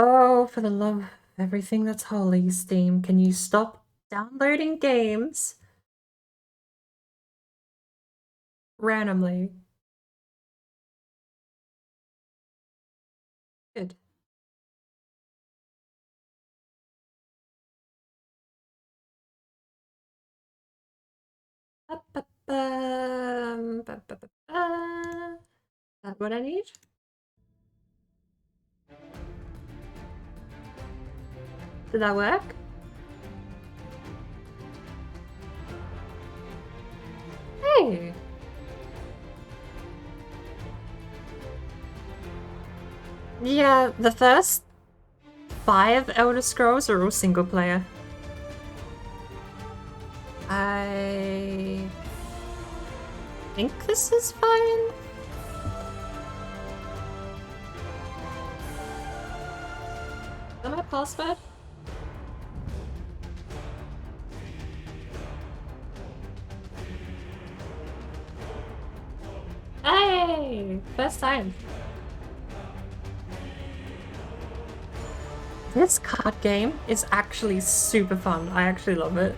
Oh, for the love of everything that's holy, Steam, can you stop downloading games randomly? Good. That what I need? Did that work? Hey! Yeah, the first 5 Elder Scrolls are all single player. I think this is fine. Is that my password? Hey! First time. This card game is actually super fun. I actually love it.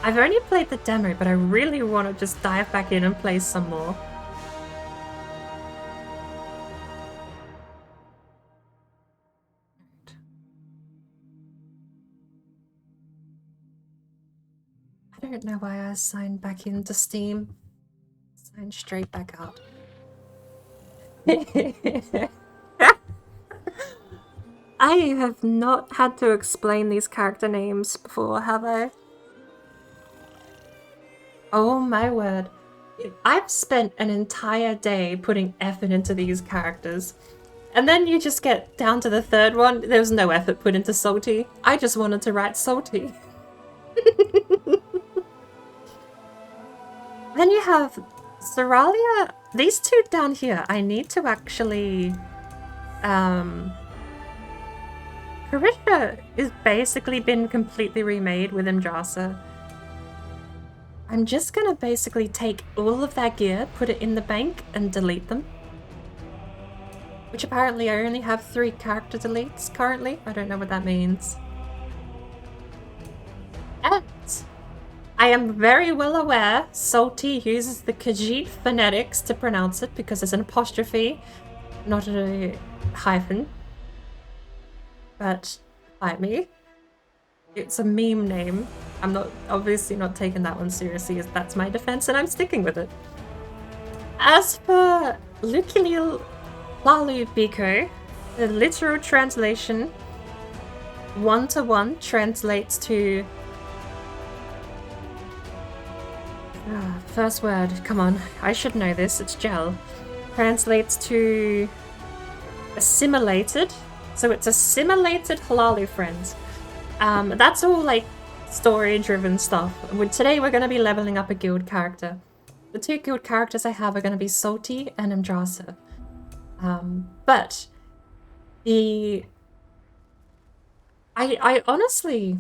I've only played the demo, but I really want to just dive back in and play some more. I don't know why I signed back into Steam. Signed straight back out. I have not had to explain these character names before, have I? Oh my word. I've spent an entire day putting effort into these characters. And then you just get down to the third one. There was no effort put into Salty. I just wanted to write Salty. Then you have Seralia. These two down here, I need to actually... Carisha is basically been completely remade with Imdrasa. I'm just gonna basically take all of that gear, put it in the bank, and delete them. Which apparently I only have 3 character deletes currently. I don't know what that means. And I am very well aware Salty uses the KHAJIIT phonetics to pronounce it because there's an apostrophe, not a hyphen. But fight me. It's a meme name. I'm obviously not taking that one seriously, as that's my defense, and I'm sticking with it. As for Lukilil Lalu Biko, the literal translation, 1-to-1 translates to... first word, come on, I should know this, it's gel. Translates to assimilated. So it's assimilated Halalu friends. That's all like story-driven stuff. Today we're going to be leveling up a guild character. The 2 guild characters I have are going to be Salty and Imdrasa. But I honestly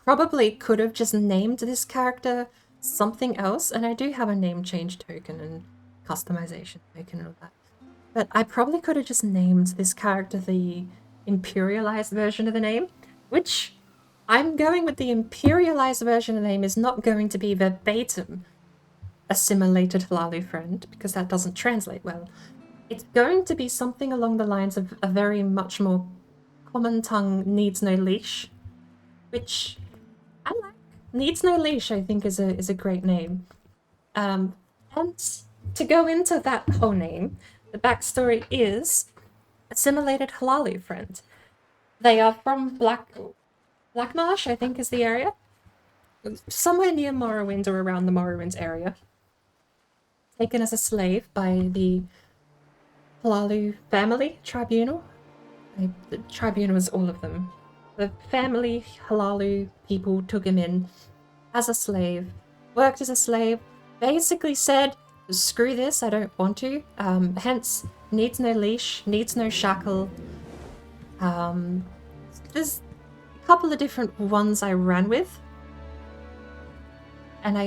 probably could have just named this character something else, and I do have a name change token and customization token and all that. But I probably could have just named this character the imperialized version of the name, which I'm going with the imperialized version of the name is not going to be verbatim assimilated Halalu friend, because that doesn't translate well. It's going to be something along the lines of a very much more common tongue needs no leash, which I like. Needs no leash, I think, is a great name. And to go into that whole name, the backstory is assimilated Halalu friend. They are from Blackmarsh, I think is the area. Somewhere near Morrowind or around the Morrowind area. Taken as a slave by the Halalu family tribunal. The tribunal was all of them. The family Halalu people took him in as a slave, worked as a slave, basically said, screw this, I don't want to. Hence, needs no leash, needs no shackle. There's a couple of different ones I ran with. And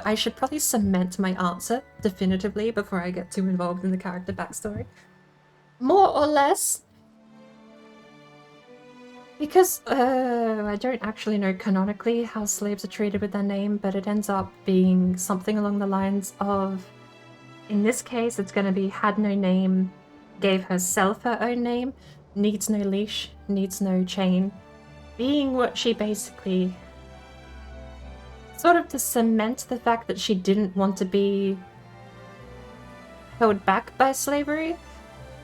I should probably cement my answer definitively before I get too involved in the character backstory. More or less. Because, I don't actually know canonically how slaves are treated with their name, but it ends up being something along the lines of, in this case, it's going to be had no name, gave herself her own name, needs no leash, needs no chain, being what she basically, sort of to cement the fact that she didn't want to be held back by slavery,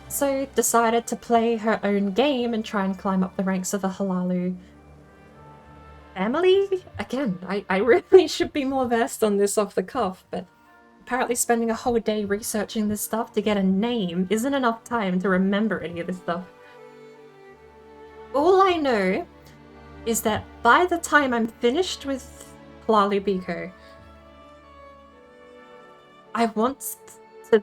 so decided to play her own game and try and climb up the ranks of the Halalu family? Again, I really should be more versed on this off the cuff, but apparently spending a whole day researching this stuff to get a name isn't enough time to remember any of this stuff. All I know is that by the time I'm finished with Halalu Biko, I want to...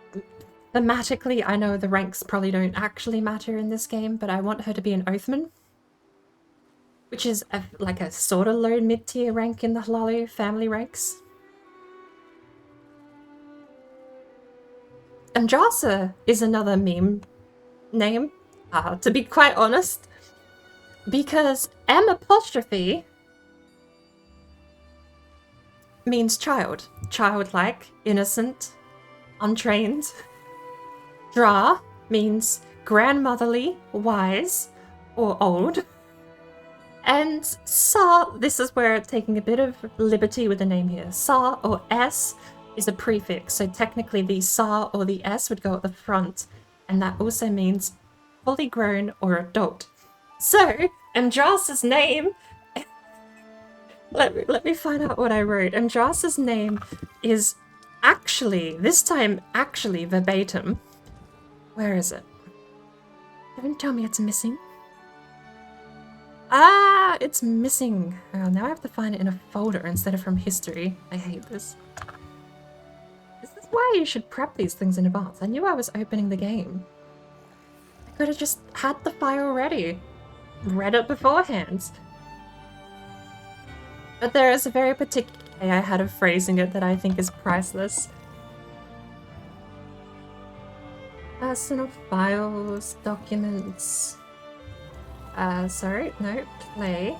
Thematically, I know the ranks probably don't actually matter in this game, but I want her to be an Oathman, which is like a sort of low mid-tier rank in the Halalu family ranks. Andrasa is another meme name, to be quite honest, because M apostrophe means child. Childlike, innocent, untrained. Dra means grandmotherly, wise, or old. And Sa, this is where I'm taking a bit of liberty with the name here. Sa, or S, is a prefix, so technically the Sa or the S would go at the front, and that also means fully grown or adult. So, Andrasa's name... let me find out what I wrote. Andrasa's name is actually, this time actually verbatim. Where is it? Don't tell me it's missing. Ah, it's missing. Oh, now I have to find it in a folder instead of from history. I hate this. This is why you should prep these things in advance. I knew I was opening the game. I could have just had the file ready. Read it beforehand. But there is a very particular way I had of phrasing it that I think is priceless. Personal files, documents. Sorry, no, play.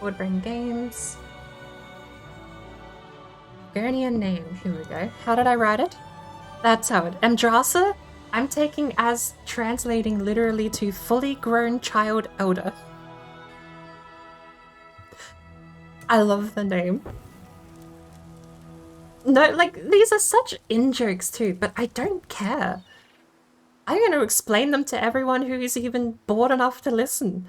BordBrain games. Gurnian name, here we go. How did I write it? That's how it. Andrasa, I'm taking as translating literally to fully grown child elder. I love the name. No, like, these are such in-jokes too, but I don't care. I'm going to explain them to everyone who's even bored enough to listen.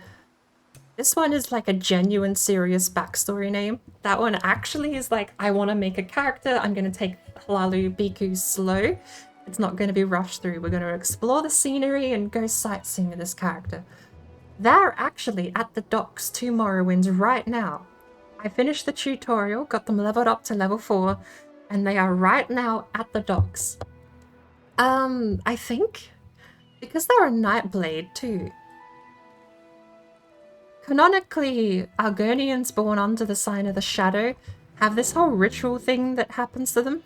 This one is like a genuine, serious backstory name. That one actually is like, I want to make a character. I'm going to take Halalu Biko slow. It's not going to be rushed through. We're going to explore the scenery and go sightseeing with this character. They're actually at the docks to Morrowinds right now. I finished the tutorial, got them leveled up to level 4, and they are right now at the docks. I think... because they're a Nightblade too. Canonically, Argonians born under the sign of the Shadow have this whole ritual thing that happens to them,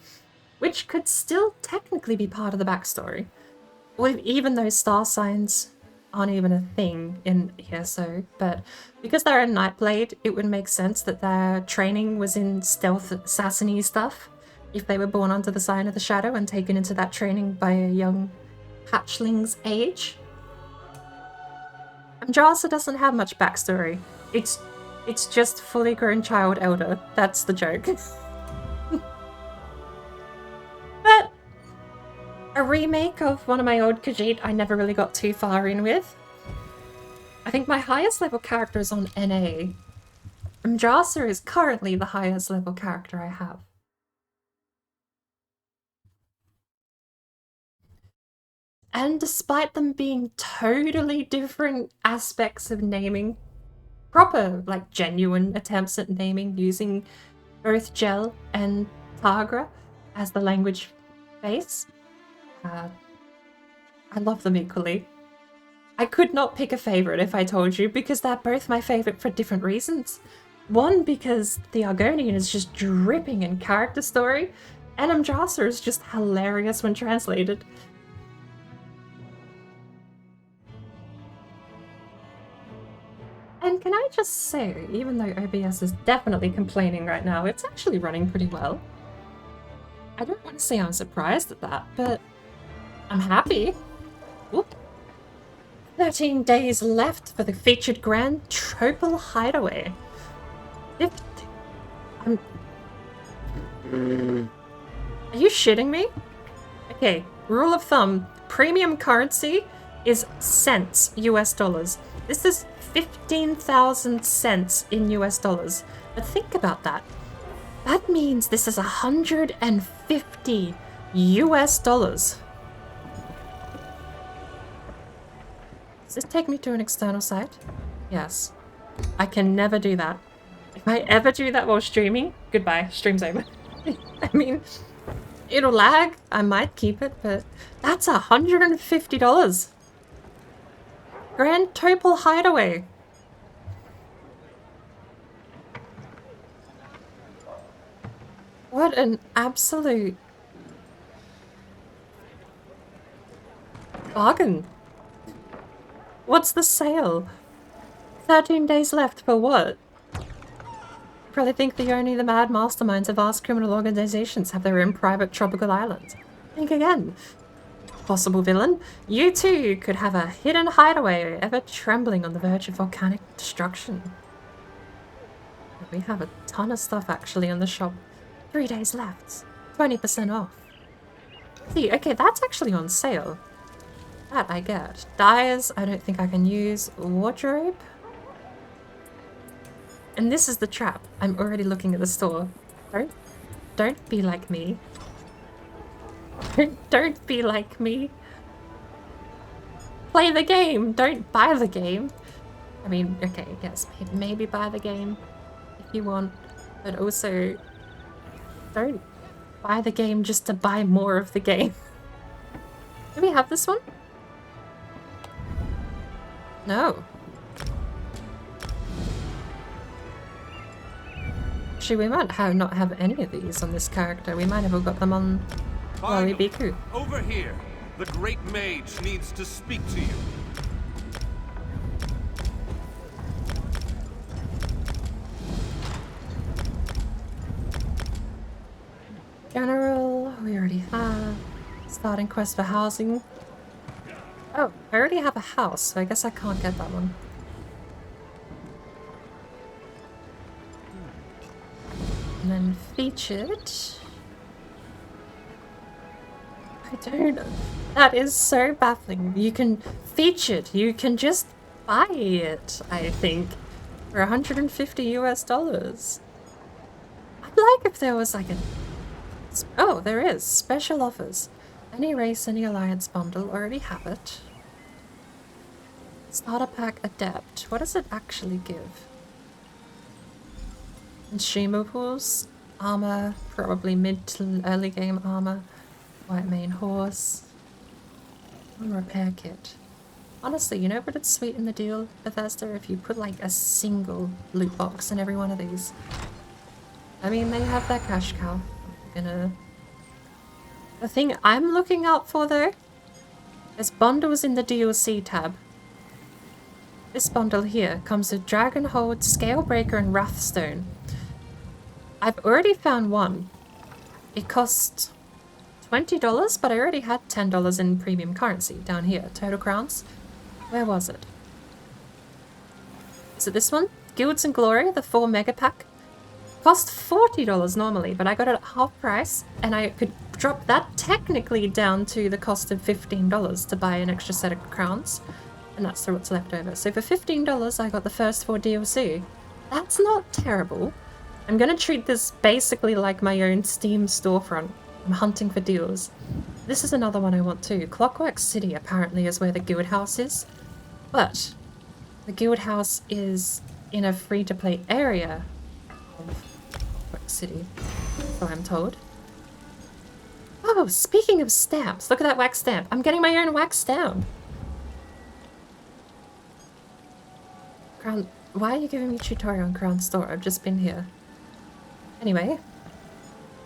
which could still technically be part of the backstory. Or even though star signs aren't even a thing in here, so, but because they're a Nightblade, it would make sense that their training was in stealth assassin-y stuff, if they were born under the sign of the Shadow and taken into that training by a young hatchling's age. Andrasa doesn't have much backstory. It's just fully grown child elder. That's the joke. But a remake of one of my old KHAJIIT I never really got too far in with. I think my highest level character is on NA. Andrasa is currently the highest level character I have. And despite them being totally different aspects of naming, proper, like, genuine attempts at naming using both Gel and Targra as the language base, I love them equally. I could not pick a favorite if I told you, because they're both my favorite for different reasons. One, because the Argonian is just dripping in character story, and Andrasa is just hilarious when translated. And can I just say, even though OBS is definitely complaining right now, it's actually running pretty well. I don't want to say I'm surprised at that, but I'm happy. Whoop. 13 days left for the featured Grand Tropal Hideaway. 50. Are you shitting me? Okay, rule of thumb, premium currency is cents, US dollars. This is 15,000 cents in US dollars. But think about that. That means this is 150 US dollars. Does this take me to an external site? Yes. I can never do that. If I ever do that while streaming, goodbye, stream's over. I mean, it'll lag, I might keep it, but that's $150. Grand Topal Hideaway. What an absolute bargain. What's the sale? 13 days left for what? You probably think that only the mad masterminds of vast criminal organizations have their own private tropical islands. Think again. Possible villain, you too could have a hidden hideaway ever trembling on the verge of volcanic destruction. We have a ton of stuff actually in the shop. 3 days left. 20% off. See, okay, that's actually on sale. That I get. Dyes, I don't think I can use. Wardrobe. And this is the trap. I'm already looking at the store. Don't be like me. Don't be like me. Play the game. Don't buy the game. I mean, okay, yes, maybe buy the game if you want, but also don't buy the game just to buy more of the game. Do we have this one? No. Actually, we might not have any of these on this character. We might have all got them on Lolly Biku. Over here. The great mage needs to speak to you. General, we already have. Starting quest for housing. Oh, I already have a house, so I guess I can't get that one. And then featured. I don't know. That is so baffling. You can featured. You can just buy it, I think, for 150 US dollars. I'd like if there was like a... Oh, there is. Special offers. Any race, any alliance bundle. Already have it. Starter pack adept. What does it actually give? Consumables. Armor. Probably mid to early game armor. White mane horse. And repair kit. Honestly, you know what it's sweet in the deal, Bethesda? If you put like a single loot box in every one of these. I mean, they have their cash cow. The thing I'm looking out for though is bundles in the DLC tab. This bundle here comes with Dragonhold, Scalebreaker, and Wrathstone. I've already found one. It cost $20, but I already had $10 in premium currency down here. Total crowns. Where was it? Is it this one? Guilds and Glory, the 4 mega pack. Cost $40 normally, but I got it at half price, and I could drop that technically down to the cost of $15 to buy an extra set of crowns, and that's what's left over. So for $15, I got the first 4 DLC. That's not terrible. I'm gonna treat this basically like my own Steam storefront. I'm hunting for deals. This is another one I want too. Clockwork City apparently is where the guild house is, but the guild house is in a free-to-play area of Clockwork City, so I'm told. Oh, speaking of stamps, look at that wax stamp. I'm getting my own wax stamp. Crown, why are you giving me tutorial on Crown Store? I've just been here. Anyway,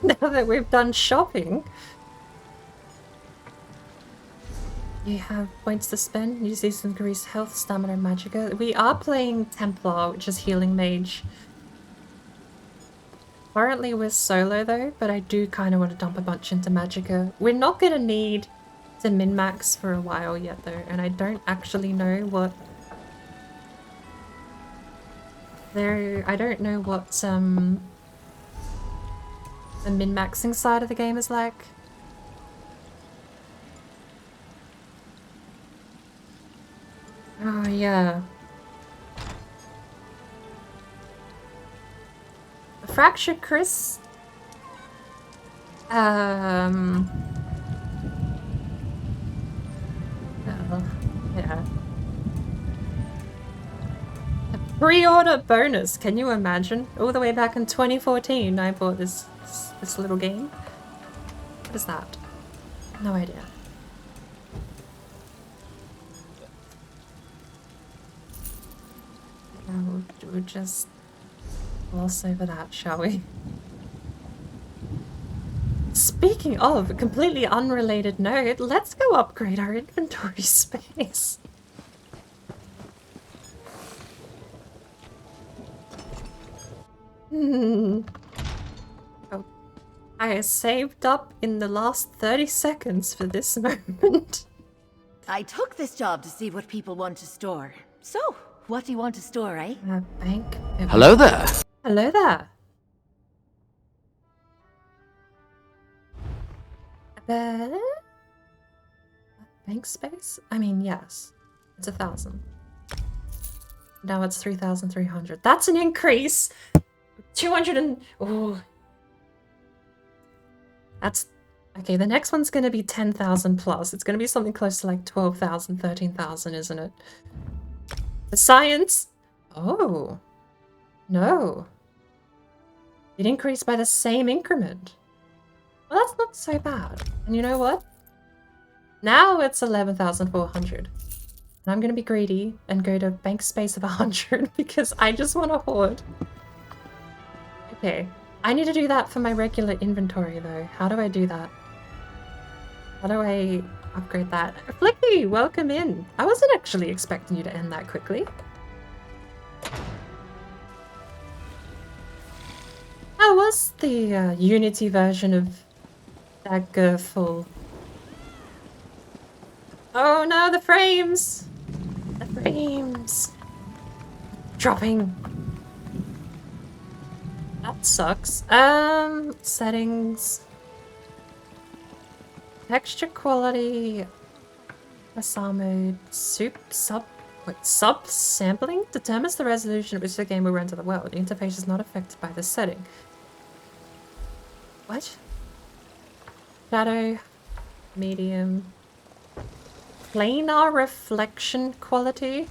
now that we've done shopping, You have points to spend. Use these to increase health, stamina, and magicka. We are playing Templar, which is healing mage. Currently we're solo though, but I do kind of want to dump a bunch into magicka. We're not going to need to min-max for a while yet though, and I don't actually know what... I don't know what the min-maxing side of the game is like. Oh yeah. Fractured Chris. Oh, yeah. A pre-order bonus. Can you imagine? All the way back in 2014, I bought this little game. What is that? No idea. We'll just gloss over that, shall we? Speaking of, a completely unrelated note, let's go upgrade our inventory space. Oh, I saved up in the last 30 seconds for this moment. I took this job to see what people want to store. So, what do you want to store, eh? Bank. Hello there. Hello there. Bank space? I mean, yes. It's 1,000. Now it's 3,300. That's an increase! 200 and... Oh. That's... Okay, the next one's gonna be 10,000 plus. It's gonna be something close to like 12,000, 13,000, isn't it? The science! Oh. No. It increased by the same increment. Well, that's not so bad. And you know what? Now it's 11,400. And I'm gonna be greedy and go to bank space of 100 because I just want to hoard. Okay. I need to do that for my regular inventory though. How do I do that? How do I upgrade that? Flicky, welcome in. I wasn't actually expecting you to end that quickly. How was the Unity version of Daggerful? Oh no, the frames! The frames! Dropping. That sucks. Settings. Texture quality. SR mode. Sub-sampling determines the resolution at which the game will render the world. The interface is not affected by this setting. What? Shadow. Medium. Planar reflection quality.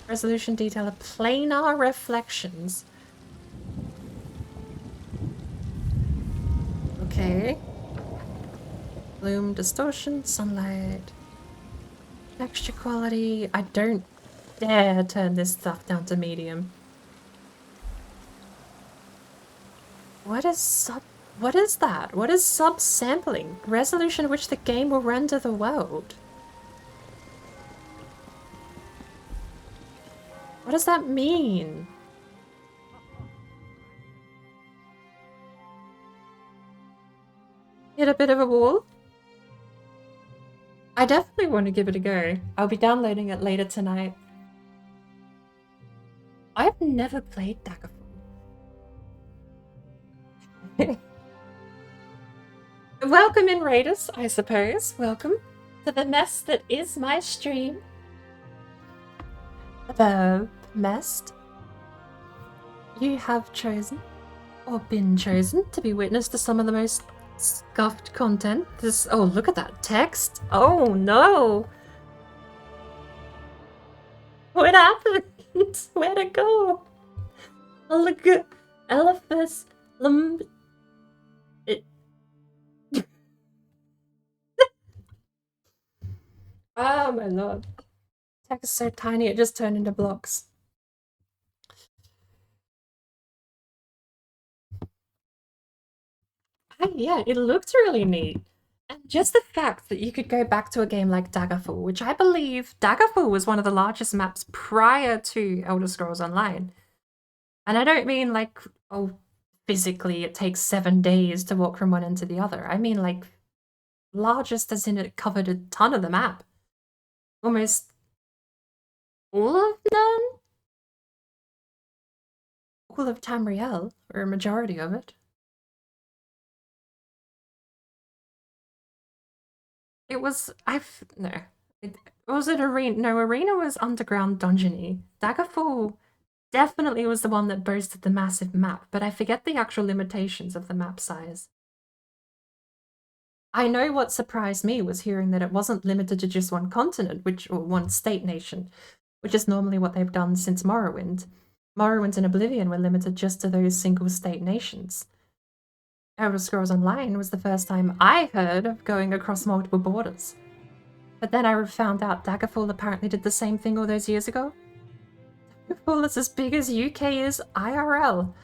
Resolution detail of planar reflections. Okay. Bloom, distortion, sunlight. Texture quality. I don't dare turn this stuff down to medium. What is that? What is sub-sampling? Resolution at which the game will render the world. What does that mean? Hit a bit of a wall? I definitely want to give it a go. I'll be downloading it later tonight. I've never played Daggerfall. Welcome in, Raiders, I suppose. Welcome to the mess that is my stream. The mess you have chosen, or been chosen, to be witness to some of the most scuffed content. Oh, look at that text. Oh no. What happened? Where'd it go? Oh, look at Elephas. Oh my lord. Text is so tiny it just turned into blocks. Yeah, it looks really neat. And just the fact that you could go back to a game like Daggerfall, which I believe Daggerfall was one of the largest maps prior to Elder Scrolls Online. And I don't mean like, oh, physically it takes 7 days to walk from one end to the other. I mean like largest as in it covered a ton of the map. Almost all of them? All of Tamriel, or a majority of it. It was, no. Was it Arena? No, Arena was underground dungeony. Daggerfall definitely was the one that boasted the massive map, but I forget the actual limitations of the map size. I know what surprised me was hearing that it wasn't limited to just one continent, or one state nation, which is normally what they've done since Morrowind. Morrowind and Oblivion were limited just to those single state nations. Elder Scrolls Online was the first time I heard of going across multiple borders. But then I found out Daggerfall apparently did the same thing all those years ago. Daggerfall is as big as UK is IRL.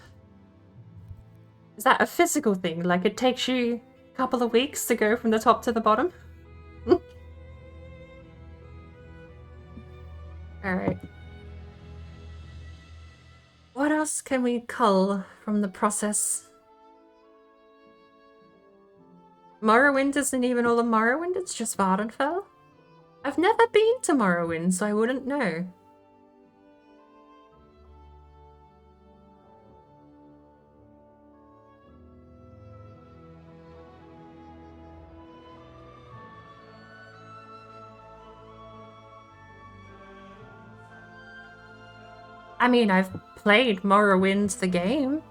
Is that a physical thing? Like it takes you a couple of weeks to go from the top to the bottom? Alright. What else can we cull from the process? Morrowind isn't even all of Morrowind, it's just Vardenfell? I've never been to Morrowind, so I wouldn't know. I mean, I've played Morrowind the game.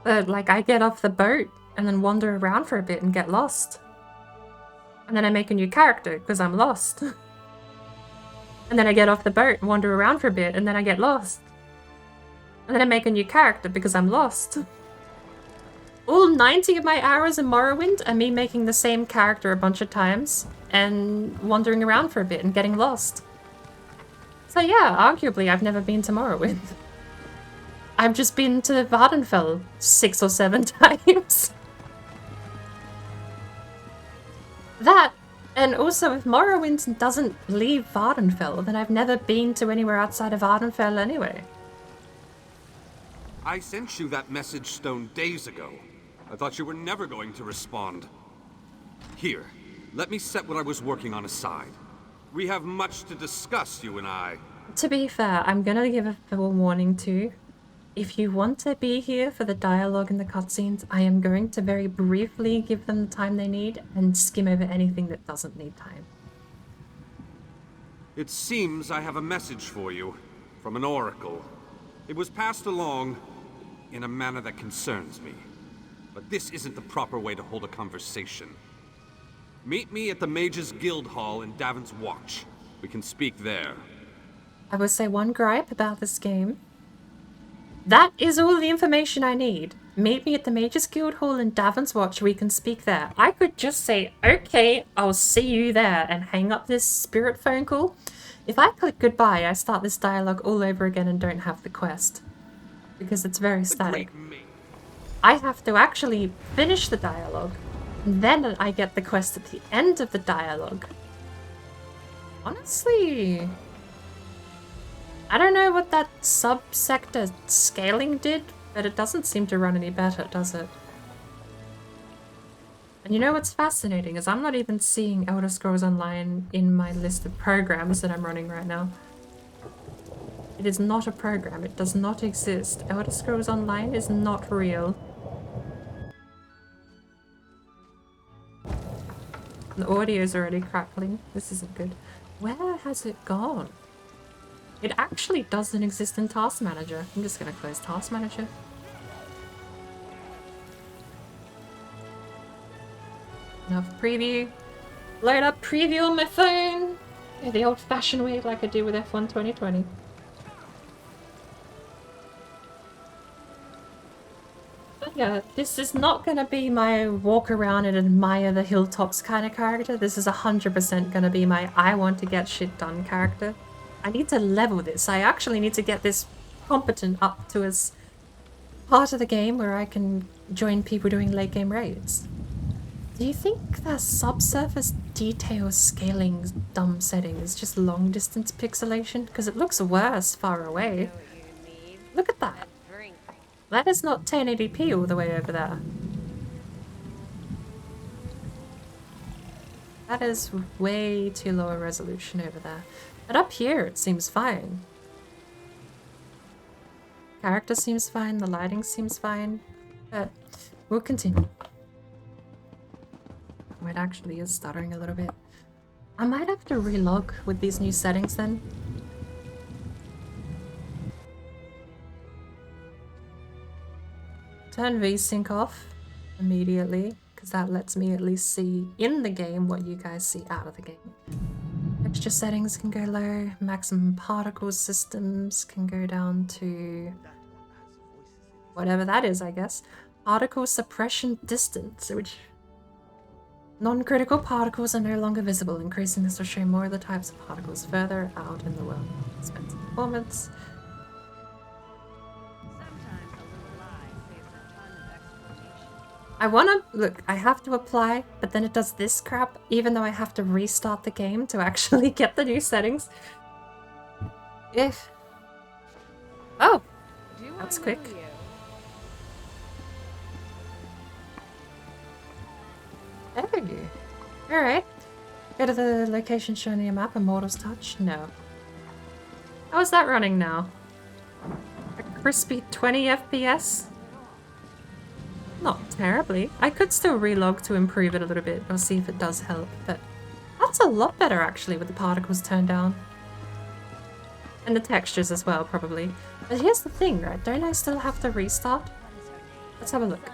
But, like, I get off the boat and then wander around for a bit and get lost. And then I make a new character, because I'm lost. And then I get off the boat and wander around for a bit, and then I get lost. And then I make a new character, because I'm lost. All 90 of my hours in Morrowind are me making the same character a bunch of times, and wandering around for a bit and getting lost. So yeah, arguably I've never been to Morrowind. I've just been to Vardenfell 6 or 7 times. That, and also if Morrowind doesn't leave Vardenfell, then I've never been to anywhere outside of Vardenfell anyway. I sent you that message stone days ago. I thought you were never going to respond. Here, let me set what I was working on aside. We have much to discuss, you and I. To be fair, I'm gonna give a full warning too. If you want to be here for the dialogue and the cutscenes, I am going to very briefly give them the time they need and skim over anything that doesn't need time. It seems I have a message for you from an oracle. It was passed along in a manner that concerns me. But this isn't the proper way to hold a conversation. Meet me at the Mages Guild Hall in Davon's Watch. We can speak there. I will say one gripe about this game. That is all the information I need. Meet me at the Mages Guild Hall in Davon's Watch, we can speak there. I could just say, okay, I'll see you there, and hang up this spirit phone call. If I click goodbye, I start this dialogue all over again and don't have the quest. Because it's very static. I have to actually finish the dialogue, and then I get the quest at the end of the dialogue. Honestly, I don't know what that subsector scaling did, but it doesn't seem to run any better, does it? And you know what's fascinating is I'm not even seeing Elder Scrolls Online in my list of programs that I'm running right now. It is not a program, it does not exist. Elder Scrolls Online is not real. The audio's already crackling. This isn't good. Where has it gone? It actually doesn't exist in Task Manager. I'm just gonna close Task Manager. Enough preview. Load up preview on my phone. Yeah, the old-fashioned way like I do with F1 2020. But yeah, this is not gonna be my walk around and admire the hilltops kind of character. This is 100% gonna be my I want to get shit done character. I need to level this. I actually need to get this competent up to as part of the game where I can join people doing late game raids. Do you think that subsurface detail scaling dumb setting is just long distance pixelation? Because it looks worse far away. Look at that. That is not 1080p all the way over there. That is way too low a resolution over there. But up here it seems fine. Character seems fine, the lighting seems fine. But we'll continue. Oh, it actually is stuttering a little bit. I might have to relog with these new settings then. Turn VSync off immediately, because that lets me at least see in the game what you guys see out of the game. Texture settings can go low, maximum particle systems can go down to whatever that is, I guess. Particle suppression distance, which non-critical particles are no longer visible. Increasing this will show more of the types of particles further out in the world. Expensive performance. I wanna, look, I have to apply, but then it does this crap, even though I have to restart the game to actually get the new settings. If. Oh, that's quick. Oh, alright. Go to the location shown on your map, Immortal's Touch? No. How is that running now? A crispy 20 FPS? Not terribly. I could still relog to improve it a little bit or see if it does help, but that's a lot better actually with the particles turned down. And the textures as well, probably. But here's the thing, right? Don't I still have to restart? Let's have a look.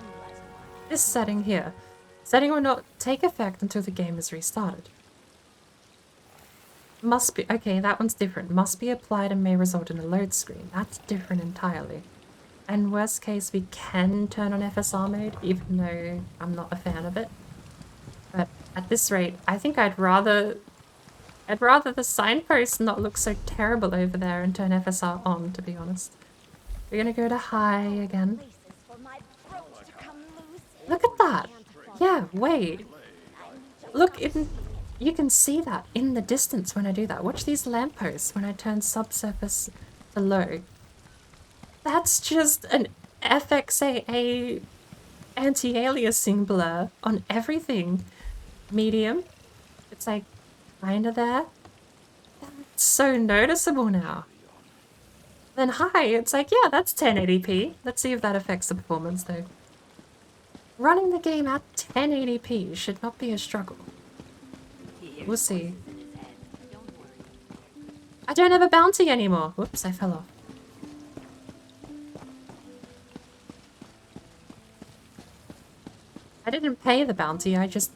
This setting here. Setting will not take effect until the game is restarted. Must be... Okay, that one's different. Must be applied and may result in a load screen. That's different entirely. And worst case, we can turn on FSR mode, even though I'm not a fan of it. But at this rate, I think I'd rather the signpost not look so terrible over there and turn FSR on, to be honest. We're gonna go to high again. Look at that! Yeah, wait. Look, you can see that in the distance when I do that. Watch these lampposts when I turn subsurface to low. That's just an FXAA anti-aliasing blur on everything. Medium. It's like kinda there. It's so noticeable now. Then high, it's like, yeah, that's 1080p. Let's see if that affects the performance though. Running the game at 1080p should not be a struggle. We'll see. I don't have a bounty anymore. Whoops, I fell off. I didn't pay the bounty, I just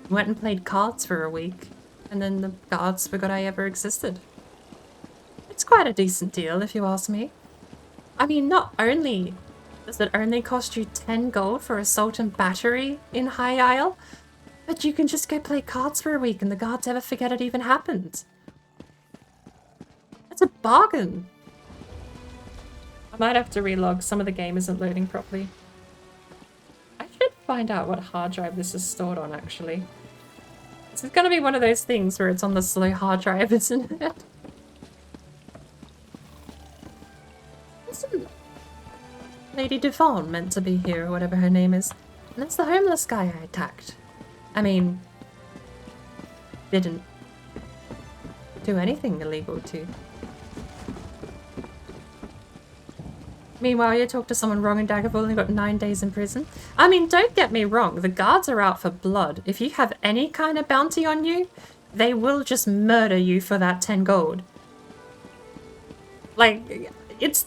went and played cards for a week, and then the gods forgot I ever existed. It's quite a decent deal, if you ask me. I mean, not only does it only cost you 10 gold for assault and battery in High Isle, but you can just go play cards for a week and the gods ever forget it even happened. That's a bargain. I might have to relog, some of the game isn't loading properly. Find out what hard drive this is stored on, actually. This is gonna be one of those things where it's on the slow hard drive, isn't it? Isn't Lady Devon meant to be here, or whatever her name is? And that's the homeless guy I attacked. I mean, didn't do anything illegal to. Meanwhile, you talk to someone wrong in Daggerfall and got 9 days in prison. I mean, don't get me wrong, the guards are out for blood. If you have any kind of bounty on you, they will just murder you for that 10 gold. Like, it's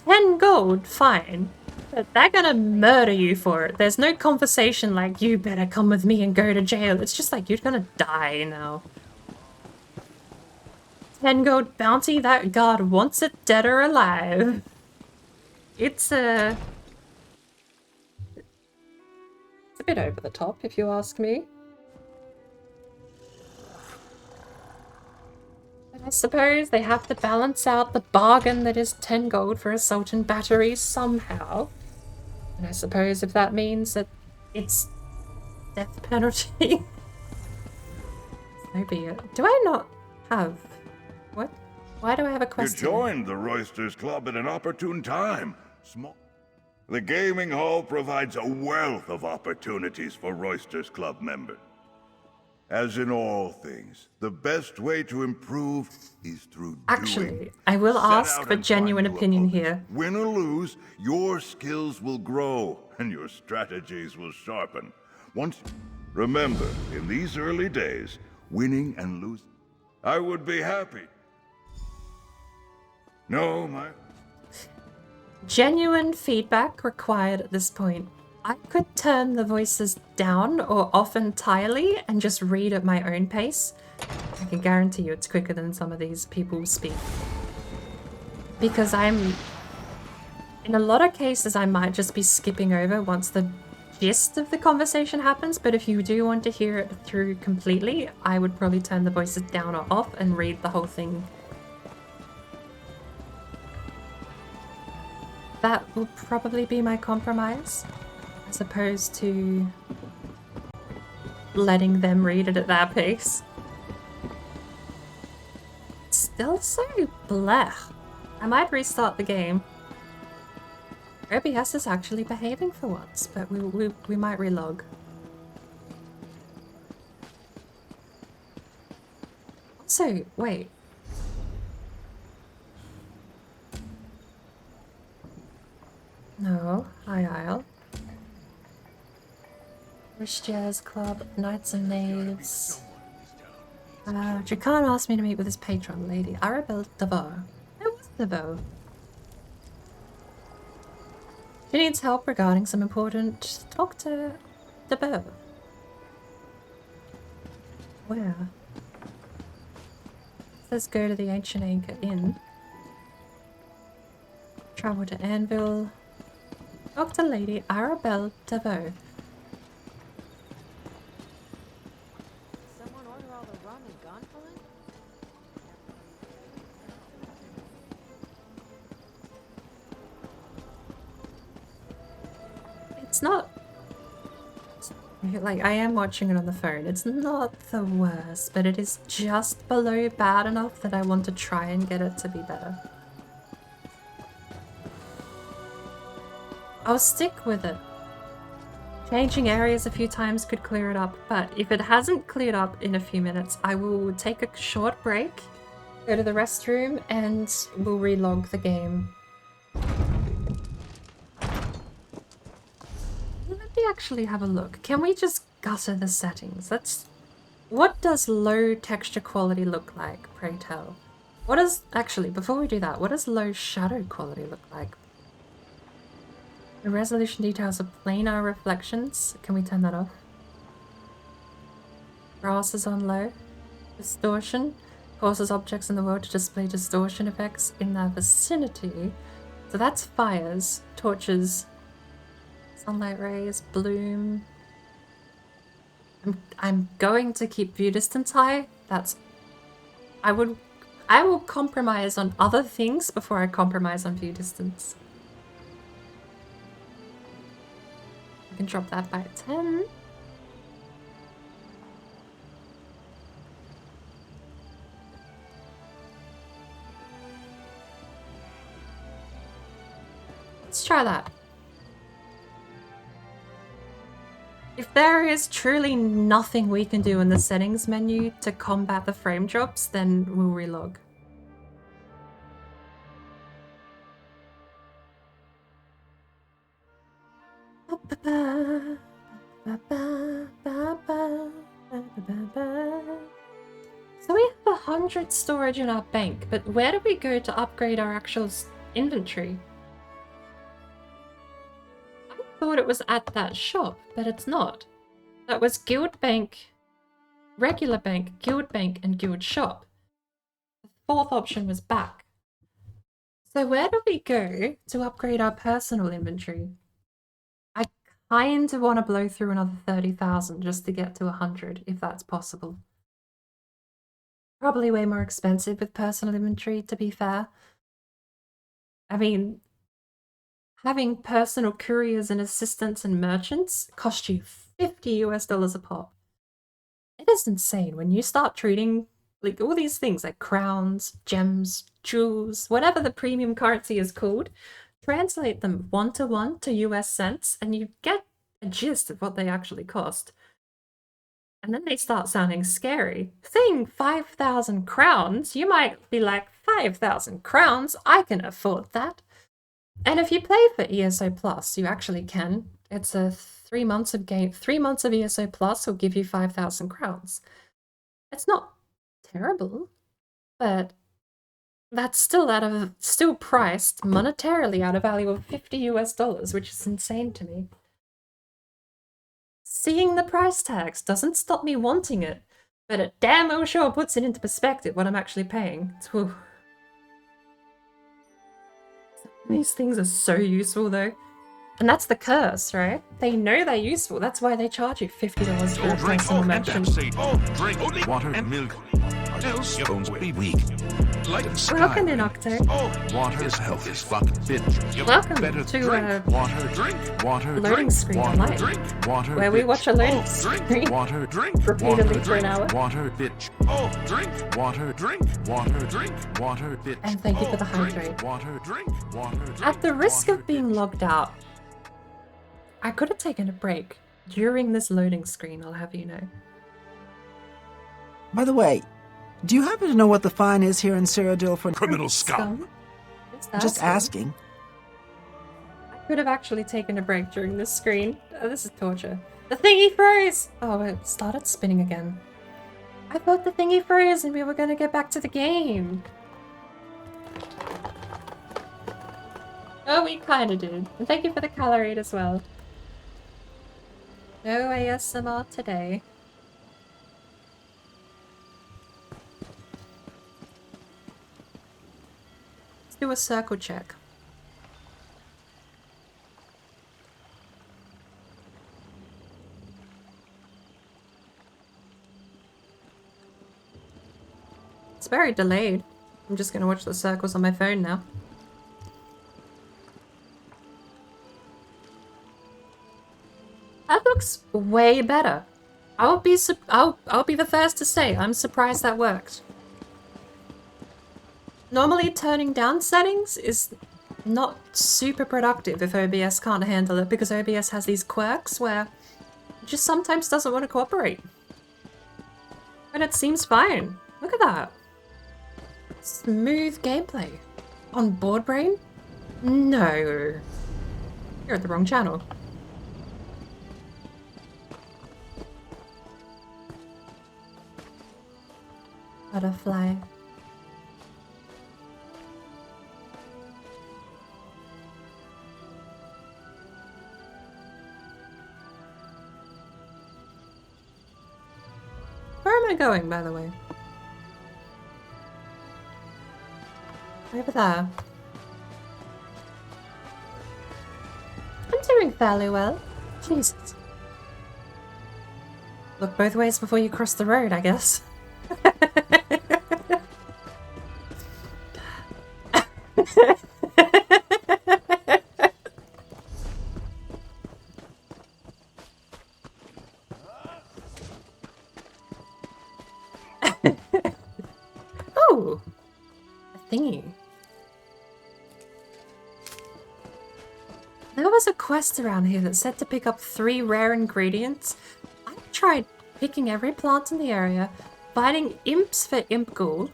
10 gold, fine. But they're gonna murder you for it. There's no conversation like, you better come with me and go to jail. It's just like, you're gonna die now. 10 gold bounty, that guard wants it dead or alive. It's a bit over the top, if you ask me. But I suppose they have to balance out the bargain that is 10 gold for assault and battery somehow. And I suppose if that means that it's Death penalty. So be it. Do I not have... What? Why do I have a You quest? joined the Roysters Club at an opportune time. The gaming hall provides a wealth of opportunities for Roysters Club members. As in all things, the best way to improve is through Actually, doing. I will Set ask out for and genuine find new opinion opponents. here. Win or lose, your skills will grow and your strategies will sharpen. Remember, in these early days, winning and losing, I would be happy. No, my... Genuine feedback required at this point. I could turn the voices down or off entirely and just read at my own pace. I can guarantee you it's quicker than some of these people speak. Because in a lot of cases, I might just be skipping over once the gist of the conversation happens, but if you do want to hear it through completely, I would probably turn the voices down or off and read the whole thing. That will probably be my compromise, as opposed to letting them read it at their pace. It's still so blech. I might restart the game. OBS is actually behaving for once, but we might relog. Also, wait. No, High Isle. Wish Jazz Club, Knights and Knaves. You can't ask me to meet with his patron, Lady Arabelle Deveau. Who was Deveau? She needs help regarding some important... Dr. Deveau. Where? It says go to the Ancient Anchor Inn. Travel to Anvil. Dr. Lady Arabelle Deveau. Someone order all the rum and gonfalon? It's not... Like, I am watching it on the phone. It's not the worst, but it is just below bad enough that I want to try and get it to be better. I'll stick with it. Changing areas a few times could clear it up, but if it hasn't cleared up in a few minutes, I will take a short break, go to the restroom, and we'll relog the game. Let me actually have a look. Can we just gutter the settings? What does low texture quality look like, pray tell? Actually, before we do that, what does low shadow quality look like? The resolution details of planar reflections. Can we turn that off? Grass is on low. Distortion causes objects in the world to display distortion effects in their vicinity. So that's fires, torches, sunlight rays, bloom. I'm going to keep view distance high. I will compromise on other things before I compromise on view distance. I can drop that by 10. Let's try that. If there is truly nothing we can do in the settings menu to combat the frame drops, then we'll relog. So we have 100 storage in our bank, but where do we go to upgrade our actual inventory? I thought it was at that shop, but it's not. That was Guild Bank, Regular Bank, Guild Bank, and Guild Shop. The fourth option was back. So where do we go to upgrade our personal inventory? I kind of want to blow through another 30,000 just to get to 100, if that's possible. Probably way more expensive with personal inventory, to be fair. I mean, having personal couriers and assistants and merchants cost you 50 US dollars a pop. It is insane when you start treating like all these things like crowns, gems, jewels, whatever the premium currency is called, translate them 1-to-1 to US cents, and you get a gist of what they actually cost. And then they start sounding scary. Saying 5,000 crowns, you might be like, 5,000 crowns? I can afford that. And if you play for ESO Plus, you actually can. It's a 3 months of game. 3 months of ESO Plus will give you 5,000 crowns. It's not terrible, but that's still priced monetarily at a value of 50 US dollars, which is insane to me. Seeing the price tags doesn't stop me wanting it, but it damn oh sure puts it into perspective what I'm actually paying. Whew. These things are so useful though. And that's the curse, right? They know they're useful, that's why they charge you $50 for a personal mention. Drink water and milk. Else your bones be weak. Like Welcome in, Octo. Water's health is fucking bitch. Welcome Better to drink water. Drink water. loading screen online, Water. where we watch a loading drink screen water. Drink repeatedly for an hour. Water, bitch. Oh, drink water. Drink water. Drink water, bitch. And thank you for the hydrate. Water. Drink water. At the risk of being logged out, I could have taken a break during this loading screen, I'll have you know. By the way, do you happen to know what the fine is here in Cyrodiil for Criminal scum. Just asking. I could have actually taken a break during this screen. Oh, this is torture. The thingy froze! Oh, it started spinning again. I thought the thingy froze and we were gonna get back to the game. Oh, we kinda did. And thank you for the calorie as well. No ASMR today. Let's do a circle check. It's very delayed. I'm just gonna watch the circles on my phone now. That looks way better. I'll be the first to say I'm surprised that worked. Normally turning down settings is not super productive if OBS can't handle it, because OBS has these quirks where it just sometimes doesn't want to cooperate. And it seems fine. Look at that. Smooth gameplay. On BordBrain? No. You're at the wrong channel. Butterfly. Where am I going, by the way? Over there. I'm doing fairly well. Jesus. Look both ways before you cross the road, I guess. Oh, a thingy. There was a quest around here that said to pick up 3 rare ingredients. I tried picking every plant in the area, fighting imps for imp ghoul,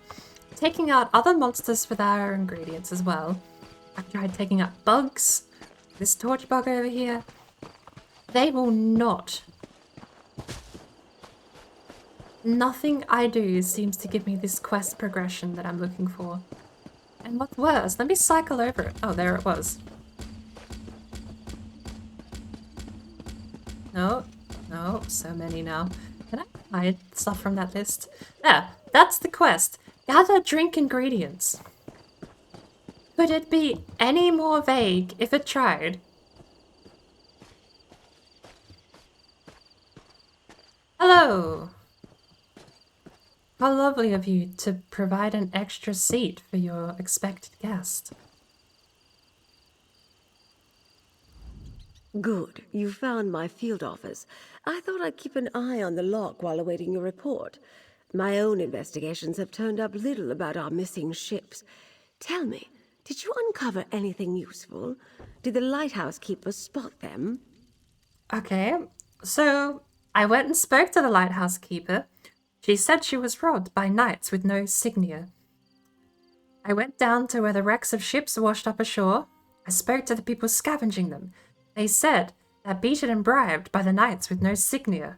taking out other monsters for their ingredients as well. I tried taking out bugs, this torch bug over here. They will not. Nothing I do seems to give me this quest progression that I'm looking for. And what's worse, let me cycle over it. Oh, there it was. No, no, so many now. Can I hide stuff from that list? There, that's the quest. Gather drink ingredients. Could it be any more vague if it tried? Hello! How lovely of you to provide an extra seat for your expected guest. Good. You found my field office. I thought I'd keep an eye on the lock while awaiting your report. My own investigations have turned up little about our missing ships. Tell me, did you uncover anything useful? Did the lighthouse keeper spot them? Okay, so I went and spoke to the lighthouse keeper. She said she was robbed by knights with no signia. I went down to where the wrecks of ships washed up ashore. I spoke to the people scavenging them. They said they're beaten and bribed by the knights with no signia.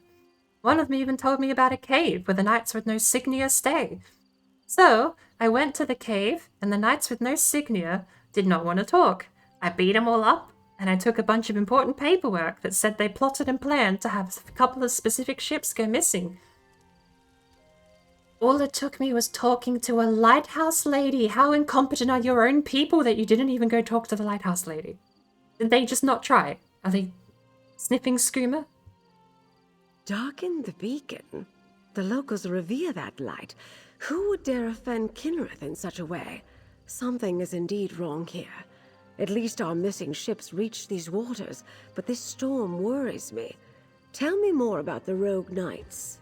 One of them even told me about a cave where the knights with no signia stay. So I went to the cave, and the knights with no signia did not want to talk. I beat them all up, and I took a bunch of important paperwork that said they plotted and planned to have a couple of specific ships go missing. All it took me was talking to a lighthouse lady. How incompetent are your own people that you didn't even go talk to the lighthouse lady? Did they just not try? Are they sniffing skooma? Darken the beacon? The locals revere that light. Who would dare offend Kinrith in such a way? Something is indeed wrong here. At least our missing ships reached these waters, but this storm worries me. Tell me more about the rogue knights.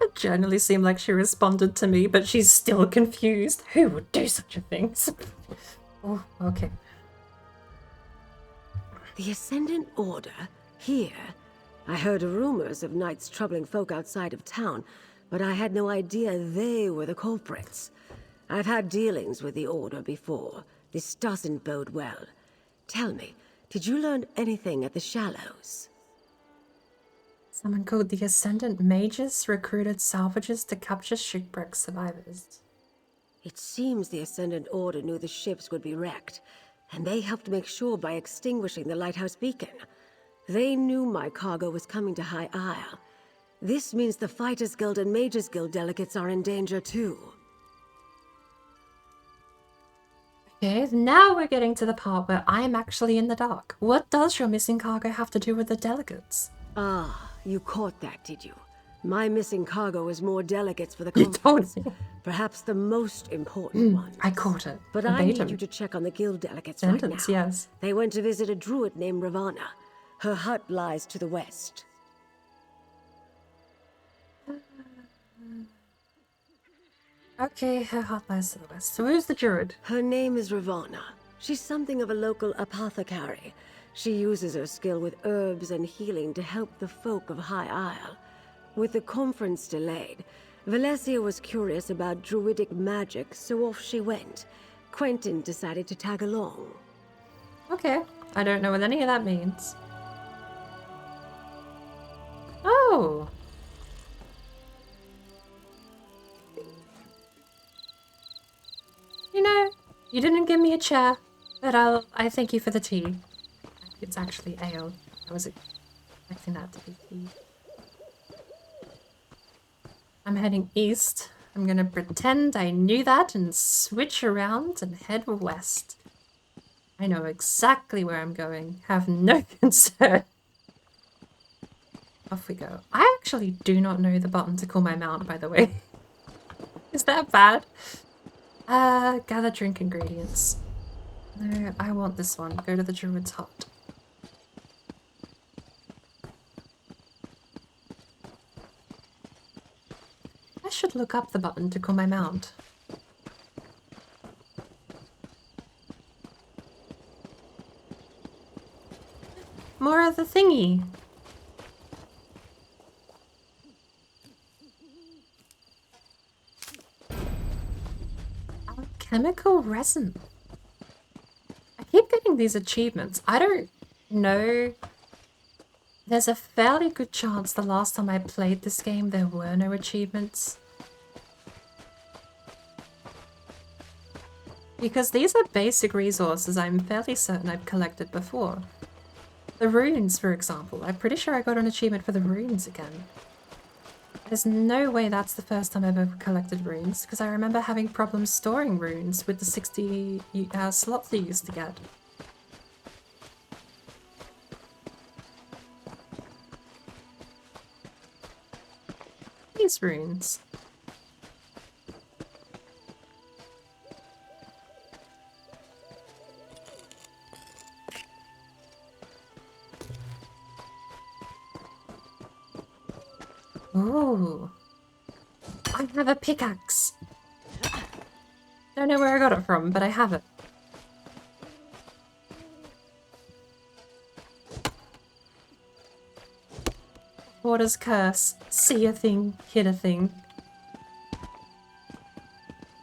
It generally seemed like she responded to me, but she's still confused. Who would do such a thing? Oh, okay. The Ascendant Order? Here? I heard rumors of knights troubling folk outside of town, but I had no idea they were the culprits. I've had dealings with the Order before. This doesn't bode well. Tell me, did you learn anything at the Shallows? Someone called the Ascendant Mages recruited salvages to capture shipwreck survivors. It seems the Ascendant Order knew the ships would be wrecked, and they helped make sure by extinguishing the lighthouse beacon. They knew my cargo was coming to High Isle. This means the Fighters Guild and Mages Guild delegates are in danger too. Okay, now we're getting to the part where I'm actually in the dark. What does your missing cargo have to do with the delegates? Ah, you caught that, did you? My missing cargo is more delegates for the You conference. told me. Perhaps the most important one. I caught it. But I need Verbatim. you to check on the guild delegates right now. Sentence, yes. They went to visit a druid named Ravana. Her hut lies to the west. Okay, her hut lies to the west. So who's the druid? Her name is Ravana. She's something of a local apothecary. She uses her skill with herbs and healing to help the folk of High Isle. With the conference delayed, Valencia was curious about druidic magic, so off she went. Quentin decided to tag along. Okay, I don't know what any of that means. Oh! You know, you didn't give me a chair, but I thank you for the tea. It's actually ale. I was expecting that to be tea. I'm heading east. I'm gonna pretend I knew that and switch around and head west. I know exactly where I'm going. Have no concern. Off we go. I actually do not know the button to call my mount, by the way. Is that bad? Gather drink ingredients. No, I want this one. Go to the druid's hut. I should look up the button to call my mount. More of the thingy. Alchemical resin. I keep getting these achievements. I don't know. There's a fairly good chance the last time I played this game there were no achievements. Because these are basic resources I'm fairly certain I've collected before. The runes, for example. I'm pretty sure I got an achievement for the runes again. There's no way that's the first time I've ever collected runes, because I remember having problems storing runes with the 60 slots you used to get. These runes. Ooh. I have a pickaxe. Don't know where I got it from, but I have it. Water's curse. See a thing, hit a thing.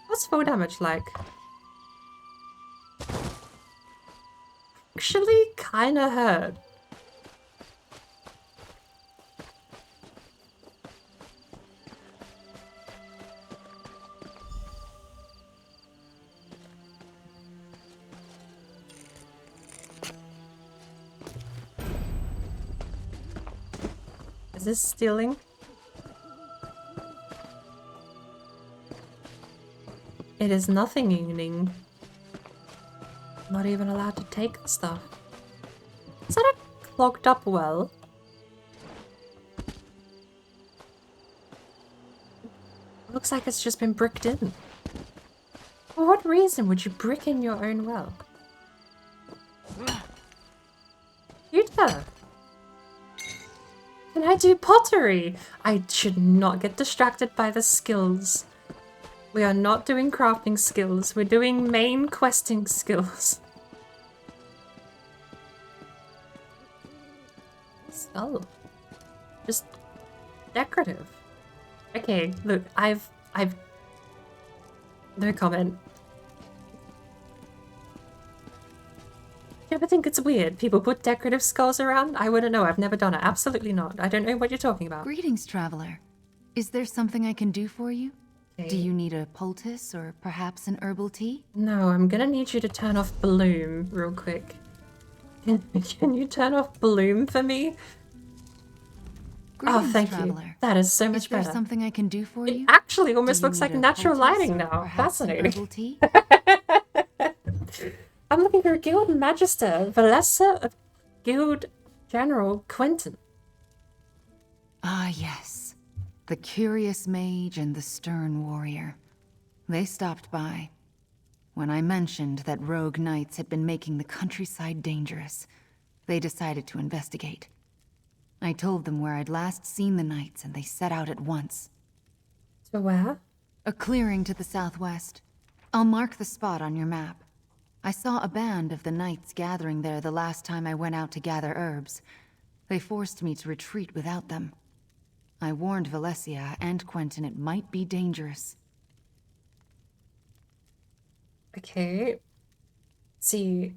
What's full damage like? Actually, kinda hurt. Is this stealing? It is nothing. Not even allowed to take stuff. Is that a clogged up well? Looks like it's just been bricked in. For what reason would you brick in your own well? Yuta! Can I do pottery? I should not get distracted by the skills. We are not doing crafting skills. We're doing main questing skills. Oh. Just decorative. Okay, look, I've no comment. You ever think it's weird people put decorative skulls around? I wouldn't know. I've never done it. Absolutely not. I don't know what you're talking about. Greetings, traveler. Is there something I can do for you? Okay. Do you need a poultice or perhaps an herbal tea? No, I'm gonna need you to turn off Bloom real quick. Can you turn off Bloom for me? Greetings, Oh, thank traveler. you. That is so much Is there better. something I can do for you? It actually Do almost you looks like need a natural poultice lighting or now. perhaps an Fascinating. herbal tea? I'm looking for a Guild Magister, Valessa of Guild General Quentin. Ah, yes. The curious mage and the stern warrior. They stopped by. When I mentioned that rogue knights had been making the countryside dangerous, they decided to investigate. I told them where I'd last seen the knights, and they set out at once. To where? A clearing to the southwest. I'll mark the spot on your map. I saw a band of the knights gathering there the last time I went out to gather herbs. They forced me to retreat without them. I warned Valencia and Quentin it might be dangerous. Okay. See,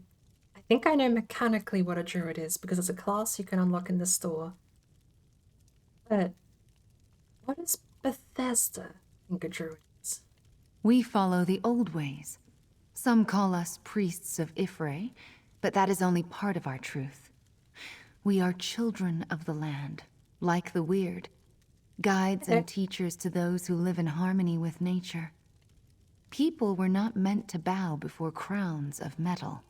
I think I know mechanically what a druid is because it's a class you can unlock in the store. But what is Bethesda think a druid is? We follow the old ways. Some call us priests of Ifre, but that is only part of our truth. We are children of the land, like the weird. Guides and teachers to those who live in harmony with nature. People were not meant to bow before crowns of metal.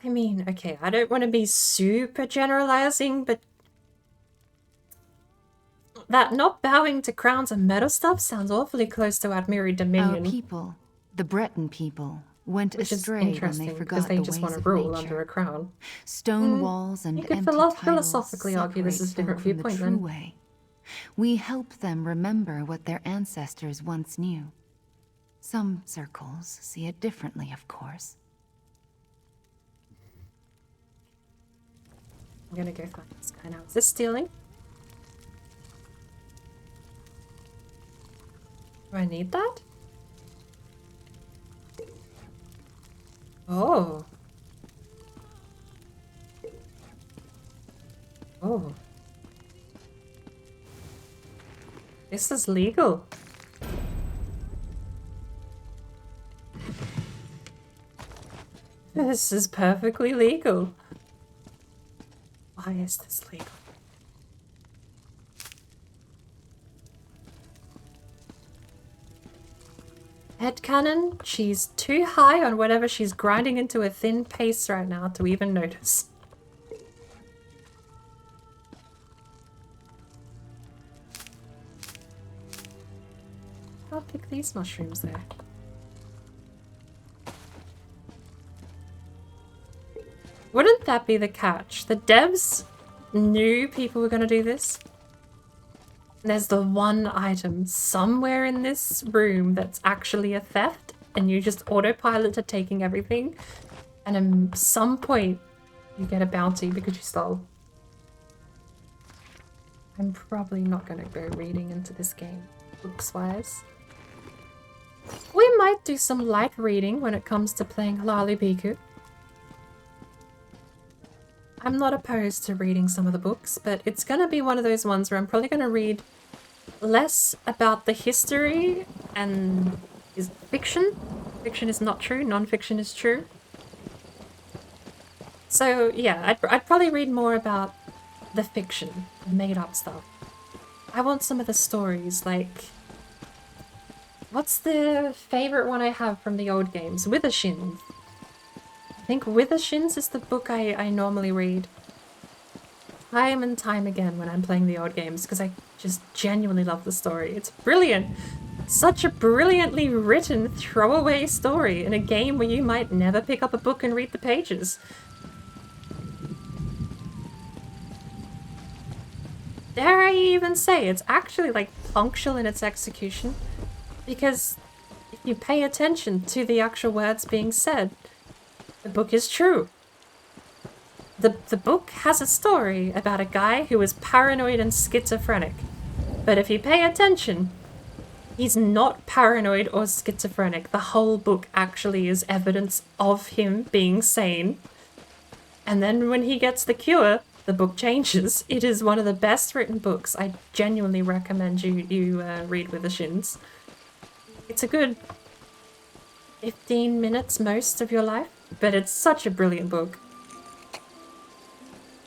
I mean, okay, I don't want to be super generalizing, but that not bowing to crowns and metal stuff sounds awfully close to Admiri Dominion. Our people, the Breton people, went Which is astray when they interesting because forgot they the just ways want to of rule nature. under a crown. Stone walls and you could empty philosophically titles argue this is a separate different folk from the viewpoint true then. way. We help them remember what their ancestors once knew. Some circles see it differently, of course. I'm gonna go find this guy now. Is this stealing? Do I need that? Oh. Oh. This is legal. This is perfectly legal. Why is this legal? Headcanon, she's too high on whatever she's grinding into a thin paste right now to even notice. I'll pick these mushrooms there. that be the catch? The devs knew people were going to do this. There's the one item somewhere in this room that's actually a theft, and you just autopilot to taking everything, and at some point you get a bounty because you stole. I'm probably not going to go reading into this game, books-wise. We might do some light reading when it comes to playing Halali Biku. I'm not opposed to reading some of the books, but it's going to be one of those ones where I'm probably going to read less about the history and is fiction. Fiction is not true, non-fiction is true. So yeah, I'd probably read more about the fiction, made up stuff. I want some of the stories, like... What's the favorite one I have from the old games? Withershins. I think Withershins is the book I normally read. Time and time again when I'm playing the old games, because I just genuinely love the story. It's brilliant. Such a brilliantly written throwaway story in a game where you might never pick up a book and read the pages. Dare I even say, it's actually like punctual in its execution. Because if you pay attention to the actual words being said, the book is true. The book has a story about a guy who is paranoid and schizophrenic. But if you pay attention, he's not paranoid or schizophrenic. The whole book actually is evidence of him being sane. And then when he gets the cure, the book changes. It is one of the best written books. I genuinely recommend you read Withershins. It's a good 15 minutes most of your life, but it's such a brilliant book.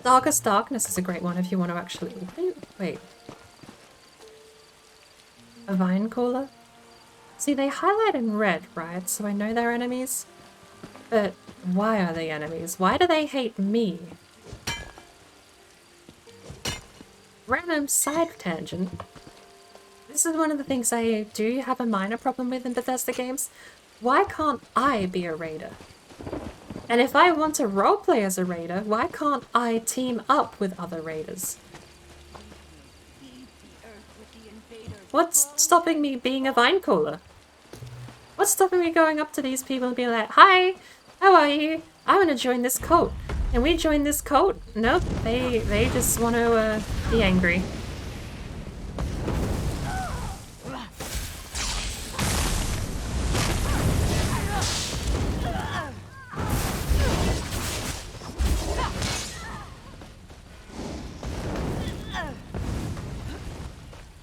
Darkest Darkness is a great one if you want to actually... Wait. A vine caller? See, they highlight in red, right? So I know they're enemies. But why are they enemies? Why do they hate me? Random side tangent. This is one of the things I do have a minor problem with in Bethesda games. Why can't I be a raider? And if I want to roleplay as a raider, why can't I team up with other raiders? What's stopping me being a vine caller? What's stopping me going up to these people and being like, "Hi, how are you? I want to join this cult." Can we join this cult? Nope, they just want to be angry.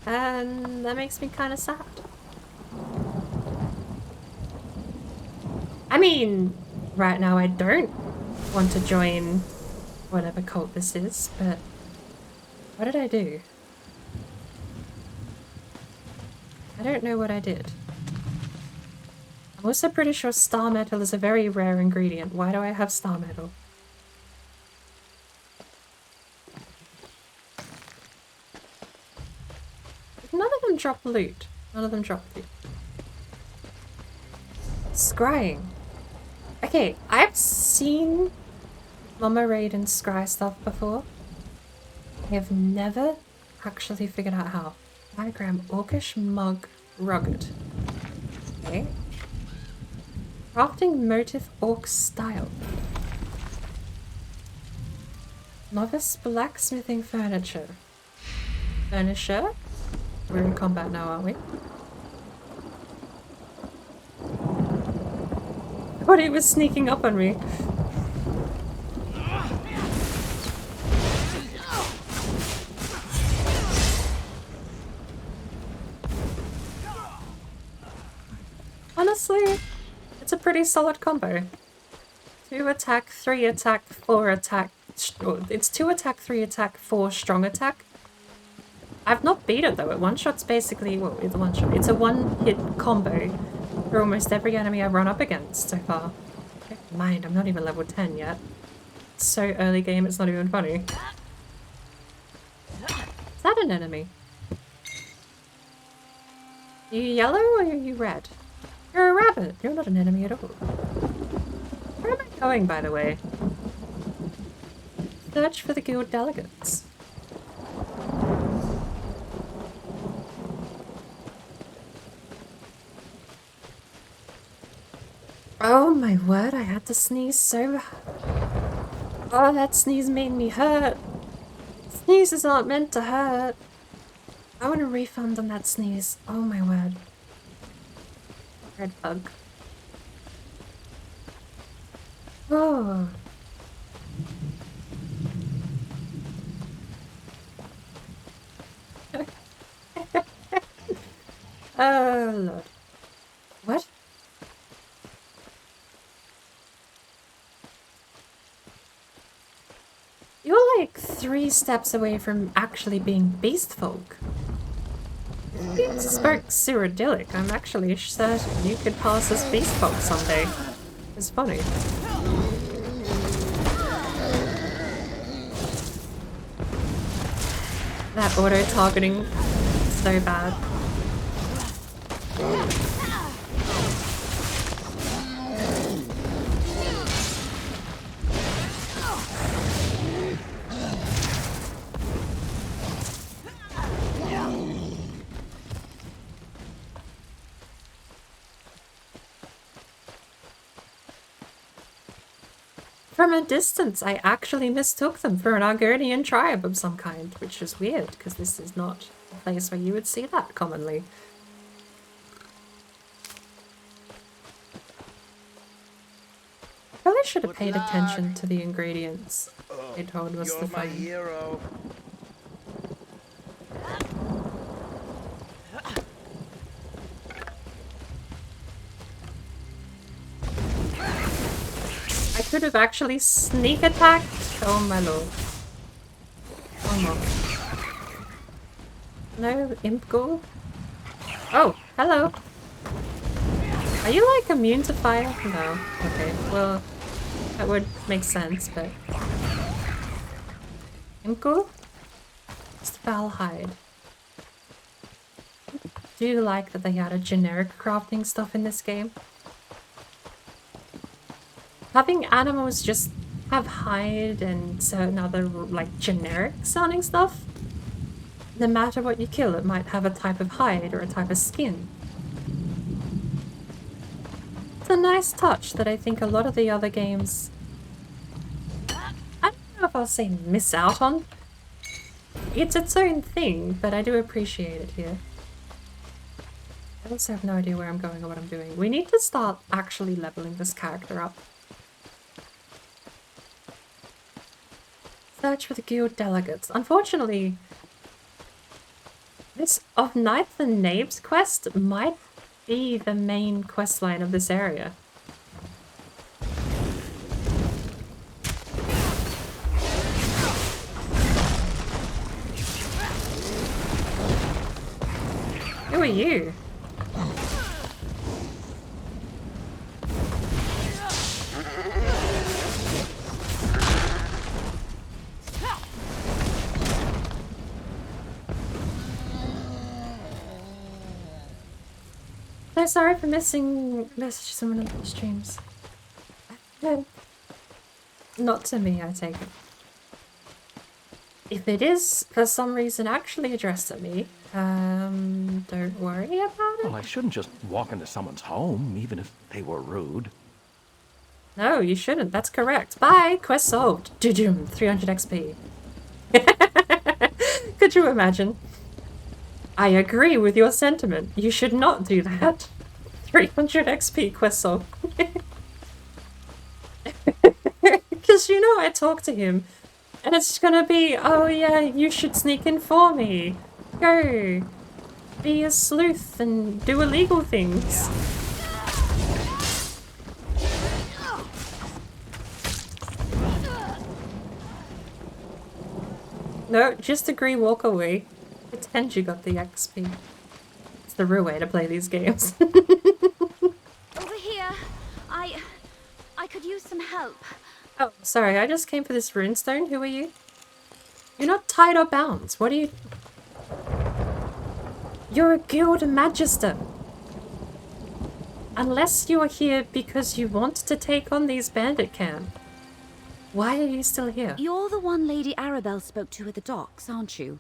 And that makes me kind of sad. I mean, right now I don't want to join whatever cult this is, but what did I do? I don't know what I did. I'm also pretty sure star metal is a very rare ingredient. Why do I have star metal? None of them drop loot. None of them drop loot. Scrying. Okay, I've seen Mama Raid and Scry stuff before. I have never actually figured out how. Diagram Orcish Mug Rugged. Okay. Crafting Motif Orc Style. Novice Blacksmithing Furniture. Furniture? We're in combat now, aren't we? I thought he was sneaking up on me. Honestly, it's a pretty solid combo. 2 attack, 3 attack, 4 attack. It's 2 attack, 3 attack, 4 strong attack. I've not beat it though. It one-shots basically, well, it's a one-shot. It's a one-hit combo for almost every enemy I've run up against so far. Mind, I'm not even level 10 yet. It's so early game, it's not even funny. Is that an enemy? Are you yellow or are you red? You're a rabbit. You're not an enemy at all. Where am I going, by the way? Search for the guild delegates. Oh my word, I had to sneeze so... Oh, that sneeze made me hurt. Sneezes aren't meant to hurt. I want a refund on that sneeze. Oh my word. Red bug. Oh. Oh lord. What? You're like 3 steps away from actually being beast folk. You spoke Cyrodiilic. I'm actually certain you could pass as beast folk someday. It's funny. That auto-targeting is so bad. From a distance, I actually mistook them for an Argonian tribe of some kind, which is weird, because this is not a place where you would see that commonly. I probably should have paid attention to the ingredients they told us to find. Hero. I could have actually sneak attacked. Oh my lord. Oh no. No, imp ghoul? Oh, hello. Are you like immune to fire? No. Okay, well, that would make sense, but... Imp ghoul? It's Valhide. Do you like that they had a generic crafting stuff in this game? Having animals just have hide and certain other like generic sounding stuff, no matter what you kill, it might have a type of hide or a type of skin. It's a nice touch that I think a lot of the other games, I don't know if I'll say miss out on. It's its own thing, but I do appreciate it here. I also have no idea where I'm going or what I'm doing. We need to start actually leveling this character up. Search for the guild delegates. Unfortunately, this Of Nights and Knaves quest might be the main quest line of this area. Who are you? So sorry for missing messages on one of the streams. No. Not to me, I take it. If it is, for some reason, actually addressed at me, don't worry about it. Well, I shouldn't just walk into someone's home, even if they were rude. No, you shouldn't. That's correct. Bye! Quest solved. Doom, 300 XP. Could you imagine? I agree with your sentiment. You should not do that. 300 XP quest solved. Because you know I talk to him. And it's gonna be, oh yeah, you should sneak in for me. Go. Be a sleuth and do illegal things. No, just agree, walk away. Pretend you got the XP. It's the real way to play these games. Over here. I could use some help. Oh, sorry, I just came for this runestone. Who are you? You're not tied or bound. What are you... You're a guild magister. Unless you are here because you want to take on these bandit camp. Why are you still here? You're the one Lady Arabelle spoke to at the docks, aren't you?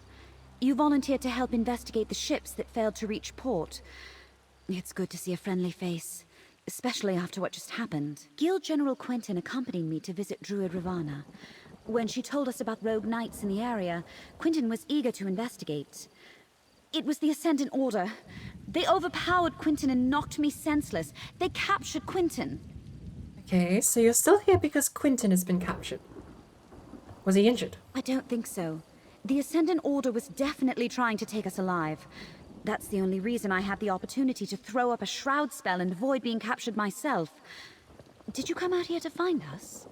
You volunteered to help investigate the ships that failed to reach port. It's good to see a friendly face, especially after what just happened. Guild General Quentin accompanied me to visit Druid Ravana. When she told us about rogue knights in the area, Quentin was eager to investigate. It was the Ascendant Order. They overpowered Quentin and knocked me senseless. They captured Quentin. Okay, so you're still here because Quentin has been captured. Was he injured? I don't think so. The Ascendant Order was definitely trying to take us alive. That's the only reason I had the opportunity to throw up a shroud spell and avoid being captured myself. Did you come out here to find us?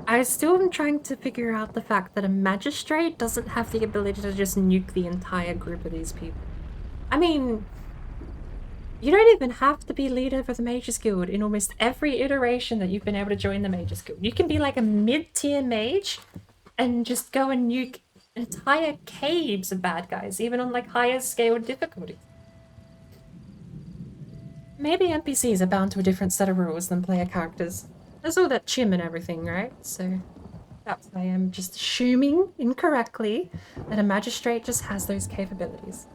I still am trying to figure out the fact that a magistrate doesn't have the ability to just nuke the entire group of these people. I mean, you don't even have to be leader for the Mages Guild in almost every iteration that you've been able to join the Mages Guild. You can be like a mid-tier mage and just go and nuke entire caves of bad guys, even on like higher scale difficulties. Maybe NPCs are bound to a different set of rules than player characters. There's all that chim and everything, right? So perhaps I am just assuming incorrectly that a magistrate just has those capabilities.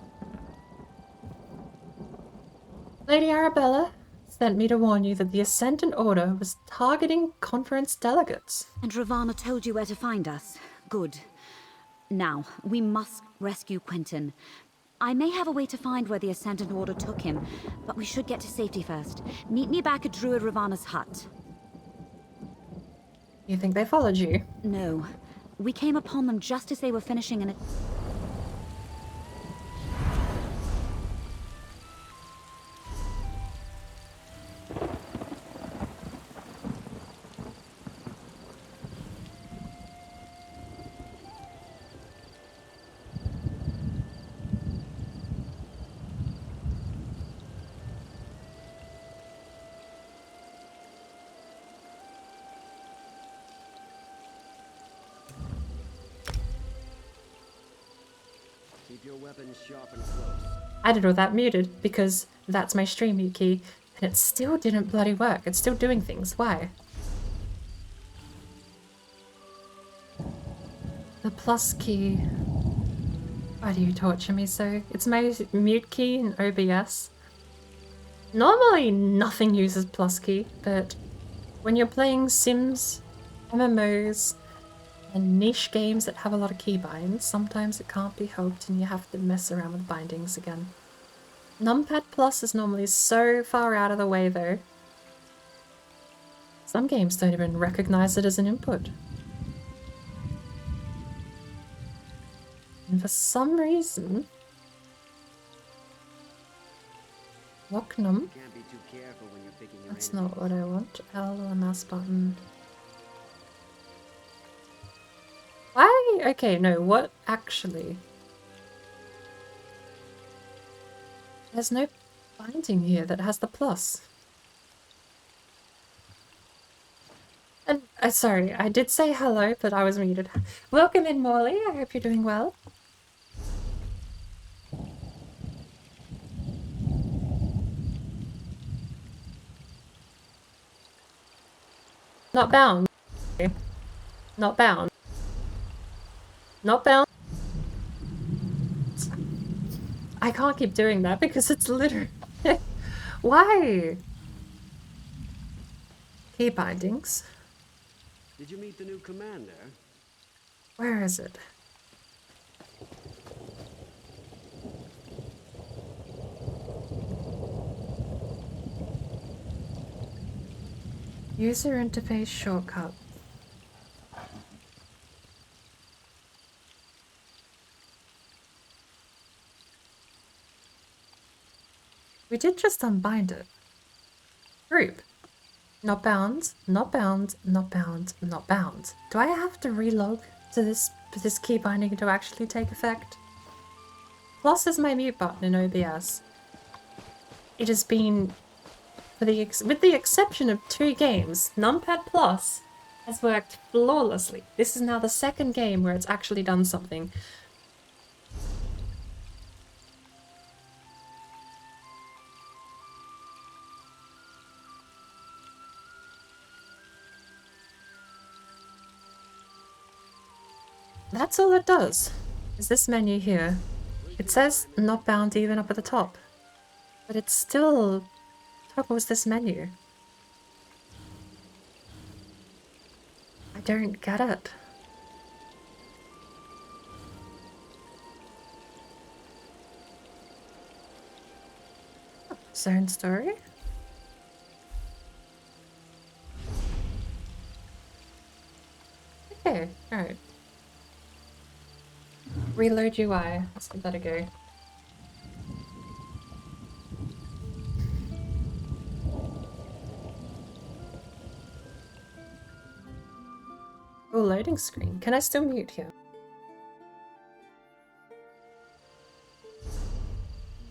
Lady Arabella sent me to warn you that the Ascendant Order was targeting conference delegates. And Ravana told you where to find us. Good. Now, we must rescue Quentin. I may have a way to find where the Ascendant Order took him, but we should get to safety first. Meet me back at Druid Ravana's hut. You think they followed you? No. We came upon them just as they were finishing an... Keep your weapons sharp and close. I did all that muted because that's my stream mute key, and it still didn't bloody work. It's still doing things. Why? The plus key. Why do you torture me so? It's my mute key in OBS. Normally nothing uses plus key, but when you're playing Sims, MMOs, and niche games that have a lot of keybinds, sometimes it can't be helped and you have to mess around with bindings again. Numpad Plus is normally so far out of the way though. Some games don't even recognize it as an input. And for some reason... Locknum? That's not what I want. L or mouse button. Why? Okay, no, what actually? There's no binding here that has the plus. And, sorry, I did say hello, but I was muted. Welcome in, Morley. I hope you're doing well. Not bound. Not bound. Not bound. I can't keep doing that because it's literally... Why? Key bindings. Did you meet the new commander? Where is it? User interface shortcut. We did just unbind it. Group. Not bound, not bound, not bound, not bound. Do I have to relog to this key binding to actually take effect? Plus is my mute button in OBS. It has been, with the exception of 2 games, Numpad Plus has worked flawlessly. This is now the 2nd game where it's actually done something. That's all it does, is this menu here. It says not bound even up at the top, but it still toggles this menu. I don't get it. Zone story? Okay, alright. Reload UI. Let's give that a go. Oh, loading screen. Can I still mute here?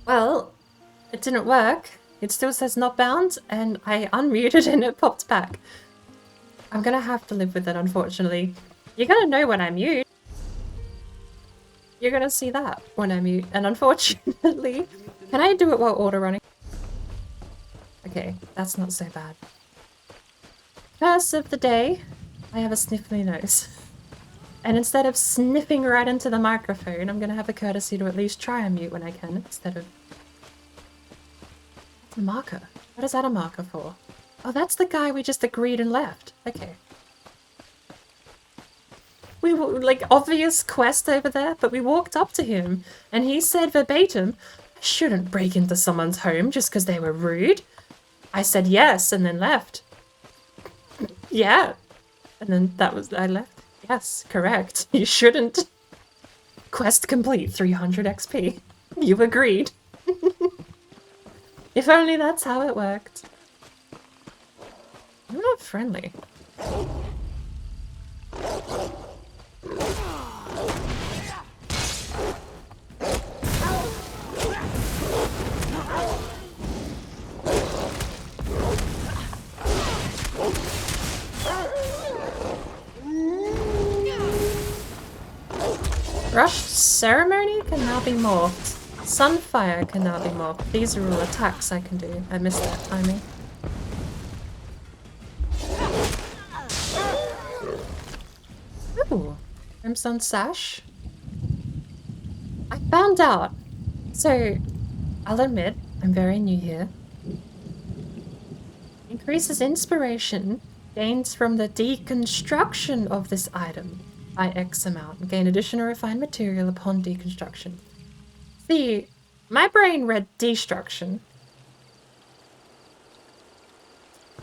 Well, it didn't work. It still says not bound, and I unmuted and it popped back. I'm gonna have to live with it, unfortunately. You're gonna know when I mute. You're gonna see that when I mute, and unfortunately... Can I do it while auto running? Okay, that's not so bad. Curse of the day. I have a sniffly nose. And instead of sniffing right into the microphone, I'm gonna have the courtesy to at least try and mute when I can, instead of... What's a marker? What is that a marker for? Oh, that's the guy we just agreed and left. Okay. We were, like, obvious quest over there, but we walked up to him, and he said verbatim, I shouldn't break into someone's home just because they were rude. I said yes, and then left. Yeah. And then that was, I left. Yes, correct. You shouldn't. Quest complete, 300 XP. You agreed. If only that's how it worked. I'm not friendly. Rushed Ceremony can now be morphed. Sunfire can now be morphed. These are all attacks I can do. I missed that timing. Ooh, Crimson Sash. I found out. So, I'll admit, I'm very new here. Increases inspiration gains from the deconstruction of this item by X amount. Gain additional refined material upon deconstruction. See, my brain read destruction.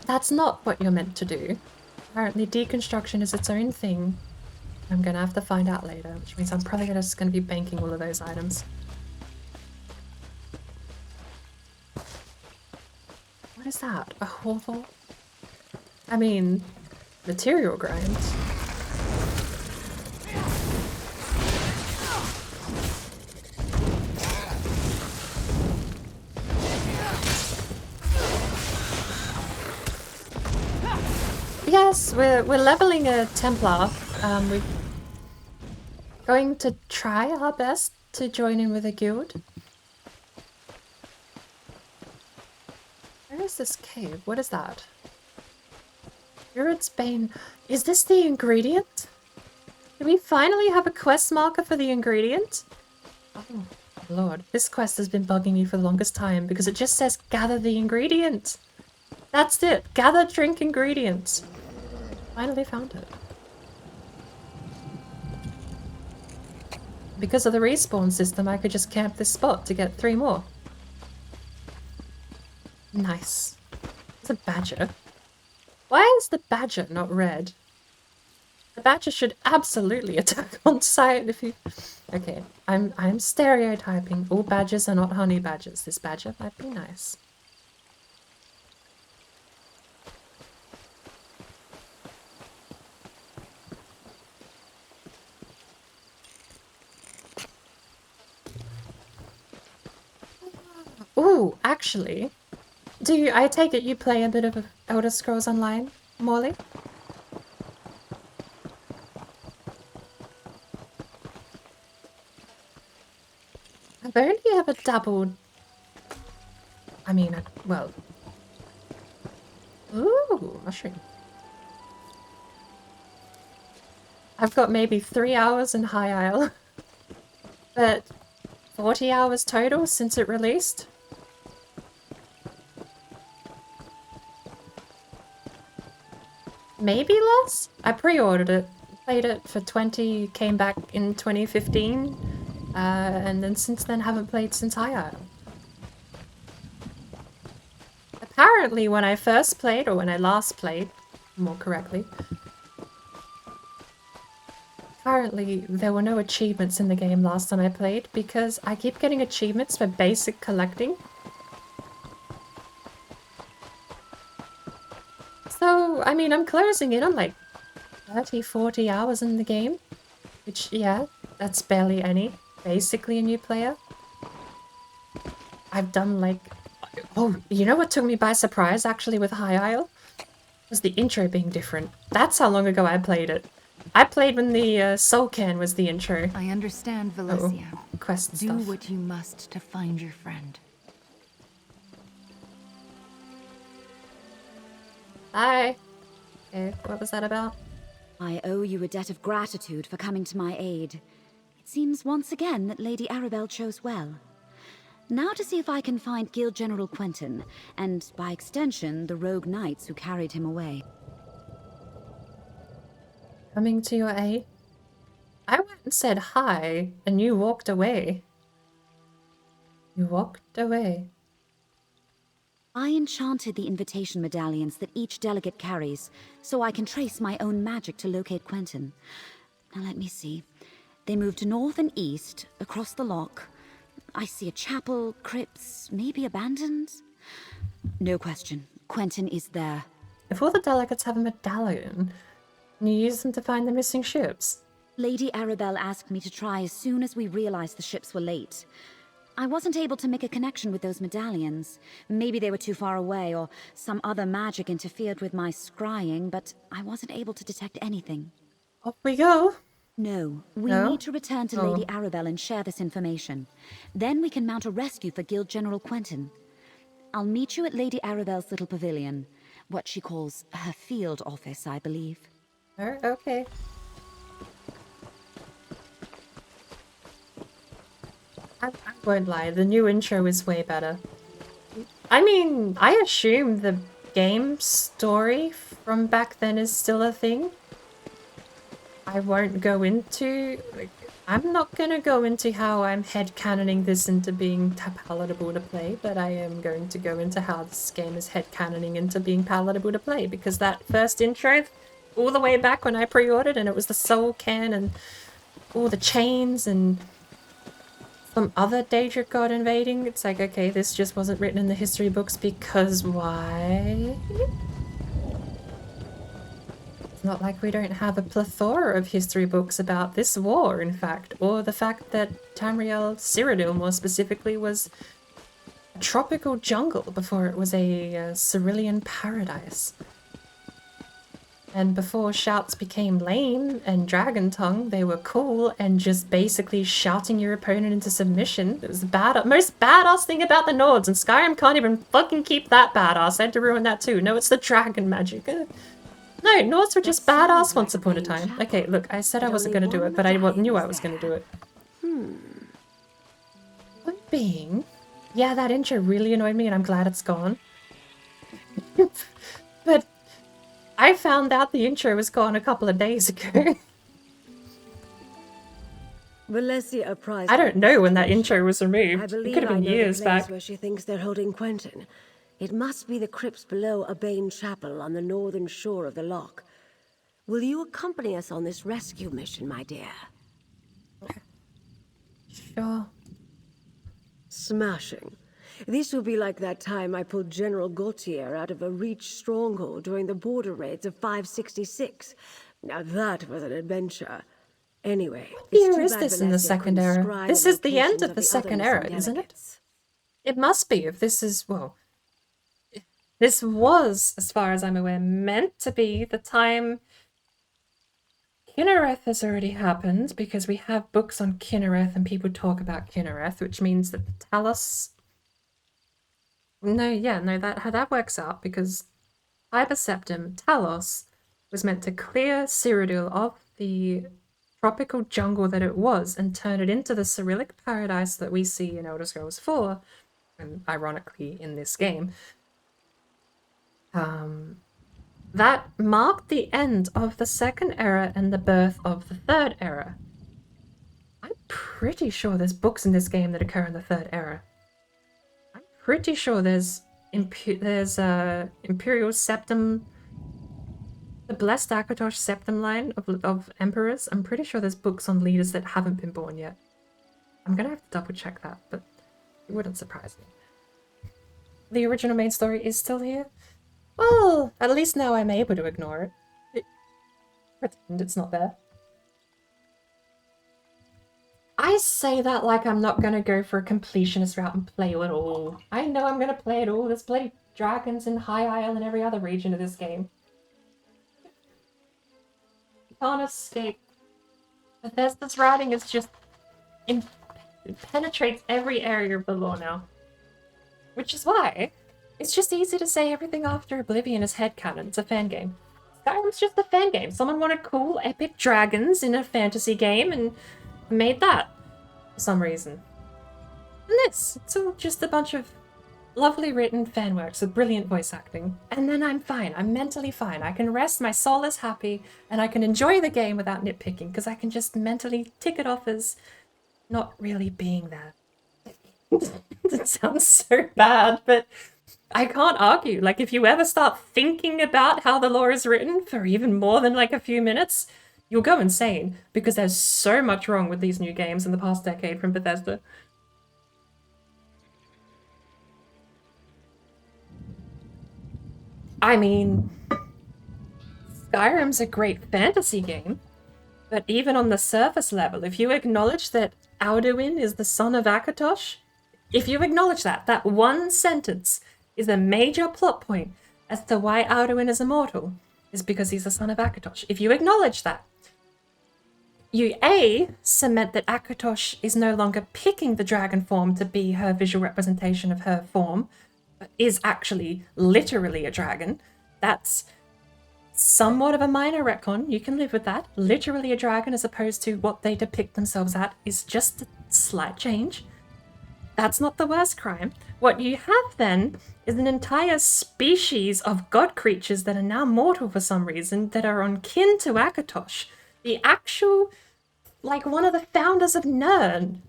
That's not what you're meant to do. Apparently deconstruction is its own thing. I'm gonna have to find out later, which means I'm probably just gonna be banking all of those items. What is that? A hovel? I mean, material grinds. Yes, we're leveling a Templar. We're going to try our best to join in with a guild. Where is this cave? What is that? Druid's Bane. Is this the ingredient? Do we finally have a quest marker for the ingredient? Oh, Lord. This quest has been bugging me for the longest time because it just says gather the ingredient. That's it. Gather drink ingredients. Finally found it. Because of the respawn system, I could just camp this spot to get 3 more. Nice. It's a badger. Why is the badger not red? The badger should absolutely attack on sight if you... Okay, I'm stereotyping. All badgers are not honey badgers. This badger might be nice. Ooh, actually, I take it you play a bit of Elder Scrolls Online, Morley? I've only ever dabbled... I mean, well... Ooh, mushroom. I've got maybe 3 hours in High Isle, but 40 hours total since it released. Maybe less? I pre-ordered it, played it for 20, came back in 2015, and then since then haven't played since High Isle. Apparently when I first played, or when I last played, more correctly, apparently there were no achievements in the game last time I played because I keep getting achievements for basic collecting. So, I mean, I'm closing in on like 30, 40 hours in the game, which, yeah, that's barely any. Basically a new player. I've done like... Oh, you know what took me by surprise actually with High Isle? Was the intro being different. That's how long ago I played it. I played when the Soul Can was the intro. I understand, Valencia. Quest Do stuff. what you must to find your friend. Hi. Okay, what was that about? I owe you a debt of gratitude for coming to my aid. It seems once again that Lady Arabelle chose well. Now to see if I can find Guild General Quentin, and by extension, the rogue knights who carried him away. Coming to your aid? I went and said hi, and you walked away. You walked away. I enchanted the invitation medallions that each delegate carries, so I can trace my own magic to locate Quentin. Now let me see. They moved north and east, across the loch. I see a chapel, crypts, maybe abandoned? No question. Quentin is there. If all the delegates have a medallion, can you use them to find the missing ships? Lady Arabelle asked me to try as soon as we realized the ships were late. I wasn't able to make a connection with those medallions. Maybe they were too far away, or some other magic interfered with my scrying, but I wasn't able to detect anything. Off we go. No, we need to return to Lady Arabelle and share this information. Then we can mount a rescue for Guild General Quentin. I'll meet you at Lady Arabelle's little pavilion. What she calls her field office, I believe. Okay. I won't lie, the new intro is way better. I mean, I assume the game story from back then is still a thing. I won't go into... I'm not gonna go into how I'm headcanoning this into being palatable to play, but I am going to go into how this game is headcanoning into being palatable to play, because that first intro, all the way back when I pre-ordered, and it was the Soul Can and all the chains and some other Daedric god invading, it's like, okay, this just wasn't written in the history books because why? It's not like we don't have a plethora of history books about this war, in fact, or the fact that Tamriel Cyrodiil, more specifically, was a tropical jungle before it was a cerulean paradise. And before shouts became lame and dragon tongue, they were cool and just basically shouting your opponent into submission. It was the most badass thing about the Nords, and Skyrim can't even fucking keep that badass. I had to ruin that too. No, it's the dragon magic. No, Nords were just badass once upon a time. Okay, look, I said I wasn't going to do it, but I knew I was going to do it. Point being, yeah, that intro really annoyed me and I'm glad it's gone. But I found out the intro was gone a couple of days ago. Valencia apprised. I don't know when that intro was removed. I It believe could have I been know years the place back. where she thinks they're holding Quentin. It must be the crypts below Abane Chapel on the northern shore of the loch. Will you accompany us on this rescue mission, my dear? Sure. Smashing. This will be like that time I pulled General Gautier out of a Reach stronghold during the border raids of 566. Now that was an adventure. Anyway, What year is this in the Second Era? This is the end of the Second Era, isn't it? It must be, if this is, well... This was, as far as I'm aware, meant to be the time... Kinnereth has already happened, because we have books on Kinnereth and people talk about Kinnereth, which means that Talos... No, that works out, because Hyper Septim, Talos, was meant to clear Cyrodiil of the tropical jungle that it was and turn it into the Cyrillic paradise that we see in Elder Scrolls 4, and ironically in this game, that marked the end of the second era and the birth of the third era. I'm pretty sure there's books in this game that occur in the third era. I'm pretty sure there's Imperial Septum, the Blessed Akatosh Septum line of emperors. I'm pretty sure there's books on leaders that haven't been born yet. I'm gonna have to double check that, but it wouldn't surprise me. The original main story is still here. Well, at least now I'm able to ignore it. Pretend it's not there. I say that like I'm not gonna go for a completionist route and play it all. I know I'm gonna play it all. There's bloody dragons in High Isle and every other region of this game. You can't escape. Bethesda's writing is just... it penetrates every area of the lore now. Which is why it's just easy to say everything after Oblivion is headcanon. It's a fan game. Skyrim's just a fan game. Someone wanted cool, epic dragons in a fantasy game and made that for some reason. And this, it's all just a bunch of lovely written fan works with brilliant voice acting. And then I'm fine. I'm mentally fine. I can rest, my soul is happy, and I can enjoy the game without nitpicking because I can just mentally tick it off as not really being there. That sounds so bad, but I can't argue. Like, if you ever start thinking about how the lore is written for even more than like a few minutes, you'll go insane because there's so much wrong with these new games in the past decade from Bethesda. I mean, Skyrim's a great fantasy game, but even on the surface level, if you acknowledge that Alduin is the son of Akatosh, if you acknowledge that, that one sentence is a major plot point as to why Alduin is immortal, is because he's the son of Akatosh. If you acknowledge that, you A, cement that Akatosh is no longer picking the dragon form to be her visual representation of her form, but is actually literally a dragon. That's somewhat of a minor retcon. You can live with that. Literally a dragon as opposed to what they depict themselves at is just a slight change. That's not the worst crime. What you have then is an entire species of god creatures that are now mortal for some reason that are on kin to Akatosh, the actual, like, one of the founders of Nirn.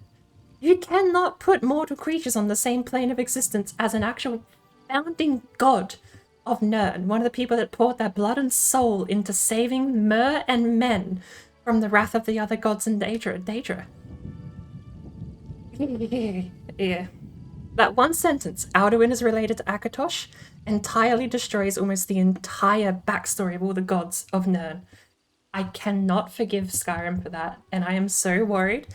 You cannot put mortal creatures on the same plane of existence as an actual founding god of Nirn, one of the people that poured their blood and soul into saving Mer and men from the wrath of the other gods in Daedra. Yeah. That one sentence, Alduin is related to Akatosh, entirely destroys almost the entire backstory of all the gods of Nirn. I cannot forgive Skyrim for that, and I am so worried.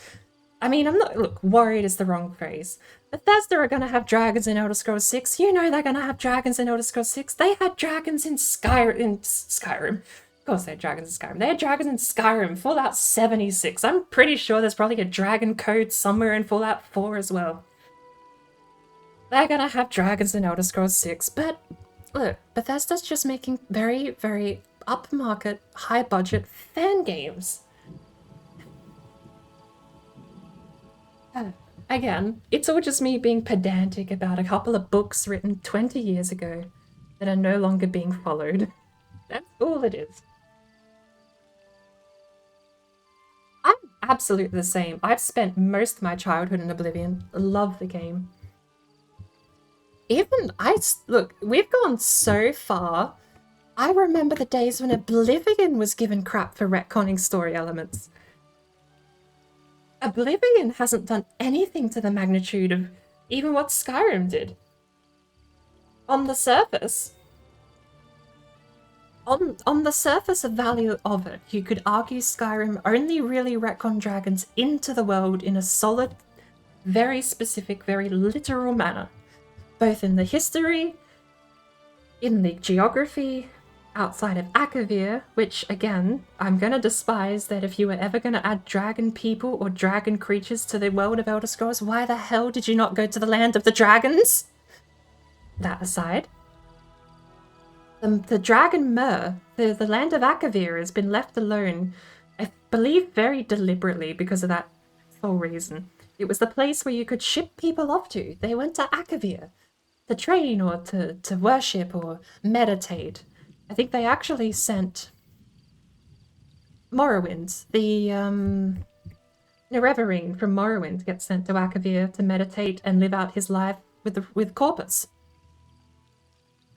I mean, look, worried is the wrong phrase. Bethesda are gonna have dragons in Elder Scrolls 6. You know they're gonna have dragons in Elder Scrolls 6. They had dragons in Skyrim. Of course they had dragons in Skyrim. They had dragons in Skyrim, Fallout 76. I'm pretty sure there's probably a dragon code somewhere in Fallout 4 as well. They're gonna have dragons in Elder Scrolls 6, but look, Bethesda's just making very, very upmarket, high-budget fan games. Again, it's all just me being pedantic about a couple of books written 20 years ago that are no longer being followed. That's all it is. I'm absolutely the same. I've spent most of my childhood in Oblivion. Love the game. Look, we've gone so far. I remember the days when Oblivion was given crap for retconning story elements. Oblivion hasn't done anything to the magnitude of even what Skyrim did. On the surface. On the surface of value of it, you could argue Skyrim only really retconned dragons into the world in a solid, very specific, very literal manner. Both in the history, in the geography, outside of Akavir, which, again, I'm gonna despise that if you were ever gonna add dragon people or dragon creatures to the world of Elder Scrolls, why the hell did you not go to the land of the dragons? That aside. The dragon Mer, the land of Akavir has been left alone I believe very deliberately because of that sole reason. It was the place where you could ship people off to. They went to Akavir to train or to worship or meditate. I think they actually sent Morrowind, the Nerevarine from Morrowind gets sent to Akavir to meditate and live out his life with Corpus.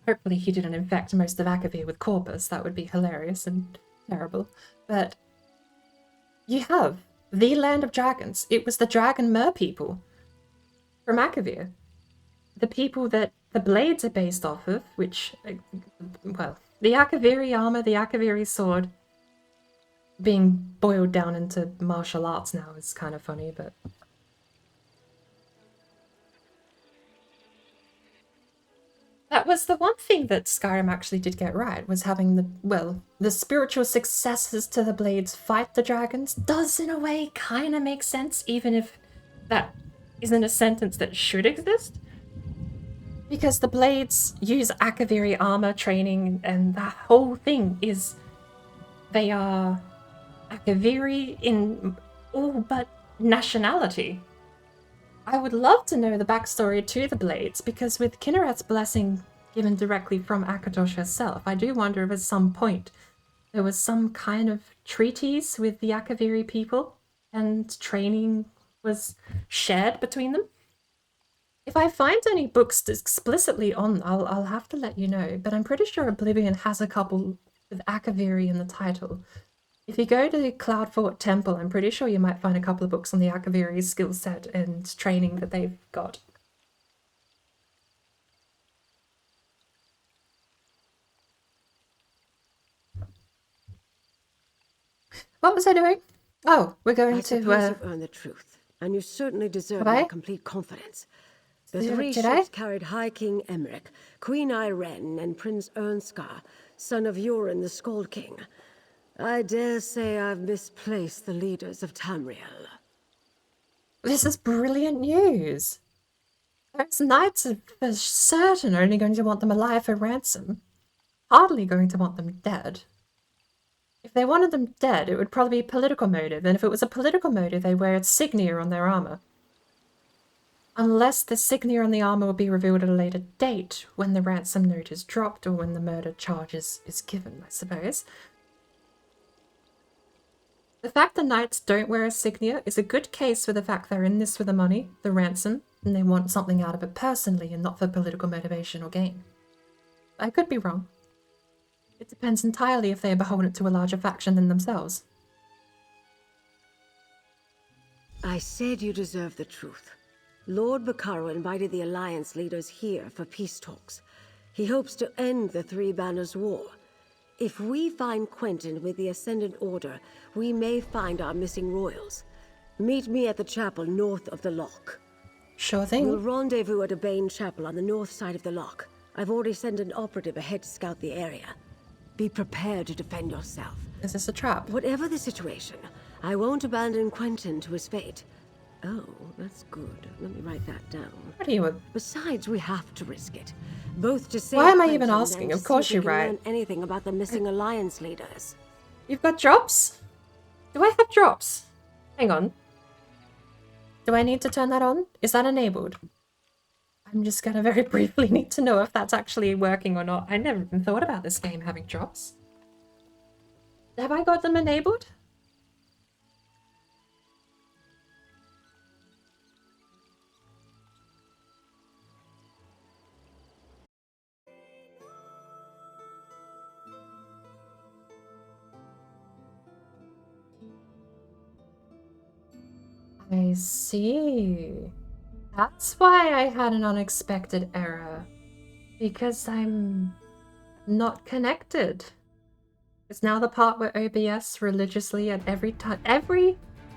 Hopefully he didn't infect most of Akavir with Corpus. That would be hilarious and terrible. But you have the Land of Dragons. It was the Dragon Mer people from Akavir. The people that the blades are based off of, which, well, the Akaviri armor, the Akaviri sword, being boiled down into martial arts now is kind of funny, but... That was the one thing that Skyrim actually did get right, was having the spiritual successors to the blades fight the dragons does in a way kind of make sense, even if that isn't a sentence that should exist. Because the blades use Akaviri armor training, and that whole thing is they are Akaviri in all but nationality. I would love to know the backstory to the blades, because with Kinneret's blessing given directly from Akatosh herself, I do wonder if at some point there was some kind of treaties with the Akaviri people and training was shared between them. If I find any books explicitly on, I'll have to let you know, but I'm pretty sure Oblivion has a couple with Akaviri in the title. If you go to the Cloudfort Temple, I'm pretty sure you might find a couple of books on the Akaviri skill set and training that they've got. What was I doing? Oh, we're going I to... suppose you've earned the truth, and you certainly deserve my complete confidence. The three ships carried High King Emmerich, Queen Irene, and Prince Ernskar, son of Yoren the Skald King. I dare say I've misplaced the leaders of Tamriel. This is brilliant news. Those knights are for certain only going to want them alive for ransom. Hardly going to want them dead. If they wanted them dead, it would probably be a political motive, and if it was a political motive, they wear insignia on their armor. Unless the insignia on the armor will be revealed at a later date, when the ransom note is dropped or when the murder charge is given, I suppose. The fact the knights don't wear insignia is a good case for the fact they're in this for the money, the ransom, and they want something out of it personally and not for political motivation or gain. I could be wrong. It depends entirely if they are beholden to a larger faction than themselves. I said you deserve the truth. Lord Bacaro invited the Alliance leaders here for peace talks. He hopes to end the Three Banners War. If we find Quentin with the Ascendant Order, we may find our missing royals. Meet me at the chapel north of the lock. Sure thing. We'll rendezvous at a Bane chapel on the north side of the lock. I've already sent an operative ahead to scout the area. Be prepared to defend yourself. Is this a trap? Whatever the situation, I won't abandon Quentin to his fate. Oh, that's good. Let me write that down. What are you... Besides, we have to risk it. Both to save Why am I Quentin even asking? and Of course you're right. learn anything about the missing Alliance leaders. You've got drops? Do I have drops? Hang on. Do I need to turn that on? Is that enabled? I'm just gonna very briefly need to know if that's actually working or not. I never even thought about this game having drops. Have I got them enabled? I see. That's why I had an unexpected error. Because I'm not connected. It's now the part where OBS religiously at every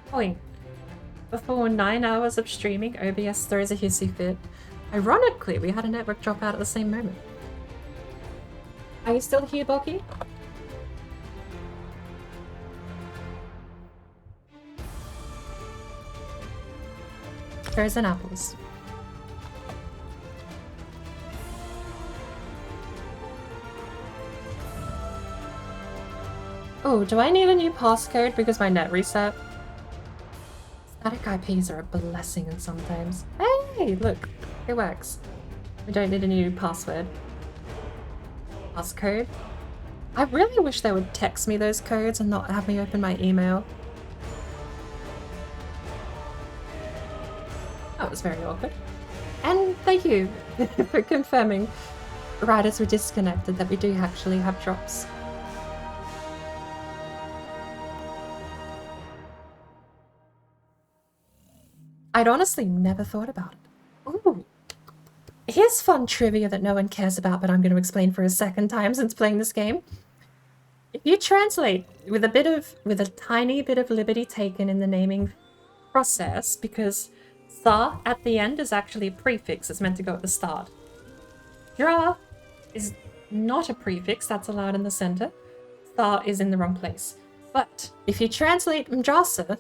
point before 9 hours of streaming, OBS throws a hissy fit. Ironically, we had a network drop out at the same moment. Are you still here, Boki? Pears and apples. Oh, do I need a new passcode because my net reset? Static IPs are a blessing and sometimes. Hey, look, it works. We don't need a new password. Passcode. I really wish they would text me those codes and not have me open my email. That was very awkward. And thank you for confirming right as we disconnected that we do actually have drops. I'd honestly never thought about it. Ooh. Here's fun trivia that no one cares about, but I'm going to explain for a second time since playing this game. If you translate with a tiny bit of liberty taken in the naming process, because "tha" at the end is actually a prefix, it's meant to go at the start. "Dra" is not a prefix, that's allowed in the center. "Tha" is in the wrong place. But if you translate Mjasa,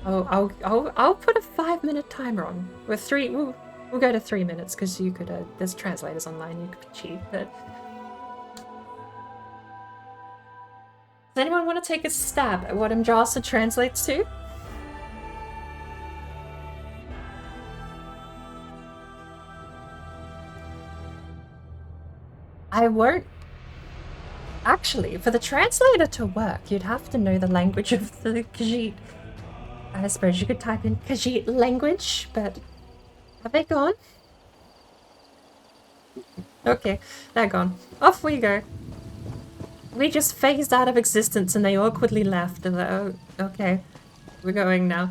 I'll put a 5-minute timer on. With we'll go to 3 minutes because you could. There's translators online. You could cheat, but. Does anyone want to take a stab at what Mjasa translates to? I won't. Actually, for the translator to work, you'd have to know the language of the KHAJIIT. I suppose you could type in KHAJIIT language, but have they gone? Okay, they're gone. Off we go. We just phased out of existence and they awkwardly left. And oh, okay, we're going now.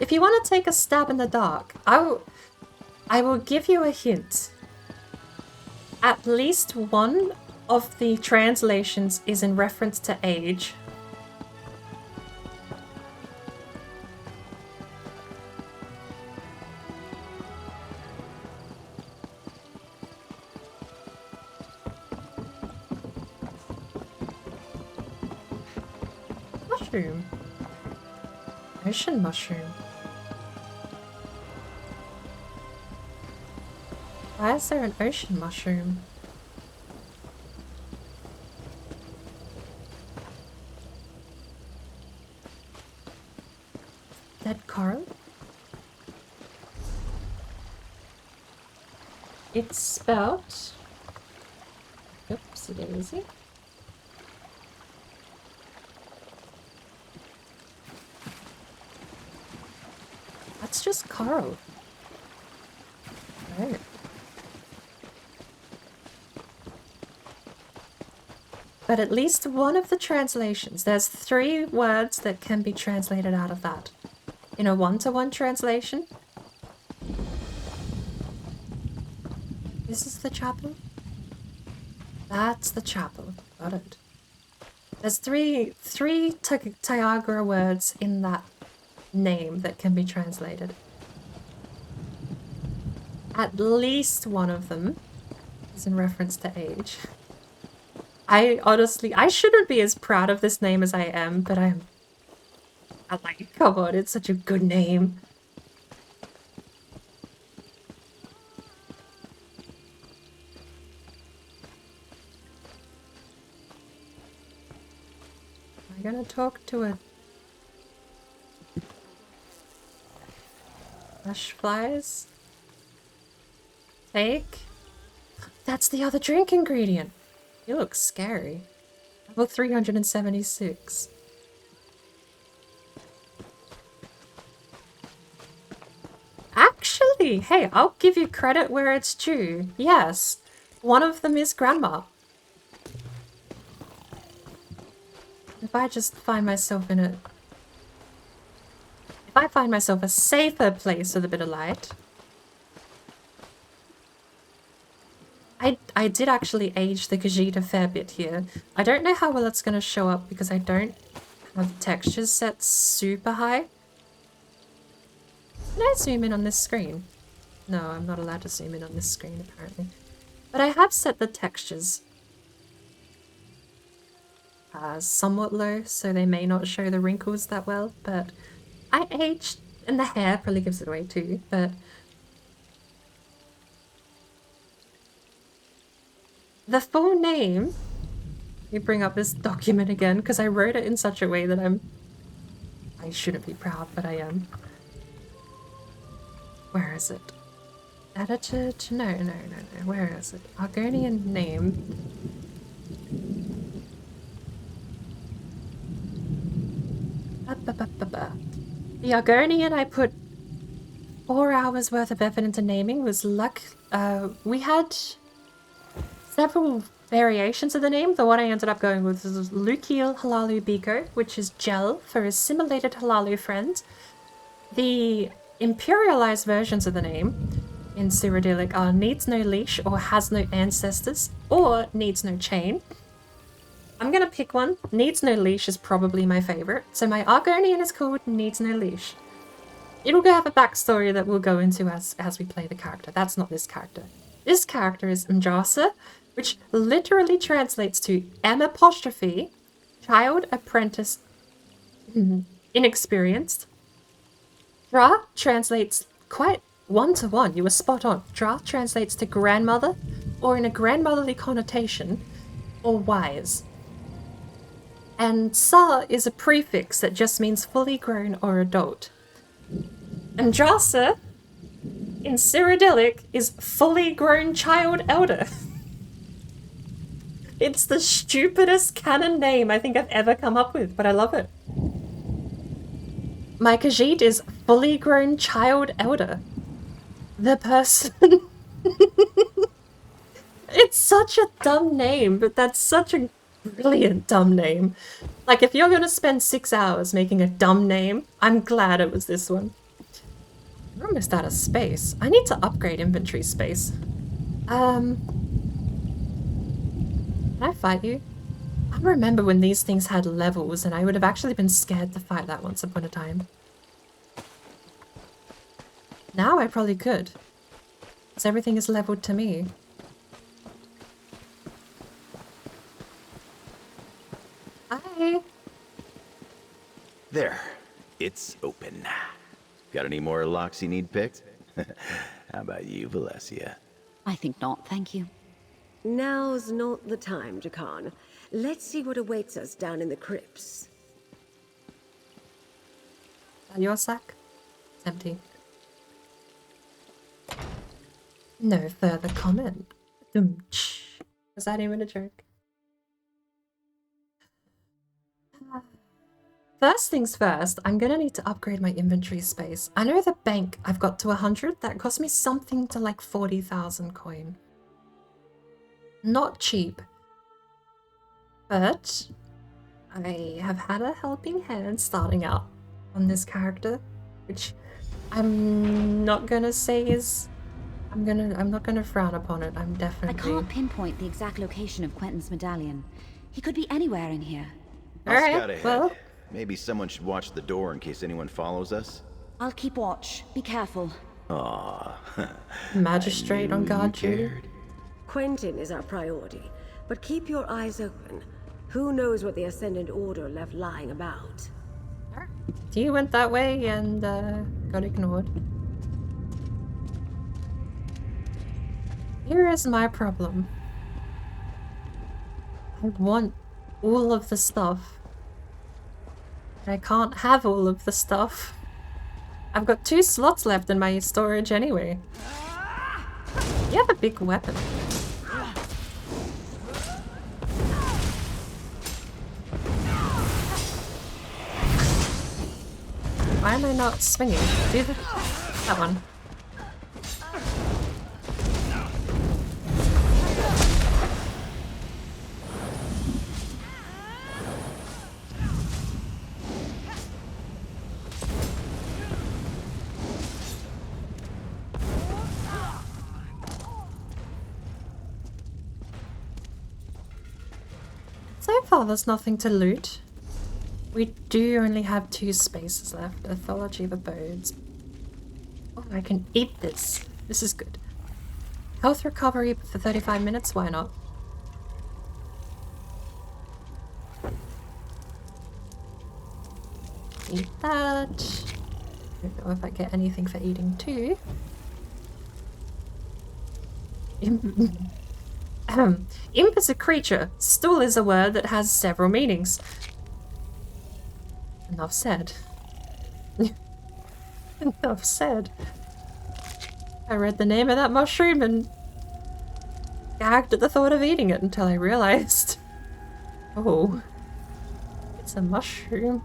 If you want to take a stab in the dark, I will give you a hint. At least one of the translations is in reference to age. Mushroom. Ocean mushroom. Why is there an ocean mushroom? Dead coral? It's spelled... Oopsie daisy. That's just coral. Oh. But at least one of the translations, there's 3 words that can be translated out of that. In a one-to-one translation. This is the chapel? That's the chapel. Got it. There's three Tayagara words in that name that can be translated. At least one of them is in reference to age. I shouldn't be as proud of this name as I am, but I'm like, come on, it's such a good name. Am I gonna talk to a Flesh flies? Take? That's the other drink ingredient. You look scary. Level 376. Actually, hey, I'll give you credit where it's due. Yes, one of them is Grandma. If I just find myself in a... If I find myself a safer place with a bit of light... I did actually age the KHAJIIT a fair bit here. I don't know how well it's going to show up because I don't have textures set super high. Can I zoom in on this screen? No, I'm not allowed to zoom in on this screen apparently. But I have set the textures somewhat low, so they may not show the wrinkles that well, but I aged, and the hair probably gives it away too, but the full name... Let me bring up this document again, because I wrote it in such a way that I shouldn't be proud, but I am. Where is it? Edited? No. Where is it? Argonian name. The Argonian I put 4 hours worth of effort into naming was luck. We had several variations of the name. The one I ended up going with was Lukiel Halalu Biko, which is gel for his simulated Halalu friend. The imperialized versions of the name in Cyrodiilic are needs no leash or has no ancestors or needs no chain. I'm gonna pick one. Needs no leash is probably my favorite. So my Argonian is called Needs No Leash. It'll have a backstory that we'll go into as we play the character. That's not this character. This character is Mjasa, which literally translates to M apostrophe, child, apprentice, inexperienced. Dra translates quite one-to-one. You were spot on. Dra translates to grandmother, or in a grandmotherly connotation, or wise. And Sa is a prefix that just means fully grown or adult. Andrasa, in Cyrodiilic, is fully grown child elder. It's the stupidest canon name I think I've ever come up with, but I love it. My KHAJIIT is fully grown child elder. The person... It's such a dumb name, but that's such a brilliant dumb name. Like, if you're gonna spend 6 hours making a dumb name, I'm glad it was this one. I'm almost out of space. I need to upgrade inventory space. Can I fight you? I remember when these things had levels and I would have actually been scared to fight that once upon a time. Now I probably could. Because everything is leveled to me. Hi! There. It's open. Got any more locks you need picked? How about you, Valencia? I think not, thank you. Now's not the time, Jakan. Let's see what awaits us down in the crypts. Is that your sack? It's empty. No further comment. Was that even a joke? First things first, I'm gonna need to upgrade my inventory space. I know the bank I've got to 100. That cost me something to like 40,000 coin. Not cheap. But I have had a helping hand starting out on this character, which I'm not gonna say is... I'm not gonna frown upon it. I'm definitely... I can't pinpoint the exact location of Quentin's medallion. He could be anywhere in here. Alright, well... Maybe someone should watch the door in case anyone follows us. I'll keep watch. Be careful. Aww. Magistrate on guard duty. Quentin is our priority, but keep your eyes open. Who knows what the Ascendant Order left lying about? You went that way and got ignored. Here is my problem. I want all of the stuff. I can't have all of the stuff. I've got 2 slots left in my storage anyway. You have a big weapon. Why am I not swinging? Do that one. So far there's nothing to loot. We do only have 2 spaces left. Ethology of abodes. Oh, I can eat this. This is good. Health recovery for 35 minutes, why not? Eat that. Don't know if I get anything for eating too. Imp is a creature. Stool is a word that has several meanings. Enough said. Enough said. I read the name of that mushroom and gagged at the thought of eating it until I realized. Oh, it's a mushroom.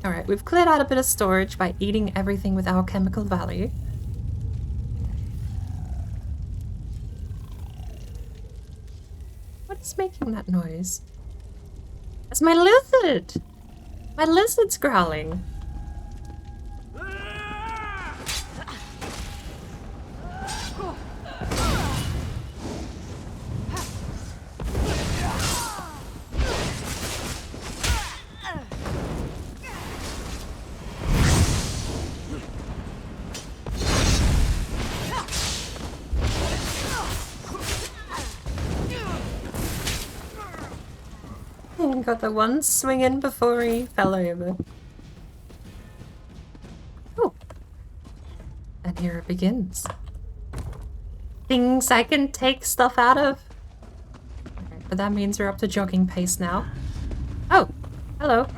Alright, we've cleared out a bit of storage by eating everything with alchemical value. What is making that noise? It's my lizard! My lizard's growling. Got the one swing in before he fell over. Oh. And here it begins. Things I can take stuff out of. Okay, but that means we're up to jogging pace now. Oh, hello.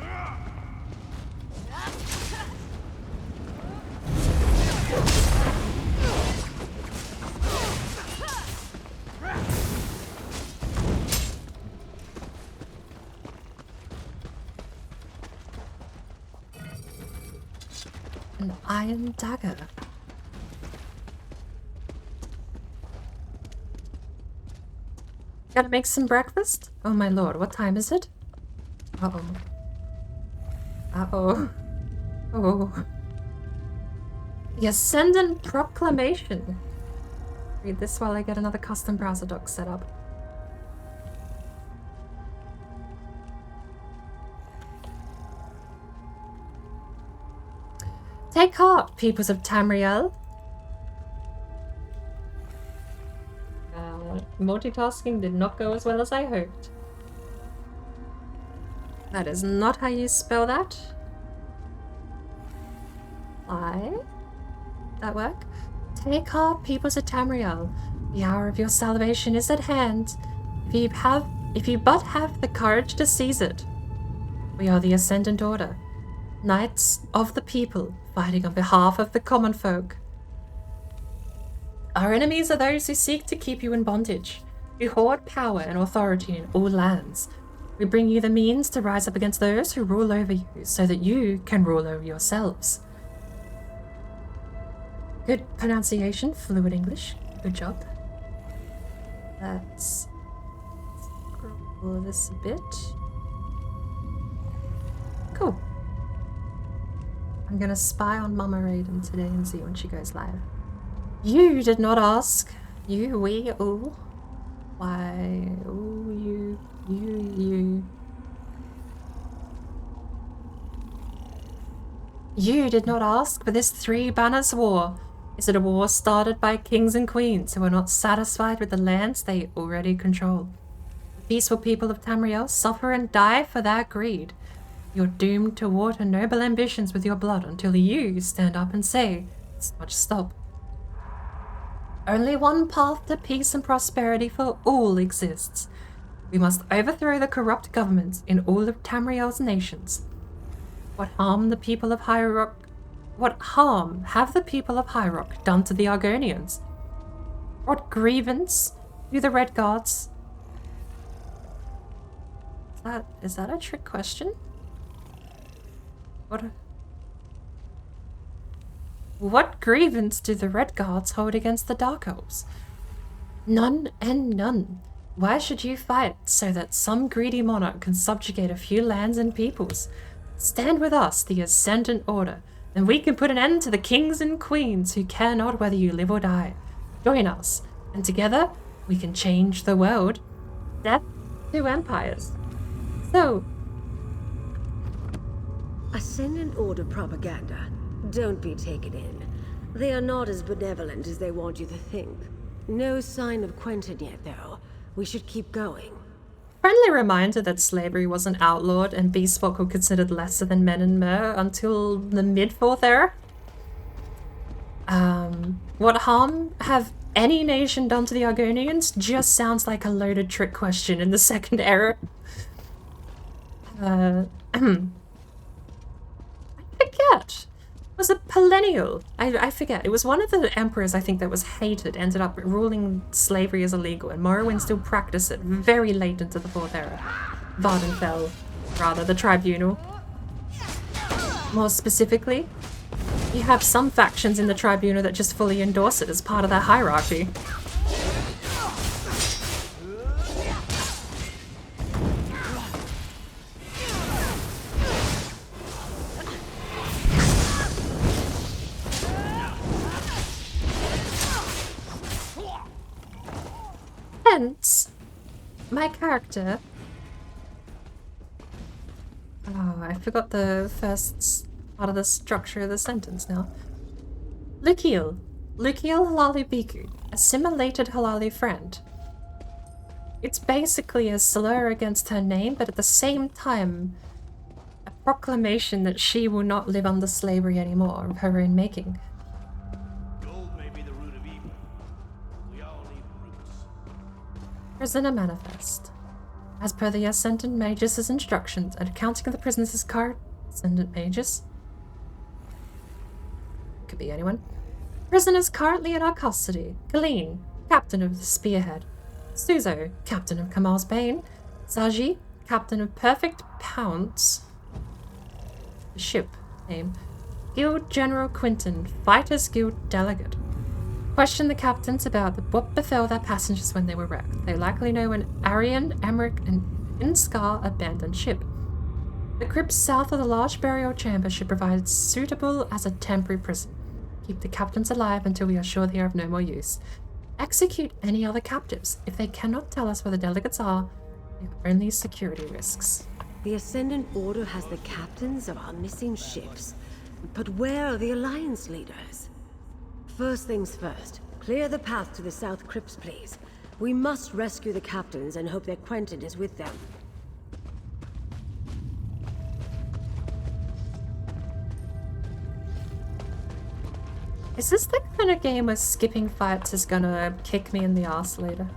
An iron dagger. Gotta make some breakfast? Oh my lord, what time is it? Uh-oh. Uh-oh. Oh. The Ascendant Proclamation. Read this while I get another custom browser doc set up. Take heart, peoples of Tamriel. Multitasking did not go as well as I hoped. That is not how you spell that. That work? Take heart, peoples of Tamriel. The hour of your salvation is at hand. If you but have the courage to seize it. We are the Ascendant Order. Knights of the people, fighting on behalf of the common folk. Our enemies are those who seek to keep you in bondage, who hoard power and authority in all lands. We bring you the means to rise up against those who rule over you, so that you can rule over yourselves. Good pronunciation, fluid English. Good job. Let's scroll this a bit. Cool. I'm gonna spy on Mama Raiden today and see when she goes live. You did not ask. You, we, all. Why, oh, you. You did not ask for this Three Banners War. Is it a war started by kings and queens who are not satisfied with the lands they already control? The peaceful people of Tamriel suffer and die for their greed. You're doomed to water noble ambitions with your blood until you stand up and say, "This much stop." Only one path to peace and prosperity for all exists. We must overthrow the corrupt governments in all of Tamriel's nations. What harm have the people of High Rock done to the Argonians? What grievance do the Red Guards? Is that a trick question? What grievance do the Red Guards hold against the Dark Elves? None and none. Why should you fight so that some greedy monarch can subjugate a few lands and peoples? Stand with us, the Ascendant Order, and we can put an end to the kings and queens who care not whether you live or die. Join us, and together we can change the world. Death to empires. So, Ascendant Order propaganda. Don't be taken in. They are not as benevolent as they want you to think. No sign of Quentin yet, though. We should keep going. Friendly reminder that slavery wasn't outlawed and beastfolk were considered lesser than men and mer until the mid-4th era. What harm have any nation done to the Argonians just sounds like a loaded trick question in the second era. I forget. Was it Perennial? I forget. It was one of the emperors, I think, that was hated, ended up ruling slavery as illegal, and Morrowind still practiced it very late into the 4th era. Vardenfell, rather, the tribunal. More specifically, you have some factions in the tribunal that just fully endorse it as part of their hierarchy. Hence, my character... Oh, I forgot the first part of the structure of the sentence now. Lukiel. Lukiel Halali Biku. Assimilated Halali friend. It's basically a slur against her name, but at the same time, a proclamation that she will not live under slavery anymore of her own making. Prisoner Manifest. As per the Ascendant Magus' instructions, and accounting of the prisoners' card, Ascendant Magus. Could be anyone. Prisoners currently in our custody. Colleen, Captain of the Spearhead. Suzo, Captain of Kamal's Bane. Zaji, Captain of Perfect Pounce. The ship name. Guild General Quinton, Fighters Guild Delegate. Question the captains about what befell their passengers when they were wrecked. They likely know when Arian, Emmerich, and Inskar abandoned ship. The crypt south of the large burial chamber should provide suitable as a temporary prison. Keep the captains alive until we are sure they are of no more use. Execute any other captives. If they cannot tell us where the delegates are, they are only security risks. The Ascendant Order has the captains of our missing ships. But where are the Alliance leaders? First things first, clear the path to the South Crypts, please. We must rescue the captains and hope that Quentin is with them. Is this the kind of game where skipping fights is gonna kick me in the ass later?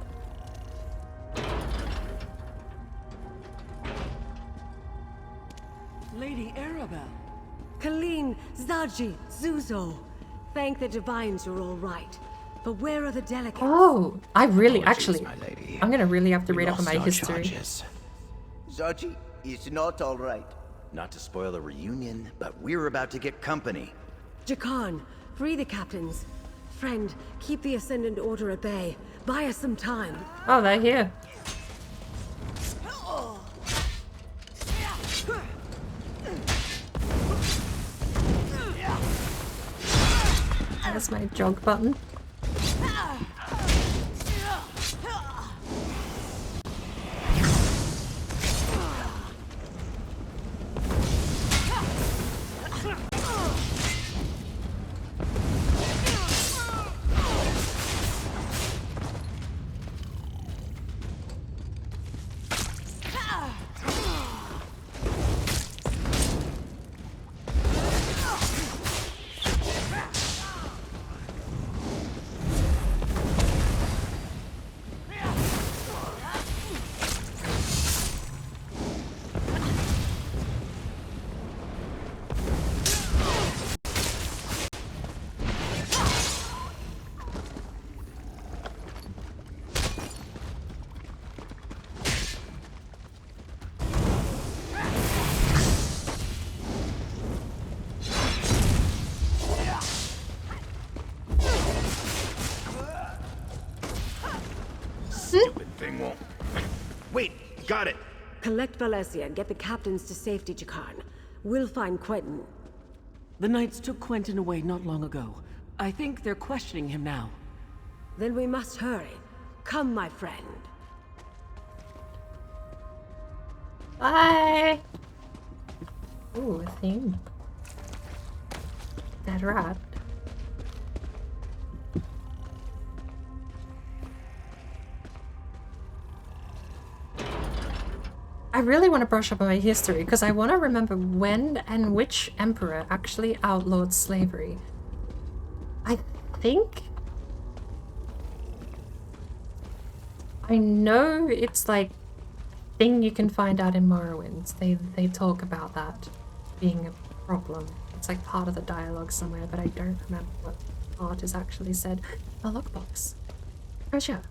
Lady Arabelle. Colleen, Zaji, Zuzo. Thank the Divines you're all right. But where are the delegates? Oh, I really, Apologies, actually, my lady. I'm gonna really have to We read up on lost my our history. charges. Zaji is not all right. Not to spoil the reunion, but we're about to get company. Jakan, free the captains. Friend, keep the Ascendant Order at bay. Buy us some time. Oh, they're here. That's my jog button. Stupid thing won't. Wait, got it. Collect Valencia and get the captains to safety, Jakan. We'll find Quentin. The Knights took Quentin away not long ago. I think they're questioning him now. Then we must hurry. Come, my friend. Bye! Ooh, a theme. That rat. I really want to brush up on my history because I want to remember when and which emperor actually outlawed slavery. I think I know it's like a thing you can find out in Morrowind. They talk about that being a problem. It's like part of the dialogue somewhere, but I don't remember what part is actually said. A lockbox. Treasure.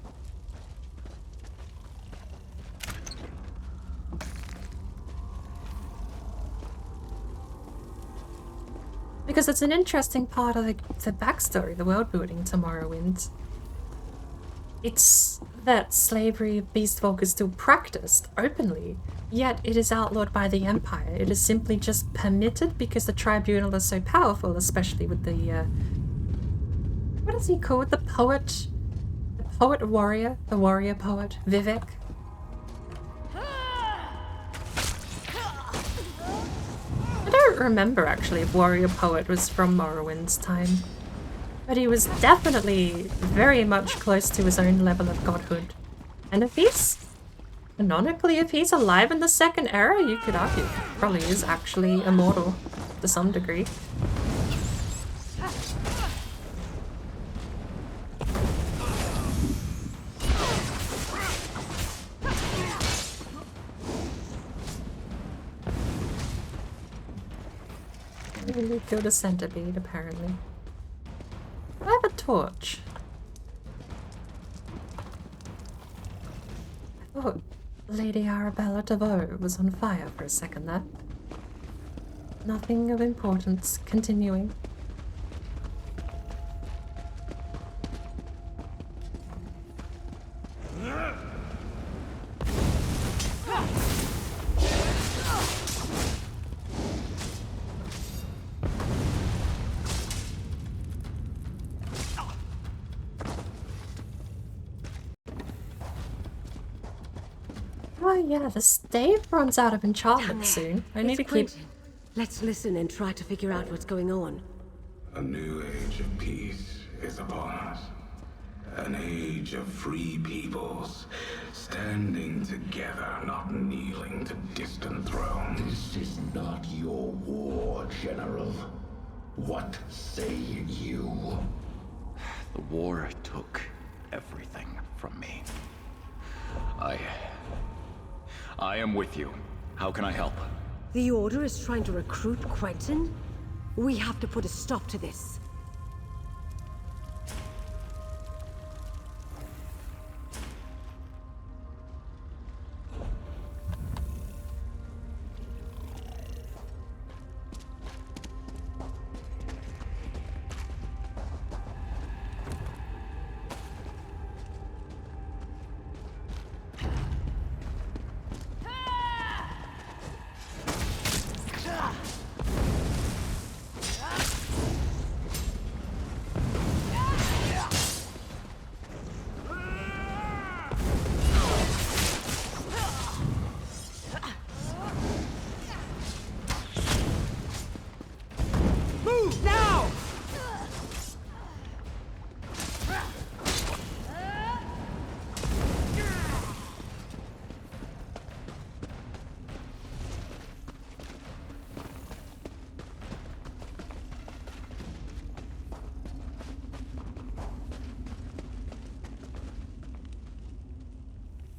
Because it's an interesting part of the backstory, the world building to Morrowind. It's that slavery of beast folk is still practiced openly, yet it is outlawed by the Empire. It is simply just permitted because the tribunal is so powerful, especially with the, what is he called? The poet warrior? The warrior poet? Vivek? I don't remember actually if warrior poet was from Morrowind's time. But he was definitely very much close to his own level of godhood. And if he's, canonically, if he's alive in the Second Era, you could argue he probably is actually immortal to some degree. He killed a centipede, apparently. I have a torch. I thought Lady Arabella DeVoe was on fire for a second there. Nothing of importance. Continuing. Oh yeah, the stave runs out of enchantment soon. I need to keep... Let's listen and try to figure out what's going on. A new age of peace is upon us. An age of free peoples, standing together, not kneeling to distant thrones. This is not your war, General. What say you? The war took everything from me. I am with you. How can I help? The Order is trying to recruit Quentin? We have to put a stop to this.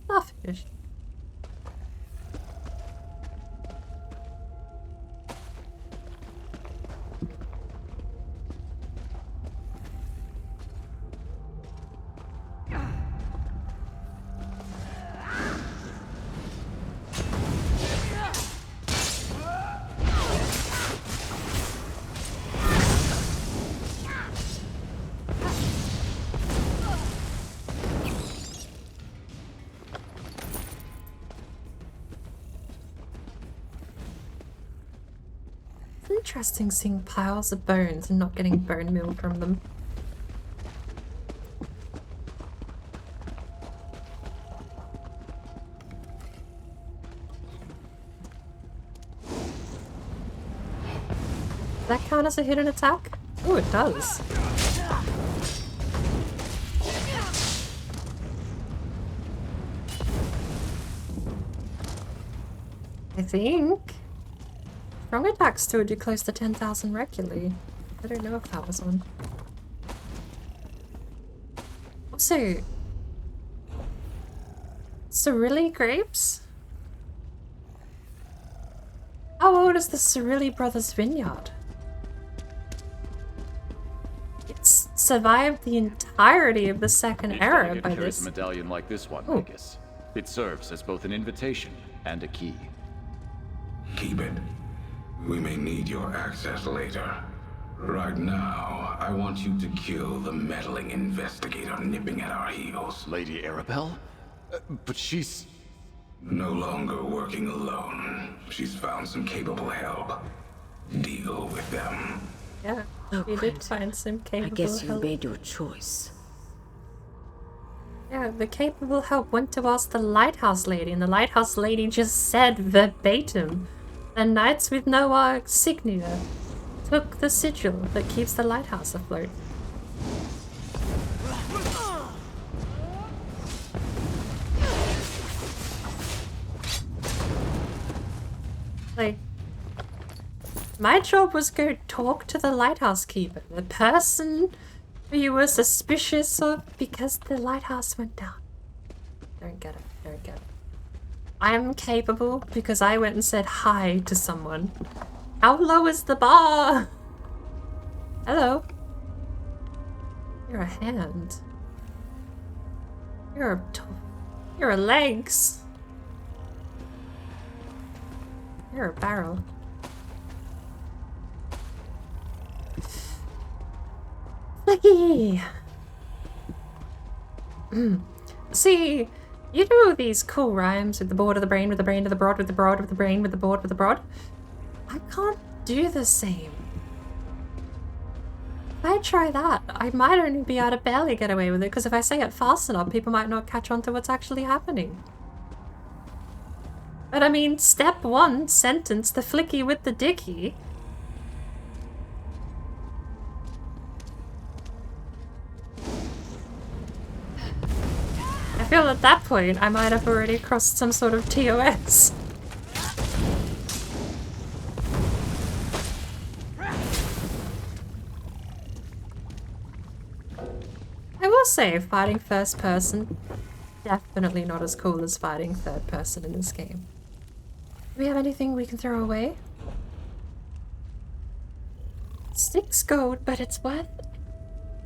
Starfish. Interesting seeing piles of bones and not getting bone meal from them. Does that count as a hidden attack? Oh, it does. I think. Strong attacks still do close to 10,000 regularly. I don't know if that was on. Also, Cyrilli grapes? How old is the Cyrilli brothers' vineyard? It's survived the entirety of the Second Era by carries this. a medallion like this one, Ooh. Magus. It serves as both an invitation and a key. Keep it. We may need your access later. Right now, I want you to kill the meddling investigator nipping at our heels. Lady Arabelle? But she's... No longer working alone. She's found some capable help. Deal with them. Yeah, we did find some capable I guess you help. made your choice. Yeah, the capable help went to ask the lighthouse lady, and the lighthouse lady just said verbatim, "The knights with no insignia took the sigil that keeps the lighthouse afloat." Like, my job was go talk to the lighthouse keeper, the person who you were suspicious of because the lighthouse went down. Don't get it, don't get it. I'm capable because I went and said hi to someone. How low is the bar? Hello. You're a hand. You're a legs. You're a barrel. Flicky! See, you do these cool rhymes with the board of the brain, with the brain to the broad, with the broad, with the brain, with the board, with the broad. I can't do the same. If I try that, I might only be able to barely get away with it, because if I say it fast enough, people might not catch on to what's actually happening. But I mean, step one, sentence, the flicky with the dicky. I feel at that point I might have already crossed some sort of TOS. I will say, fighting first person, definitely not as cool as fighting third person in this game. Do we have anything we can throw away? 6 gold, but it's worth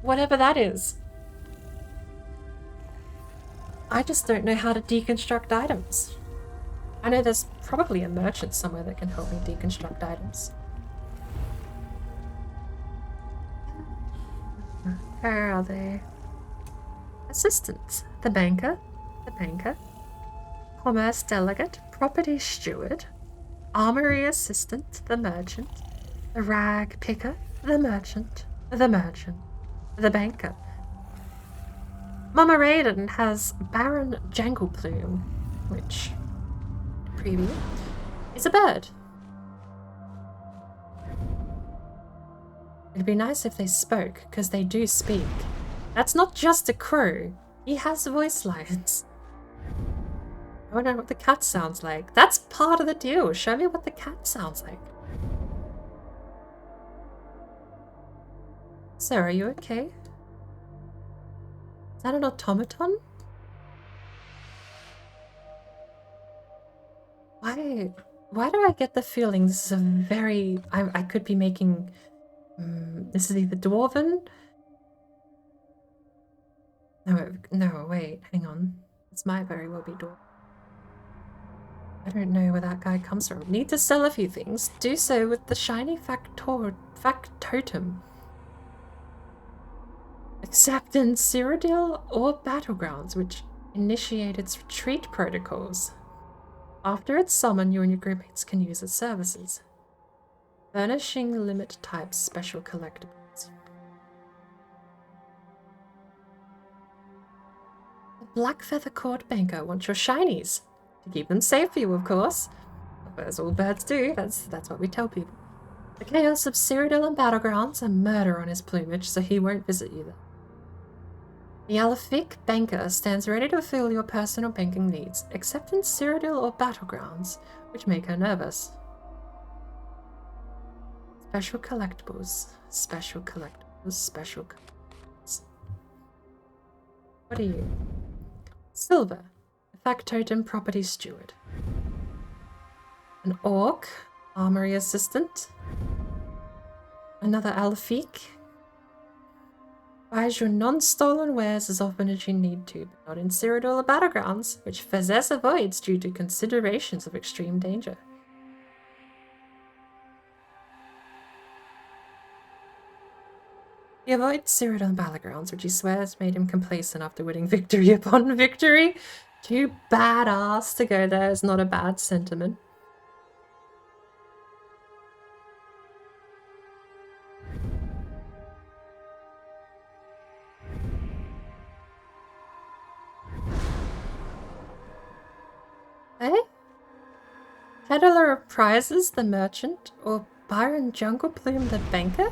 whatever that is. I just don't know how to deconstruct items. I know there's probably a merchant somewhere that can help me deconstruct items. Where are they? Assistants. The banker. Commerce delegate. Property steward. Armory assistant. The merchant. The rag picker. The merchant. The banker. Mama Raiden has Baron Jangleplume, which, preview, is a bird. It'd be nice if they spoke, because they do speak. That's not just a crow. He has voice lines. I don't know what the cat sounds like. That's part of the deal. Show me what the cat sounds like. Sir, are you okay? Is that an automaton? Why do I get the feeling this is a very... I could be making... this is either Dwarven? No, wait, hang on. This might very well be Dwarven. I don't know where that guy comes from. Need to sell a few things. Do so with the shiny factotum. Except in Cyrodiil or Battlegrounds, which initiate its retreat protocols. After its summon, you and your groupmates can use its services. Furnishing limit type special collectibles. The Black Feather Court Banker wants your shinies. To keep them safe for you, of course. As all birds do, that's what we tell people. The chaos of Cyrodiil and Battlegrounds and murder on his plumage, so he won't visit you there. The Alefic Banker stands ready to fulfill your personal banking needs, except in Cyrodiil or Battlegrounds, which make her nervous. Special collectibles. What are you? Silver. factotum property steward. An orc, armory assistant. Another elfique. Buys your non-stolen wares as often as you need to, but not in Cyrodiil or Battlegrounds, which Fezes avoids due to considerations of extreme danger. He avoids Cyrodiil and Battlegrounds, which he swears made him complacent after winning victory upon victory. Too badass to go there is not a bad sentiment. Hey? Peddler of Prizes, the merchant, or Byron Jungleplume, the banker?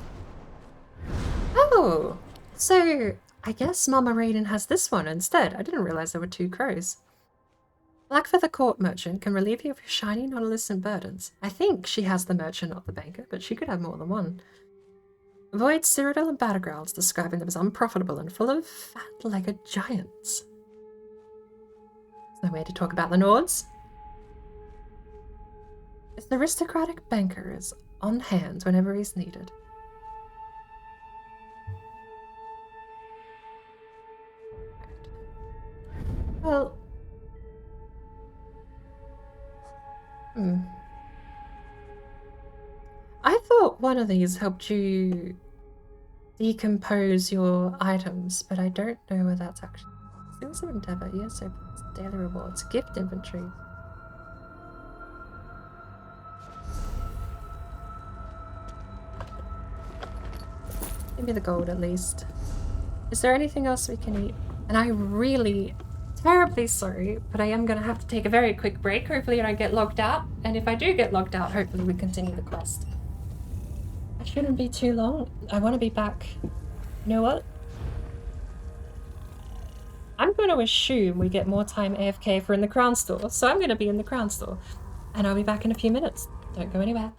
Oh, so I guess Mama Raiden has this one instead. I didn't realize there were two crows. Blackfeather Court Merchant can relieve you of your shiny, non-illicit burdens. I think she has the merchant, not the banker, but she could have more than one. Avoid Cyrodiil and Battlegrounds, describing them as unprofitable and full of fat-legged giants. There's no way to talk about the Nords. The aristocratic banker is on hand whenever he's needed. Well... I thought one of these helped you decompose your items, but I don't know where that's actually... Skills of Endeavor, yes, so daily rewards, gift inventory. Give me the gold at least. Is there anything else we can eat? And I really, terribly sorry, but I am going to have to take a very quick break. Hopefully I don't get logged out. And if I do get logged out, hopefully we continue the quest. I shouldn't be too long. I want to be back. You know what? I'm going to assume we get more time AFK if we're in the Crown Store. So I'm going to be in the Crown Store. And I'll be back in a few minutes. Don't go anywhere.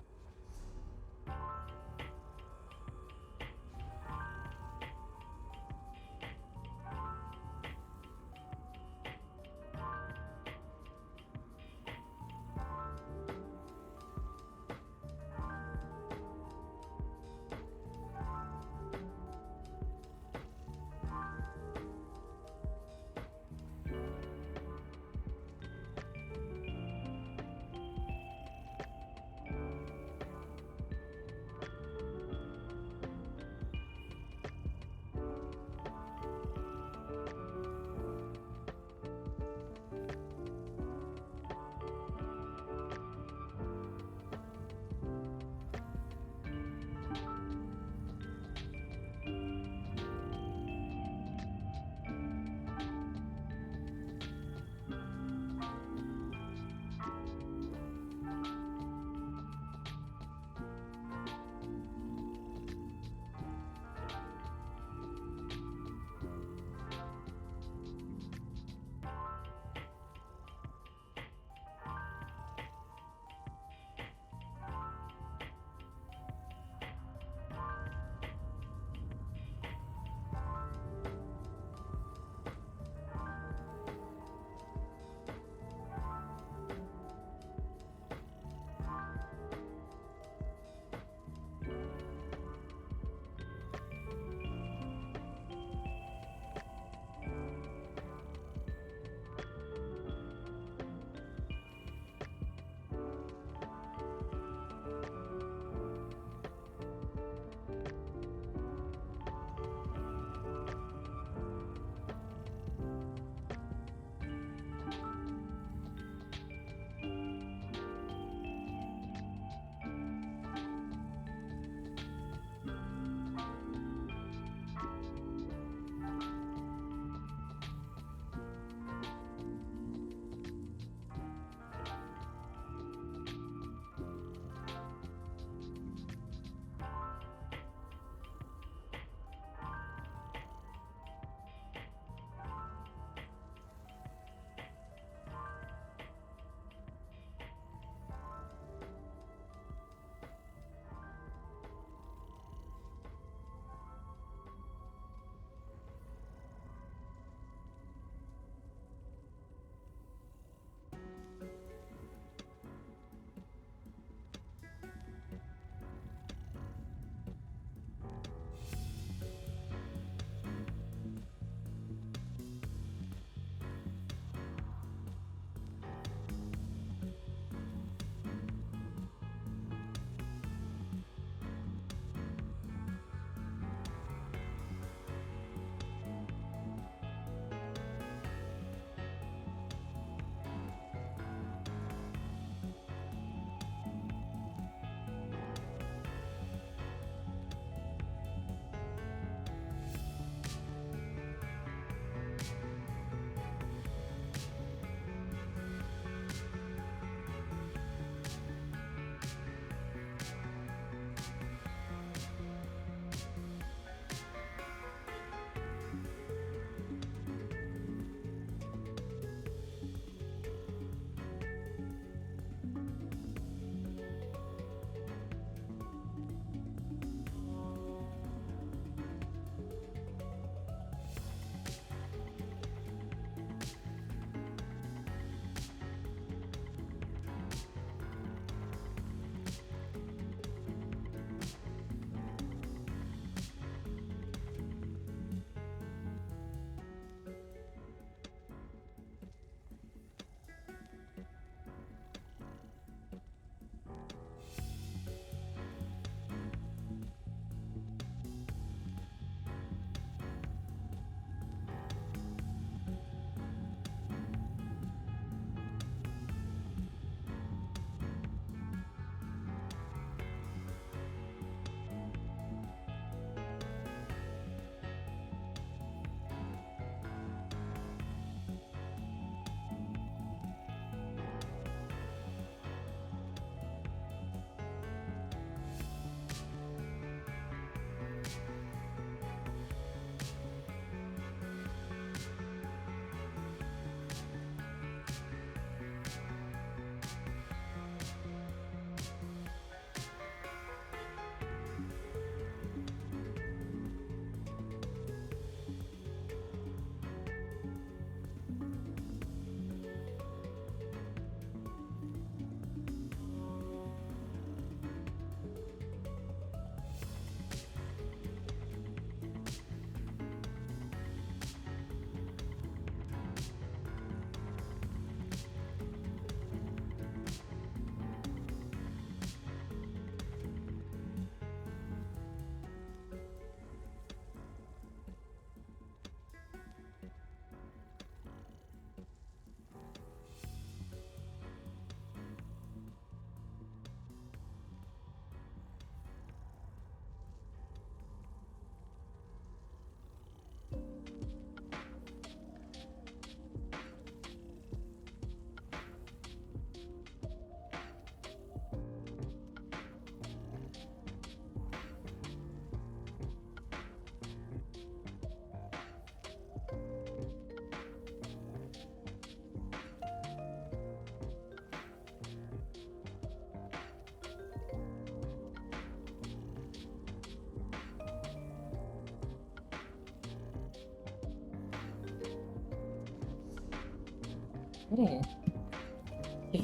You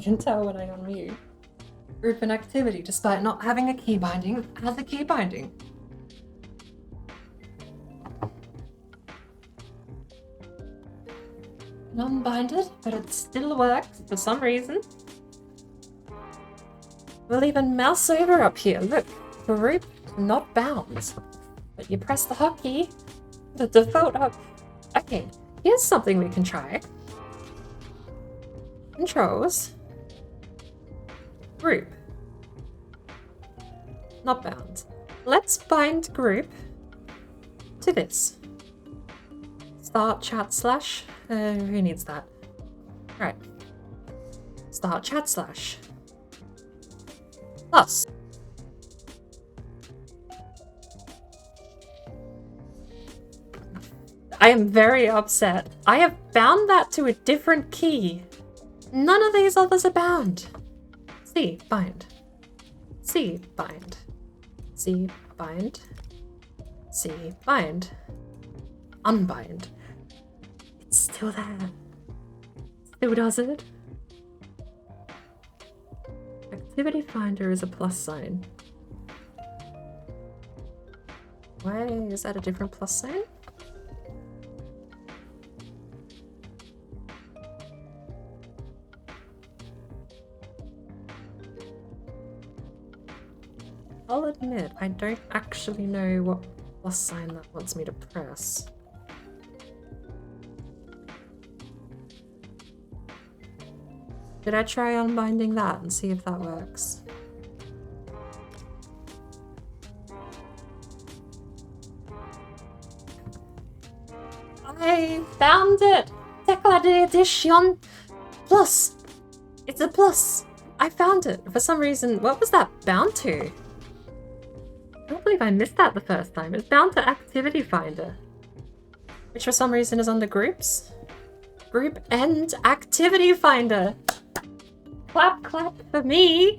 can tell when I unmute. Group and activity, despite not having a key binding, has a key binding. Unbinded, but it still works for some reason. We'll even mouse over up here. Look, group not bound. But you press the hotkey, the default up. Okay, here's something we can try. Controls. Group. Not bound. Let's bind group to this. Start chat slash. Who needs that? Right. Start chat slash. Plus. I am very upset. I have bound that to a different key. None of these others are bound. C, bind. C, bind. C, bind. C, bind. Unbind. It's still there. Still does it. Activity finder is a plus sign. Why is that a different plus sign? I'll admit, I don't actually know what plus sign that wants me to press. Did I try unbinding that and see if that works? I found it! Declaration plus! It's a plus! I found it! For some reason, what was that bound to? I can't believe I missed that the first time. It's bound to Activity Finder, which for some reason is under Groups. Group and Activity Finder! Clap, clap for me!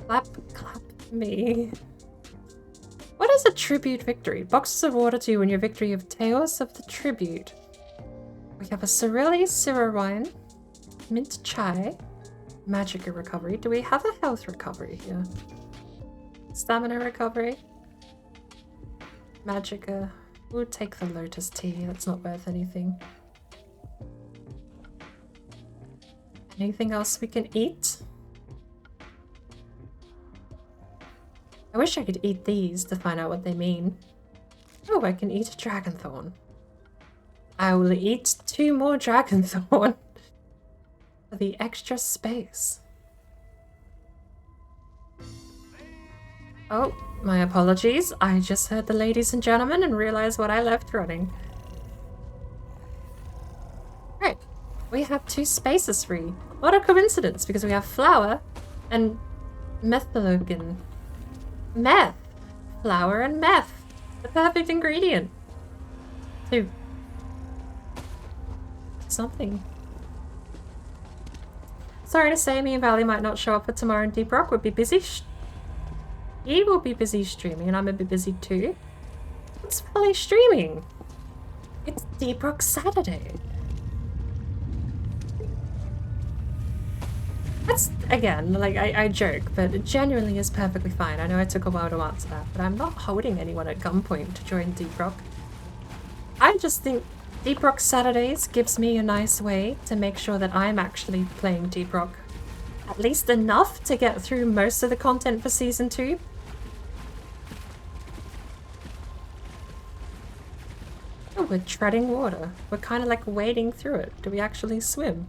Clap, clap for me. What is a tribute victory? Boxes of water to you when your victory of Tales of the Tribute. We have a Sorelli Syrah wine, mint chai, Magicka recovery. Do we have a health recovery here? Stamina recovery? Magicka. We'll take the lotus tea. That's not worth anything. Anything else we can eat? I wish I could eat these to find out what they mean. Oh, I can eat a dragonthorn. I will eat 2 more dragonthorn for the extra space. Oh, my apologies. I just heard the ladies and gentlemen and realized what I left running. Right, we have 2 spaces free. What a coincidence, because we have flour and methalogen. Meth! Flour and meth! The perfect ingredient. To something. Sorry to say, me and Valley might not show up for tomorrow, and Deep Rock will be busy. He will be busy streaming, and I'm a bit busy too. What's Valley streaming? It's Deep Rock Saturday. That's, again, like, I joke, but it genuinely is perfectly fine. I know it took a while to answer that, but I'm not holding anyone at gunpoint to join Deep Rock. I just think Deep Rock Saturdays gives me a nice way to make sure that I'm actually playing Deep Rock at least enough to get through most of the content for Season 2. Oh, we're treading water. We're kind of like wading through it. Do we actually swim?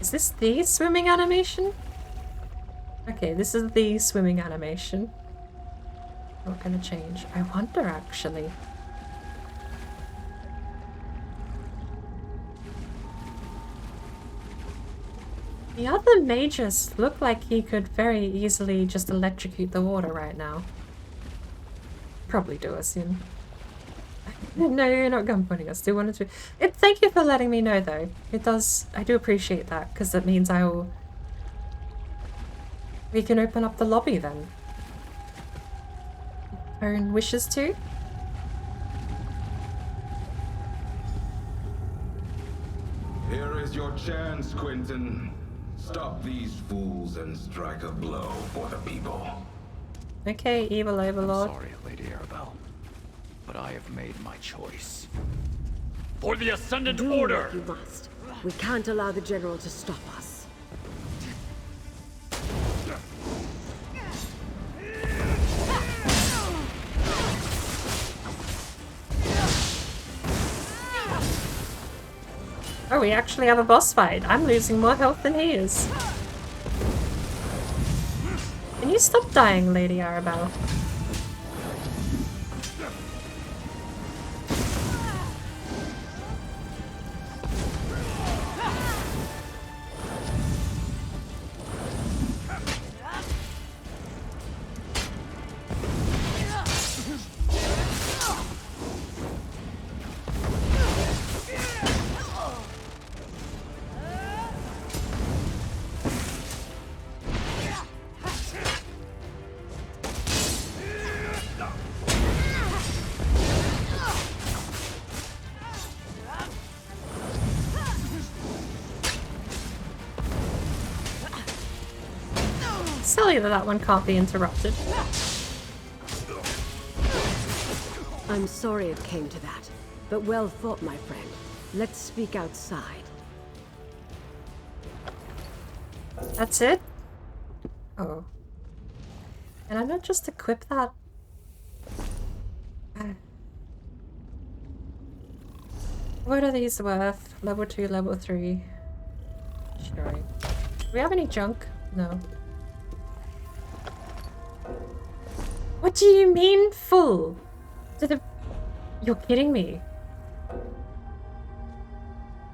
Is this the swimming animation? Okay, this is the swimming animation. Not gonna change. I wonder, actually. The other mages look like he could very easily just electrocute the water right now. Probably do us in. No, you're not gunpointing us. Do want to. Thank you for letting me know, though. It does. I do appreciate that, because that means I will. We can open up the lobby then. Own wishes to. chance, Quentin. Stop these fools and strike a blow for the people. Okay, evil overlord. I'm sorry, Lady Arabelle, but I have made my choice. For the Ascendant Do Order! what you must. We can't allow the General to stop us. Oh, we actually have a boss fight. I'm losing more health than he is. Can you stop dying, Lady Arabelle? Silly that one can't be interrupted. I'm sorry it came to that, but well fought, my friend. Let's speak outside. That's it? Oh. Can I not just equip that? What are these worth? Level 2, level 3. Sure. Do we have any junk? No. What do you mean full? You're kidding me.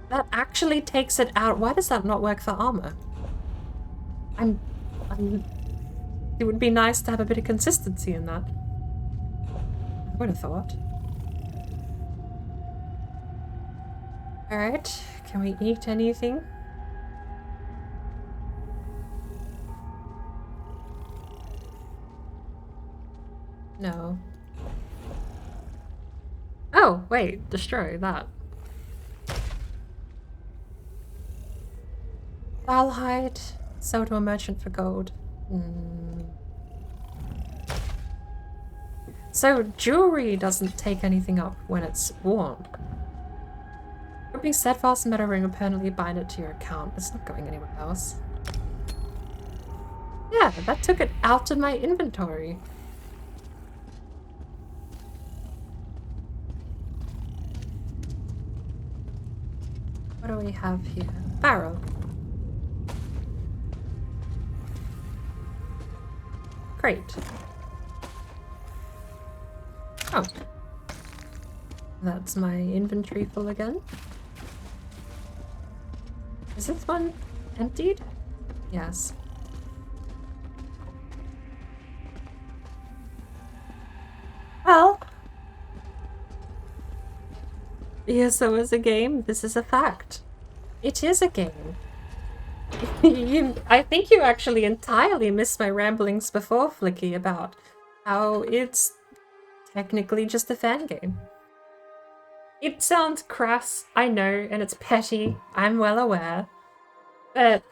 That actually takes it out. Why does that not work for armor? It would be nice to have a bit of consistency in that. I would have thought. Alright, can we eat anything? No. Oh, wait, destroy that. Valhide, sell to a merchant for gold. So jewelry doesn't take anything up when it's worn. You're being steadfast metal ring will permanently bind it to your account. It's not going anywhere else. Yeah, that took it out of my inventory. What do we have here? Barrel. Great. Oh. That's my inventory full again. Is this one emptied? Yes. Well. Yes, it was a game. This is a fact. It is a game. I think you actually entirely missed my ramblings before, Flicky, about how it's technically just a fan game. It sounds crass, I know, and it's petty, I'm well aware, but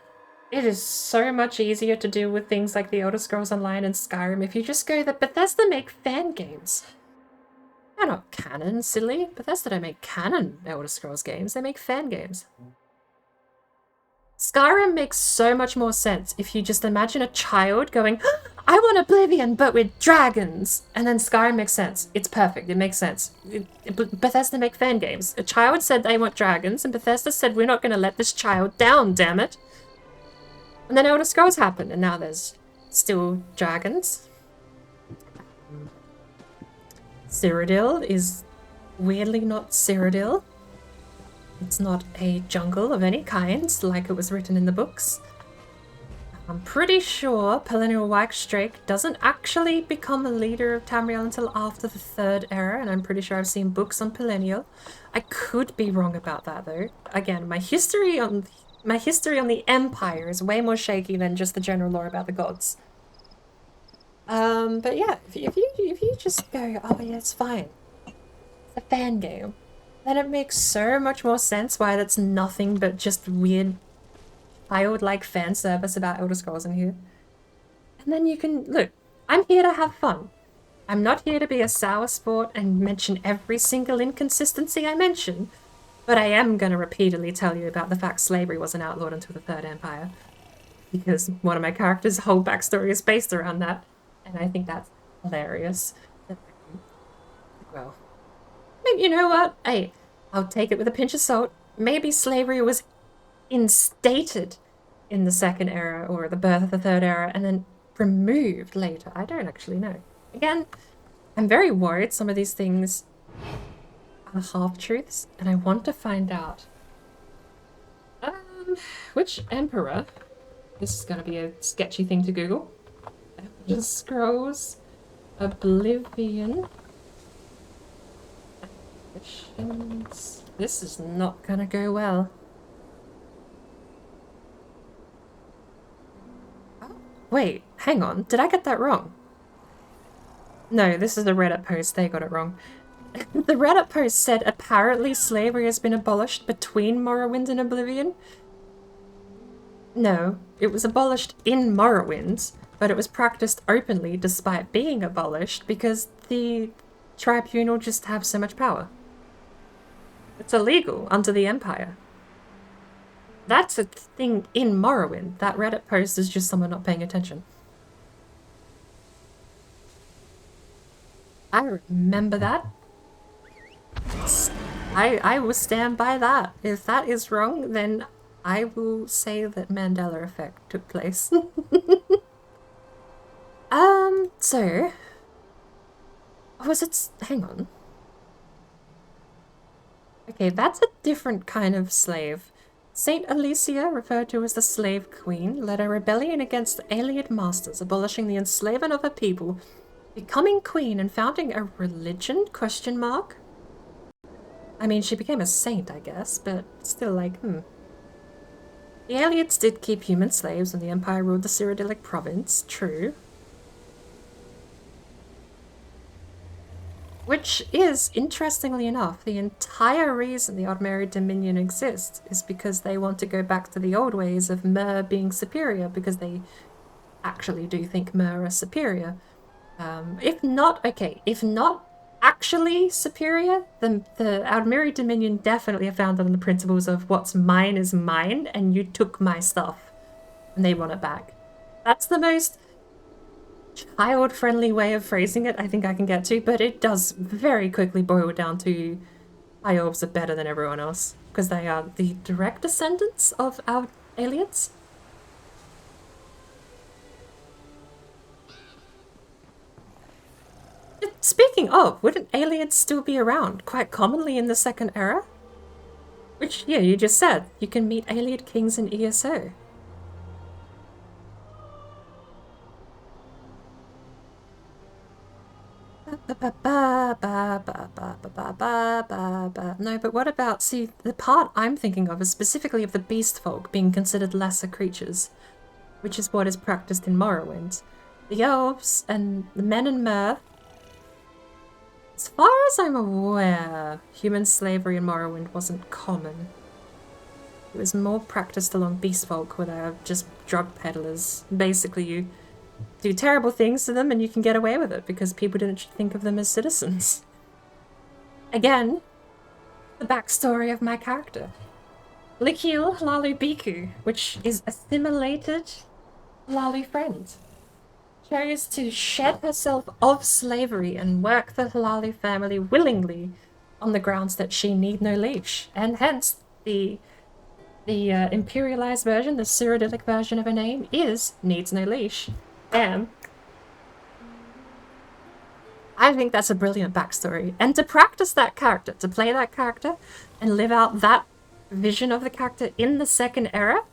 it is so much easier to do with things like The Elder Scrolls Online and Skyrim if you just go that Bethesda make fan games. They're not canon, silly. Bethesda don't make canon Elder Scrolls games, they make fan games. Skyrim makes so much more sense if you just imagine a child going, I want Oblivion, but with dragons. And then Skyrim makes sense. It's perfect. It makes sense. Bethesda make fan games. A child said they want dragons, and Bethesda said, we're not going to let this child down, damn it. And then Elder Scrolls happened, and now there's still dragons. Cyrodiil is weirdly not Cyrodiil. It's not a jungle of any kind, like it was written in the books. I'm pretty sure Pelennor Whitestrake doesn't actually become a leader of Tamriel until after the Third Era, and I'm pretty sure I've seen books on Pelennor. I could be wrong about that, though. Again, my history on the Empire is way more shaky than just the general lore about the gods. But yeah, if you just go, oh yeah, it's fine. It's a fan game. then it makes so much more sense why that's nothing but just weird child-like fan service about Elder Scrolls in here. And then you can, look, I'm here to have fun. I'm not here to be a sour sport and mention every single inconsistency I mention, but I am going to repeatedly tell you about the fact slavery wasn't outlawed until the Third Empire, because one of my characters' whole backstory is based around that, and I think that's hilarious. Well, maybe, you know what? Hey, I'll take it with a pinch of salt. Maybe slavery was instated in the Second Era or the birth of the Third Era and then removed later. I don't actually know. Again, I'm very worried some of these things are half-truths, and I want to find out. Which emperor? This is going to be a sketchy thing to Google. Elder Scrolls Oblivion. This is not gonna go well. Oh, wait, hang on. Did I get that wrong? No, this is a Reddit post. They got it wrong. The Reddit post said apparently slavery has been abolished between Morrowind and Oblivion. No, it was abolished in Morrowind, but it was practiced openly despite being abolished because the tribunal just have so much power. It's illegal under the Empire. That's a thing in Morrowind. That Reddit post is just someone not paying attention. I remember that. I will stand by that. If that is wrong, then I will say that Mandela effect took place. So... was it... hang on. Okay, that's a different kind of slave. Saint Alicia, referred to as the Slave Queen, led a rebellion against the Alien masters, abolishing the enslavement of her people, becoming queen and founding a religion? Question mark? I mean, she became a saint, I guess, but still like, The Aliens did keep human slaves when the Empire ruled the Cyrodiilic province, true. Which is, interestingly enough, the entire reason the Odd-Mary Dominion exists is because they want to go back to the old ways of Mer being superior, because they actually do think Mer are superior. If not actually superior, then the Odd-Mary Dominion definitely are founded on the principles of what's mine is mine, and you took my stuff, and they want it back. That's the most child-friendly way of phrasing it I think I can get to, but it does very quickly boil down to High Elves are better than everyone else, because they are the direct descendants of our aliens. Speaking of, wouldn't aliens still be around quite commonly in the Second Era? Which, yeah, you just said. You can meet alien kings in ESO. No, but what about, see, the part I'm thinking of is specifically of the beast folk being considered lesser creatures, which is what is practiced in Morrowind. The elves and the men in Mer, as far as I'm aware, human slavery in Morrowind wasn't common. It was more practiced along beast folk, where they're just drug peddlers. Basically, you do terrible things to them and you can get away with it because people didn't think of them as citizens. Again, the backstory of my character. Likil Lalu Biku, which is assimilated Lalu friend, chose to shed herself of slavery and work the Halali family willingly on the grounds that she need no leash, and hence the imperialized version, the Cyrodiilic version of her name, is needs no leash. And I think that's a brilliant backstory. And to practice that character, to play that character, and live out that vision of the character in the Second Era,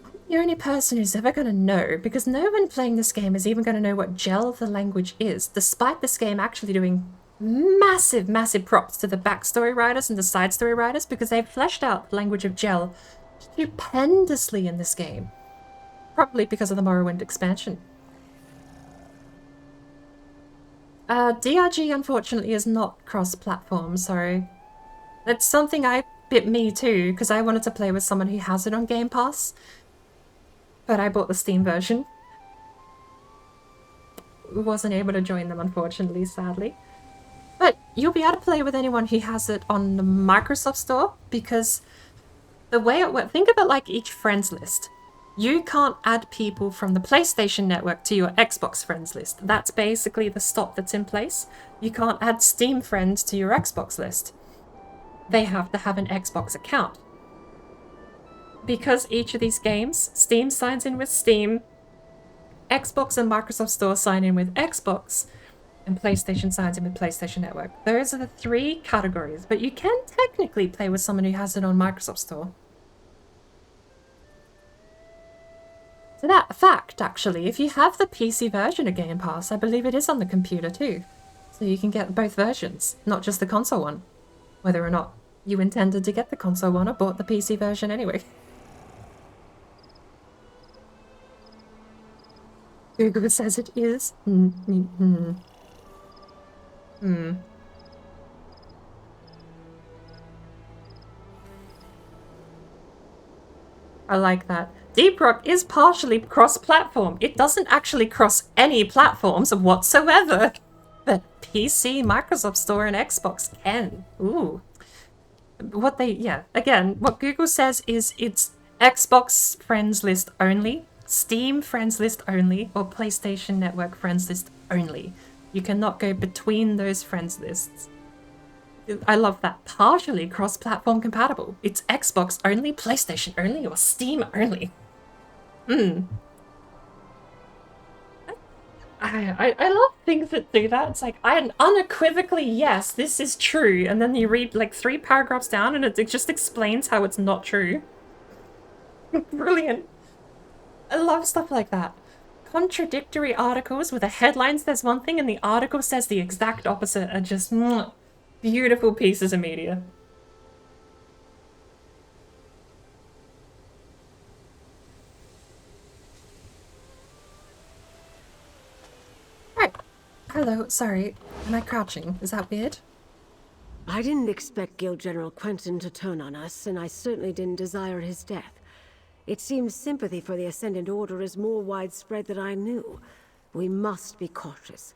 I'm the only person who's ever going to know, because no one playing this game is even going to know what Gel the language is, despite this game actually doing massive, massive props to the backstory writers and the side story writers, because they've fleshed out the language of Gel stupendously in this game. Probably because of the Morrowind expansion. DRG, unfortunately, is not cross-platform, sorry. That's something I bit me too, because I wanted to play with someone who has it on Game Pass. But I bought the Steam version. Wasn't able to join them, unfortunately, sadly. But you'll be able to play with anyone who has it on the Microsoft Store, because the way it works, think of it like each friends list. You can't add people from the PlayStation Network to your Xbox friends list. That's basically the stop that's in place. You can't add Steam friends to your Xbox list. They have to have an Xbox account. Because each of these games, Steam signs in with Steam, Xbox and Microsoft Store sign in with Xbox, and PlayStation signs in with PlayStation Network. Those are the 3 categories, but you can technically play with someone who has it on Microsoft Store. So that fact, actually, if you have the PC version of Game Pass, I believe it is on the computer too. So you can get both versions, not just the console one. Whether or not you intended to get the console one or bought the PC version anyway. Google says it is. I like that. Deep Rock is partially cross-platform. It doesn't actually cross any platforms whatsoever. But PC, Microsoft Store, and Xbox can. Ooh. Again, what Google says is it's Xbox friends list only, Steam friends list only, or PlayStation Network friends list only. You cannot go between those friends lists. I love that. Partially cross-platform compatible. It's Xbox only, PlayStation only, or Steam only. I love things that do that. It's like, unequivocally, yes, this is true. And then you read like 3 paragraphs down and it just explains how it's not true. Brilliant. I love stuff like that. Contradictory articles where the headline says one thing and the article says the exact opposite are just beautiful pieces of media. Right. Hello, sorry. Am I crouching? Is that weird? I didn't expect Guild General Quentin to turn on us, and I certainly didn't desire his death. It seems sympathy for the Ascendant Order is more widespread than I knew. We must be cautious,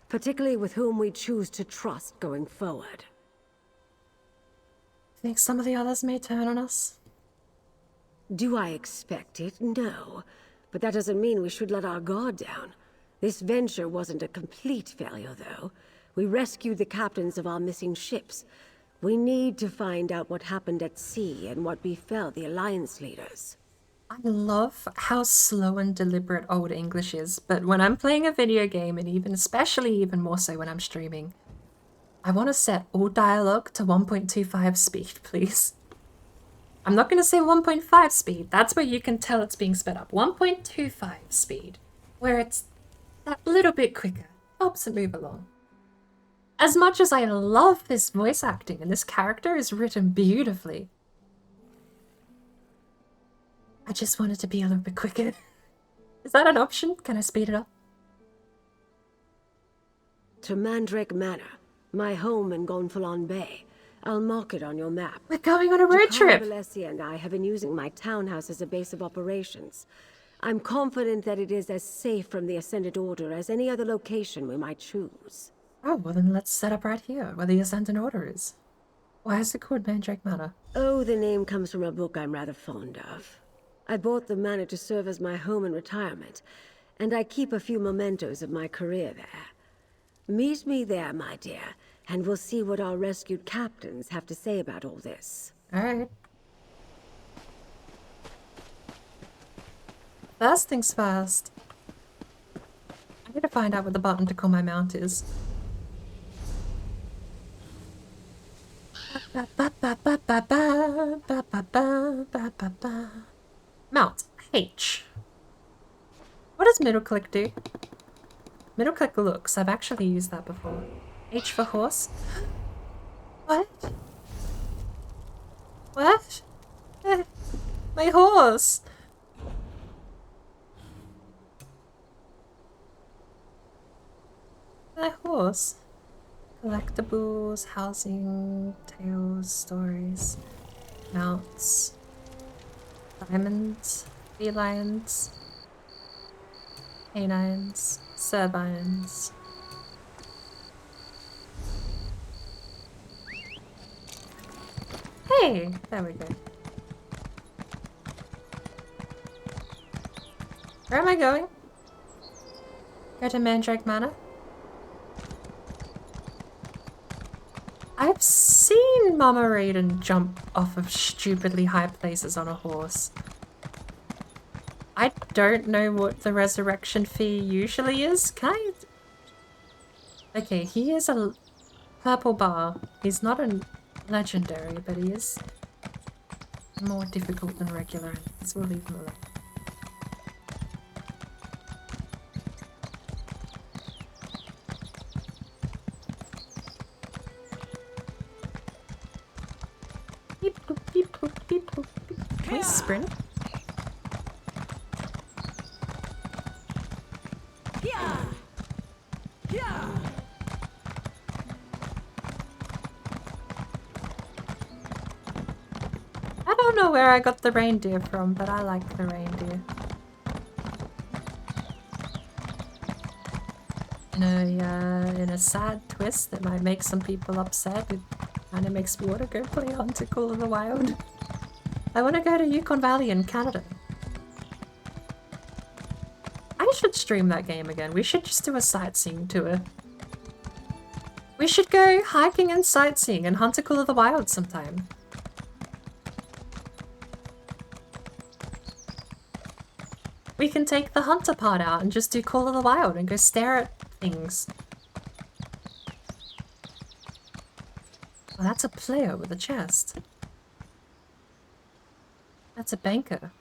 particularly with whom we choose to trust going forward. Think some of the others may turn on us? Do I expect it? No. But that doesn't mean we should let our guard down. This venture wasn't a complete failure, though. We rescued the captains of our missing ships. We need to find out what happened at sea and what befell the Alliance leaders. I love how slow and deliberate Old English is, but when I'm playing a video game, and especially even more so when I'm streaming, I want to set all dialogue to 1.25 speed, please. I'm not going to say 1.5 speed, that's where you can tell it's being sped up. 1.25 speed, where it's that little bit quicker, helps it move along. As much as I love this voice acting, and this character is written beautifully, I just want it to be a little bit quicker. Is that an option? Can I speed it up? To Mandrake Manor, my home in Gonfalon Bay. I'll mark it on your map. We're going on a road trip! Valencia and I have been using my townhouse as a base of operations. I'm confident that it is as safe from the Ascendant Order as any other location we might choose. Oh, well then let's set up right here, where the Ascendant Order is. Why is it called Mandrake Manor? Oh, the name comes from a book I'm rather fond of. I bought the manor to serve as my home in retirement, and I keep a few mementos of my career there. Meet me there, my dear, and we'll see what our rescued captains have to say about all this. Alright. First things first. I need to find out what the button to call my mount is. Mount. H. What does middle click do? Middle click looks. I've actually used that before. H for horse. What? What? My horse! My horse. Collectibles, housing, tales, stories, mounts, diamonds, felines, canines, servines. Hey, there we go. Where am I going? Go to Mandrake Manor? I've seen Mama Raiden jump off of stupidly high places on a horse. I don't know what the resurrection fee usually is. Can I... Okay, he is a purple bar. He's not a legendary, but he is more difficult than regular. So we'll leave him alone. Beep, boop, beep, boop, beep, boop, beep. Can we sprint? I don't know where I got the reindeer from, but I like the reindeer. In a sad twist that might make some people upset, it kind of makes me want to go play Hunter of the Wild. I want to go to Yukon Valley in Canada. I should stream that game again. We should just do a sightseeing tour. We should go hiking and sightseeing in Hunter of the Wild sometime. We can take the hunter part out and just do Call of the Wild and go stare at things. Oh, that's a player with a chest. That's a banker.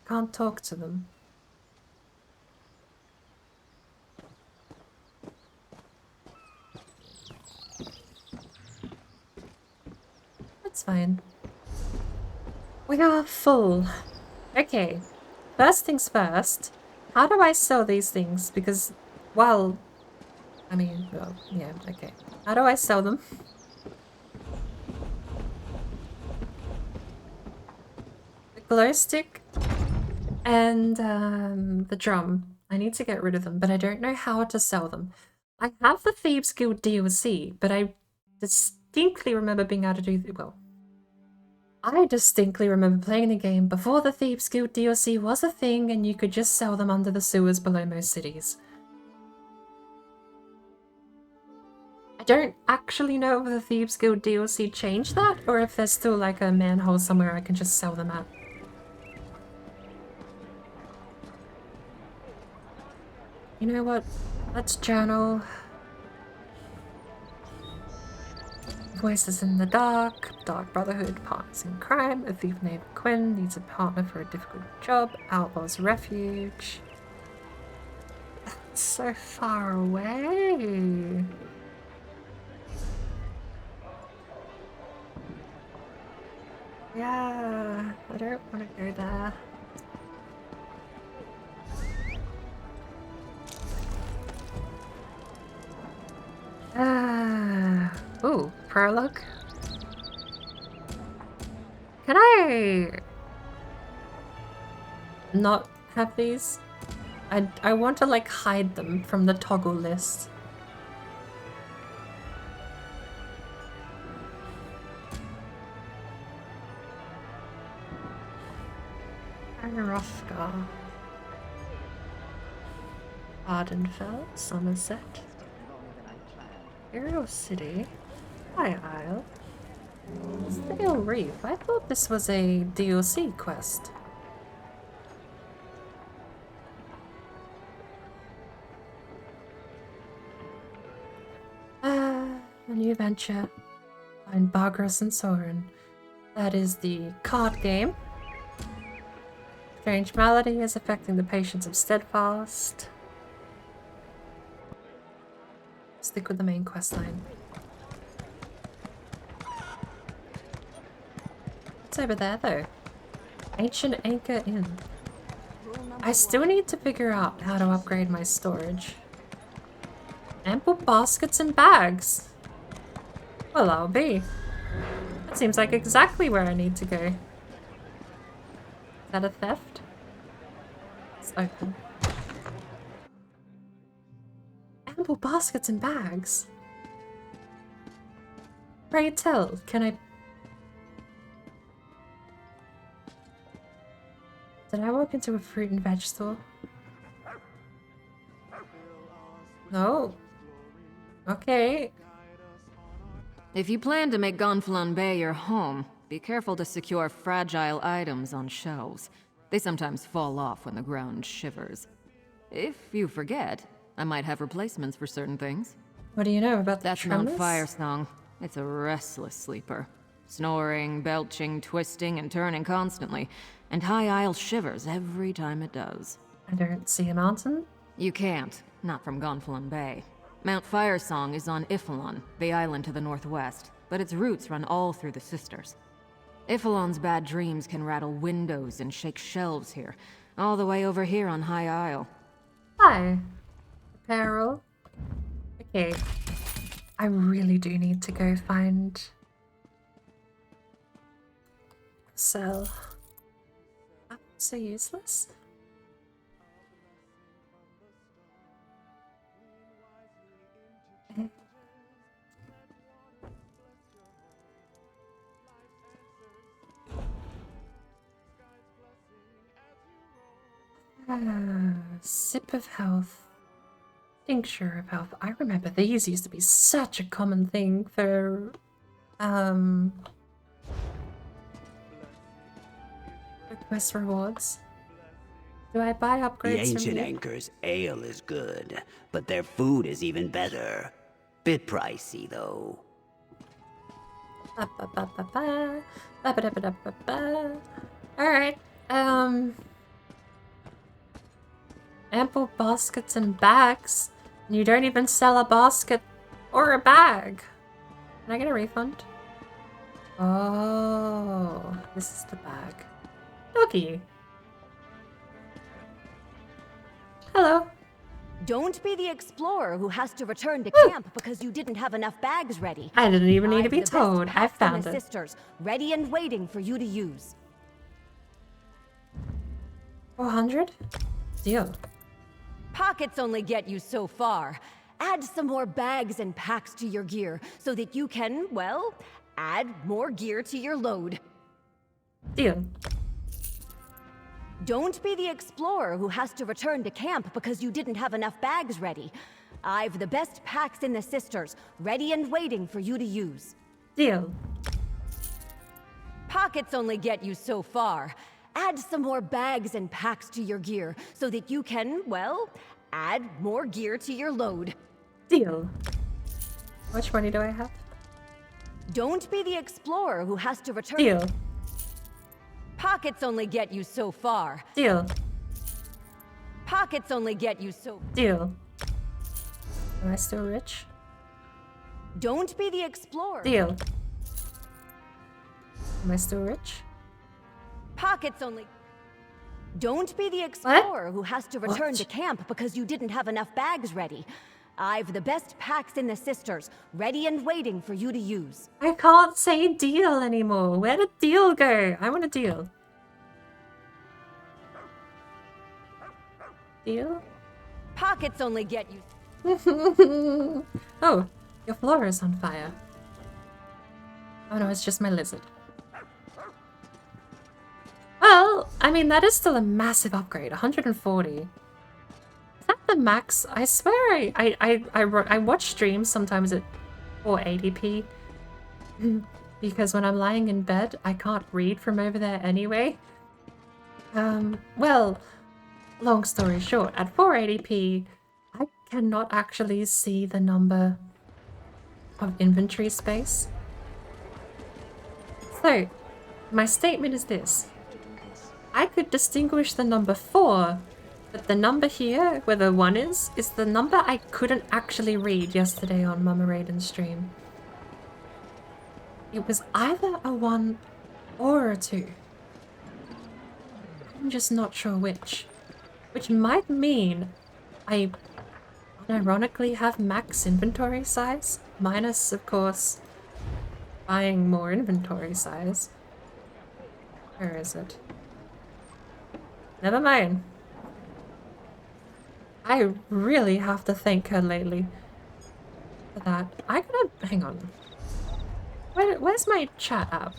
Can't talk to them. That's fine. We are full. Okay. First things first. How do I sell these things? Because, well... I mean, well, yeah, okay. How do I sell them? The glow stick and the drum. I need to get rid of them, but I don't know how to sell them. I have the Thieves Guild DLC, but I distinctly remember being able to do... well, I distinctly remember playing the game before the Thieves Guild DLC was a thing and you could just sell them under the sewers below most cities. I don't actually know if the Thieves Guild DLC changed that or if there's still like a manhole somewhere I can just sell them at. You know what? Let's journal. Voices in the Dark, Dark Brotherhood, Partners in Crime, a thief named Quinn needs a partner for a difficult job, Outlaw's Refuge. That's so far away. Yeah, I don't want to go there. Ooh, prologue. Can I not have these? I want to like hide them from the toggle list. Arofgar. Ardenfell, Somerset. Imperial City. Hi, Isle. Stale Reef. I thought this was a DLC quest. A new venture. Find Bagras and Soren. That is the card game. Strange malady is affecting the patients of Steadfast. Stick with the main quest line. What's over there, though? Ancient Anchor Inn. I still need to figure out how to upgrade my storage. Ample baskets and bags. Well, I'll be. That seems like exactly where I need to go. Is that a theft? It's open. Ample baskets and bags? Pray tell, can I... Did I walk into a fruit and veg store? No. Okay. If you plan to make Gonfalon Bay your home, be careful to secure fragile items on shelves. They sometimes fall off when the ground shivers. If you forget, I might have replacements for certain things. What do you know about That's Mount Firesong. It's a restless sleeper. Snoring, belching, twisting, and turning constantly. And High Isle shivers every time it does. I don't see a mountain. You can't. Not from Gonfalon Bay. Mount Firesong is on Ifalon, the island to the northwest, but its roots run all through the Sisters. Ifalon's bad dreams can rattle windows and shake shelves here, all the way over here on High Isle. Hi. Apparel. Okay. I really do need to go find... Sell. I'm so useless. Sip of health. Tincture of health. I remember these used to be such a common thing for quest rewards. Do I buy upgrades The from Ancient you? Anchor's ale is good, but their food is even better. Bit pricey, though. Alright, ample baskets and bags. You don't even sell a basket or a bag. Can I get a refund? Oh, this is the bag. Doggy. Hello. Don't be the explorer who has to return to camp because you didn't have enough bags ready. I didn't even need to I've be the best told. I packs and found the it. Sisters, ready and waiting for you to use. 400? Deal. Pockets only get you so far. Add some more bags and packs to your gear so that you can, well, add more gear to your load. Deal. Don't be the explorer who has to return to camp because you didn't have enough bags ready. I've the best packs in the Sisters, ready and waiting for you to use. Deal. Pockets only get you so far. Add some more bags and packs to your gear so that you can, well, add more gear to your load. Deal. How much money do I have? Don't be the explorer who has to return. Deal. Pockets only get you so far. Deal. Pockets only get you so... Deal. Am I still rich? Don't be the explorer. Deal. Am I still rich? Pockets only... Don't be the explorer who has to return to camp because you didn't have enough bags ready. I've the best packs in the Sisters, ready and waiting for you to use. I can't say deal anymore. Where did deal go? I want a deal. Deal? Pockets only get you... Oh, your floor is on fire. Oh no, it's just my lizard. Well, I mean, that is still a massive upgrade. 140. Is that the max? I swear I watch streams sometimes at 480p. Because when I'm lying in bed, I can't read from over there anyway. Well, long story short, at 480p, I cannot actually see the number of inventory space. So, my statement is this. I could distinguish the number 4, but the number here, where the 1 is the number I couldn't actually read yesterday on Mama Raiden's stream. It was either a 1 or a 2. I'm just not sure which. Which might mean I unironically have max inventory size, minus, of course, buying more inventory size. Where is it? Never mind. I really have to thank her lately for that. I gotta... hang on. Where's my chat app?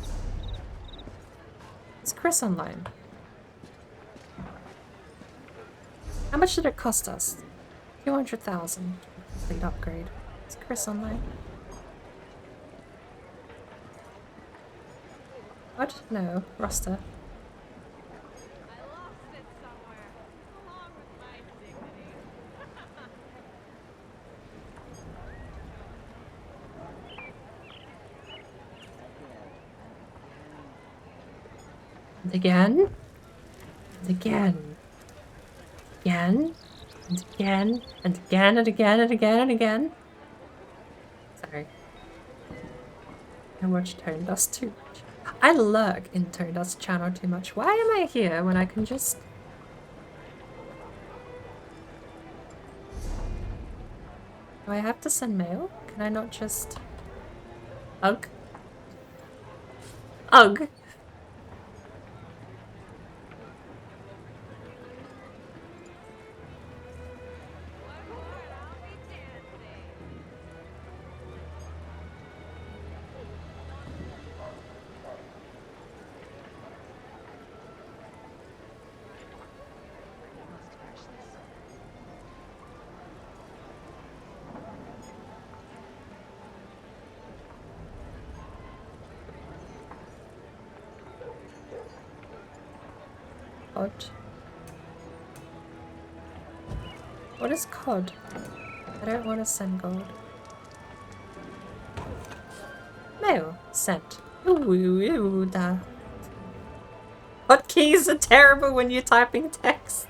Is Chris online? How much did it cost us? 200,000. Complete upgrade. Is Chris online? What? No. Roster. And again. And again. Again. And again. And again and again and again and again. Sorry. I watch Tone Dust too much. I lurk in Tone Dust channel too much. Why am I here when I can just... Do I have to send mail? Can I not just... Ugh. Ugh. Cod. What is cod? I don't want to send gold. Mail. Sent. Ooh, da. Hotkeys are terrible when you're typing text.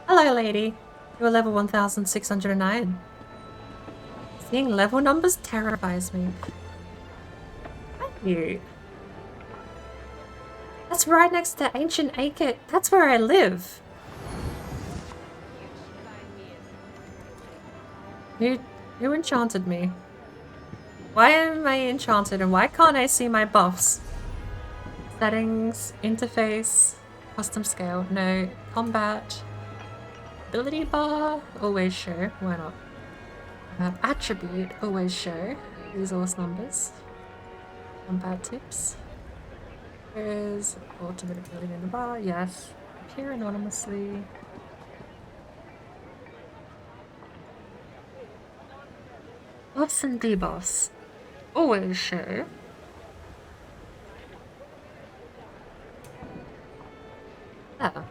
Hello, lady. You're level 1609. Seeing level numbers terrifies me. Thank you. That's right next to ancient KHAJIIT. That's where I live. Who enchanted me? Why am I enchanted and why can't I see my buffs? Settings, interface, custom scale, no, combat, ability bar, always show, why not? Attribute, always show, resource numbers, combat tips. Is ultimate ability in the bar, yes. Appear anonymously. Buffs and debuffs. Always show. Yeah.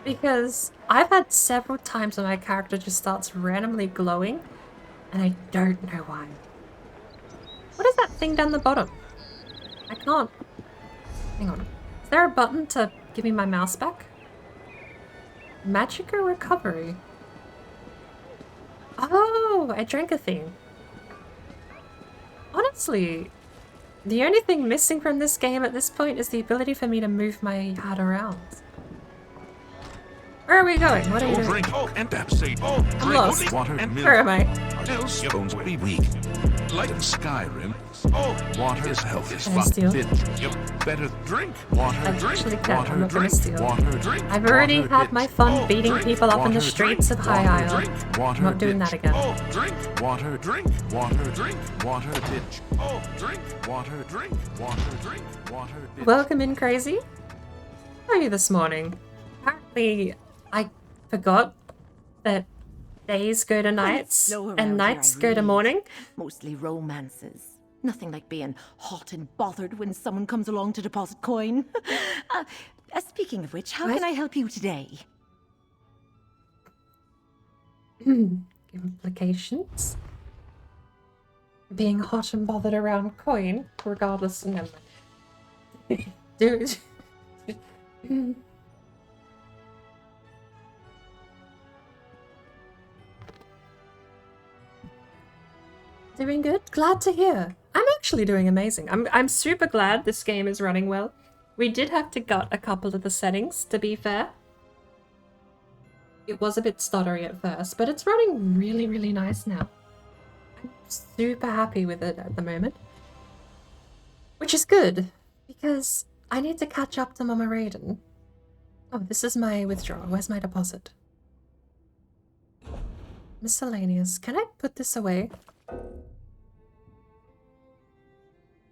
Because I've had several times when my character just starts randomly glowing, and I don't know why. What is that thing down the bottom? I can't. Hang on. Is there a button to give me my mouse back? Magica recovery. Oh, I drank a thing. Honestly, the only thing missing from this game at this point is the ability for me to move my heart around. Where are we going? What are you doing? I'm lost. Where am I? Else bones will be weak. Like in Skyrim, water is health is Can I steal? better drink. Water Actually, drink. I'm Water not gonna drink. steal. Water drink. I've already water had my fun beating people up in the streets of High Isle. Water I'm not doing that again. Drink. Water drink. Water drink. Water ditch. Drink. Water drink. Water drink. Water ditch. Welcome in, Crazy. How are you this morning? Apparently, I forgot that days go to nights and nights go to morning. Mostly romances. Nothing like being hot and bothered when someone comes along to deposit coin. Speaking of which, how can I help you today? Implications? Being hot and bothered around coin, regardless of number. Dude. Doing good? Glad to hear. I'm actually doing amazing. I'm super glad this game is running well. We did have to gut a couple of the settings, to be fair. It was a bit stuttery at first, but it's running really, really nice now. I'm super happy with it at the moment. Which is good, because I need to catch up to Mama Raiden. Oh, this is my withdrawal. Where's my deposit? Miscellaneous. Can I put this away?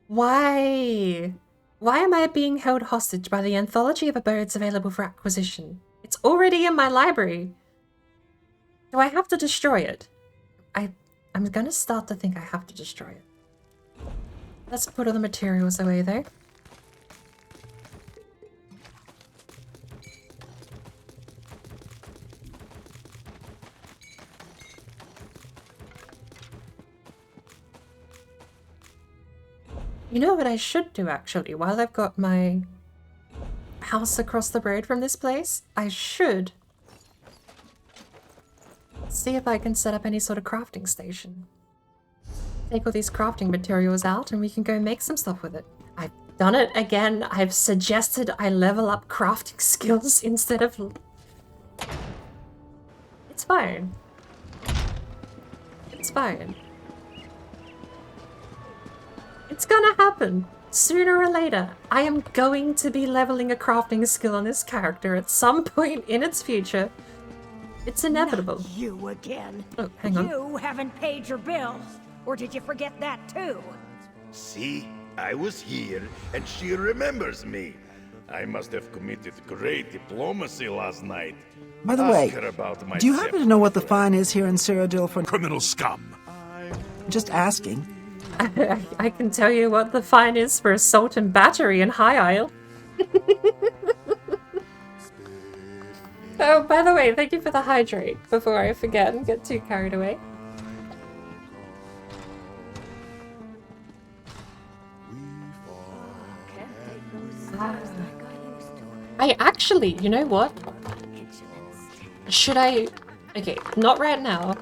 Why? Why am I being held hostage by the anthology of birds available for acquisition? It's already in my library. Do I have to destroy it? I'm gonna start to think I have to destroy it. Let's put all the materials away though. You know what I should do actually, while I've got my house across the road from this place? I should see if I can set up any sort of crafting station. Take all these crafting materials out and we can go make some stuff with it. I've done it again. I've suggested I level up crafting skills instead of... It's fine. It's fine. It's gonna happen. Sooner or later, I am going to be leveling a crafting skill on this character at some point in its future. It's inevitable. Not you again. Oh, hang on. You haven't paid your bills. Or did you forget that too? See, I was here, and she remembers me. I must have committed great diplomacy last night. By the Ask way, her about my do you happen to know what the scepter. fine is here in Cyrodiil for criminal scum? Just asking. I can tell you what the fine is for assault and battery in High Isle. Oh, by the way, thank you for the hydrate before I forget and get too carried away. I actually, you know what? Should I... Okay, not right now.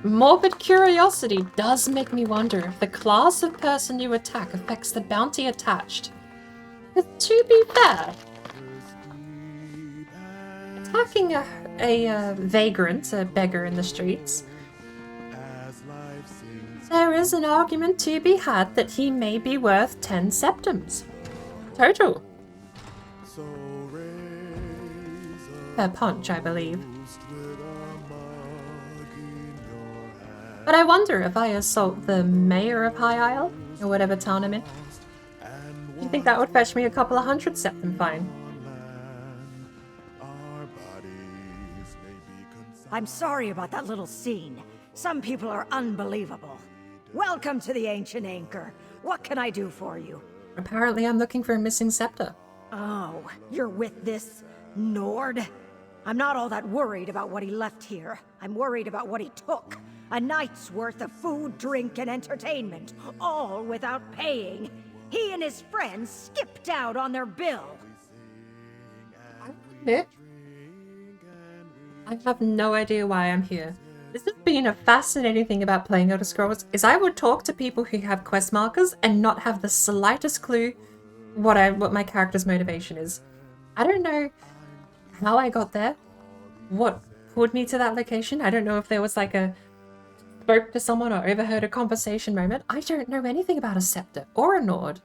Morbid curiosity does make me wonder if the class of person you attack affects the bounty attached. Because to be fair, attacking a vagrant, a beggar in the streets, there is an argument to be had that he may be worth 10 septims. Total. Per punch, I believe. But I wonder if I assault the mayor of High Isle, or whatever town I'm in. Do you think that would fetch me a couple of 100 septim fine? I'm sorry about that little scene. Some people are unbelievable. Welcome to the Ancient Anchor. What can I do for you? Apparently I'm looking for a missing scepter. Oh, you're with this Nord? I'm not all that worried about what he left here. I'm worried about what he took. A night's worth of food, drink, and entertainment, all without paying. He and his friends skipped out on their bill. I have no idea why I'm here. This has been a fascinating thing about playing Elder Scrolls, is I would talk to people who have quest markers and not have the slightest clue what my character's motivation is. I don't know how I got there, what pulled me to that location. I don't know if there was like a spoke to someone or overheard a conversation moment. I don't know anything about a scepter or a Nord.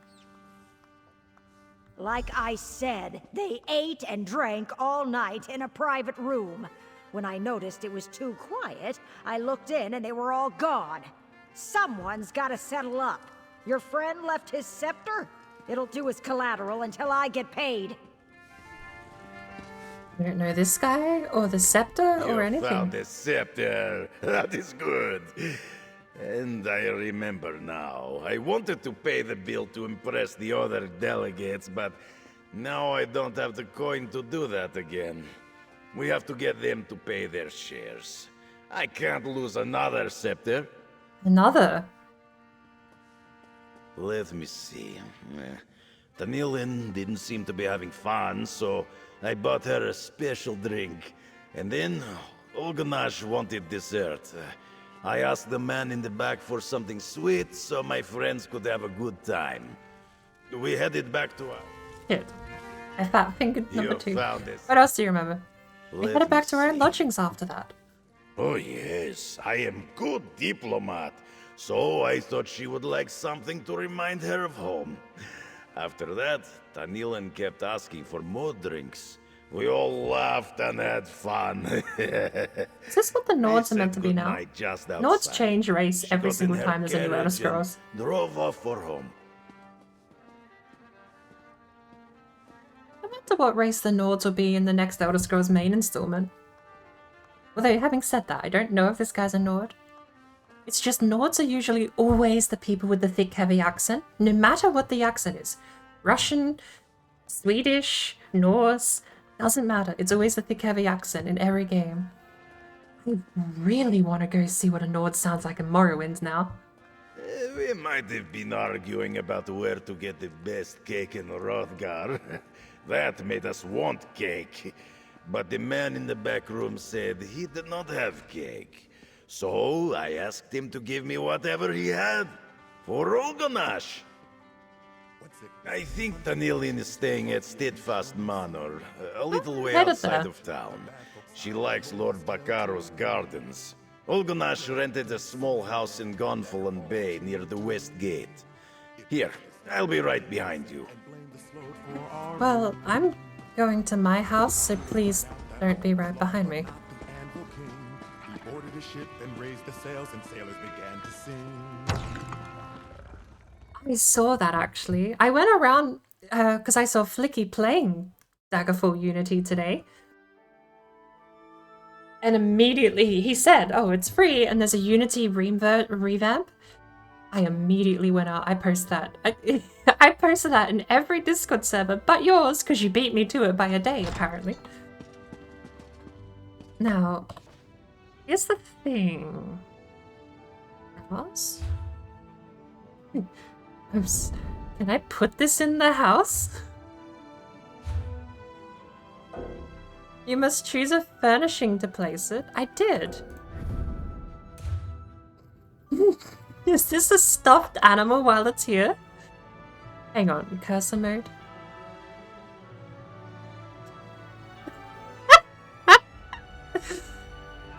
Like I said, they ate and drank all night in a private room. When I noticed it was too quiet, I looked in and they were all gone. Someone's gotta settle up. Your friend left his scepter? It'll do as collateral until I get paid. I don't know this guy or the scepter or You anything. found the scepter. That is good. And I remember now. I wanted to pay the bill to impress the other delegates, but now I don't have the coin to do that again. We have to get them to pay their shares. I can't lose another scepter. Another? Let me see. Tanilin didn't seem to be having fun, so I bought her a special drink. And then Olganash wanted dessert. I asked the man in the back for something sweet so my friends could have a good time. We headed back to our... Shit. I fat fingered number You 2. found it. What else do you remember? We headed back to our own lodgings after that. Oh yes, I am good diplomat. So I thought she would like something to remind her of home. After that, Tanilan kept asking for more drinks. We all laughed and had fun. Is this what the Nords are meant to be now? Nords change race every single time there's a new Elder Scrolls. Drove off for home. I wonder what race the Nords will be in the next Elder Scrolls main installment. Although, having said that, I don't know if this guy's a Nord. It's just Nords are usually always the people with the thick, heavy accent, no matter what the accent is. Russian, Swedish, Norse, doesn't matter. It's always the thick, heavy accent in every game. I really want to go see what a Nord sounds like in Morrowind now. We might have been arguing about where to get the best cake in Hrothgar. That made us want cake. But the man in the back room said he did not have cake. So I asked him to give me whatever he had for Olgonash. I think Tanilin is staying at Steadfast Manor, a little way outside of town. She likes Lord Bakaro's gardens. Olgonash rented a small house in Gonfalon Bay near the West Gate. Here, I'll be right behind you. Well, I'm going to my house, so please don't be right behind me. He boarded a ship and raised the sails, and sailors began to sing. I saw that actually. I went around because I saw Flicky playing Daggerfall Unity today. And immediately he said, oh, it's free and there's a Unity revamp. I immediately went out. I posted that. I posted that in every Discord server but yours because you beat me to it by a day, apparently. Now, here's the thing. Oops. Can I put this in the house? You must choose a furnishing to place it. I did. Is this a stuffed animal while it's here? Hang on, cursor mode.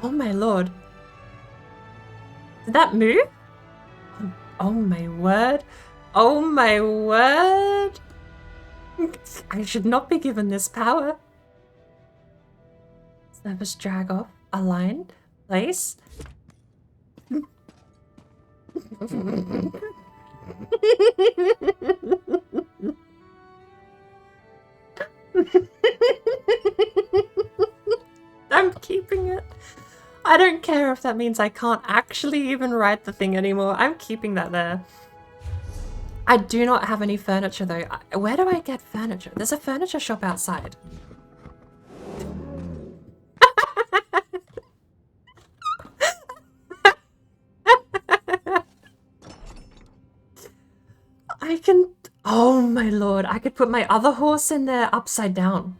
Oh my lord. Did that move? Oh my word. Oh my word. I should not be given this power. Let us drag off, align, place. I'm keeping it. I don't care if that means I can't actually even ride the thing anymore. I'm keeping that there. I do not have any furniture though. Where do I get furniture? There's a furniture shop outside. I can... Oh my lord, I could put my other horse in there upside down.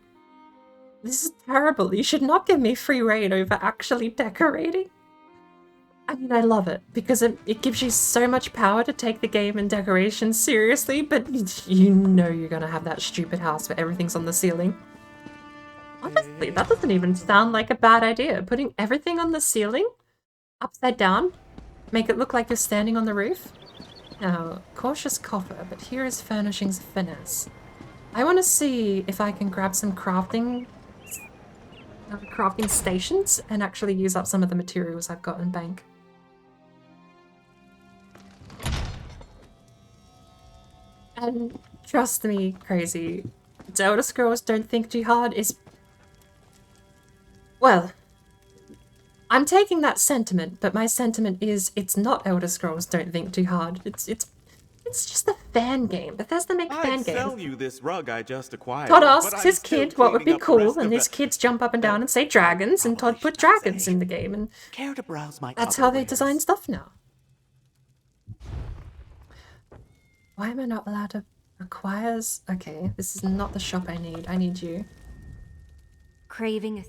This is terrible. You should not give me free reign over actually decorating. I mean, I love it because it gives you so much power to take the game and decorations seriously, but you know you're gonna have that stupid house where everything's on the ceiling. Honestly, that doesn't even sound like a bad idea. Putting everything on the ceiling, upside down, make it look like you're standing on the roof. Now, cautious coffer, but here is furnishings finesse. I want to see if I can grab some crafting stations and actually use up some of the materials I've got in bank. And trust me, crazy, Elder Scrolls Don't Think Too Hard is... Well, I'm taking that sentiment, but my sentiment is it's not Elder Scrolls Don't Think Too Hard. It's just a fan game. Bethesda make fan games. I'd sell you this rug I just acquired. Todd asks his kid what would be cool, and these kids jump up and down and say dragons, and Todd put dragons in the game, and Care to browse my that's how they design stuff now. Why am I not allowed to acquire? Okay, this is not the shop I need. I need you. Craving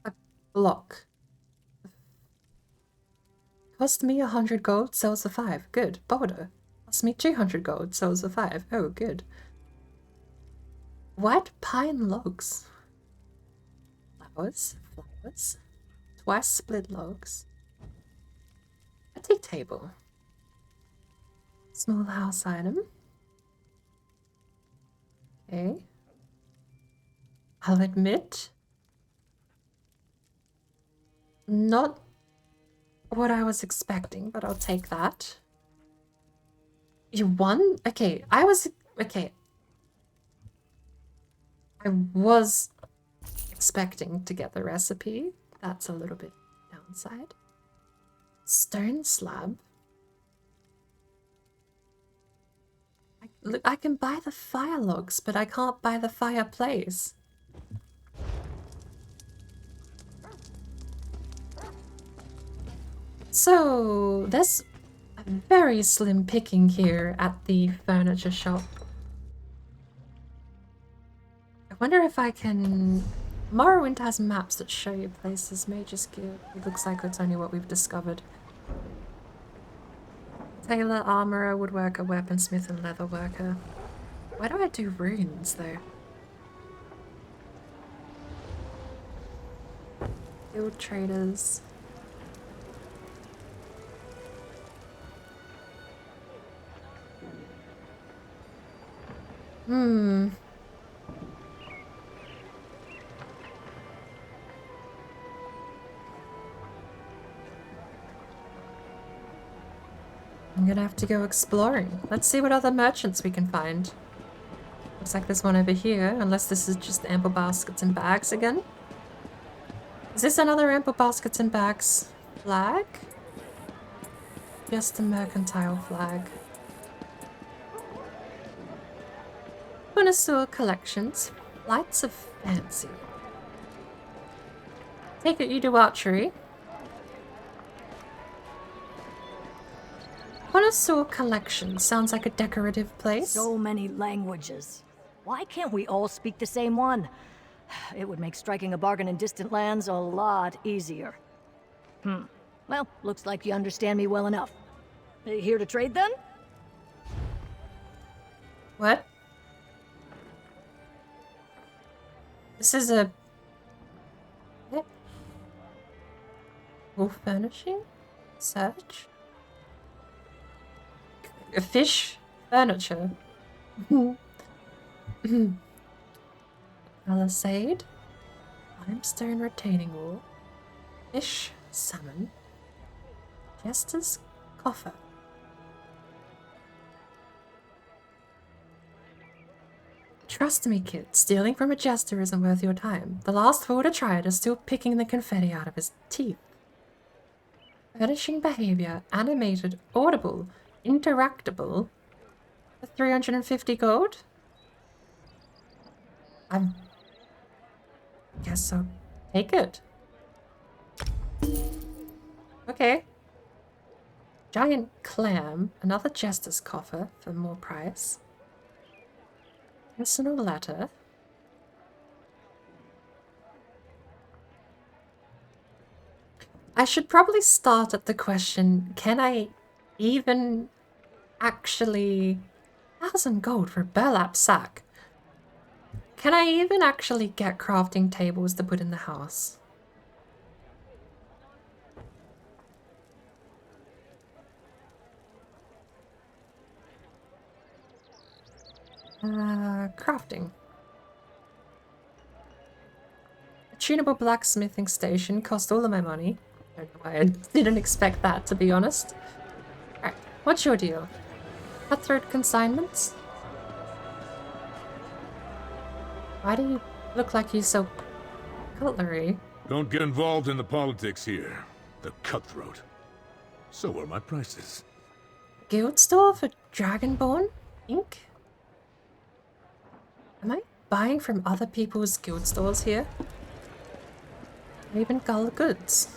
a block. Cost me 100 gold, sells for 5. Good. Border. Cost me 200 gold, sells for 5. Oh, good. White pine logs. Flowers. Flowers. Twice split logs. A tea table. Small house item. Okay. I'll admit, not what I was expecting, but I'll take that. You won? Okay, okay. I was expecting to get the recipe. That's a little bit downside. Stone slab. Look, I can buy the fire logs, but I can't buy the fireplace. So, there's a very slim picking here at the furniture shop. I wonder if I can... Morrowind has maps that show you places. Mage's Guild. It looks like it's only what we've discovered. Tailor, armorer, woodworker, weaponsmith, and leatherworker. Why do I do runes, though? Guild traders. Hmm. I'm gonna have to go exploring. Let's see what other merchants we can find. Looks like there's one over here, unless this is just ample baskets and bags again. Is this another ample baskets and bags flag? Just a mercantile flag. Connoisseur collections. Flights of fancy. Take it you do archery. Connoisseur collection. Sounds like a decorative place. So many languages. Why can't we all speak the same one? It would make striking a bargain in distant lands a lot easier. Well, looks like you understand me well enough. Here to trade then? What? This is a... What? Wolf furnishing? Search? A fish furniture. Palisade. Limestone retaining wall. Fish. Salmon. Jester's coffer. Trust me, kid. Stealing from a jester isn't worth your time. The last fool to try it is still picking the confetti out of his teeth. Furnishing behavior. Animated. Audible. Interactable. For 350 gold? I guess I'll take it. Okay. Giant clam. Another jester's coffer for more price. Personal letter. I should probably start at the question, can I even actually... 1,000 gold for a burlap sack. Can I even actually get crafting tables to put in the house? Crafting. A tunable blacksmithing station cost all of my money. I don't know why I didn't expect that, to be honest. Alright, what's your deal? Cutthroat consignments? Why do you look like you sell cutlery? Don't get involved in the politics here. The cutthroat. So are my prices. Guild store for Dragonborn? Ink? Am I buying from other people's guild stores here? Even Gull goods.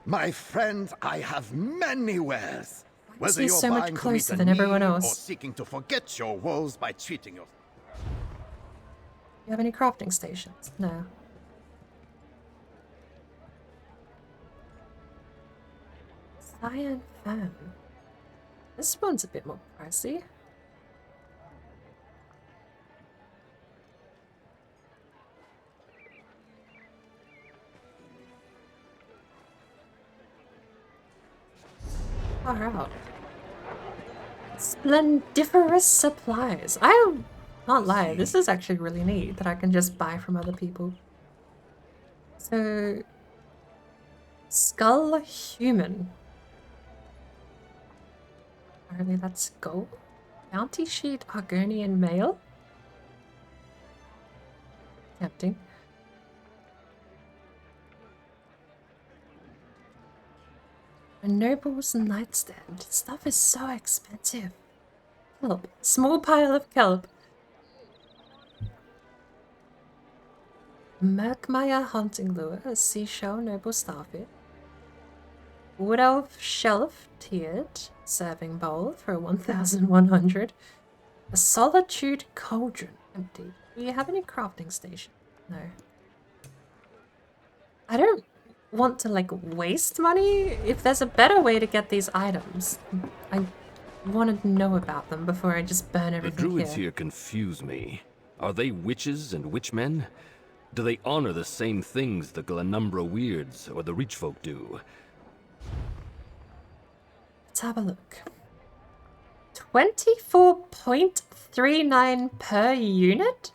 My friend, I have many wares. Whether He's you're so much buying to meet closer a than everyone need else. or seeking to forget your woes by treating your... You have any crafting stations? No. Cyan fan. This one's a bit more pricey. Far out. Splendiferous supplies. I can't lie, this is actually really neat that I can just buy from other people. So, Skull Human. Apparently that's gold. Bounty Sheet Argonian Mail. Tempting. A noble's nightstand. Stuff is so expensive. Kelp. Small pile of kelp. Merkmeyer hunting lure. A seashell noble starfish. Wood elf shelf tiered. Serving bowl for 1,100. A solitude cauldron. Empty. Do you have any crafting station? No. I don't want to like waste money. If there's a better way to get these items, I want to know about them before I just burn The everything druids here. here confuse me. Are they witches and witchmen? Do they honor the same things the Glanumbra weirds or the rich folk do? Let's have a look. 24.39 per unit?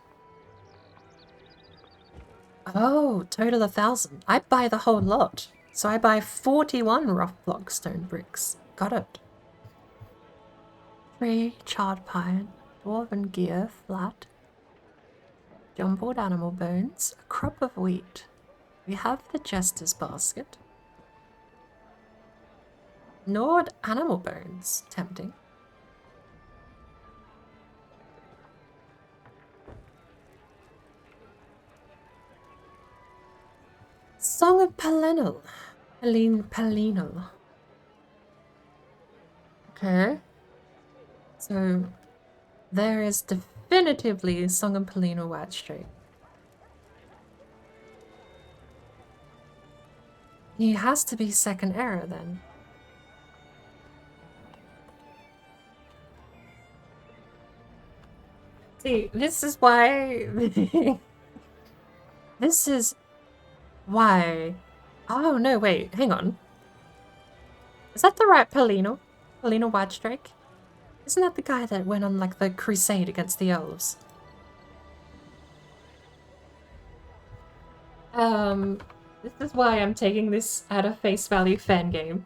Oh, total 1,000. I buy the whole lot. So I buy 41 rough block stone bricks. Got it. 3 charred pine, dwarven gear, flat, jumbled animal bones, a crop of wheat. We have the jester's basket. Gnawed animal bones. Tempting. Song of Palenal. Palenal. Okay. So, there is definitively Song of Palenal White Streak. He has to be second error then. See, this is why... this is why... Oh, no, wait, hang on. Is that the right Palenal? Palenal Whitestrake? Isn't that the guy that went on, like, the crusade against the elves? This is why I'm taking this at a face value fan game.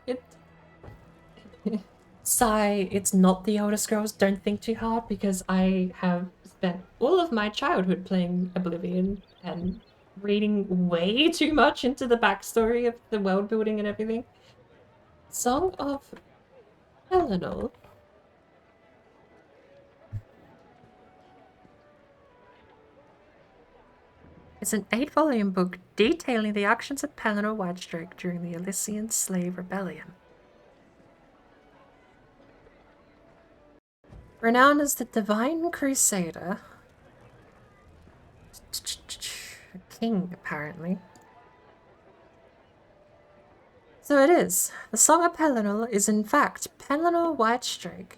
Sigh, it's not the Elder Scrolls, don't think too hard, because I have spent all of my childhood playing Oblivion and reading way too much into the backstory of the world building and everything. Song of Palenal. It's an 8-volume book detailing the actions of Palenal Whitestrake during the Elysian Slave Rebellion. Renowned as the Divine Crusader. King, apparently. So it is. The Song of Palenal is in fact Palenal Whitestrake.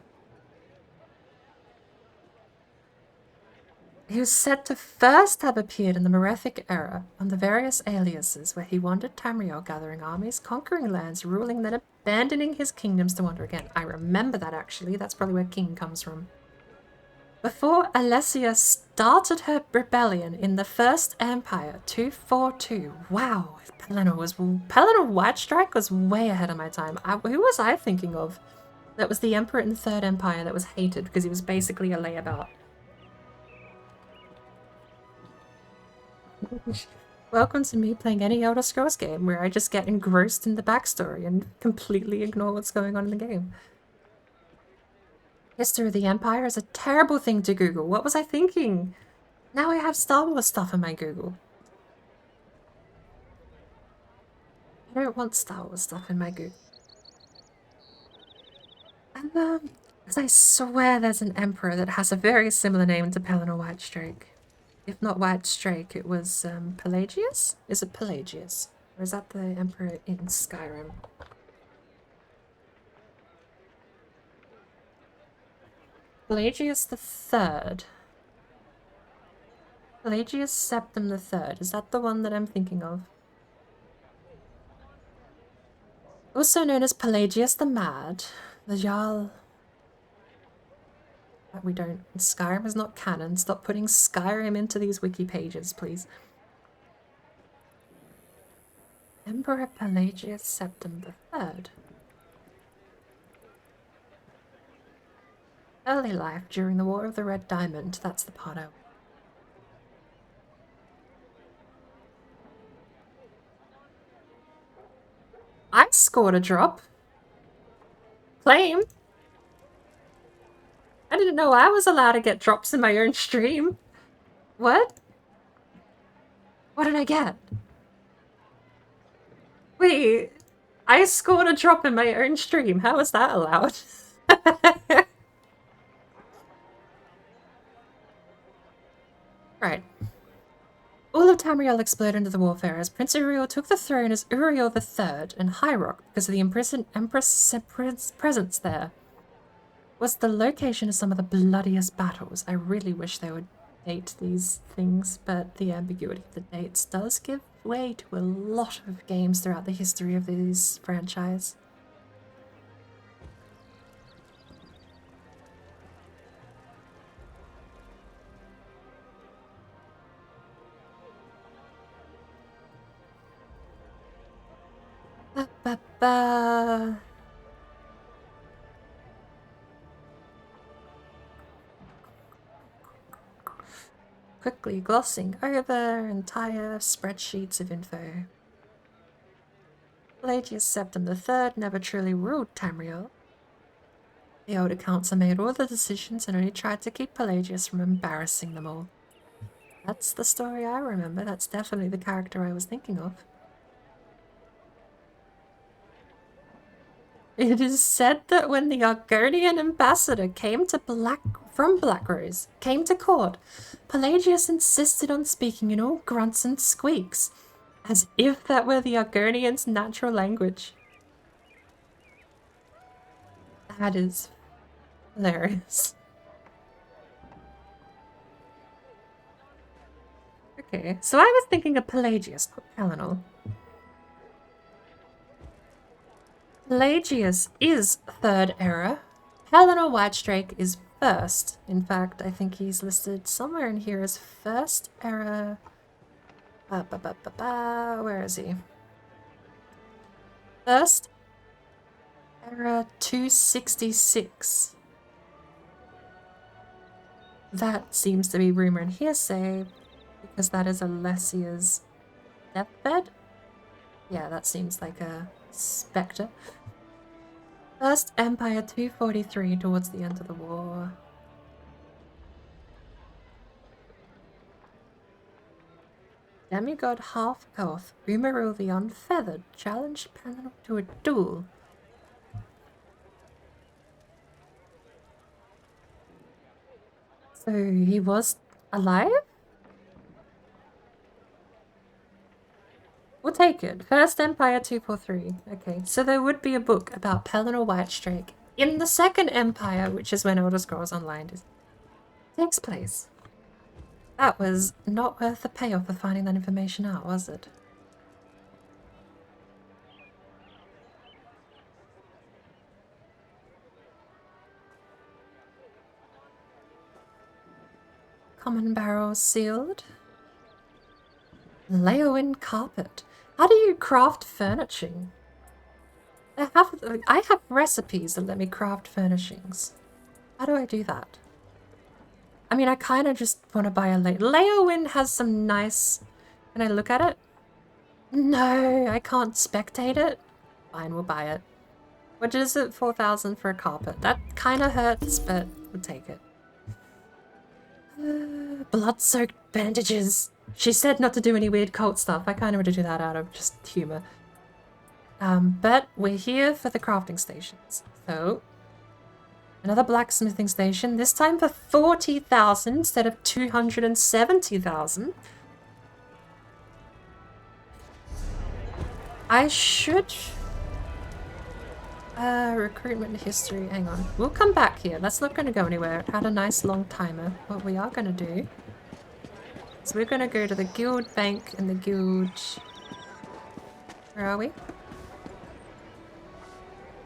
He was said to first have appeared in the Merethic era on the various aliases where he wandered Tamriel, gathering armies, conquering lands, ruling, then abandoning his kingdoms to wander again. I remember that actually, that's probably where king comes from. Before Alessia started her rebellion in the First Empire, 242. Wow, Palenal Whitestrike was way ahead of my time. Who was I thinking of? That was the Emperor in the Third Empire that was hated because he was basically a layabout. Welcome to me playing any Elder Scrolls game where I just get engrossed in the backstory and completely ignore what's going on in the game. History of the Empire is a terrible thing to Google. What was I thinking? Now I have Star Wars stuff in my Google. I don't want Star Wars stuff in my Google. And as I swear there's an emperor that has a very similar name to Palenal Whitestrake. If not Whitestrake, it was Pelagius? Is it Pelagius? Or is that the emperor in Skyrim? Pelagius the Third. Pelagius Septim the Third. Is that the one that I'm thinking of? Also known as Pelagius the Mad, the Jarl. We don't. Skyrim is not canon. Stop putting Skyrim into these wiki pages, please. Emperor Pelagius Septim III. Early life during the War of the Red Diamond. That's the part I scored a drop. Claim. I didn't know I was allowed to get drops in my own stream. What? What did I get? Wait, I scored a drop in my own stream. How is that allowed? Right. All of Tamriel exploded into the warfare as Prince Uriel took the throne as Uriel III in High Rock because of the imprisoned Empress' presence there. Was the location of some of the bloodiest battles. I really wish they would date these things, but the ambiguity of the dates does give way to a lot of games throughout the history of these franchise. Ba, ba, ba. Quickly glossing over entire spreadsheets of info. Pelagius Septim III never truly ruled Tamriel. The old accounts made all the decisions and only tried to keep Pelagius from embarrassing them all. That's the story I remember. That's definitely the character I was thinking of. It is said that when the Argonian ambassador came to from Blackrose came to court, Pelagius insisted on speaking in all grunts and squeaks, as if that were the Argonians' natural language. That is hilarious. Okay, so I was thinking of Pelagius, not Pelennor. Pelagius is 3rd era. Pelennor Whitestrake is 1st. In fact, I think he's listed somewhere in here as 1st era. Where is he? 1st era 266. That seems to be rumor and hearsay because that is Alessia's deathbed. Yeah, that seems like a spectre. 1st Empire 243 towards the end of the war. Demigod half-elf, Umaril the Unfeathered challenged Pelennor to a duel. So he was alive? We'll take it. 1st Empire 243. Okay, so there would be a book about Pelennor Whitestrake in the 2nd Empire, which is when Elder Scrolls Online takes place. That was not worth the payoff of finding that information out, was it? Common barrel sealed. Leowin carpet. How do you craft furnishing? I have recipes that let me craft furnishings. How do I do that? I mean, I kind of just want to buy a Leowin has some nice... Can I look at it? No, I can't spectate it. Fine, we'll buy it. What is it? 4,000 for a carpet. That kind of hurts, but we'll take it. Blood-soaked bandages. She said not to do any weird cult stuff. I kind of want to do that out of just humor. But we're here for the crafting stations. So, another blacksmithing station, this time for 40,000 instead of 270,000. I should... recruitment history, hang on. We'll come back here. That's not going to go anywhere. It had a nice long timer. What we are going to do is we're going to go to the guild bank and the guild... Where are we?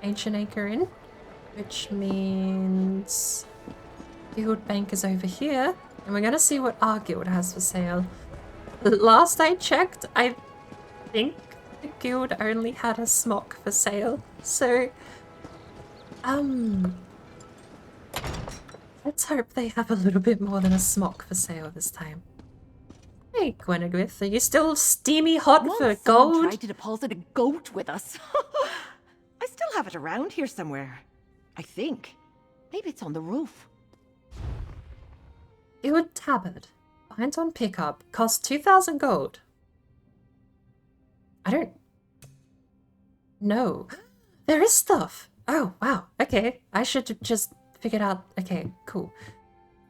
Ancient Acre Inn, which means Guild Bank is over here, and we're gonna see what our guild has for sale. Last I checked, I think the guild only had a smock for sale, so let's hope they have a little bit more than a smock for sale this time. Hey, Gwenagwith, are you still steamy hot for Someone gold? tried to deposit a goat with us. I still have it around here somewhere. I think. Maybe it's on the roof. Guild Tabard. Bind on pickup. Cost 2,000 gold. I don't know. There is stuff. Oh, wow. Okay. I should have just figured out. Okay, cool.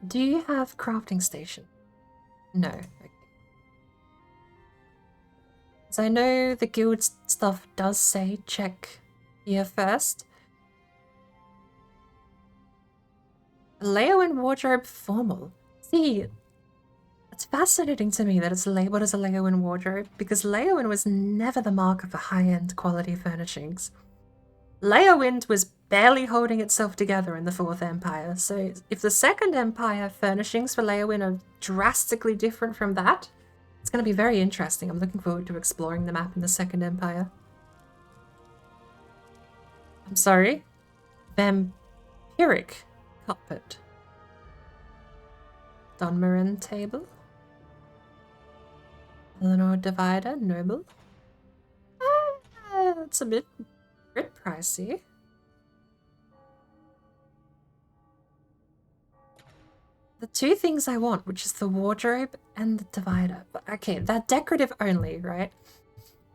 Do you have crafting station? No. Okay. So I know the guild stuff does say check here first. Leowin wardrobe formal. See, it's fascinating to me that it's labeled as a Leowin wardrobe because Leowin was never the marker for high-end quality furnishings. Leowind was barely holding itself together in the Fourth Empire, so if the Second Empire furnishings for Leowin are drastically different from that, it's going to be very interesting. I'm looking forward to exploring the map in the Second Empire. I'm sorry? Vampiric carpet. Dunmarin table. Eleanor divider, noble. It's a bit pricey. The two things I want, which is the wardrobe and the divider. But okay, they're decorative only, right?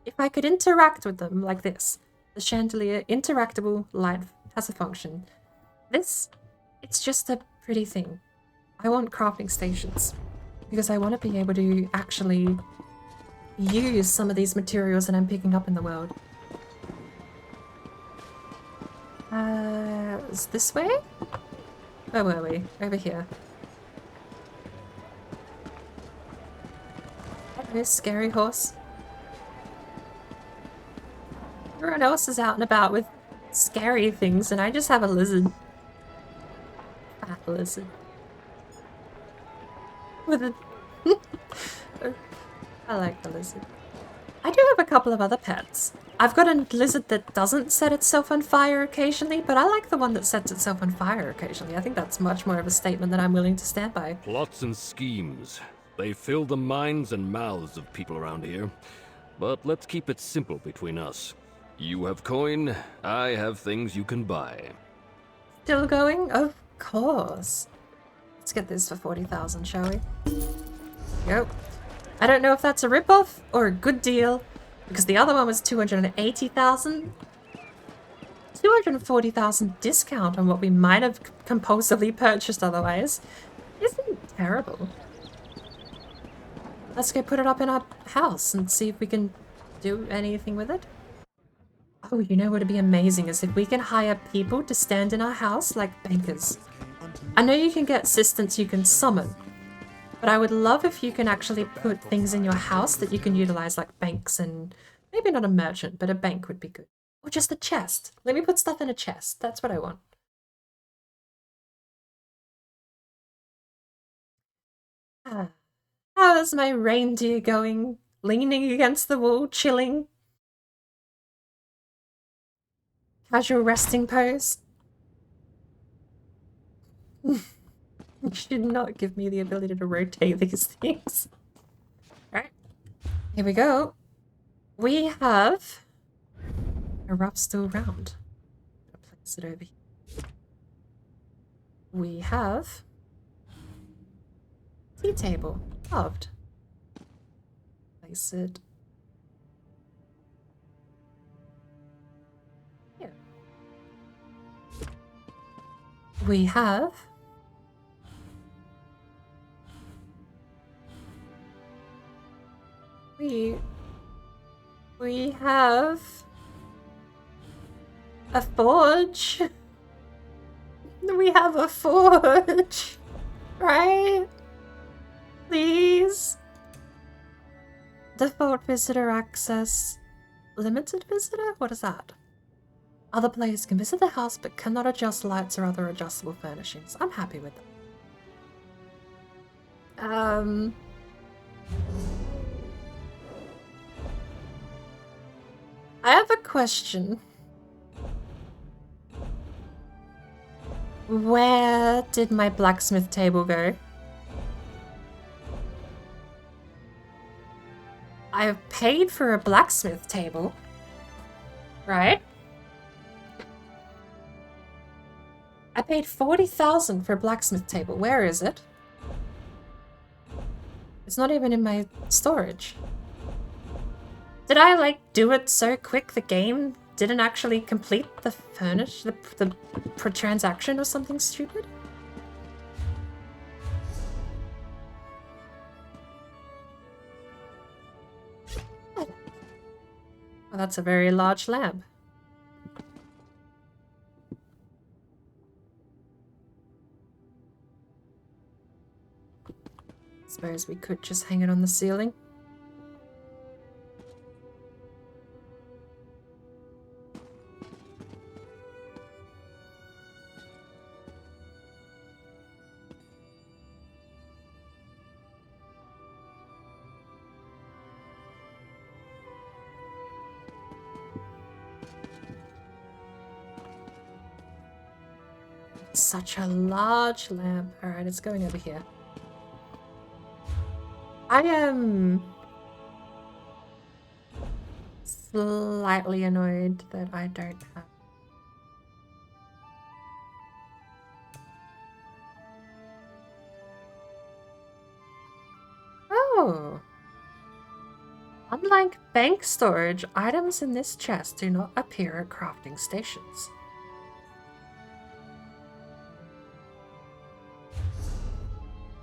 If I could interact with them like this, the chandelier, interactable light, has a function. This, it's just a pretty thing. I want crafting stations because I want to be able to actually use some of these materials that I'm picking up in the world. Is this way? Where were we? Over here. Hello, scary horse. Everyone else is out and about with scary things, and I just have a lizard. Fat lizard. With a... I like the lizard. I do have a couple of other pets. I've got a lizard that doesn't set itself on fire occasionally, but I like the one that sets itself on fire occasionally. I think that's much more of a statement that I'm willing to stand by. Plots and schemes. They fill the minds and mouths of people around here. But let's keep it simple between us. You have coin, I have things you can buy. Still going? Of course. Let's get this for 40,000, shall we? Go. I don't know if that's a ripoff or a good deal, because the other one was 280,000. 240,000 discount on what we might have compulsively purchased otherwise isn't terrible. Let's go put it up in our house and see if we can do anything with it. Oh, you know what would be amazing is if we can hire people to stand in our house like bankers. I know you can get assistants you can summon, but I would love if you can actually put things in your house that you can utilize like banks and maybe not a merchant, but a bank would be good. Or just a chest. Let me put stuff in a chest. That's what I want. How is my reindeer going? Leaning against the wall, chilling? Casual resting pose? You should not give me the ability to rotate these things. Alright. Here we go. We have a rough stool round. I'll place it over here. We have tea table. Carved. Place it here. We have we have a forge. We have a forge, right? Please. Default visitor access. Limited visitor? What is that? Other players can visit the house but cannot adjust lights or other adjustable furnishings. I'm happy with that. I have a question. Where did my blacksmith table go? I have paid for a blacksmith table, right? I paid 40,000 for a blacksmith table. Where is it? It's not even in my storage. Did I, like, do it so quick the game didn't actually complete the transaction or something stupid? Well, that's a very large lamp. Suppose we could just hang it on the ceiling. Such a large lamp. Alright, it's going over here. I am slightly annoyed that I don't have. Oh! Unlike bank storage, items in this chest do not appear at crafting stations.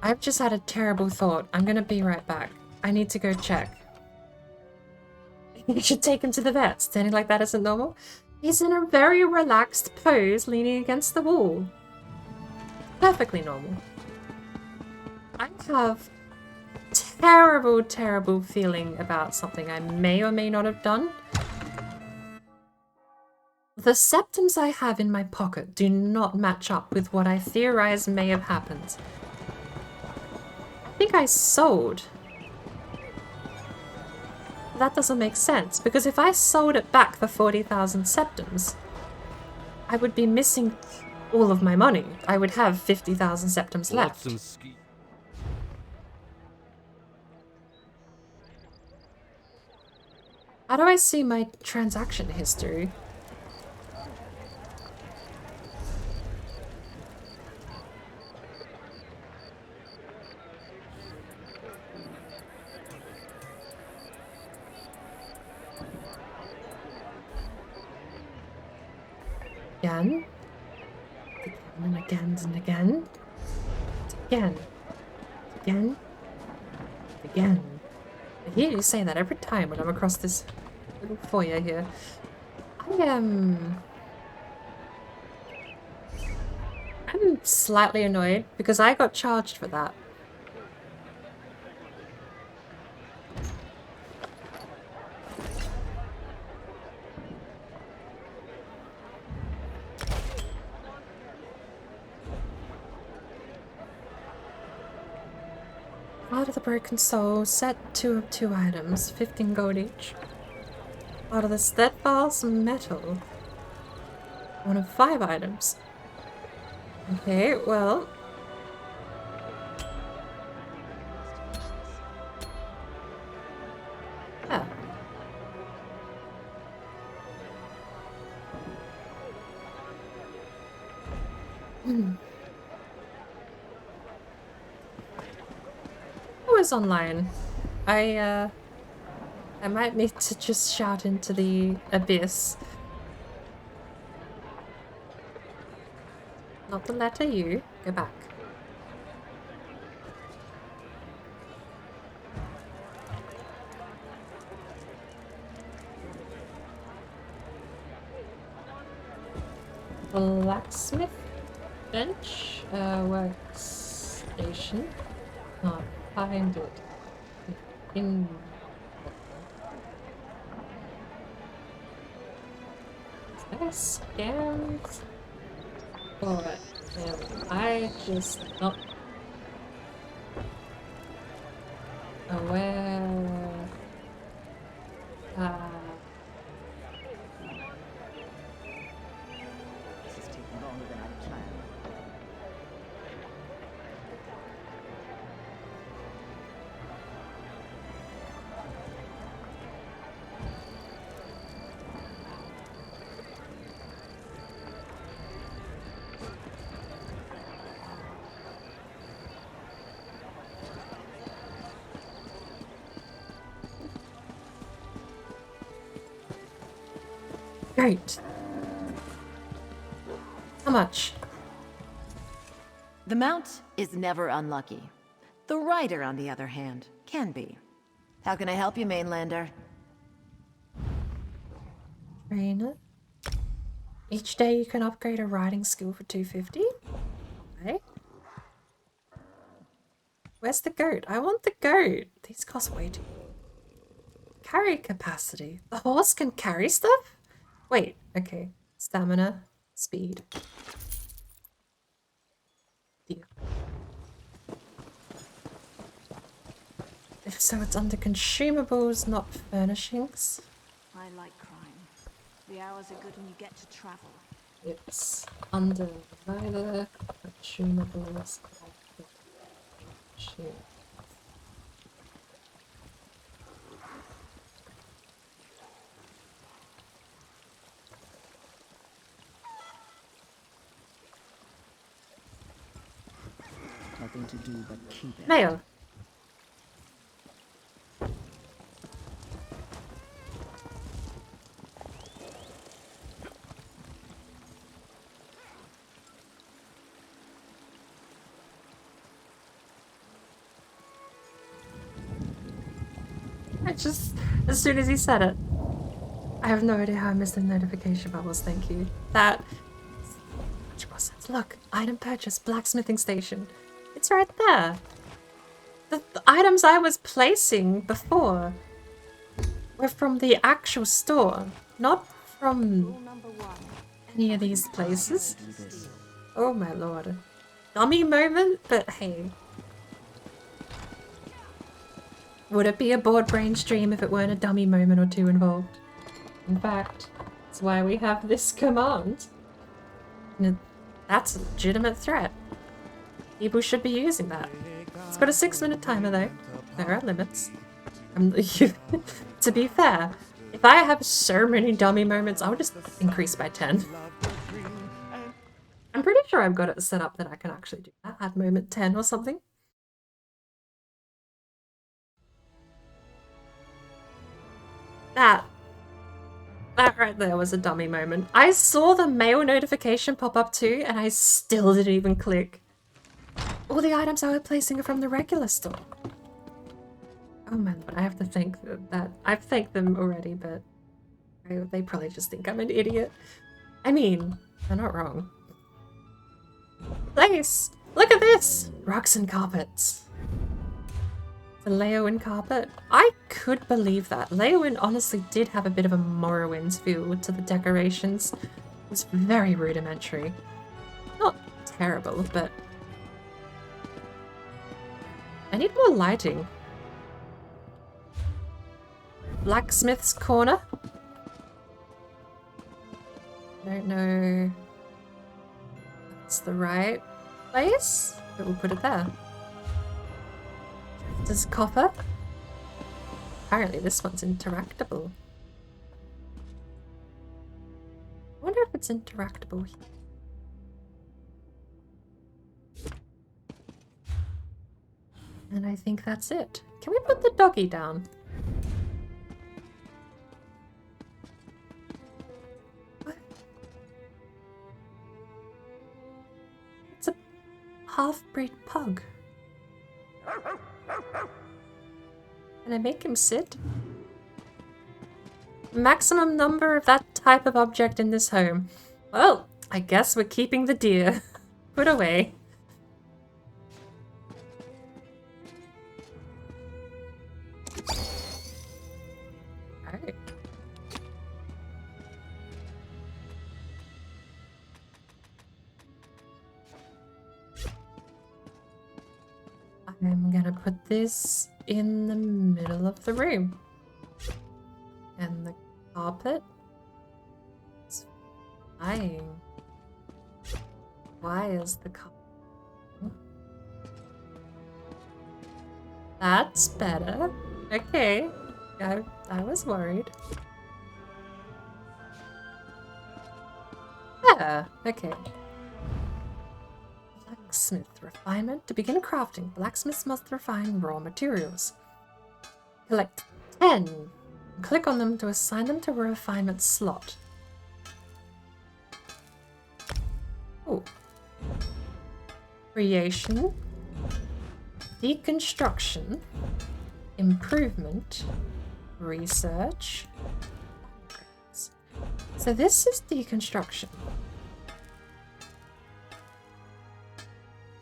I've just had a terrible thought. I'm gonna be right back. I need to go check. You should take him to the vet. Standing like that isn't normal. He's in a very relaxed pose, leaning against the wall. Perfectly normal. I have terrible, terrible feeling about something I may or may not have done. The septums I have in my pocket do not match up with what I theorize may have happened. I think I sold. That doesn't make sense, because if I sold it back for 40,000 septums, I would be missing all of my money. I would have 50,000 septums left. How do I see my transaction history? Again. And again and again. Again. Again. Again. I hear you say that every time when I'm across this little foyer here. I'm slightly annoyed because I got charged for that. Out of the Broken Soul, set 2 of 2 items, 15 gold each. Out of the Steadfast Metal, 1 of 5 items. Okay, well. Yeah. Was online. I might need to just shout into the abyss. Not the letter U. Go back. Blacksmith bench, workstation. Not find it in I scanned for him. I just not aware. This is taking longer than I planned. Great. How much? The mount is never unlucky. The rider, on the other hand, can be. How can I help you, mainlander? Trainer. Each day you can upgrade a riding skill for 250. Okay. Where's the goat? I want the goat. These cost way too. Carry capacity. The horse can carry stuff? Wait, okay. Stamina, speed. Deal. If so, it's under consumables, not furnishings. I like crime. The hours are good when you get to travel. It's under neither consumables. Shoot. Nothing to do but keep it. Mail. I just, as soon as he said it, I have no idea how I missed the notification bubbles, thank you. That, much more sense. Look, item purchase, blacksmithing station. It's right there. The items I was placing before were from the actual store, not from any of these places. Oh my lord. Dummy moment, but hey. Would it be a BordBrain stream if it weren't a dummy moment or two involved? In fact, that's why we have this command. And that's a legitimate threat. People should be using that. It's got a 6-minute timer though. There are limits. To be fair, if I have so many dummy moments, I would just increase by 10. I'm pretty sure I've got it set up that I can actually do that. Add moment 10 or something. That right there was a dummy moment. I saw the mail notification pop up too, and I still didn't even click. All the items I was placing are from the regular store. Oh man, but I have to thank that. I've thanked them already, but they probably just think I'm an idiot. I mean, they're not wrong. Nice! Look at this! Rugs and carpets. The Leowen carpet. I could believe that. Leowen honestly did have a bit of a Morrowind feel to the decorations. It was very rudimentary. Not terrible, but... I need more lighting. Blacksmith's corner? I don't know... That's the right place, but we'll put it there. Does copper? Apparently this one's interactable. I wonder if it's interactable here. And I think that's it. Can we put the doggy down? What? It's a half-breed pug. Can I make him sit? Maximum number of that type of object in this home. Well, I guess we're keeping the deer. Put away. Alright. I'm gonna put this in the middle of the room. And the carpet is flying. Why is the carpet? That's better. Okay. I was worried. Yeah, okay. Blacksmith refinement. To begin crafting, blacksmiths must refine raw materials. Collect 10. Click on them to assign them to a refinement slot. Ooh. Creation. Deconstruction. Improvement. Research. So this is deconstruction.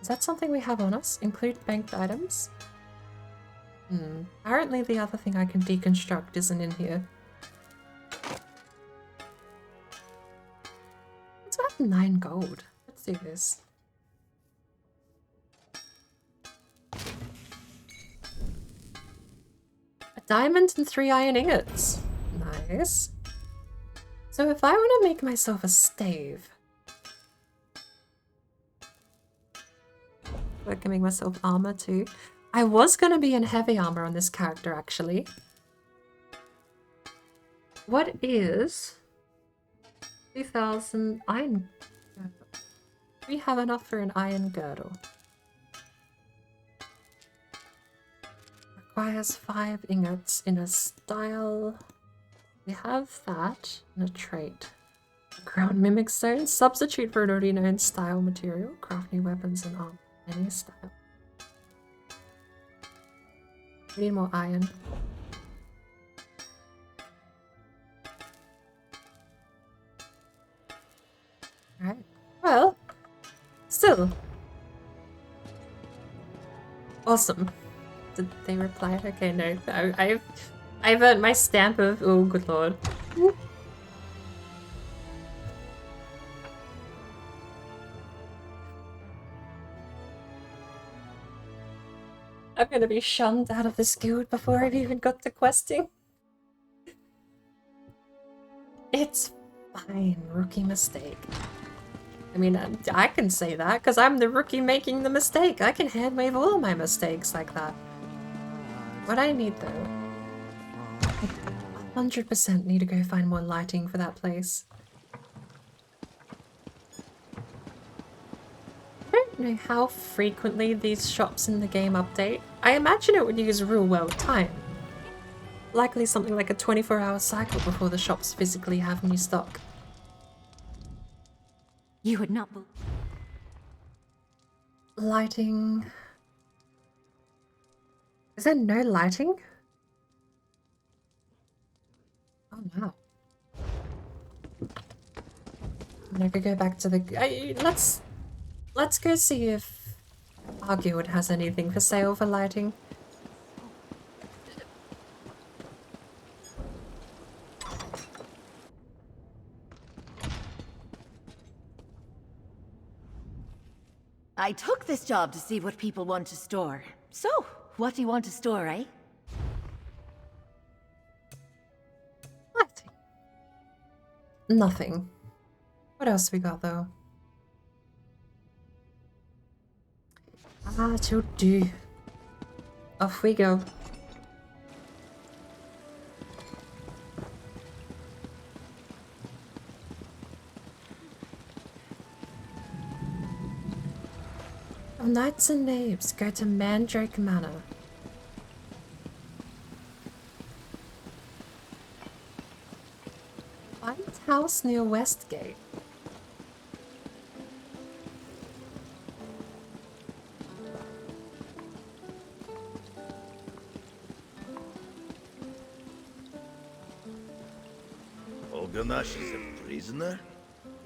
Is that something we have on us? Include banked items? Apparently the other thing I can deconstruct isn't in here. Let's have 9 gold. Let's do this. A diamond and 3 iron ingots. Nice. So if I want to make myself a stave, I can make myself armor too. I was going to be in heavy armor on this character actually. What is 2000 iron girdle? We have enough for an iron girdle. Requires 5 ingots in a style. We have that in a trait. Ground mimic stone. Substitute for an already known style material. Craft new weapons and armor. Any style. We need more iron. Alright. Well, still. Awesome. Did they reply? Okay, no. I've earned my stamp of oh good lord. I'm gonna be shunned out of this guild before I've even got to questing. It's fine, rookie mistake. I mean, I can say that because I'm the rookie making the mistake. I can handwave all of my mistakes like that. What I need though, I 100% need to go find more lighting for that place. I don't know how frequently these shops in the game update. I imagine it would use real world time. Likely something like a 24-hour cycle before the shops physically have new stock. You would not believe. Lighting. Is there no lighting? Oh wow. I could go back to the. Let's go see if our guild has anything for sale for lighting. I took this job to see what people want to store. So, what do you want to store, eh? Lighting. Nothing. What else we got though? Ah, to do. Off we go. From Knights and Knaves, go to Mandrake Manor. Find house near Westgate. Ganache is a prisoner?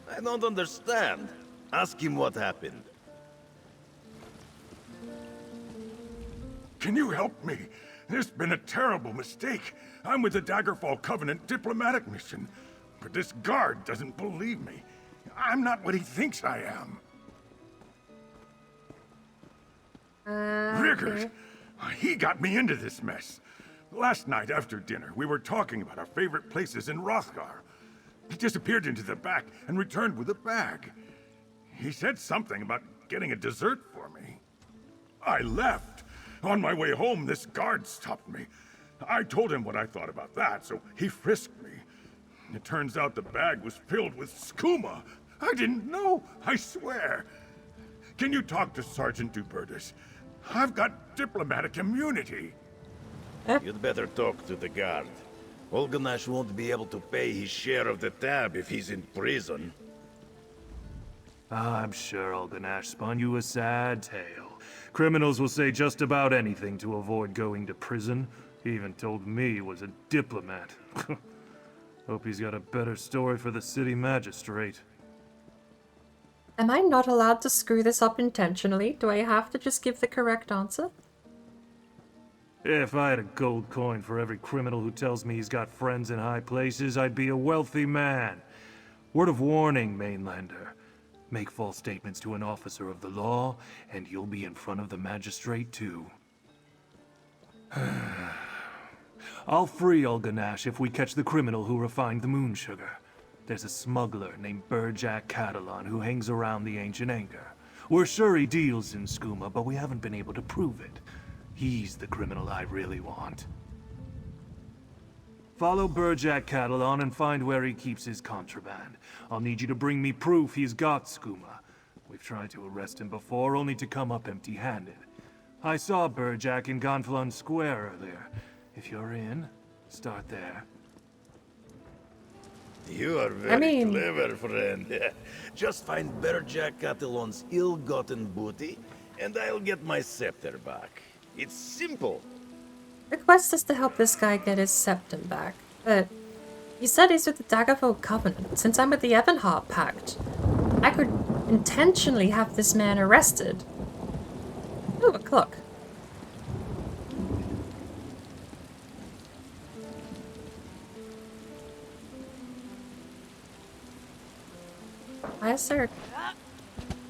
I don't understand. Ask him what happened. Can you help me? There's been a terrible mistake. I'm with the Daggerfall Covenant diplomatic mission, but this guard doesn't believe me. I'm not what he thinks I am. figures. He got me into this mess. Last night after dinner, we were talking about our favorite places in Rothgar. He disappeared into the back and returned with a bag. He said something about getting a dessert for me. I left. On my way home, this guard stopped me. I told him what I thought about that, so he frisked me. It turns out the bag was filled with skooma. I didn't know, I swear. Can you talk to Sergeant Dubertus? I've got diplomatic immunity. You'd better talk to the guard. Olganash won't be able to pay his share of the tab if he's in prison. I'm sure Olganash spun you a sad tale. Criminals will say just about anything to avoid going to prison. He even told me he was a diplomat. Hope he's got a better story for the city magistrate. Am I not allowed to screw this up intentionally? Do I have to just give the correct answer? If I had a gold coin for every criminal who tells me he's got friends in high places, I'd be a wealthy man. Word of warning, Mainlander. Make false statements to an officer of the law, and you'll be in front of the magistrate too. I'll free Olganash if we catch the criminal who refined the moon sugar. There's a smuggler named Burjak Catalan who hangs around the Ancient Anchor. We're sure he deals in skooma, but we haven't been able to prove it. He's the criminal I really want. Follow Burjak Catalan and find where he keeps his contraband. I'll need you to bring me proof he's got skooma. We've tried to arrest him before, only to come up empty-handed. I saw Burjak in Gonfalon Square earlier. If you're in, start there. You are very clever, friend. Just find Burjak Catalan's ill-gotten booty, and I'll get my scepter back. It's simple. Request us to help this guy get his septum back, but he said he's with the Daggerfall Covenant. Since I'm with the Ebenheart Pact, I could intentionally have this man arrested. Ooh, a clock. Why is there a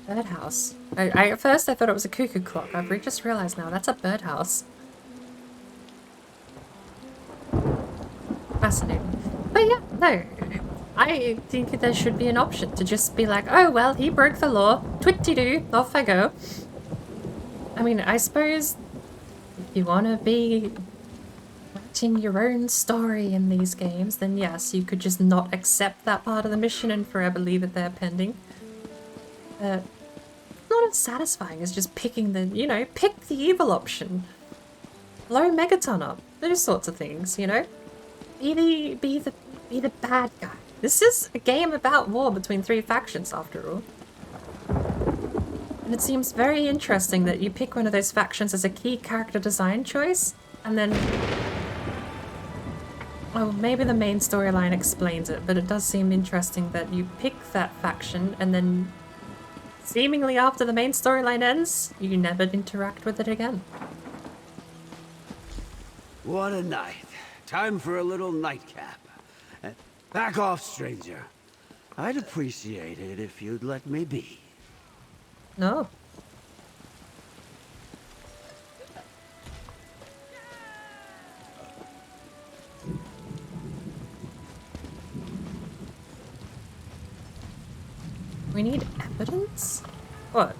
birdhouse? At first I thought it was a cuckoo clock. I've just realized now that's a birdhouse. Fascinating. But yeah, no. I think there should be an option to just be like, oh well, he broke the law. Twit-de-doo, off I go. I mean, I suppose if you want to be writing your own story in these games, then yes, you could just not accept that part of the mission and forever leave it there pending. Not as satisfying as just picking the, you know, pick the evil option. Blow Megaton up. Those sorts of things, you know? Be the bad guy. This is a game about war between three factions, after all. And it seems very interesting that you pick one of those factions as a key character design choice, and then... well, maybe the main storyline explains it, but it does seem interesting that you pick that faction, and then seemingly after the main storyline ends, you never interact with it again. What a night. Time for a little nightcap. Back off, stranger. I'd appreciate it if you'd let me be. No. We need evidence? What?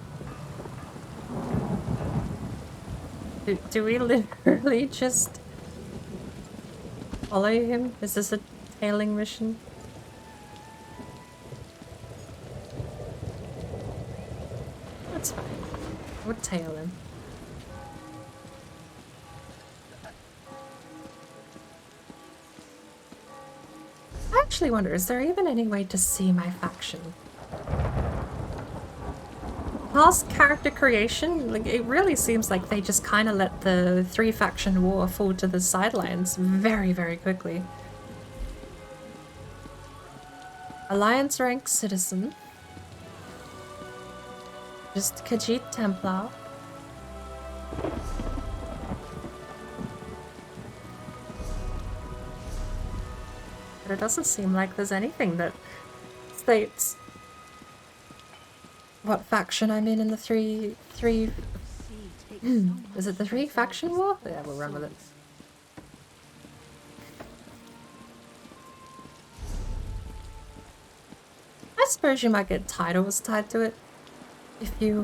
Do we literally just follow him? Is this a tailing mission? That's fine. We'll tail him. I actually wonder, is there even any way to see my faction? Past character creation, like, it really seems like they just kind of let the three-faction war fall to the sidelines very, very quickly. Alliance rank citizen. Just KHAJIIT Templar. But it doesn't seem like there's anything that states what faction I'm in the three Is it the Three Faction War? Yeah, we'll run with it. I suppose you might get titles tied to it. If you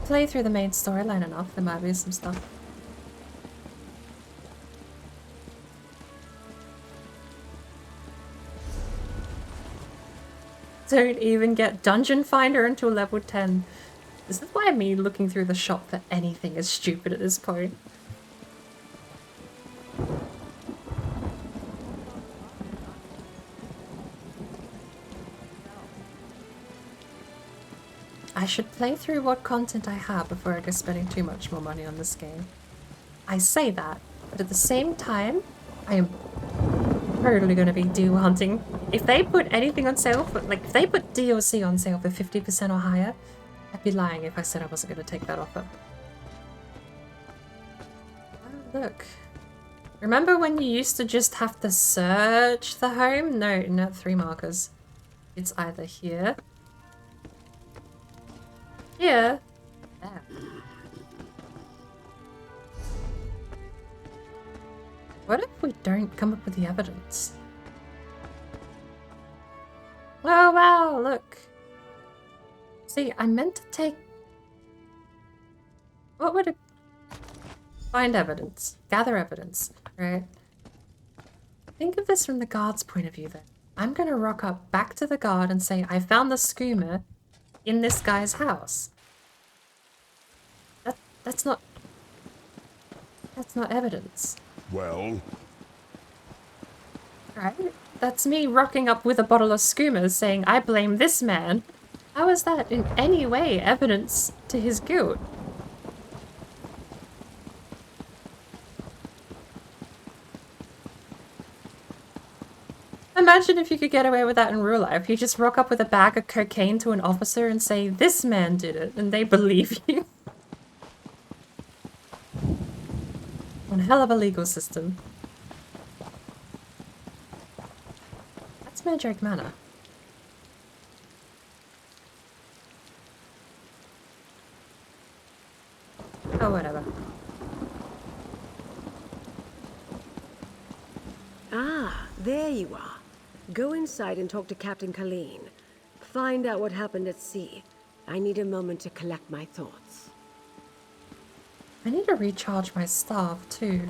play through the main storyline enough, there might be some stuff. Don't even get Dungeon Finder until level 10. This is why me looking through the shop for anything is stupid at this point. I should play through what content I have before I go spending too much more money on this game. I say that, but at the same time, I am totally going to be deal hunting. If they put anything on sale, like if they put DLC on sale for 50% or higher, I'd be lying if I said I wasn't going to take that offer. Oh, look. Remember when you used to just have to search the home? No, not 3 markers. It's either here, here, there. What if we don't come up with the evidence? Oh wow, look. See, I meant to take... What would it... Find evidence. Gather evidence, right? Think of this from the guard's point of view then. I'm gonna rock up back to the guard and say, I found the skoomer in this guy's house. That's not evidence. Well? Right? That's me rocking up with a bottle of skoomers saying, I blame this man. How is that in any way evidence to his guilt? Imagine if you could get away with that in real life. You just rock up with a bag of cocaine to an officer and say, this man did it, and they believe you. One hell of a legal system. That's Mandrake Manor. Oh, whatever. Ah, there you are. Go inside and talk to Captain Colleen. Find out what happened at sea. I need a moment to collect my thoughts. I need to recharge my staff too.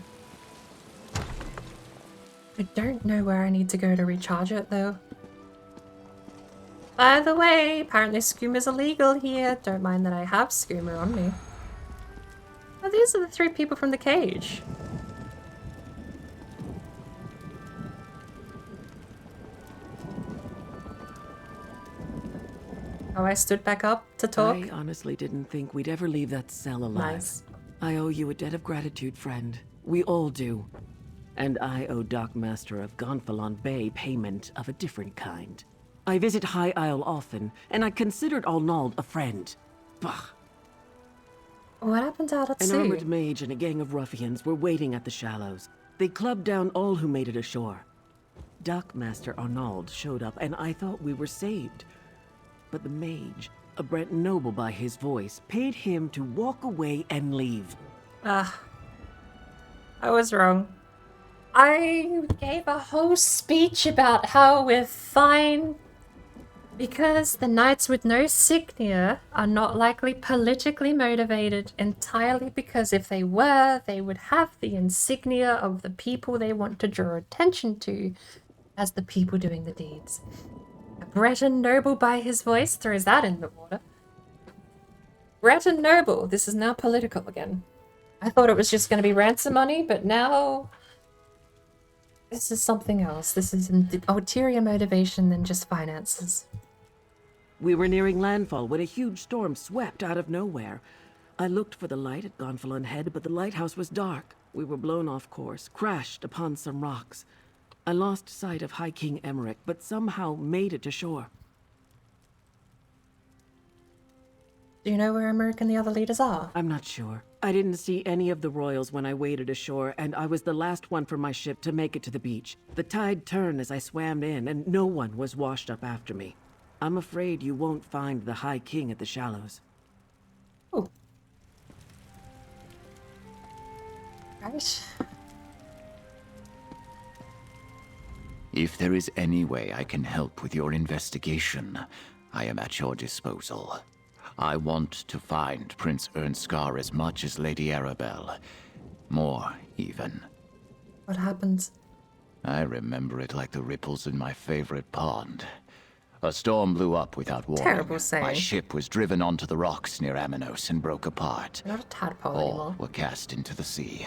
I don't know where I need to go to recharge it though. By the way, apparently skoomer's illegal here. Don't mind that I have skoomer on me. Oh, these are the 3 people from the cage. Oh, I stood back up to talk? I honestly didn't think we'd ever leave that cell alive. Nice. I owe you a debt of gratitude, friend. We all do. And I owe Dockmaster of Gonfalon Bay payment of a different kind. I visit High Isle often, and I considered Arnauld a friend. Bah! What happened out at sea? An armored mage and a gang of ruffians were waiting at the shallows. They clubbed down all who made it ashore. Dockmaster Arnauld showed up, and I thought we were saved. But the mage, a Brent noble by his voice, paid him to walk away and leave. Ah. I was wrong. I gave a whole speech about how we're fine because the knights with no signia are not likely politically motivated, entirely because if they were, they would have the insignia of the people they want to draw attention to as the people doing the deeds. A Breton noble by his voice throws that in the water. Breton noble, this is now political again. I thought it was just going to be ransom money, but now this is something else. This is an ulterior motivation than just finances. We were nearing landfall when a huge storm swept out of nowhere. I looked for the light at Gonfalon Head, but the lighthouse was dark. We were blown off course, crashed upon some rocks. I lost sight of High King Emmerich, but somehow made it to shore. Do you know where Emmerich and the other leaders are? I'm not sure. I didn't see any of the royals when I waded ashore, and I was the last one from my ship to make it to the beach. The tide turned as I swam in, and no one was washed up after me. I'm afraid you won't find the High King at the Shallows. Oh. Right. If there is any way I can help with your investigation, I am at your disposal. I want to find Prince Ernskar as much as Lady Arabelle. More, even. What happens? I remember it like the ripples in my favorite pond. A storm blew up without warning. Terrible saying. My ship was driven onto the rocks near Aminos and broke apart. You're not a tadpole All anymore. were cast into the sea.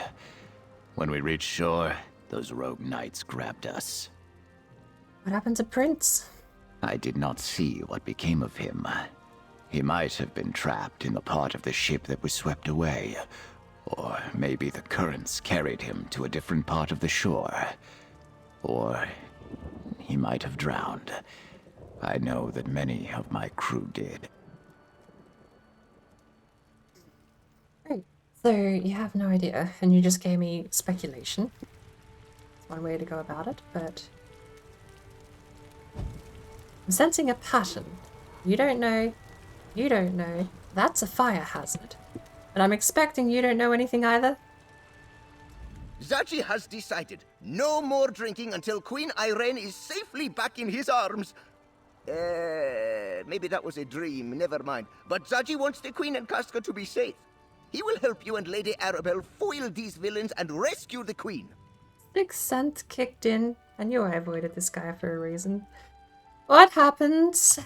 When we reached shore, those rogue knights grabbed us. What happened to Prince? I did not see what became of him. He might have been trapped in the part of the ship that was swept away. Or maybe the currents carried him to a different part of the shore. Or he might have drowned. I know that many of my crew did. Right. So you have no idea, and you just gave me speculation. That's one way to go about it, but I'm sensing a pattern. You don't know. You don't know. That's a fire hazard. And I'm expecting you don't know anything either. Zaji has decided no more drinking until Queen Irene is safely back in his arms. Maybe that was a dream, never mind. But Zaji wants the Queen and Casca to be safe. He will help you and Lady Arabelle foil these villains and rescue the Queen. Sixth sense kicked in. I knew I avoided this guy for a reason. What happens?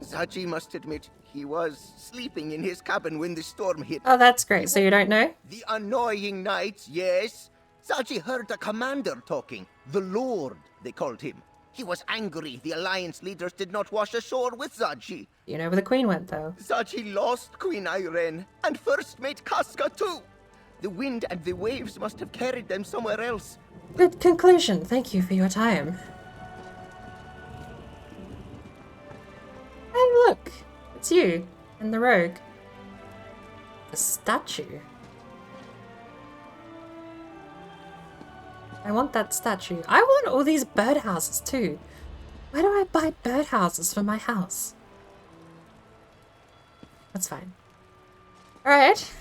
Zaji must admit he was sleeping in his cabin when the storm hit. Oh, that's great. So you don't know? The annoying knights, yes. Zaji heard the commander talking. The Lord, they called him. He was angry the Alliance leaders did not wash ashore with Zaji. You know where the Queen went, though. Zaji lost Queen Irene, and first mate Casca too. The wind and the waves must have carried them somewhere else. Good conclusion. Thank you for your time. Hey, look. It's you and the rogue. The statue. I want that statue. I want all these birdhouses too. Where do I buy birdhouses for my house? That's fine. Alright.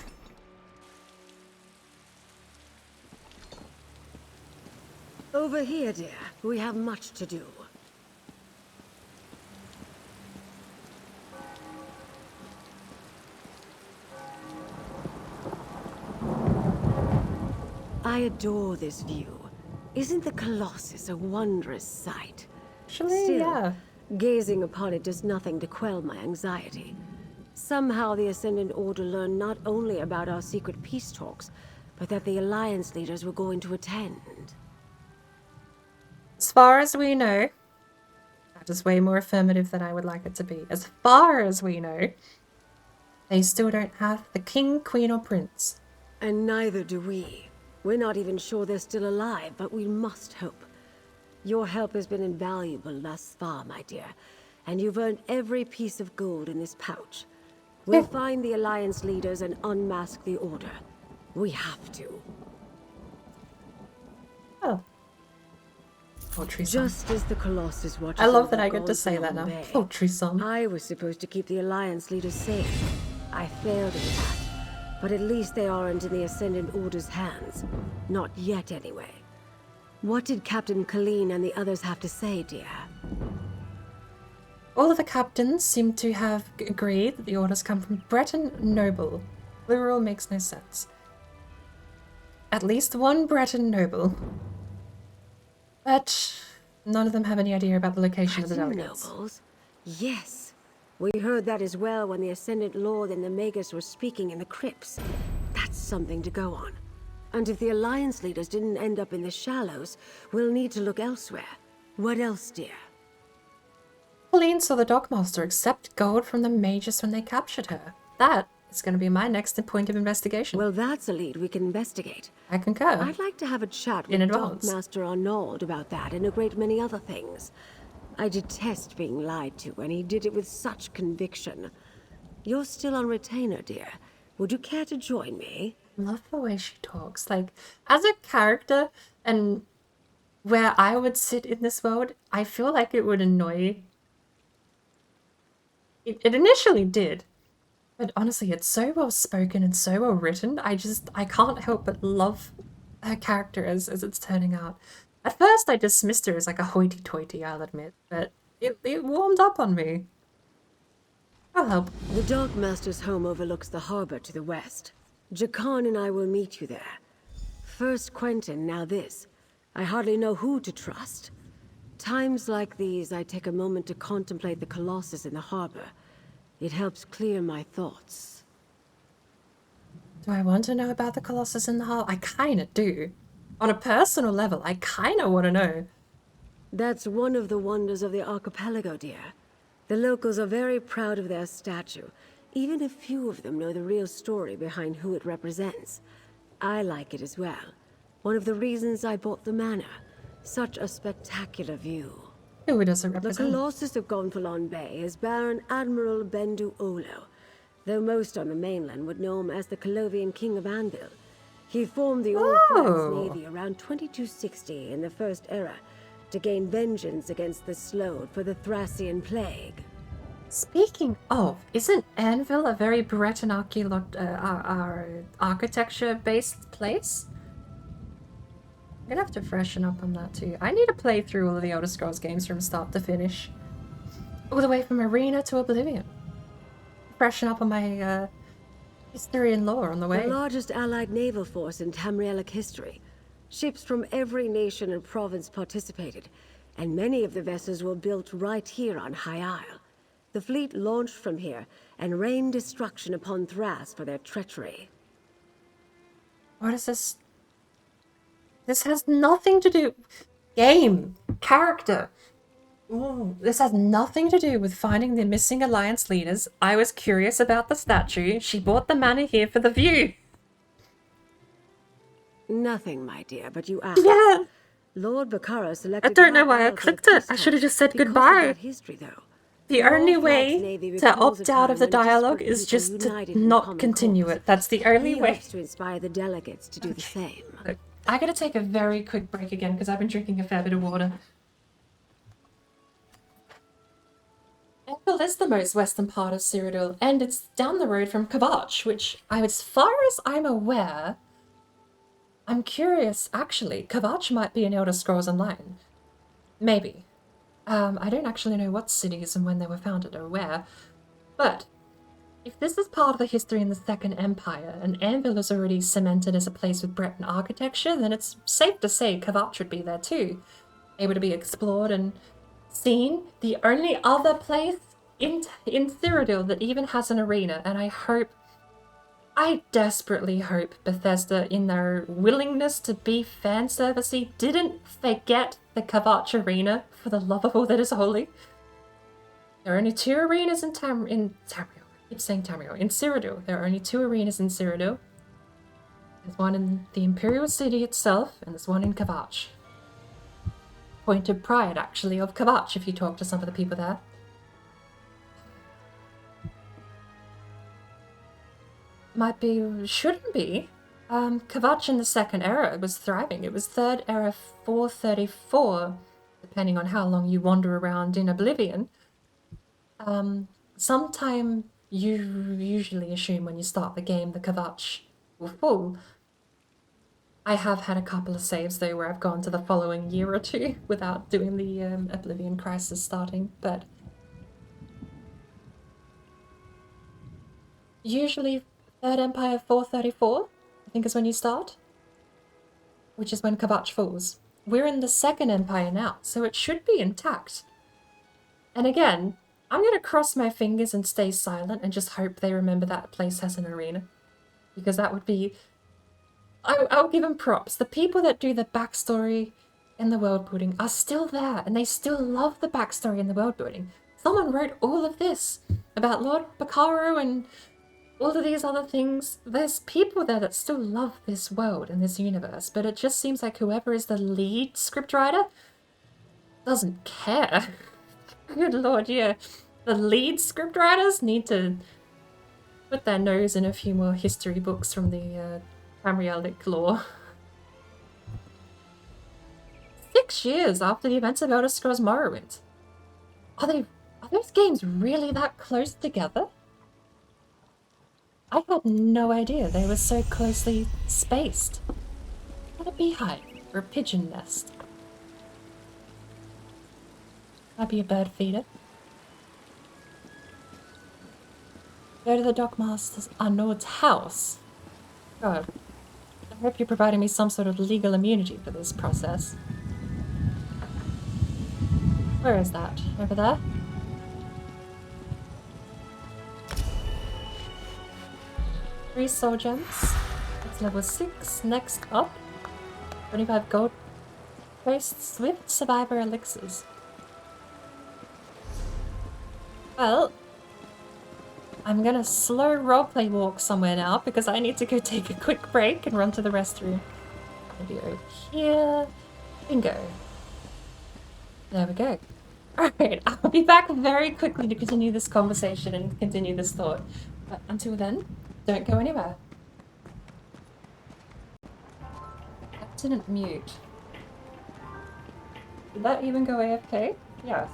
Over here, dear. We have much to do. I adore this view. Isn't the Colossus a wondrous sight? Actually, Still, yeah. Gazing upon it does nothing to quell my anxiety. Somehow the Ascendant Order learned not only about our secret peace talks, but that the Alliance leaders were going to attend. As far as we know, that is way more affirmative than I would like it to be. As far as we know, they still don't have the king, queen, or prince. And neither do we. We're not even sure they're still alive, but we must hope. Your help has been invaluable thus far, my dear, and you've earned every piece of gold in this pouch. We'll find the Alliance leaders and unmask the Order. We have to. Oh. Poultry song. Just as the Colossus watches I love over that I get to say that now. Bay, Poultry song. I was supposed to keep the Alliance leaders safe. I failed in that. But at least they aren't in the Ascendant Order's hands. Not yet, anyway. What did Captain Colleen and the others have to say, dear? All of the captains seem to have agreed that the orders come from Breton noble. Literal makes no sense. At least one Breton noble. But none of them have any idea about the location of the delegates. Nobles? Yes. We heard that as well when the Ascendant Lord and the Magus were speaking in the crypts. That's something to go on. And if the Alliance leaders didn't end up in the Shallows, we'll need to look elsewhere. What else, dear? Colleen saw the Dockmaster accept gold from the Magus when they captured her. That is going to be my next point of investigation. Well, that's a lead we can investigate. I concur. I'd like to have a chat In with advance. Dockmaster Arnauld about that and a great many other things. I detest being lied to, and he did it with such conviction. You're still on retainer, dear. Would you care to join me? I love the way she talks. Like, as a character, and where I would sit in this world, I feel like it would annoy It initially did, but honestly, it's so well spoken and so well written. I can't help but love her character as it's turning out. At first, I dismissed her as like a hoity-toity, I'll admit, but it warmed up on me. I'll help. The Dark Master's home overlooks the harbor to the west. Jakan and I will meet you there. First Quentin, now this. I hardly know who to trust. Times like these, I take a moment to contemplate the Colossus in the harbor. It helps clear my thoughts. Do I want to know about the Colossus in the harbor? I kinda do. On a personal level, I kinda want to know. That's one of the wonders of the archipelago, dear. The locals are very proud of their statue, even if few of them know the real story behind who it represents. I like it as well. One of the reasons I bought the manor. Such a spectacular view. Who does it represent? The Colossus of Gonfalon Bay is Baron Admiral Bendu Olo, though most on the mainland would know him as the Colovian King of Anvil. He formed the All-Friends Navy around 2260 in the First Era to gain vengeance against the Sload for the Thracian Plague. Speaking of, isn't Anvil a very Breton architecture-based place? I'm gonna have to freshen up on that too. I need to play through all of the Elder Scrolls games from start to finish. All the way from Arena to Oblivion. Freshen up on my history and lore on the way. The largest allied naval force in Tamrielic history. Ships from every nation and province participated, and many of the vessels were built right here on High Isle. The fleet launched from here and rained destruction upon Thras for their treachery. What is this? This has nothing to do... Game. Character. Ooh, this has nothing to do with finding the missing Alliance leaders. I was curious about the statue. She bought the manor here for the view. Nothing, my dear, but you asked. Yeah. Lord Bakara selected... I don't know why I clicked it. I should have just said goodbye. History, though. The only way to opt out of the dialogue is just to not continue it. That's the only way. He hopes to inspire the delegates to do the same. Look, I gotta take a very quick break again because I've been drinking a fair bit of water. Enfield is the most western part of Cyrodiil, and it's down the road from KHAJIIT, which, as far as I'm aware, I'm curious, actually, KHAJIIT might be in Elder Scrolls Online. Maybe. I don't actually know what cities and when they were founded or where, but if this is part of the history in the Second Empire, and Anvil is already cemented as a place with Breton architecture, then it's safe to say KHAJIIT should be there too, able to be explored and seen. The only other place in Cyrodiil that even has an arena, and I desperately hope Bethesda, in their willingness to be fan servicey, didn't forget the KHAJIIT arena for the love of all that is holy. There are only 2 arenas in Tamriel. I keep saying Tamriel. In Cyrodiil. There are only 2 arenas in Cyrodiil. There's one in the Imperial City itself, and there's one in KHAJIIT. Point of pride, actually, of KHAJIIT, if you talk to some of the people there. Might be, shouldn't be. KHAJIIT in the Second Era was thriving. It was Third Era 434, depending on how long you wander around in Oblivion. Sometime you usually assume when you start the game the KHAJIIT will fall. I have had a couple of saves though where I've gone to the following year or 2 without doing the Oblivion Crisis starting, but usually Third Empire 434, I think is when you start, which is when KHAJIIT falls. We're in the Second Empire now, so it should be intact. And again, I'm going to cross my fingers and stay silent and just hope they remember that place has an arena. Because that would be... I'll give them props. The people that do the backstory and the world building are still there, and they still love the backstory and the world building. Someone wrote all of this about Lord Bakaro and all of these other things. There's people there that still love this world and this universe, but it just seems like whoever is the lead scriptwriter doesn't care. Good lord, yeah. The lead scriptwriters need to put their nose in a few more history books from the Tamrielic lore. 6 years after the events of Elder Scrolls Morrowind. Are Are those games really that close together? I had no idea they were so closely spaced. What a beehive or a pigeon nest. Might be a bird feeder. Go to the Dockmaster Arnaud's house. God, I hope you're providing me some sort of legal immunity for this process. Where is that? Over there? Three soul gems. That's level 6. Next up, 25 gold based Swift Survivor elixirs. Well, I'm gonna slow roleplay walk somewhere now because I need to go take a quick break and run to the restroom. Maybe over here. Bingo. There we go. Alright, I'll be back very quickly to continue this conversation and continue this thought. But until then, don't go anywhere. That didn't mute. Did that even go AFK? Yes.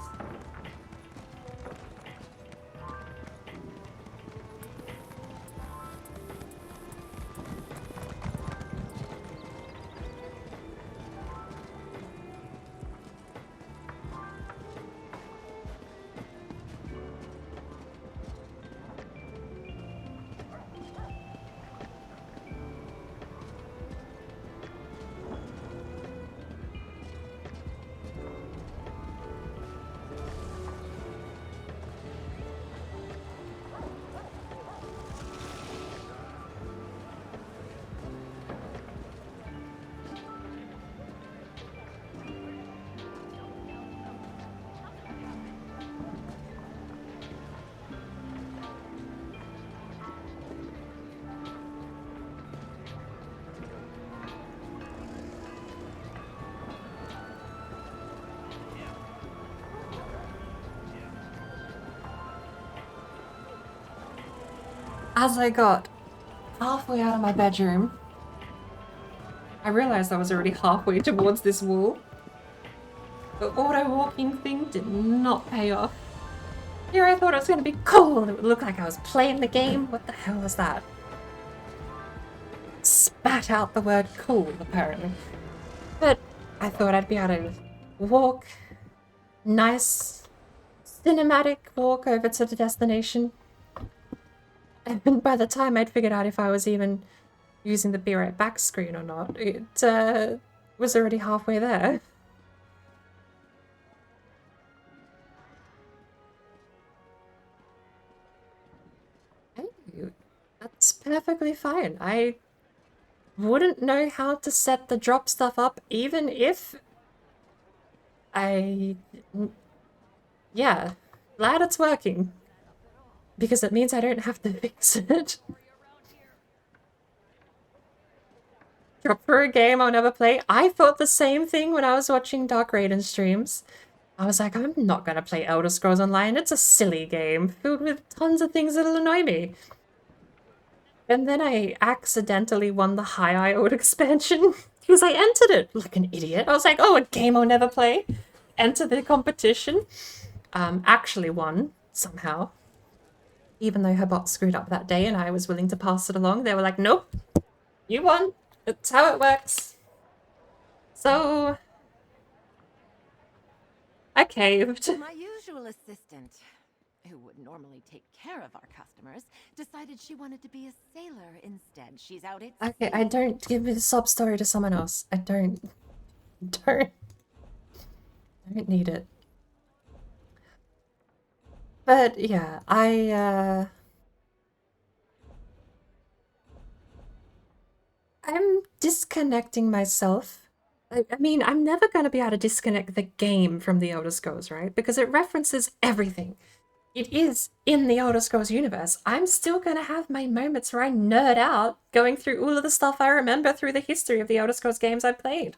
As I got halfway out of my bedroom, I realized I was already halfway towards this wall. The auto-walking thing did not pay off. Here I thought it was going to be cool. It would look like I was playing the game. What the hell was that? Spat out the word cool, apparently. But I thought I'd be able to walk. Nice, cinematic walk over to the destination. And by the time I'd figured out if I was even using the be right back screen or not, it was already halfway there. Hey, that's perfectly fine. I wouldn't know how to set the drop stuff up even if yeah, glad it's working. Because it means I don't have to fix it. Drop for a game I'll never play. I thought the same thing when I was watching Dark Raiden streams. I was like, I'm not gonna play Elder Scrolls Online. It's a silly game filled with tons of things that'll annoy me. And then I accidentally won the High Isle expansion because I entered it like an idiot. I was like, oh, a game I'll never play. Enter the competition. Actually won somehow. Even though her bot screwed up that day and I was willing to pass it along, they were like, nope, you won. That's how it works. So I caved. My usual assistant, who would normally take care of our customers, decided she wanted to be a sailor instead. She's out at Okay, I don't give the sob story to someone else. I don't need it. But yeah, I'm disconnecting myself. I mean, I'm never going to be able to disconnect the game from the Elder Scrolls, right? Because it references everything. It is in the Elder Scrolls universe. I'm still going to have my moments where I nerd out going through all of the stuff I remember through the history of the Elder Scrolls games I've played.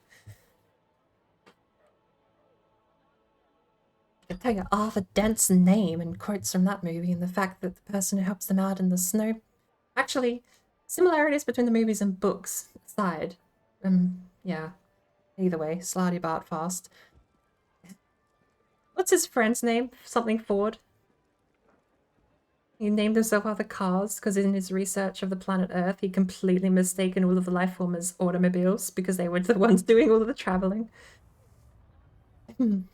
I can tell you Arthur Dent's name and quotes from that movie and the fact that the person who helps them out in the snow... Actually, similarities between the movies and books aside. Yeah. Either way, Slarty Bart fast. What's his friend's name? Something Ford? He named himself after cars because in his research of the planet Earth, he completely mistaken all of the life form as automobiles because they were the ones doing all of the traveling. Good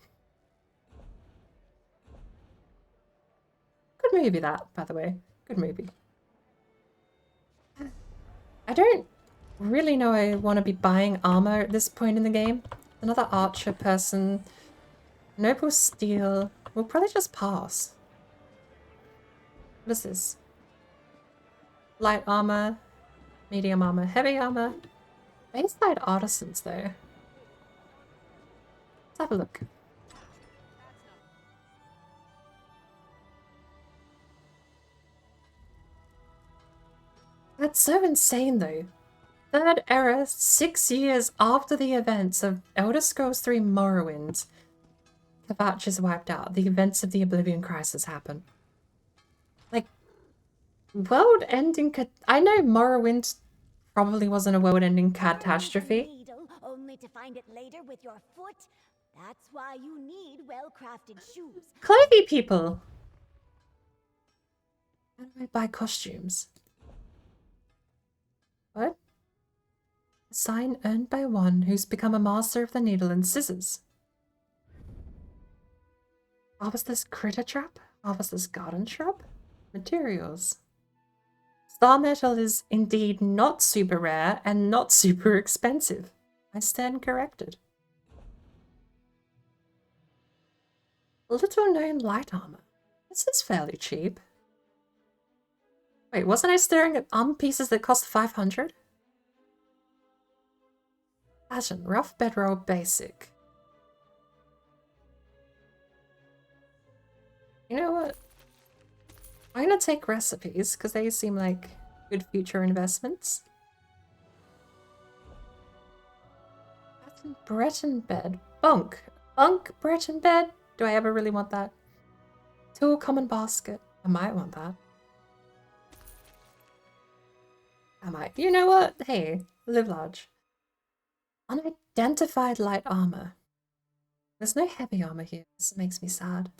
movie, that, by the way. Good movie. I don't really know I want to be buying armor at this point in the game. Another archer person. Noble steel. We'll probably just pass. What is this? Light armor, medium armor, heavy armor. Bayside artisans though. Let's have a look. That's so insane though. Third era, 6 years after the events of Elder Scrolls 3 Morrowind. Kvatch is wiped out. The events of the Oblivion Crisis happen. Like, world-ending... I know Morrowind probably wasn't a world-ending catastrophe. Only to find it later with your foot. That's why you need well-crafted shoes. Clothy people! How do I buy costumes? What? A sign earned by one who's become a master of the needle and scissors. Harvest this critter trap? Harvest this garden shrub? Materials. Star metal is indeed not super rare and not super expensive. I stand corrected. Little known light armor. This is fairly cheap. Wait, wasn't I staring at armor pieces that cost 500? Fashion, rough bedroll, basic. You know what? I'm gonna take recipes because they seem like good future investments. Breton bed. Bunk. Bunk, Breton bed? Do I ever really want that? Tool, common basket. I might want that. I might. You know what? Hey, live large. Unidentified light armor. There's no heavy armor here. This makes me sad.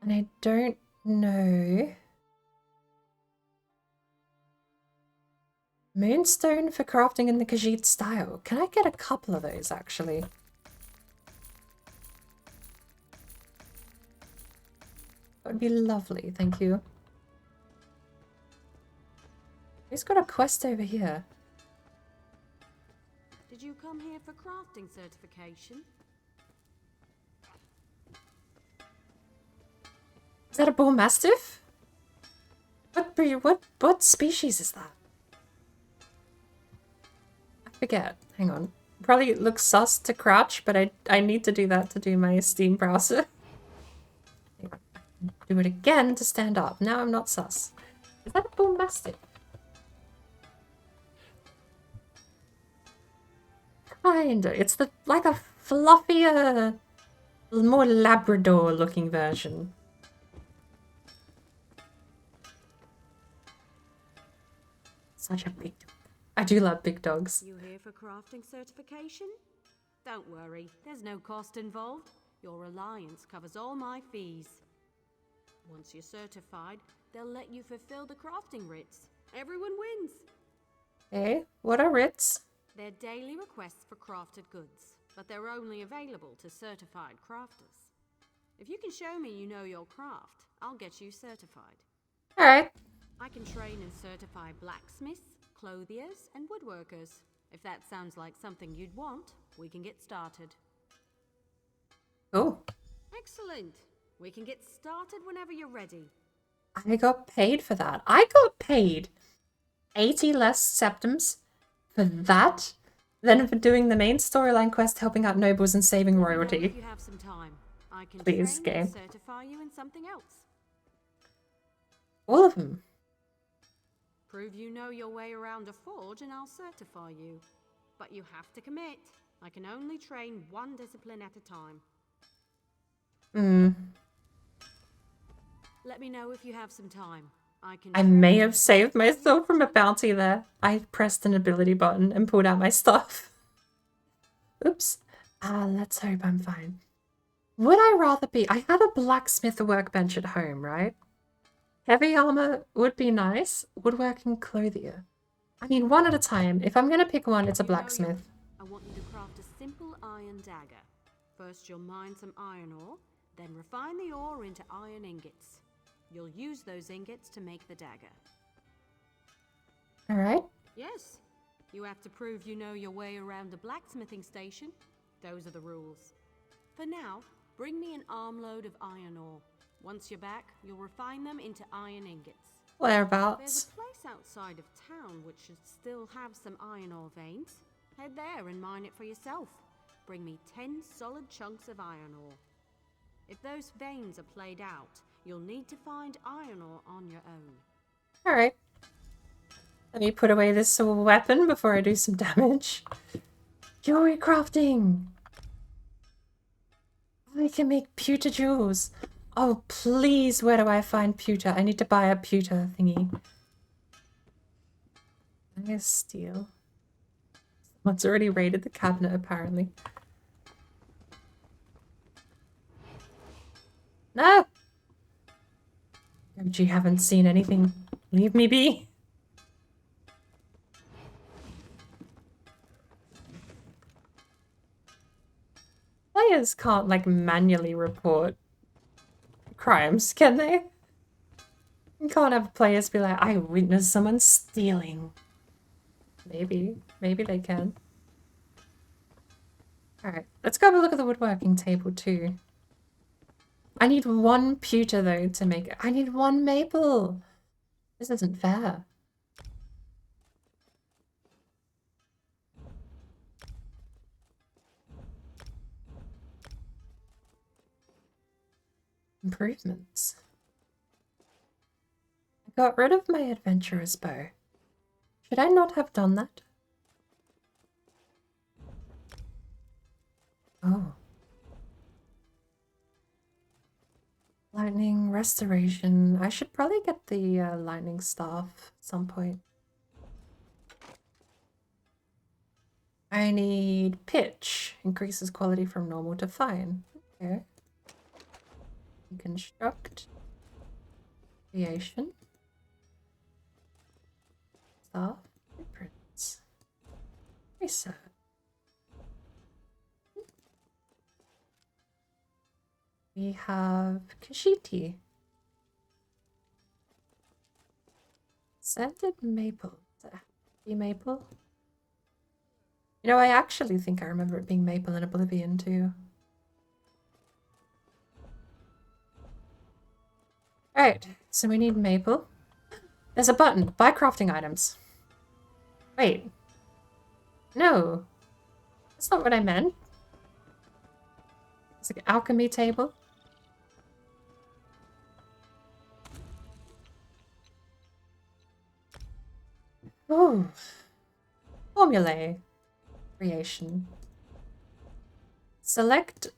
And I don't know. Moonstone for crafting in the KHAJIIT style. Can I get a couple of those, actually? That would be lovely, thank you. Who's got a quest over here? Did you come here for crafting certification? Is that a bull mastiff? What breed? What species is that? I forget. Hang on. Probably looks sus to crouch, but I need to do that to do my Steam browser. Do it again to stand up. Now I'm not sus. Is that a bull mastiff? Kinda. It's like a fluffier, more Labrador looking version. Such a big dog. I do love big dogs. You here for crafting certification? Don't worry, there's no cost involved. Your alliance covers all my fees. Once you're certified, they'll let you fulfill the crafting writs. Everyone wins. Hey, what are writs? They're daily requests for crafted goods, but they're only available to certified crafters. If you can show me you know your craft, I'll get you certified. Alright. I can train and certify blacksmiths, clothiers, and woodworkers. If that sounds like something you'd want, we can get started. Oh. Excellent. We can get started whenever you're ready. I got paid for that. I got paid 80 less septums for that than for doing the main storyline quest helping out nobles and saving royalty. If you have some time, I can Please, train and game. certify you in something else. All of them. Prove you know your way around a forge and I'll certify you. But you have to commit. I can only train one discipline at a time. Let me know if you have some time. I may have saved myself from a bounty there. I pressed an ability button and pulled out my stuff. Oops. Let's hope I'm fine. Would I rather be... I have a blacksmith workbench at home, right? Heavy armor would be nice. Woodworking clothier. I mean, one at a time. If I'm going to pick one, it's a blacksmith. I want you to craft a simple iron dagger. First you'll mine some iron ore, then refine the ore into iron ingots. You'll use those ingots to make the dagger. Alright. Yes. You have to prove you know your way around the blacksmithing station. Those are the rules. For now, bring me an armload of iron ore. Once you're back, you'll refine them into iron ingots. Whereabouts? There's a place outside of town which should still have some iron ore veins. Head there and mine it for yourself. Bring me 10 solid chunks of iron ore. If those veins are played out, you'll need to find iron ore on your own. Alright. Let me put away this weapon before I do some damage. Jewelry crafting! I can make pewter jewels. Oh, please, where do I find pewter? I need to buy a pewter thingy. I guess steel. Someone's already raided the cabinet, apparently. No! You haven't seen anything. Leave me be. Players can't, like, manually report crimes, can they? You can't have players be like, I witnessed someone stealing. Maybe. Maybe they can. Alright, let's go have a look at the woodworking table too. I need one pewter though to make it. I need one maple. This isn't fair. Improvements. I got rid of my adventurer's bow. Should I not have done that? Oh. Lightning restoration. I should probably get the lightning staff at some point. I need pitch. Increases quality from normal to fine. Okay. Construct. Creation. Staff. Blueprints. Research. We have KHAJIIT. Scented maple. Is that happy maple? You know, I actually think I remember it being maple in Oblivion too. Alright, so we need maple. There's a button. Buy crafting items. Wait. No. That's not what I meant. It's like an alchemy table. Oh. Formulae. Creation. Select...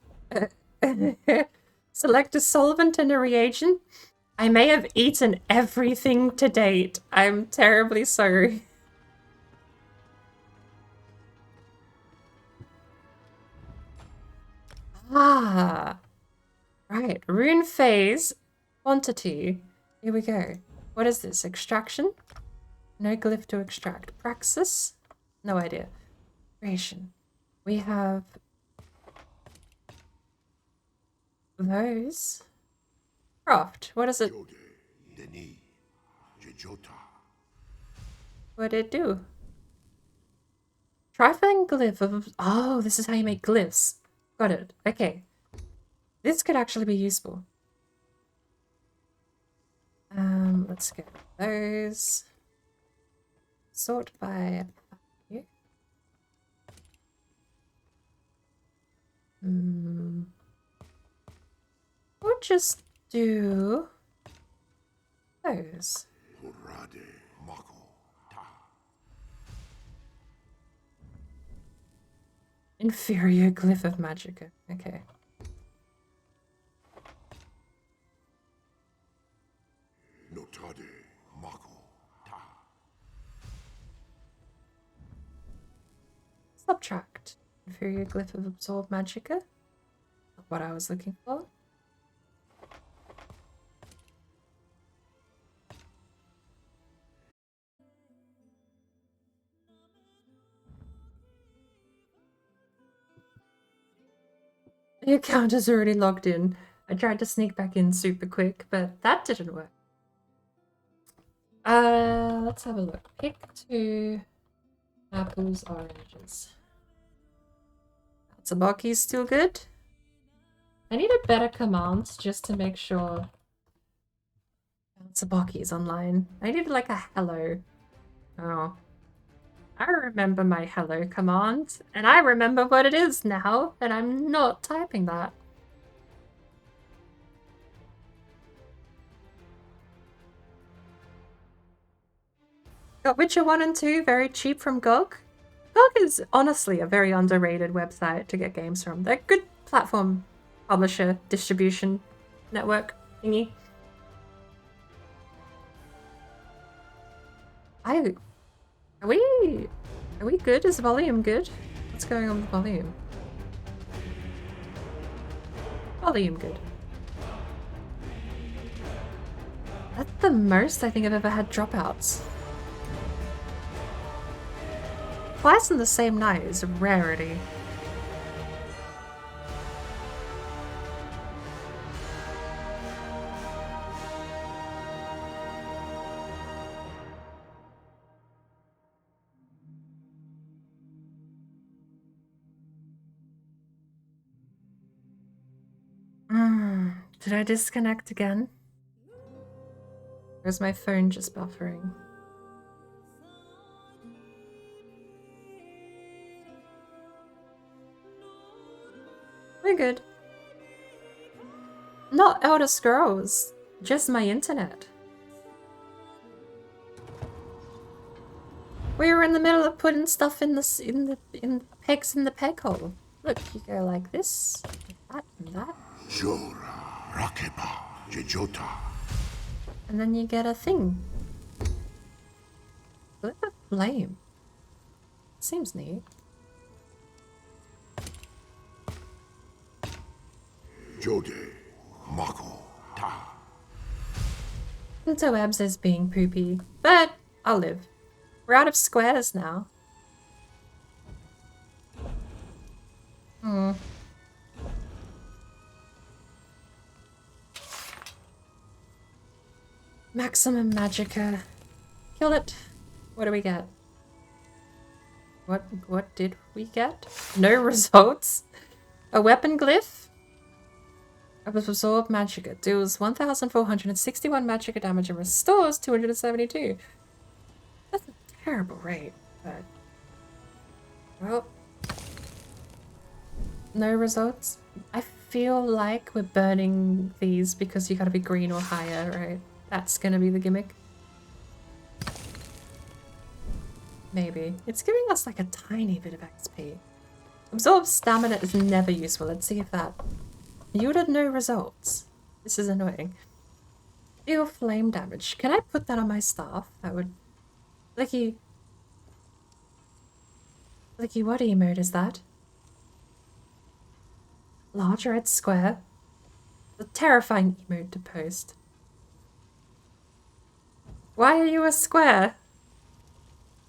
select a solvent and a reagent. I may have eaten everything to date. I'm terribly sorry. Ah. Right. Rune phase. Quantity. Here we go. What is this? Extraction? No glyph to extract. Praxis? No idea. Creation. We have those. Craft. What is it? What did it do? Trifling glyph of... Oh, this is how you make glyphs. Got it. Okay. This could actually be useful. Let's get those. Sort by value. Or just do those. Inferior glyph of magicka. Okay. Subtract. Inferior glyph of absorb magicka. what I was looking for. Your account is already logged in. I tried to sneak back in super quick, but that didn't work. Let's have a look. Pick 2 apples, oranges. Tabaki's still good. I need a better command just to make sure Tsubaki is online. I need like a hello. Oh. I remember my hello command, and I remember what it is now, and I'm not typing that. Got Witcher 1 and 2 very cheap from GOG. GOG is honestly a very underrated website to get games from. They're a good platform, publisher, distribution, network thingy. Are we good? Is volume good? What's going on with volume? Volume good. That's the most I think I've ever had dropouts. Twice in the same night is a rarity. Did I disconnect again? Or is my phone just buffering? We're good. Not Elder Scrolls, just my internet. We were in the middle of putting stuff in the pegs in the peg hole. Look, you go like this, like that, and that. And then you get a thing. Look at the flame. Seems neat. Interwebs is being poopy, but I'll live. We're out of squares now. Maximum Magicka. Kill it. What do we get? What did we get? No results. A weapon glyph? Absorb Magicka. Deals 1,461 Magicka damage and restores 272. That's a terrible rate, but... Well... No results? I feel like we're burning these because you gotta be green or higher, right? That's gonna be the gimmick. Maybe. It's giving us like a tiny bit of XP. Absorb stamina is never useful. Let's see if that... You would have no results. This is annoying. Deal flame damage. Can I put that on my staff? That would... Licky, what emote is that? Large red square. A terrifying emote to post. Why are you a square?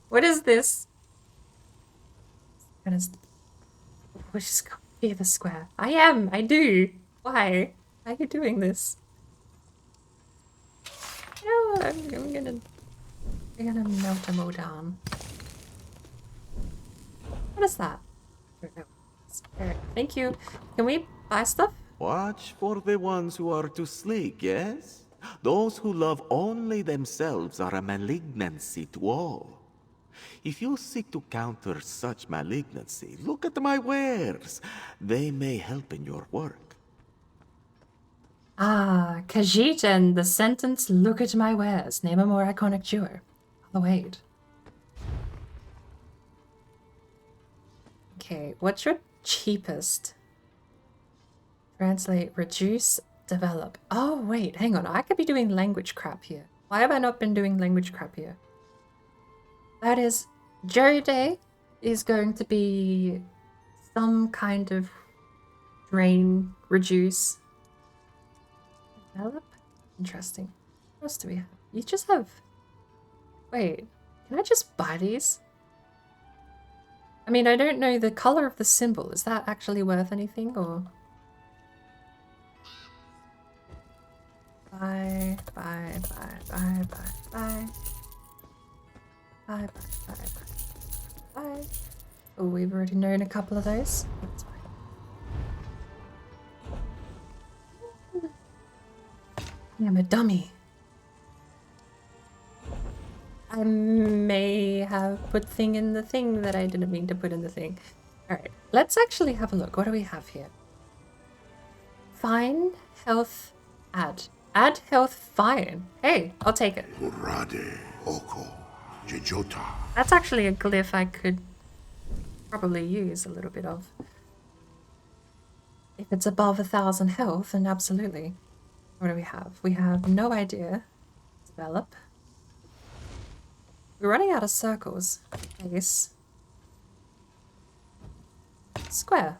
What is this? We just got fear the square. I do. Why? Why are you doing this? No, I'm gonna melt them all down. What is that? I don't know. Thank you. Can we buy stuff? Watch for the ones who are too sleek, yes? Those who love only themselves are a malignancy to all. If you seek to counter such malignancy, look at my wares. They may help in your work. Ah, KHAJIIT and the sentence, look at my wares. Name a more iconic duo. Oh, wait. Okay, what's your cheapest? Translate, reduce, develop. Oh, wait, hang on. I could be doing language crap here. Why have I not been doing language crap here? That is, Jode is going to be some kind of Rain, reduce, develop. Interesting. What else do we have? You just have. Wait, can I just buy these? I mean, I don't know the color of the symbol. Is that actually worth anything, or? Buy. Oh, we've already known a couple of those. That's fine. Yeah, I'm a dummy. I may have put thing in the thing that I didn't mean to put in the thing. Alright, let's actually have a look. What do we have here? Fine, health, add. Add health, fine. Hey, I'll take it. That's actually a glyph I could probably use a little bit of. If it's above 1,000 health, then absolutely. What do we have? We have no idea. Develop. We're running out of circles. Base. Square.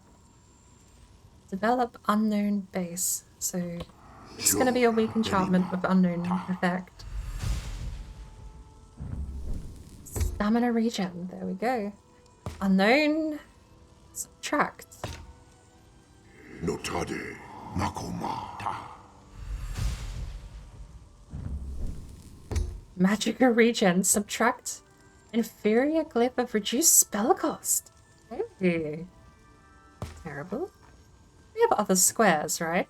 Develop unknown base. So it's going to be a weak enchantment with unknown effect. Stamina regen. There we go. Unknown. Subtract. Notade Makoma. Magica regen. Subtract. Inferior glyph of reduced spell cost. Hey. Terrible. We have other squares, right?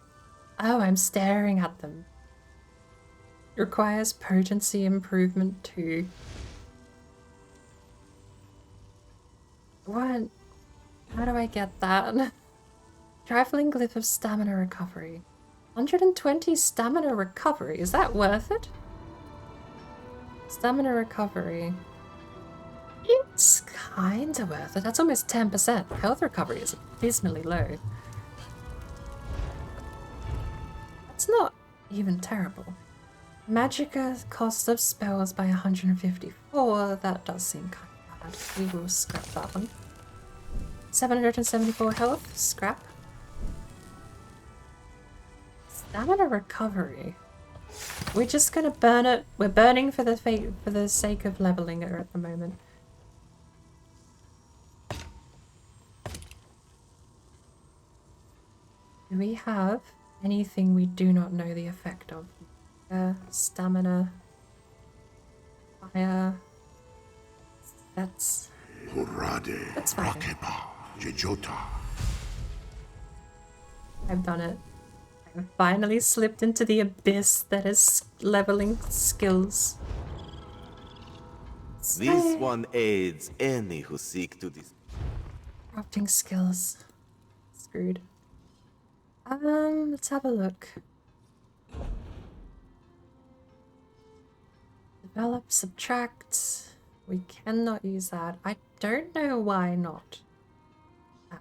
Oh, I'm staring at them. Requires potency improvement too. What? How do I get that? Trifling glyph of stamina recovery. 120 stamina recovery. Is that worth it? Stamina recovery. It's kinda worth it. That's almost 10%. Health recovery is abysmally low. That's not even terrible. Magica cost of spells by 154. That does seem kind of bad. We will scrap that one. 774 health. Scrap. Stamina recovery. We're just gonna burn it. We're burning for the sake of leveling it at the moment. Do we have anything we do not know the effect of? Stamina. Fire. That's fine. I've done it. I've finally slipped into the abyss that is leveling skills. This one aids any who seek to Crafting skills. Screwed. Let's have a look. Develop, subtract. We cannot use that. I don't know why not. Add.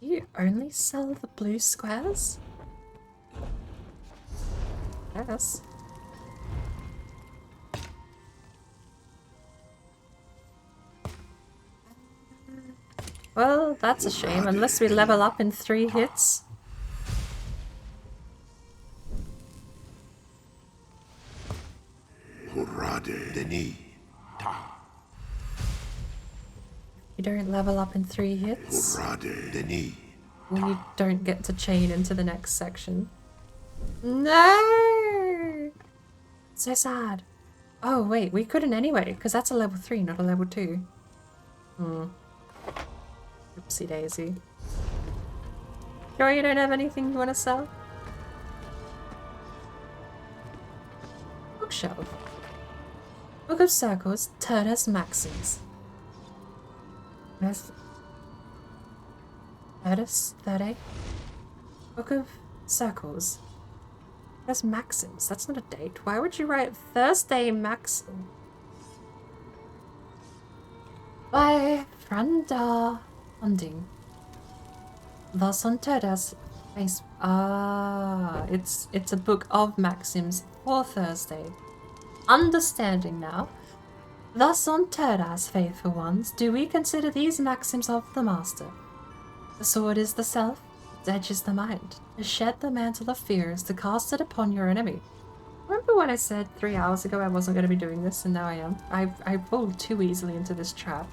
You only sell the blue squares? Yes. Well, that's a shame, unless we level up in 3 hits. You don't level up in 3 hits. We don't get to chain into the next section. No! So sad. Oh wait, we couldn't anyway, because that's a level 3, not a level 2. Oopsie daisy. Sure you don't have anything you want to sell? Bookshelf. Book of Circles, Turdus Maxims. Where's Turdus 30? Book of Circles. There's Maxims. That's not a date. Why would you write Thursday Maxim? By Franda Funding. Thus on Turdus it's a book of Maxims for Thursday. Understanding now. Thus unterred as faithful ones, do we consider these maxims of the Master. The sword is the self, its edge is the mind. To shed the mantle of fear is to cast it upon your enemy. Remember when I said 3 hours ago I wasn't going to be doing this, and now I am? I pulled too easily into this trap.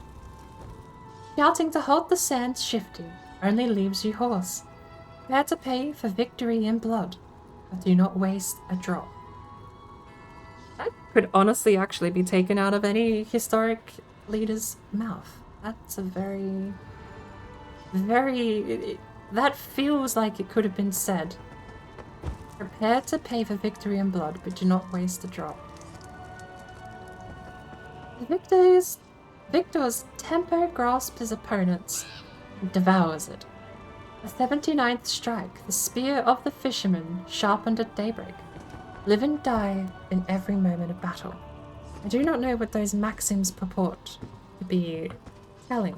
Shouting to halt the sands shifting only leaves you hoarse. Prepare to pay for victory in blood, but do not waste a drop. That could honestly actually be taken out of any historic leader's mouth. That's a very... that feels like it could have been said. Prepare to pay for victory in blood, but do not waste a drop. Victor's temper grasps his opponent's and devours it. The 79th strike, the spear of the fisherman, sharpened at daybreak. Live and die in every moment of battle. I do not know what those maxims purport to be telling.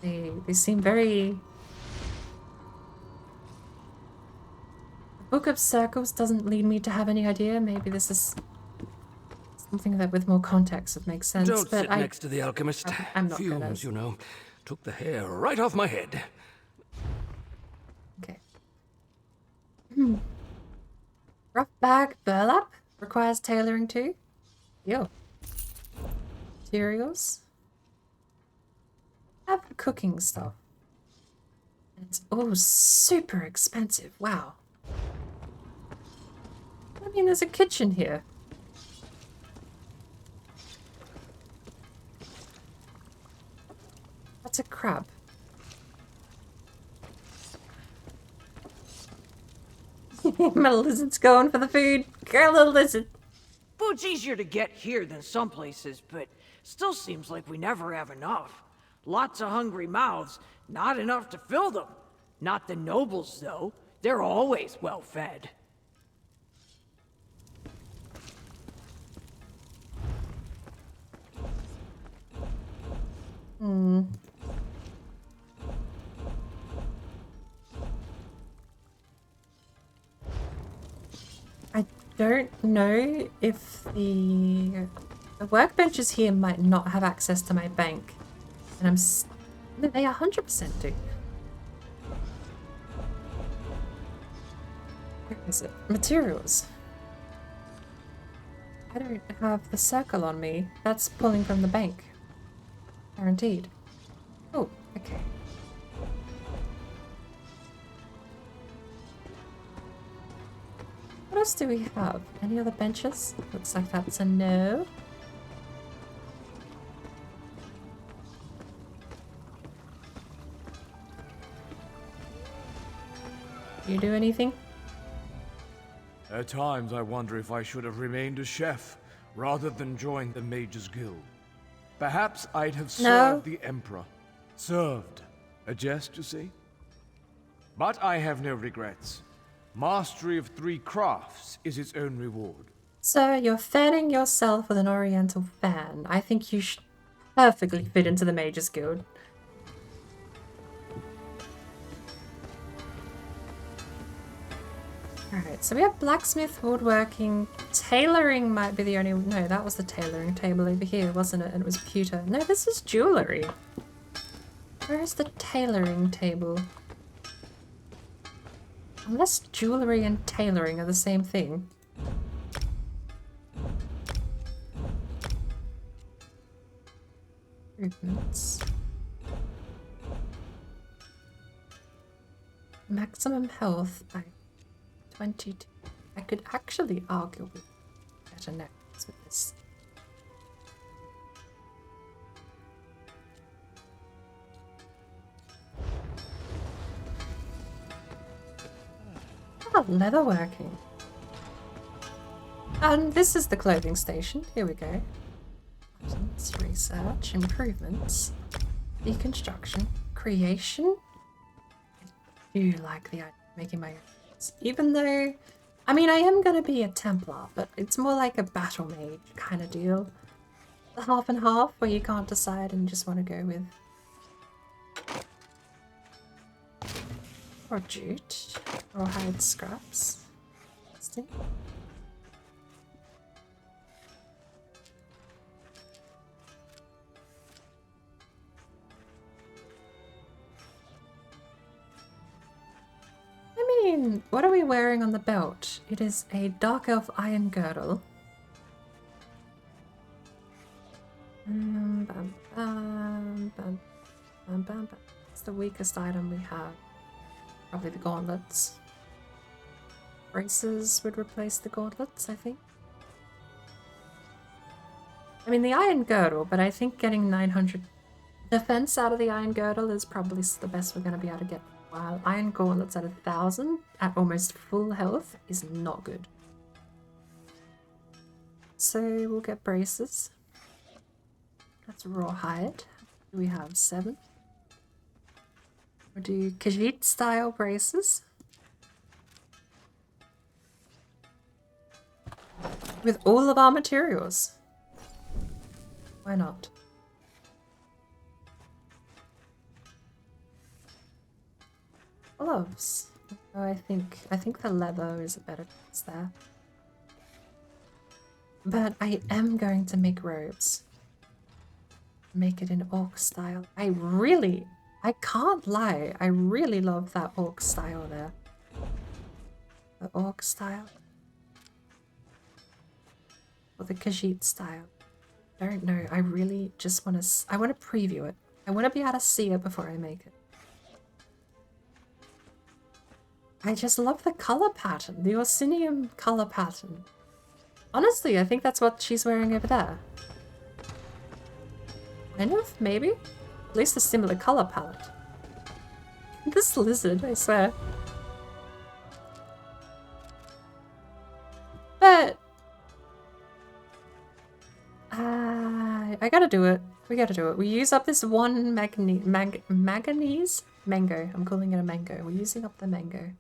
They seem very... The Book of Circles doesn't lead me to have any idea. Maybe this is something that with more context would make sense. Don't but sit next to the alchemist. I'm not Fumes, gonna. you know, took the hair right off my head. Okay. Rough bag burlap requires tailoring too. Yo. Materials. Have cooking stuff. And it's all super expensive. Wow. I mean, there's a kitchen here. That's a crab. My lizard's going for the food. Girl, little lizard. Food's easier to get here than some places, but still seems like we never have enough. Lots of hungry mouths, not enough to fill them. Not the nobles, though. They're always well fed. I don't know if the workbenches here might not have access to my bank. And no, they 100% do. Where is it? Materials. I don't have the circle on me. That's pulling from the bank. Guaranteed. Oh, okay. What else do we have? Any other benches? Looks like that's a no. You do anything? At times I wonder if I should have remained a chef rather than join the Mages Guild. Perhaps I'd have served the Emperor. Served. A jest, you see? But I have no regrets. Mastery of 3 crafts is its own reward. Sir, you're fanning yourself with an oriental fan. I think you should perfectly fit into the Mages Guild. Alright, so we have blacksmith, woodworking, tailoring might be the only... No, that was the tailoring table over here, wasn't it? And it was pewter. No, this is jewellery. Where is the tailoring table? Unless jewellery and tailoring are the same thing. Improvements. Maximum health by 22. I could actually arguably get a necklace with this. Oh, leatherworking. And this is the clothing station. Here we go. Items, research, improvements, deconstruction, creation. I do like the idea of making my own. Even though, I mean, I am going to be a Templar, but it's more like a battle mage kind of deal. The half and half, where you can't decide and just want to go with. Or jute, or hide scraps. what are we wearing on the belt? It is a dark elf iron girdle. Bam, bam, bam, bam, bam, bam. It's the weakest item we have. Probably the gauntlets. Braces would replace the gauntlets, I think. I mean, the iron girdle, but I think getting 900 defense out of the iron girdle is probably the best we're going to be able to get. While iron gauntlets at 1000 at almost full health is not good. So we'll get braces. That's rawhide. We have 7. We'll do KHAJIIT style braces. With all of our materials. Why not? Gloves. Oh, I think the leather is a better choice there. But I am going to make robes. Make it in orc style. I can't lie, I really love that orc style there. The orc style. Or the KHAJIIT style. Don't know, I really just want to... I want to preview it. I want to be able to see it before I make it. I just love the color pattern, the Orsinium color pattern. Honestly, I think that's what she's wearing over there. Kind of, maybe? At least a similar color palette. This lizard, I swear. But... I gotta do it. We gotta do it. We use up this one manganese? Mango. I'm calling it a mango. We're using up the mango.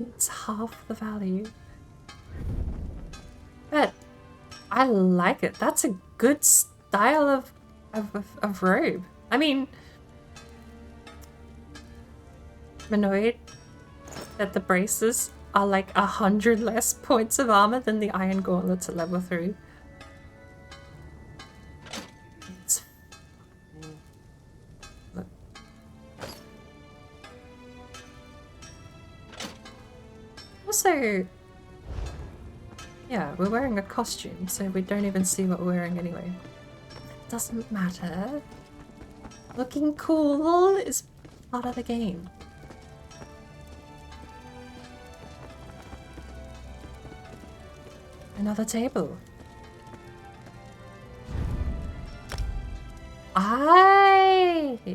It's half the value. But I like it. That's a good style of robe. I mean, I'm annoyed that the braces are like 100 less points of armor than the iron gauntlets at level 3. It's... Look. Also, yeah, we're wearing a costume, so we don't even see what we're wearing anyway. Doesn't matter. Looking cool is part of the game. Another table.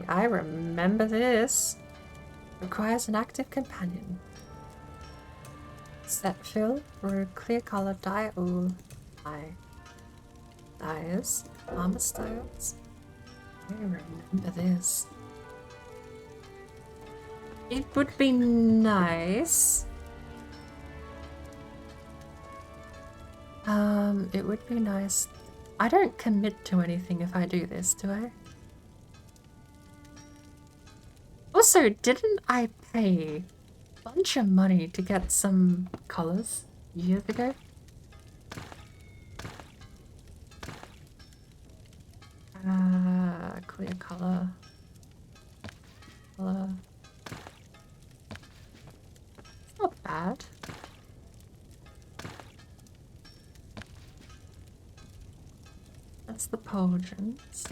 I remember this. Requires an active companion. Set fill for clear color dye all dyes. Armor styles. I remember this. It would be nice. It would be nice. I don't commit to anything if I do this, do I? Also, didn't I pay a bunch of money to get some colors years ago? Clear color. Color. It's not bad. That's the pauldrons.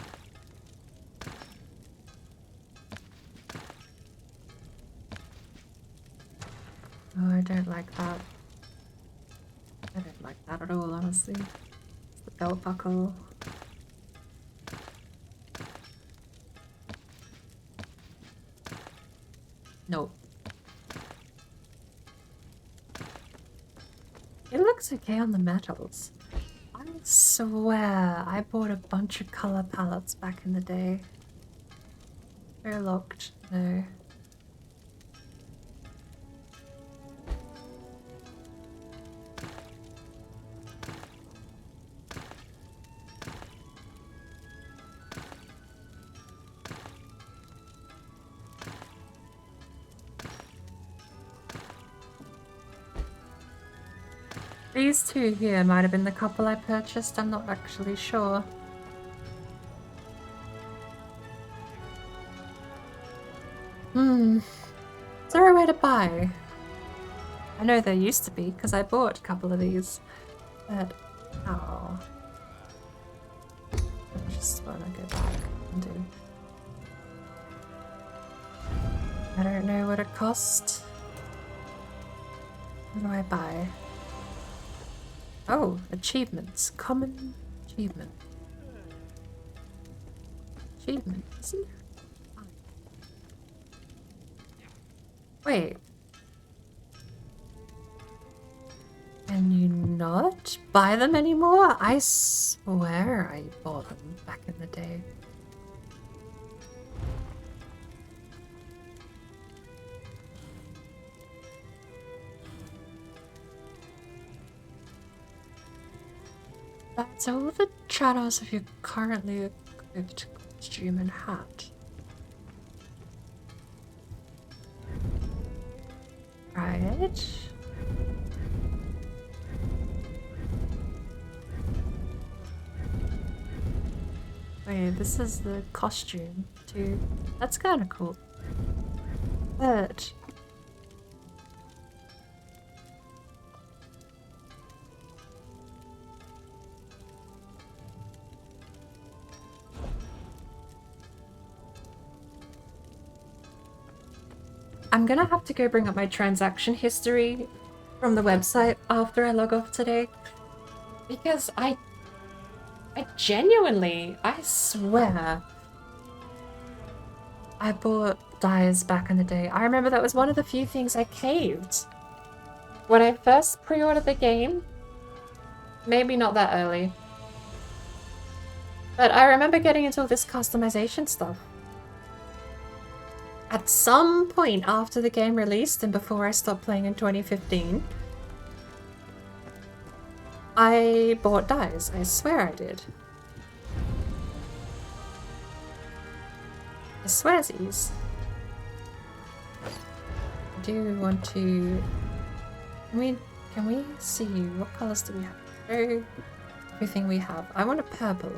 Oh, I don't like that. I don't like that at all, honestly. It's the belt buckle. Nope. It looks okay on the metals. I swear I bought a bunch of color palettes back in the day. They're locked. No. These two here might have been the couple I purchased, I'm not actually sure. Is there a way to buy? I know there used to be, because I bought a couple of these. But, oh. I just want to go back and do. I don't know what it cost. What do I buy? Oh, achievements. Common achievement. Achievements. Wait. Can you not buy them anymore? I swear I bought them back in the day. That's all the shadows of your currently equipped costume and hat. Right. Wait, this is the costume too. That's kind of cool. But I'm gonna have to go bring up my transaction history from the website after I log off today, because I genuinely, I swear, I bought dyes back in the day. I remember that was one of the few things I caved when I first pre-ordered the game. Maybe not that early, but I remember getting into all this customization stuff. At some point after the game released and before I stopped playing in 2015, I bought dyes. I swear I did. I swearsies. I do want to... Can we see what colors do we have? Oh, everything we have. I want a purple.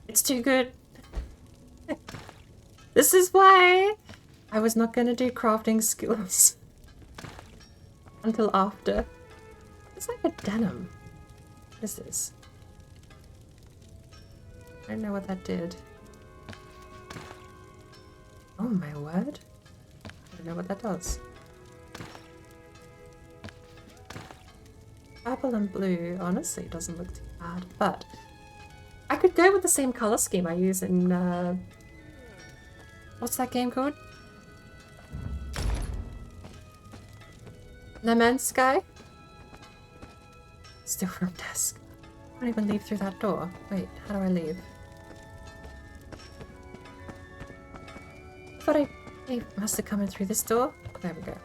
It's too good. This is why I was not gonna do crafting skills until after. It's like a denim. What is this? I don't know what that did. Oh my word. I don't know what that does. Purple and blue honestly doesn't look too bad, but I could go with the same color scheme I use in, what's that game called? No Man's Sky? Still from desk. I can't even leave through that door. Wait, how do I leave? I thought I must have come in through this door. There we go.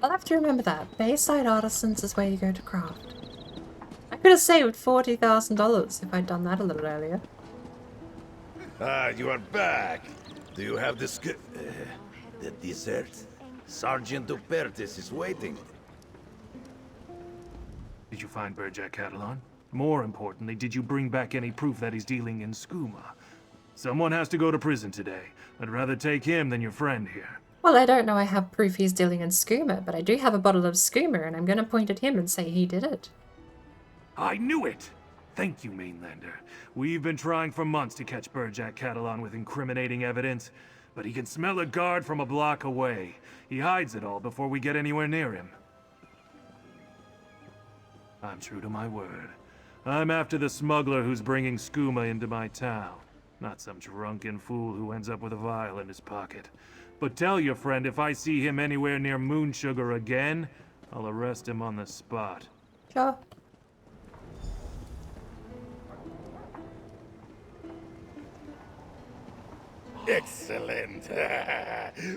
I'll have to remember that. Bayside Artisans is where you go to craft. I could have saved $40,000 if I'd done that a little earlier. Ah, you are back. Do you have the dessert? Sergeant Dupertis is waiting. Did you find BordJack Catalan? More importantly, did you bring back any proof that he's dealing in skooma? Someone has to go to prison today. I'd rather take him than your friend here. Well, I don't know I have proof he's dealing in skooma, but I do have a bottle of skooma, and I'm gonna point at him and say he did it. I knew it! Thank you, Mainlander. We've been trying for months to catch BordJack Catalan with incriminating evidence, but he can smell a guard from a block away. He hides it all before we get anywhere near him. I'm true to my word. I'm after the smuggler who's bringing skooma into my town. Not some drunken fool who ends up with a vial in his pocket. But tell your friend if I see him anywhere near Moon Sugar again, I'll arrest him on the spot. Sure. Excellent.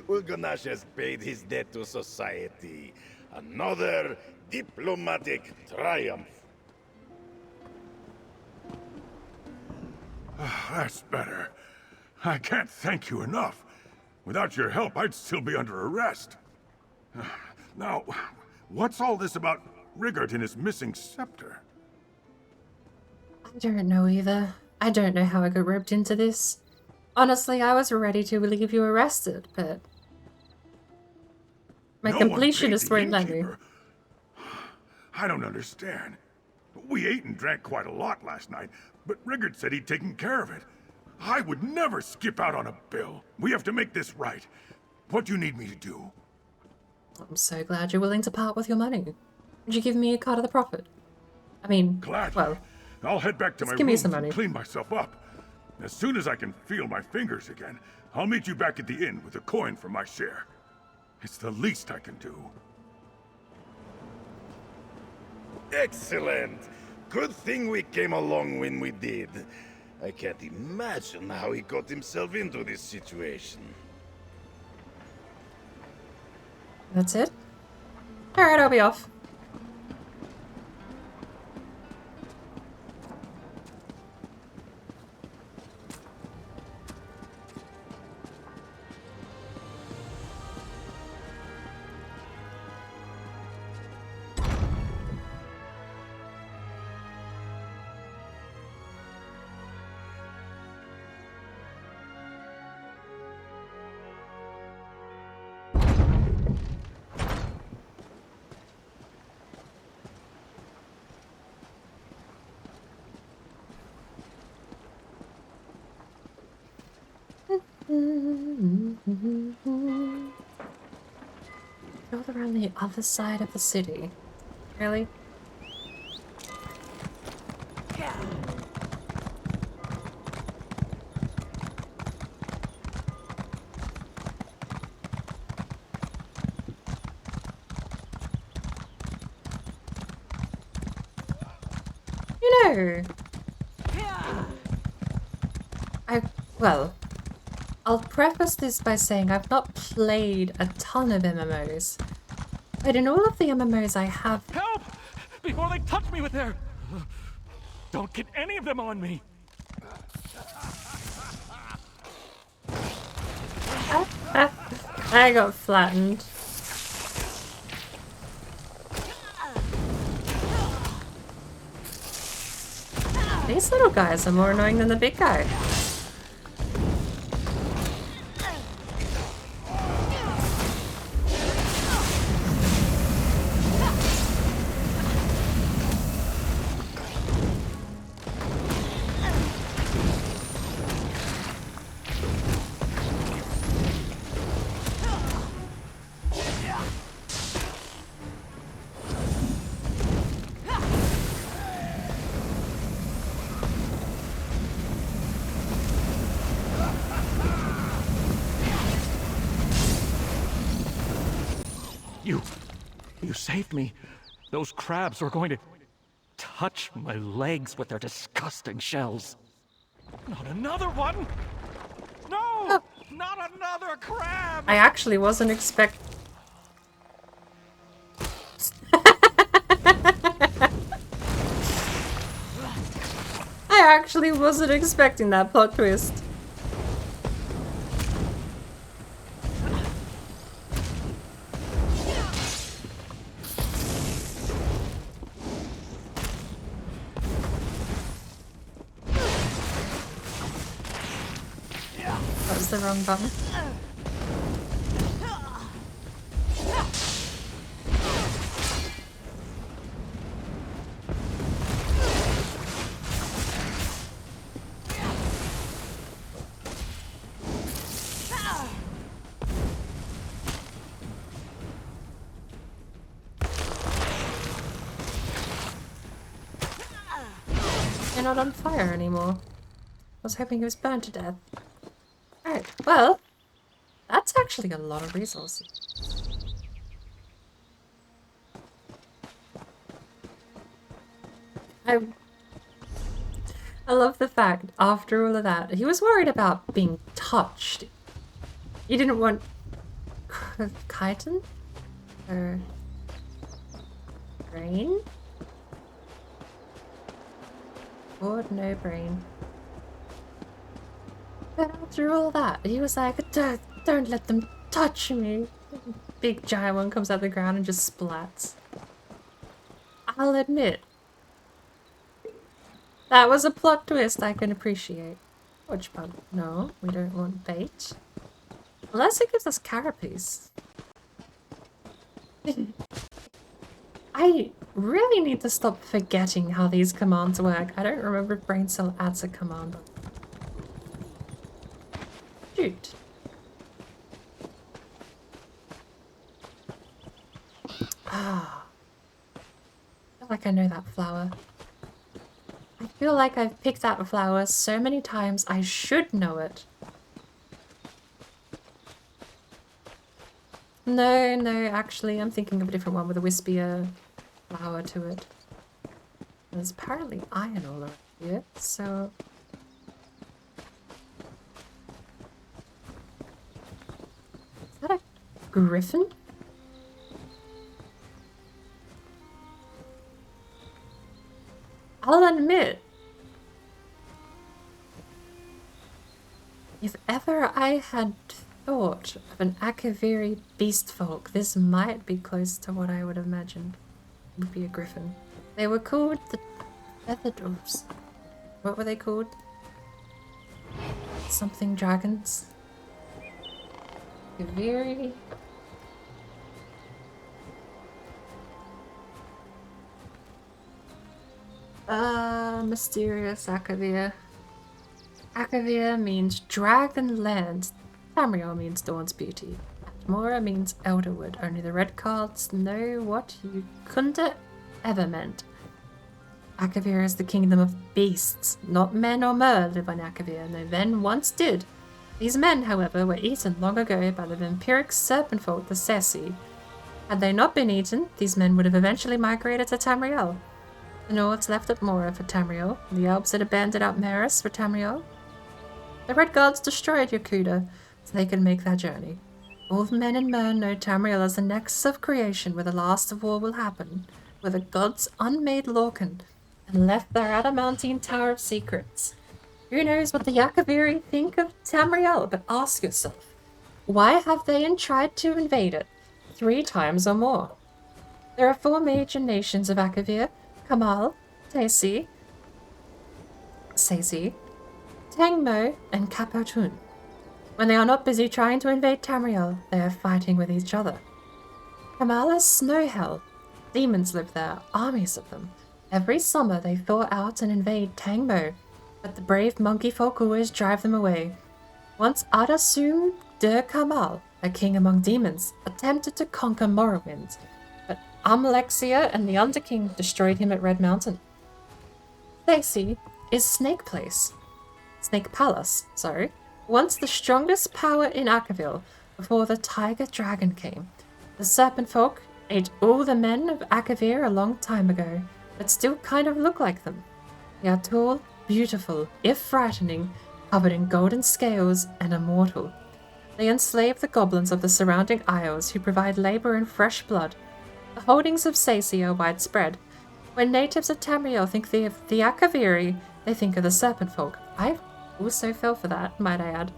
Ulgonash has paid his debt to society. Another diplomatic triumph. That's better. I can't thank you enough. Without your help, I'd still be under arrest. Now, what's all this about Rigard and his missing scepter? I don't know either. I don't know how I got roped into this. Honestly, I was ready to leave you arrested, but my completionist won't let me. I don't understand. We ate and drank quite a lot last night, but Rigard said he'd taken care of it. I would never skip out on a bill. We have to make this right. What do you need me to do? I'm so glad you're willing to part with your money. Would you give me a cut of the profit? I mean, Gladly. well, I'll head back to my give me rooms some money. and clean myself up. As soon as I can feel my fingers again, I'll meet you back at the inn with a coin for my share. It's the least I can do. Excellent. Good thing we came along when we did. I can't imagine how he got himself into this situation. That's it? Alright, I'll be off. Go around the other side of the city. Really? You know, well, I'll preface this by saying I've not played a ton of MMOs, but in all of the MMOs I have... Help! Before they touch me with their... Don't get any of them on me! I got flattened. These little guys are more annoying than the big guy. You saved me. Those crabs were going to touch my legs with their disgusting shells. Not another one! No! Not another crab! I actually wasn't expecting... I actually wasn't expecting that plot twist. That was the wrong button. You're not on fire anymore. I was hoping he was burned to death. Alright, well, that's actually a lot of resources. I love the fact, after all of that, he was worried about being touched. He didn't want chitin? Or brain? Board, no brain. But after all that, he was like, don't let them touch me. Big giant one comes out of the ground and just splats. I'll admit, that was a plot twist I can appreciate. Watch bug. No, we don't want bait. Unless it gives us carapace. I really need to stop forgetting how these commands work. I don't remember if brain cell adds a command. Shoot. Ah. I feel like I know that flower. I feel like I've picked that flower so many times I should know it. No, actually I'm thinking of a different one with a wispier flower to it. There's apparently iron all around here, so... Is that a griffin? I'll admit, if ever I had thought of an Akaviri beast folk, this might be close to what I would have imagined would be a griffin. They were called the feathered dwarves. What were they called? Something dragons. Akaviri. Mysterious Akavir. Akavir means dragon land. Tamriel means dawn's beauty. Mora means elderwood. Only the red cards know what you couldn't have ever meant. Akavir is the kingdom of beasts. Not men or mer live on Akavir, no men once did. These men, however, were eaten long ago by the vampiric serpent folk, the Ceci. Had they not been eaten, these men would have eventually migrated to Tamriel. The Nords left at Mora for Tamriel. The Elves had abandoned out Maris for Tamriel. The Red Guards destroyed Yakuta so they could make that journey. All the men in Mern know Tamriel as the nexus of creation where the last of war will happen, where the gods unmade Lorcan and left their adamantine tower of secrets. Who knows what the Yakaviri think of Tamriel, but ask yourself, why have they tried to invade it 3 times or more? There are 4 major nations of Akavir: Kamal, Tesi, Sesi, Tangmo, and Kapotun. When they are not busy trying to invade Tamriel, they are fighting with each other. Kamal is snow hell. Demons live there, armies of them. Every summer they thaw out and invade Tangmo, but the brave monkey folk always drive them away. Once Adasum de Kamal, a king among demons, attempted to conquer Morrowind, but Amalexia and the Underking destroyed him at Red Mountain. Thesi is Snake Palace, once the strongest power in Akavil before the Tiger Dragon came. The Serpent Folk ate all the men of Akavir a long time ago, but still kind of look like them. They are tall, beautiful, if frightening, covered in golden scales, and immortal. They enslave the goblins of the surrounding isles who provide labor and fresh blood. The holdings of Saci are widespread. When natives of Tamriel think of the Akaviri, they think of the Serpent Folk. I also fell for that, might I add.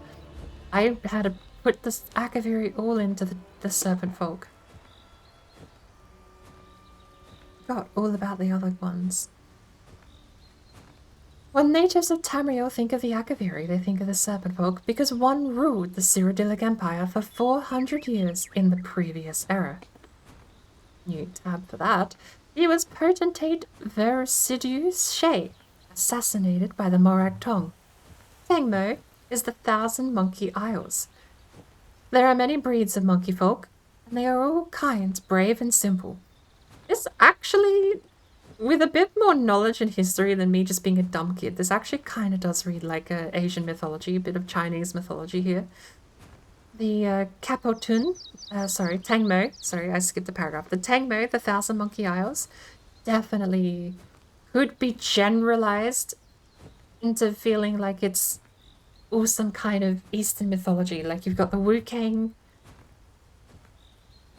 I had to put the Akaviri all into the Serpent Folk. Forgot all about the other ones. When natives of Tamriel think of the Akaviri, they think of the Serpent Folk because one ruled the Cyrodiilic Empire for 400 years in the previous era. New tab for that. He was potentate Versidius Shea, assassinated by the Morag Tong. Tangmo is the 1,000 Monkey Isles. There are many breeds of monkey folk, and they are all kind, brave, and simple. This actually, with a bit more knowledge and history than me just being a dumb kid, this actually kind of does read like Asian mythology, a bit of Chinese mythology here. The Kapotun, Tangmo, I skipped a paragraph. The Tangmo, the 1,000 Monkey Isles, definitely could be generalized into feeling like it's all some kind of Eastern mythology. Like you've got the Wu-Kang,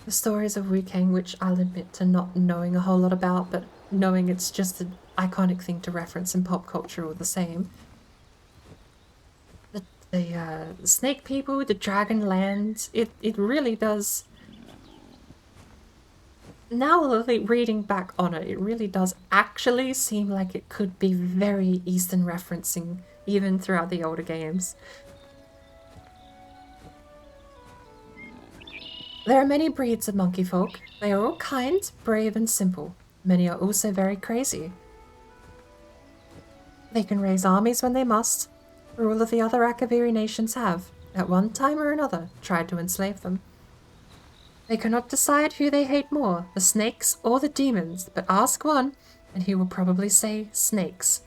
the stories of Wu-Kang, which I'll admit to not knowing a whole lot about, but knowing it's just an iconic thing to reference in pop culture all the same. The snake people, the dragon lands, it really does. Now reading back on it, it really does actually seem like it could be very Eastern referencing even throughout the older games. There are many breeds of monkey folk. They are all kind, brave and simple. Many are also very crazy. They can raise armies when they must, or all of the other Akaviri nations have, at one time or another, tried to enslave them. They cannot decide who they hate more, the snakes or the demons, but ask one, and he will probably say snakes.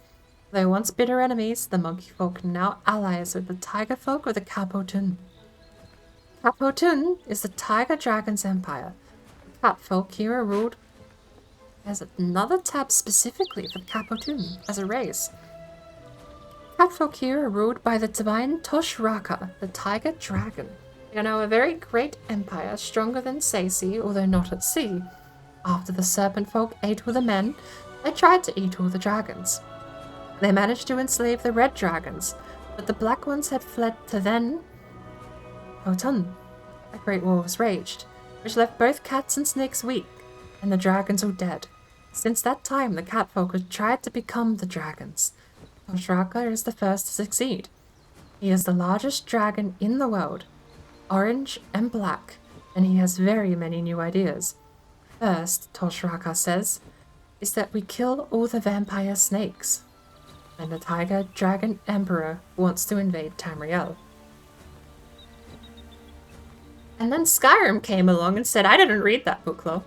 Though once bitter enemies, the monkey folk are now allies with the tiger folk of the Kapotun. Kapotun is the tiger dragon's empire. The cat folk here are ruled. There's another tab specifically for Kapotun as a race. Cat folk here are ruled by the divine Toshraka, the tiger dragon. They are now a very great empire, stronger than Seisi, although not at sea. After the serpent folk ate all the men, they tried to eat all the dragons. They managed to enslave the red dragons, but the black ones had fled to then Hotun. A great war was raged, which left both cats and snakes weak, and the dragons all dead. Since that time, the catfolk have tried to become the dragons. Toshraka is the first to succeed. He is the largest dragon in the world, orange and black, and he has very many new ideas. First, Toshraka says, is that we kill all the vampire snakes. And the tiger dragon emperor wants to invade Tamriel. And then Skyrim came along and said, I didn't read that book, lore.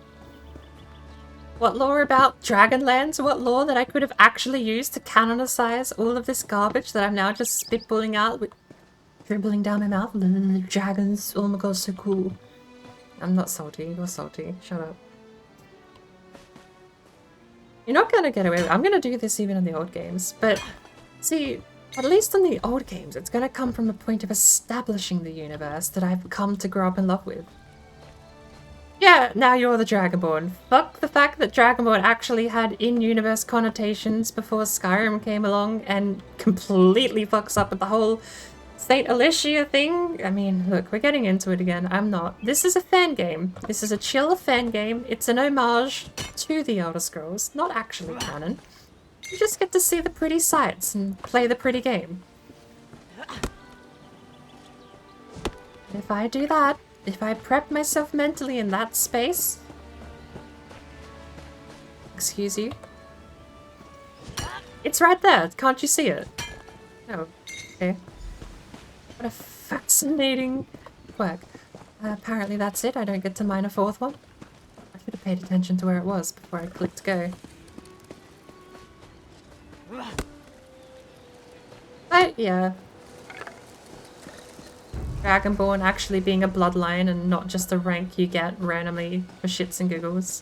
What lore about Dragonlands? What lore that I could have actually used to canonize all of this garbage that I'm now just spitballing out with dribbling down my mouth? Dragons, oh my god, so cool. I'm not salty, you're salty. Shut up. You're not gonna get away with it. I'm gonna do this even in the old games, but see, at least in the old games, it's gonna come from a point of establishing the universe that I've come to grow up in love with. Yeah, now you're the Dragonborn. Fuck the fact that Dragonborn actually had in-universe connotations before Skyrim came along and completely fucks up with the whole Saint Alicia thing. I mean, look, we're getting into it again. I'm not. This is a fan game. This is a chill fan game. It's an homage to the Elder Scrolls, not actually canon. You just get to see the pretty sights and play the pretty game. If I do that, if I prep myself mentally in that space... Excuse you? It's right there, can't you see it? Oh, okay. What a fascinating quirk. Apparently that's it, I don't get to mine a fourth one. I should have paid attention to where it was before I clicked go. But yeah. Dragonborn actually being a bloodline and not just a rank you get randomly for shits and giggles.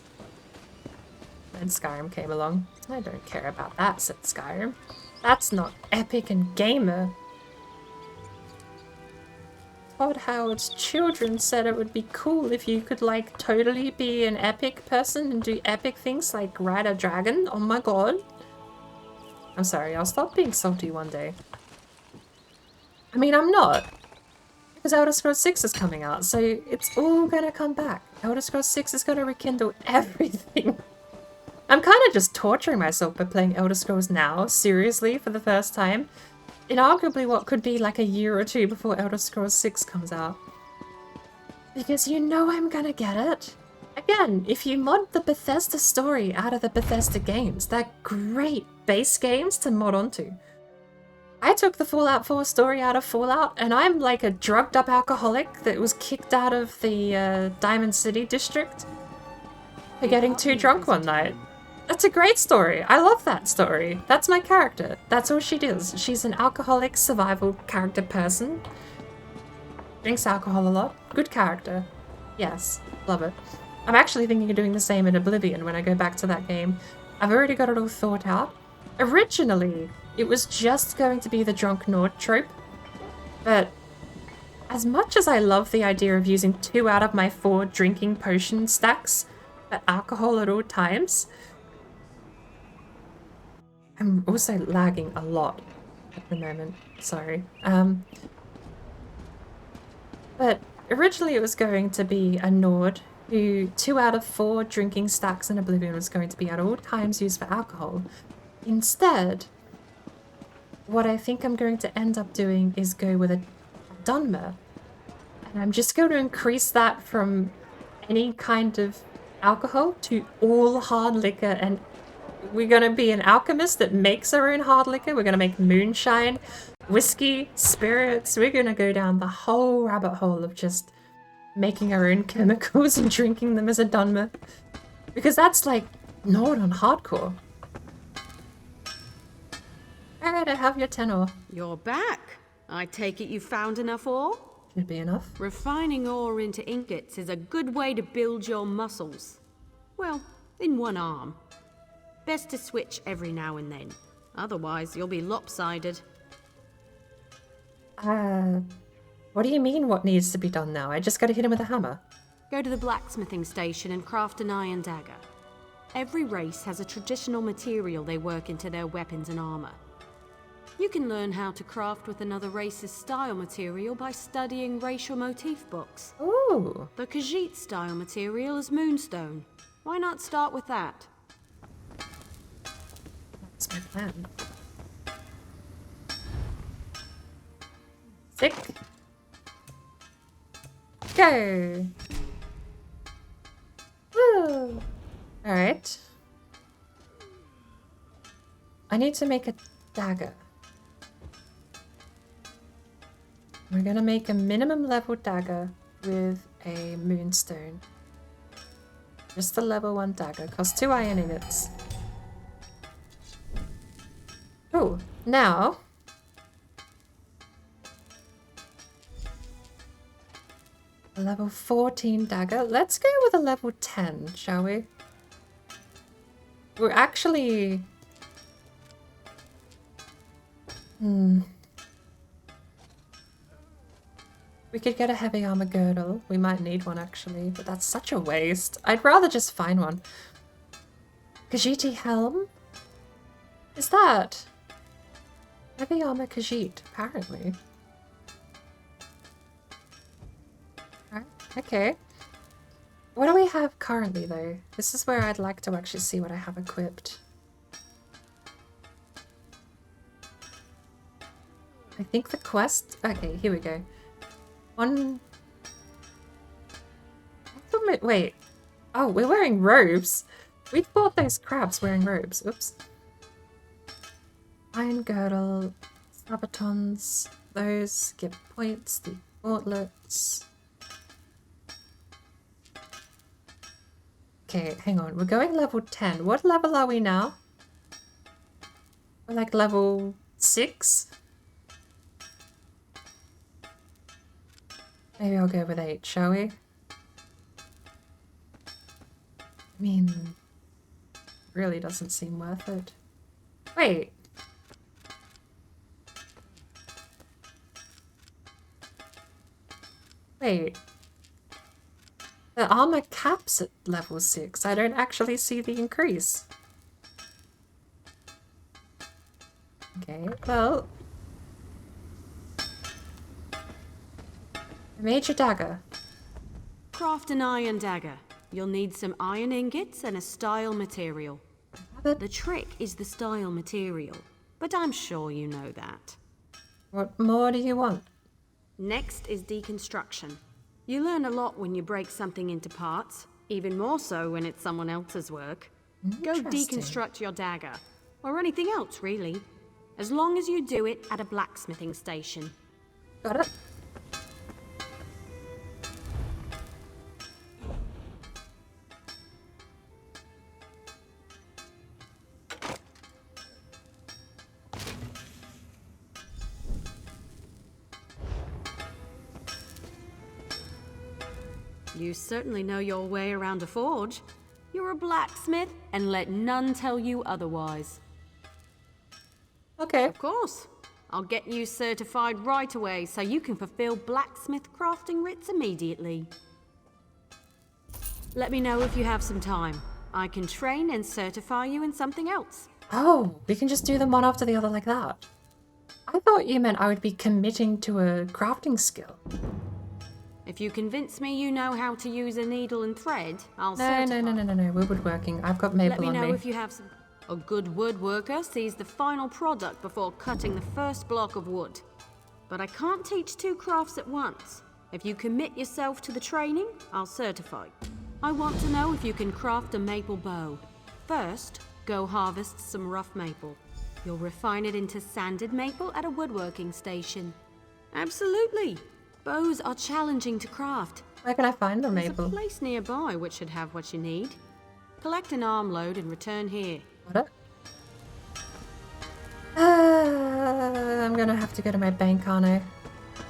And Skyrim came along. I don't care about that, said Skyrim. That's not epic and gamer. Todd Howard's children said it would be cool if you could like totally be an epic person and do epic things like ride a dragon. Oh my god. I'm sorry, I'll stop being salty one day. I mean, I'm not. Because Elder Scrolls 6 is coming out, so it's all gonna come back. Elder Scrolls 6 is gonna rekindle everything. I'm kind of just torturing myself by playing Elder Scrolls now, seriously, for the first time. In arguably what could be like a year or two before Elder Scrolls 6 comes out. Because you know I'm gonna get it. Again, if you mod the Bethesda story out of the Bethesda games, they're great base games to mod onto. I took the Fallout 4 story out of Fallout, and I'm like a drugged up alcoholic that was kicked out of the Diamond City district for getting too drunk one night. That's a great story. I love that story. That's my character. That's all she does. She's an alcoholic survival character person. Drinks alcohol a lot. Good character. Yes, love it. I'm actually thinking of doing the same in Oblivion when I go back to that game. I've already got it all thought out. Originally, it was just going to be the drunk Nord trope, but as much as I love the idea of using 2 out of my 4 drinking potion stacks for alcohol at all times, I'm also lagging a lot at the moment, sorry. But originally it was going to be a Nord who 2 out of 4 drinking stacks in Oblivion was going to be at all times used for alcohol. Instead, what I think I'm going to end up doing is go with a Dunmer. And I'm just going to increase that from any kind of alcohol to all hard liquor, and we're going to be an alchemist that makes our own hard liquor. We're going to make moonshine, whiskey, spirits. We're going to go down the whole rabbit hole of just making our own chemicals and drinking them as a Dunmer. Because that's like Nord on hardcore. Alright, I have your 10 ore. You're back. I take it you found enough ore? Should be enough. Refining ore into ingots is a good way to build your muscles. Well, in one arm. Best to switch every now and then. Otherwise, you'll be lopsided. What do you mean what needs to be done now? I just gotta hit him with a hammer. Go to the blacksmithing station and craft an iron dagger. Every race has a traditional material they work into their weapons and armor. You can learn how to craft with another race's style material by studying racial motif books. Ooh. The KHAJIIT style material is moonstone. Why not start with that? That's my plan. Sick. Go! Woo! Alright. I need to make a dagger. We're gonna make a minimum level dagger with a moonstone. Just a level 1 dagger. Costs 2 iron ingots. Oh, now a level 14 dagger. Let's go with a level 10, shall we? We're actually... We could get a heavy armor girdle. We might need one actually, but that's such a waste. I'd rather just find one. KHAJIIT helm? Is that? Heavy armor KHAJIIT, apparently. Right, okay. What do we have currently though? This is where I'd like to actually see what I have equipped. I think the quest... Okay, here we go. Wait. Oh, we're wearing robes. We fought those crabs wearing robes. Oops. Iron girdle, sabatons. Those give points. The gauntlets. Okay, hang on. We're going level 10. What level are we now? We're like level 6? Maybe I'll go with 8, shall we? I mean, really doesn't seem worth it. Wait. Wait. The armor caps at level 6. I don't actually see the increase. Okay, well... I made your dagger. Craft an iron dagger. You'll need some iron ingots and a style material. The trick is the style material, but I'm sure you know that. What more do you want? Next is deconstruction. You learn a lot when you break something into parts, even more so when it's someone else's work. Go deconstruct your dagger, or anything else really, as long as you do it at a blacksmithing station. Got it. You certainly know your way around a forge. You're you're a blacksmith, and let none tell you otherwise. Okay. Of course. I'll get you certified right away so you can fulfill blacksmith crafting writs immediately. Let me know if you have some time. I can train and certify you in something else. Oh, we can just do them one after the other like that. I thought you meant I would be committing to a crafting skill. If you convince me you know how to use a needle and thread, I'll No, certify. no, we're woodworking. I've got maple Let me on know me. if you have some. A good woodworker sees the final product before cutting the first block of wood. But I can't teach two crafts at once. If you commit yourself to the training, I'll certify. I want to know if you can craft a maple bow. First, go harvest some rough maple. You'll refine it into sanded maple at a woodworking station. Absolutely. Bows are challenging to craft. Where can I find the There's maple? a place nearby which should have what you need. Collect an armload and return here. Got it. I'm gonna have to go to my bank, aren't I?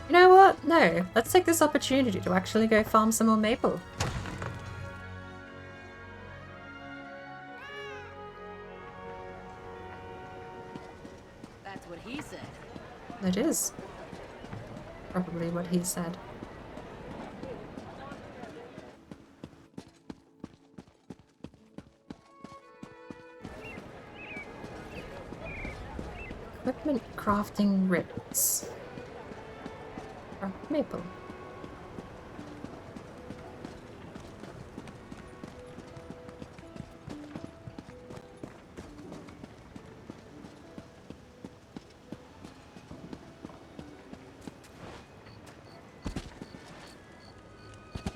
You know what? No. Let's take this opportunity to actually go farm some more maple. That's what he said. That is probably what he said. Equipment crafting ribs. Or maple.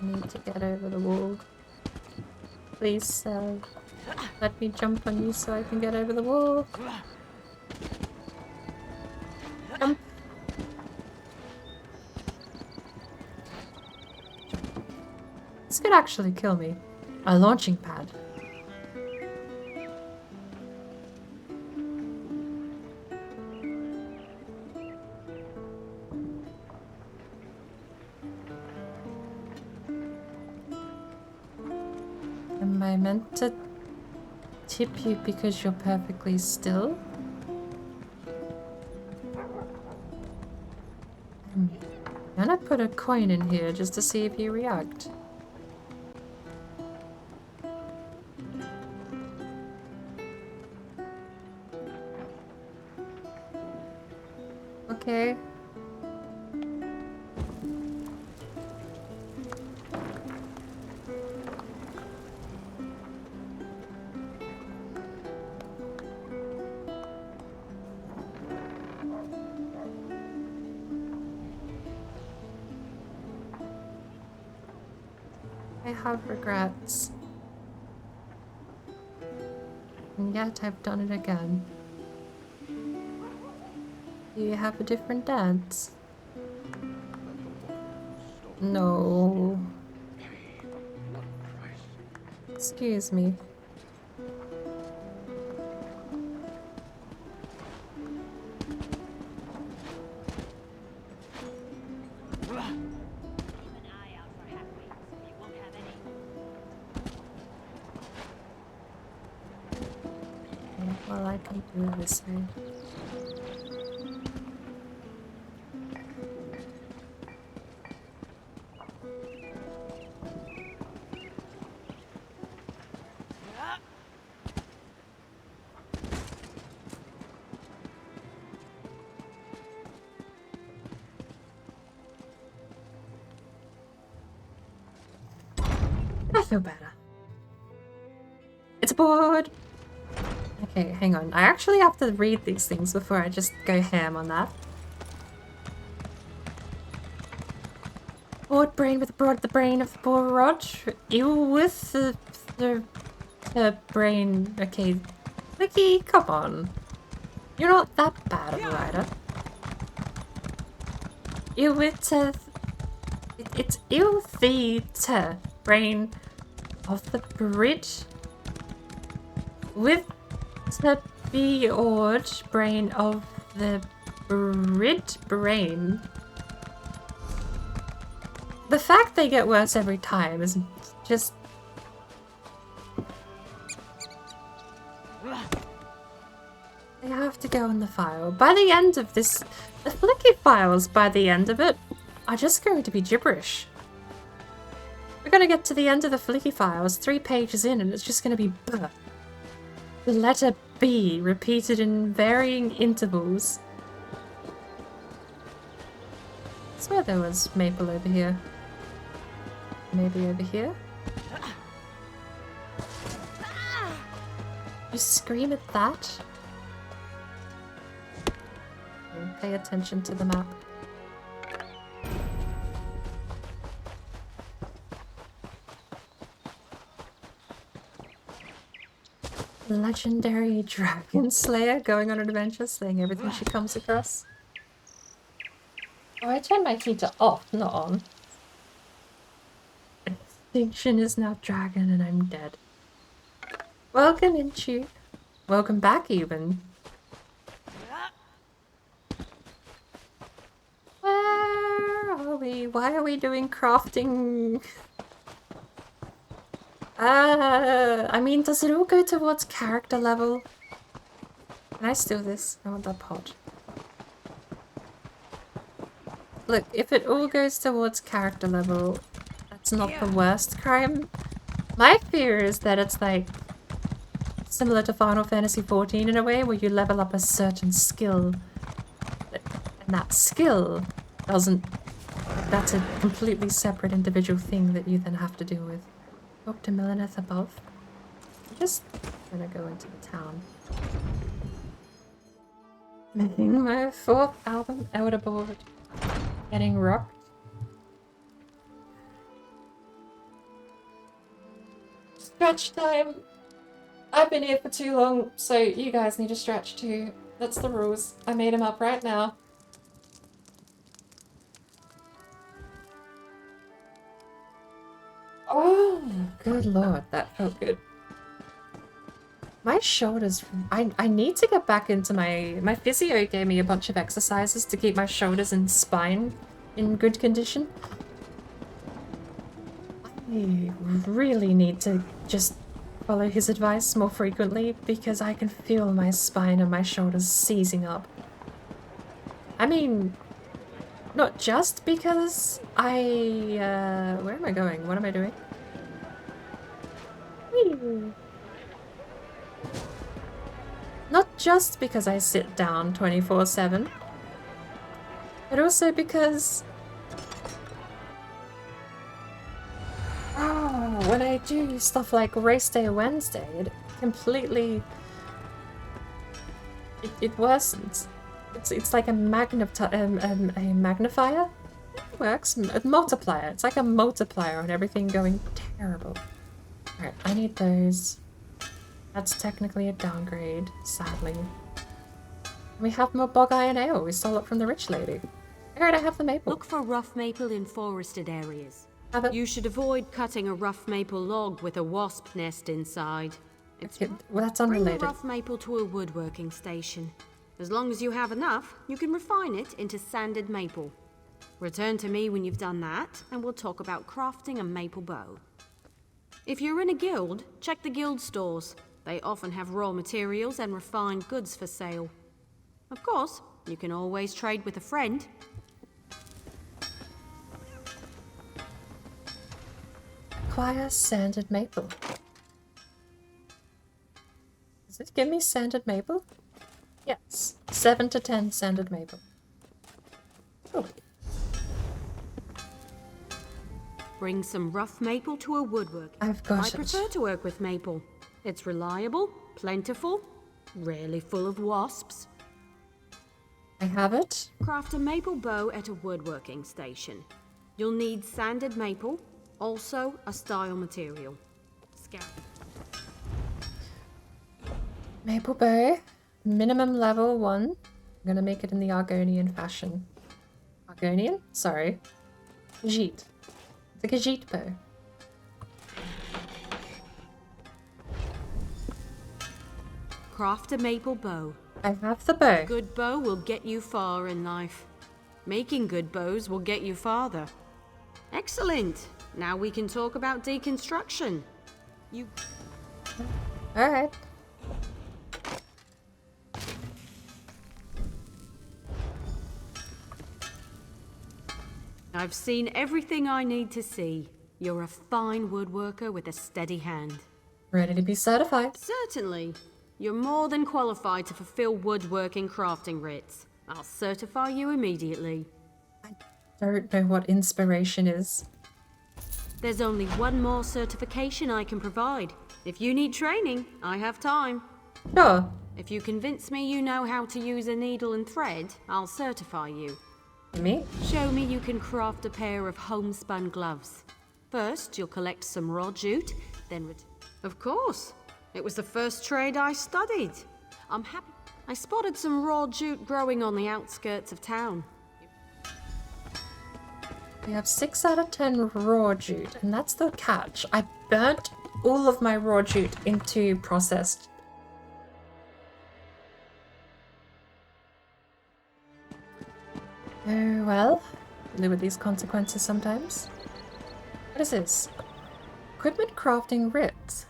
I need to get over the wall. Please, let me jump on you so I can get over the wall. Jump. This could actually kill me. A launching pad. Am I meant to tip you because you're perfectly still? I'm gonna put a coin in here just to see if you react. Okay. I have regrets. And yet I've done it again. Do you have a different dance? No. Excuse me. Well, I can do it this way. I feel better. It's a board! Okay, hang on. I actually have to read these things before I just go ham on that. BordBrain with the brain of the board. You with the brain. Okay, Vicky, come on. You're not that bad of a writer. You with it's you the brain of the bridge with the BordBrain of the BordBrain. The fact they get worse every time is just I have to go in the file. By the end of this, the flicky files, by the end of it, are just going to be gibberish. We're going to get to the end of the flicky files, 3 pages in, and it's just going to be B. The letter B repeated in varying intervals. I swear there was maple over here. Maybe over here? You scream at that? Pay attention to the map. Legendary dragon slayer going on an adventure, slaying everything she comes across. Oh, I turned my heater off, not on. Extinction is now dragon and I'm dead. Welcome, Inchu. Welcome back, even. Where are we? Why are we doing crafting? I mean, does it all go towards character level? Can I steal this? I want that pot. Look, if it all goes towards character level, that's not the worst crime. My fear is that it's like similar to Final Fantasy XIV in a way, where you level up a certain skill, and that skill doesn't... That's a completely separate individual thing that you then have to deal with. Talk to Milleneth above. I'm just gonna go into the town. Making my 4th album Elderboard. Getting rocked. Stretch time! I've been here for too long, so you guys need to stretch too. That's the rules. I made them up right now. Oh, good lord, that felt good. My shoulders... I need to get back into my physio gave me a bunch of exercises to keep my shoulders and spine in good condition. I really need to just follow his advice more frequently because I can feel my spine and my shoulders seizing up. I mean, not just because where am I going? What am I doing? Whee! Not just because I sit down 24/7, but also because when I do stuff like Race Day Wednesday, it completely it worsens. It's like a magnifier. It works. A multiplier. It's like a multiplier on everything going terrible. Alright, I need those. That's technically a downgrade, sadly. We have more bog iron ale. We stole it from the rich lady. Alright, I have the maple. Look for rough maple in forested areas. You should avoid cutting a rough maple log with a wasp nest inside. Well, that's unrelated. Bring the rough maple to a woodworking station. As long as you have enough, you can refine it into sanded maple. Return to me when you've done that, and we'll talk about crafting a maple bow. If you're in a guild, check the guild stores. They often have raw materials and refined goods for sale. Of course, you can always trade with a friend. Acquire sanded maple. Does it give me sanded maple? Yes. 7 to 10 sanded maple. Oh. Bring some rough maple to a woodwork. I've got it. I prefer to work with maple. It's reliable, plentiful, rarely full of wasps. I have it. Craft a maple bow at a woodworking station. You'll need sanded maple, also a style material. Maple bow, minimum level 1. I'm gonna make it in the Argonian fashion. Argonian? Sorry. KHAJIIT. The KHAJIIT bow. Craft a maple bow. I have the bow. A good bow will get you far in life. Making good bows will get you farther. Excellent! Now we can talk about deconstruction. Alright. I've seen everything I need to see. You're a fine woodworker with a steady hand. Ready to be certified. Certainly. You're more than qualified to fulfill woodworking crafting writs. I'll certify you immediately. Don't know what inspiration is. There's only one more certification I can provide. If you need training, I have time. Sure. If you convince me you know how to use a needle and thread, I'll certify you. Me? Show me you can craft a pair of homespun gloves. First, you'll collect some raw jute, then Of course. It was the first trade I studied. I'm happy. I spotted some raw jute growing on the outskirts of town. We have 6 out of 10 raw jute, and that's the catch. I burnt all of my raw jute into processed. Oh well, live with these consequences sometimes. What is this? Equipment crafting writs.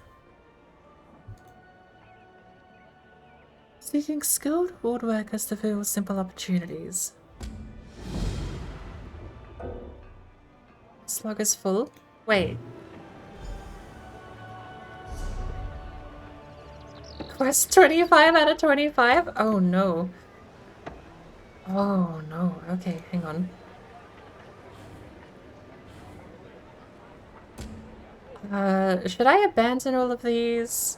Seeking skilled woodworkers to fill simple opportunities. Slug is full. Wait. Quest 25 out of 25? Oh no. Oh no. Okay, hang on. Should I abandon all of these?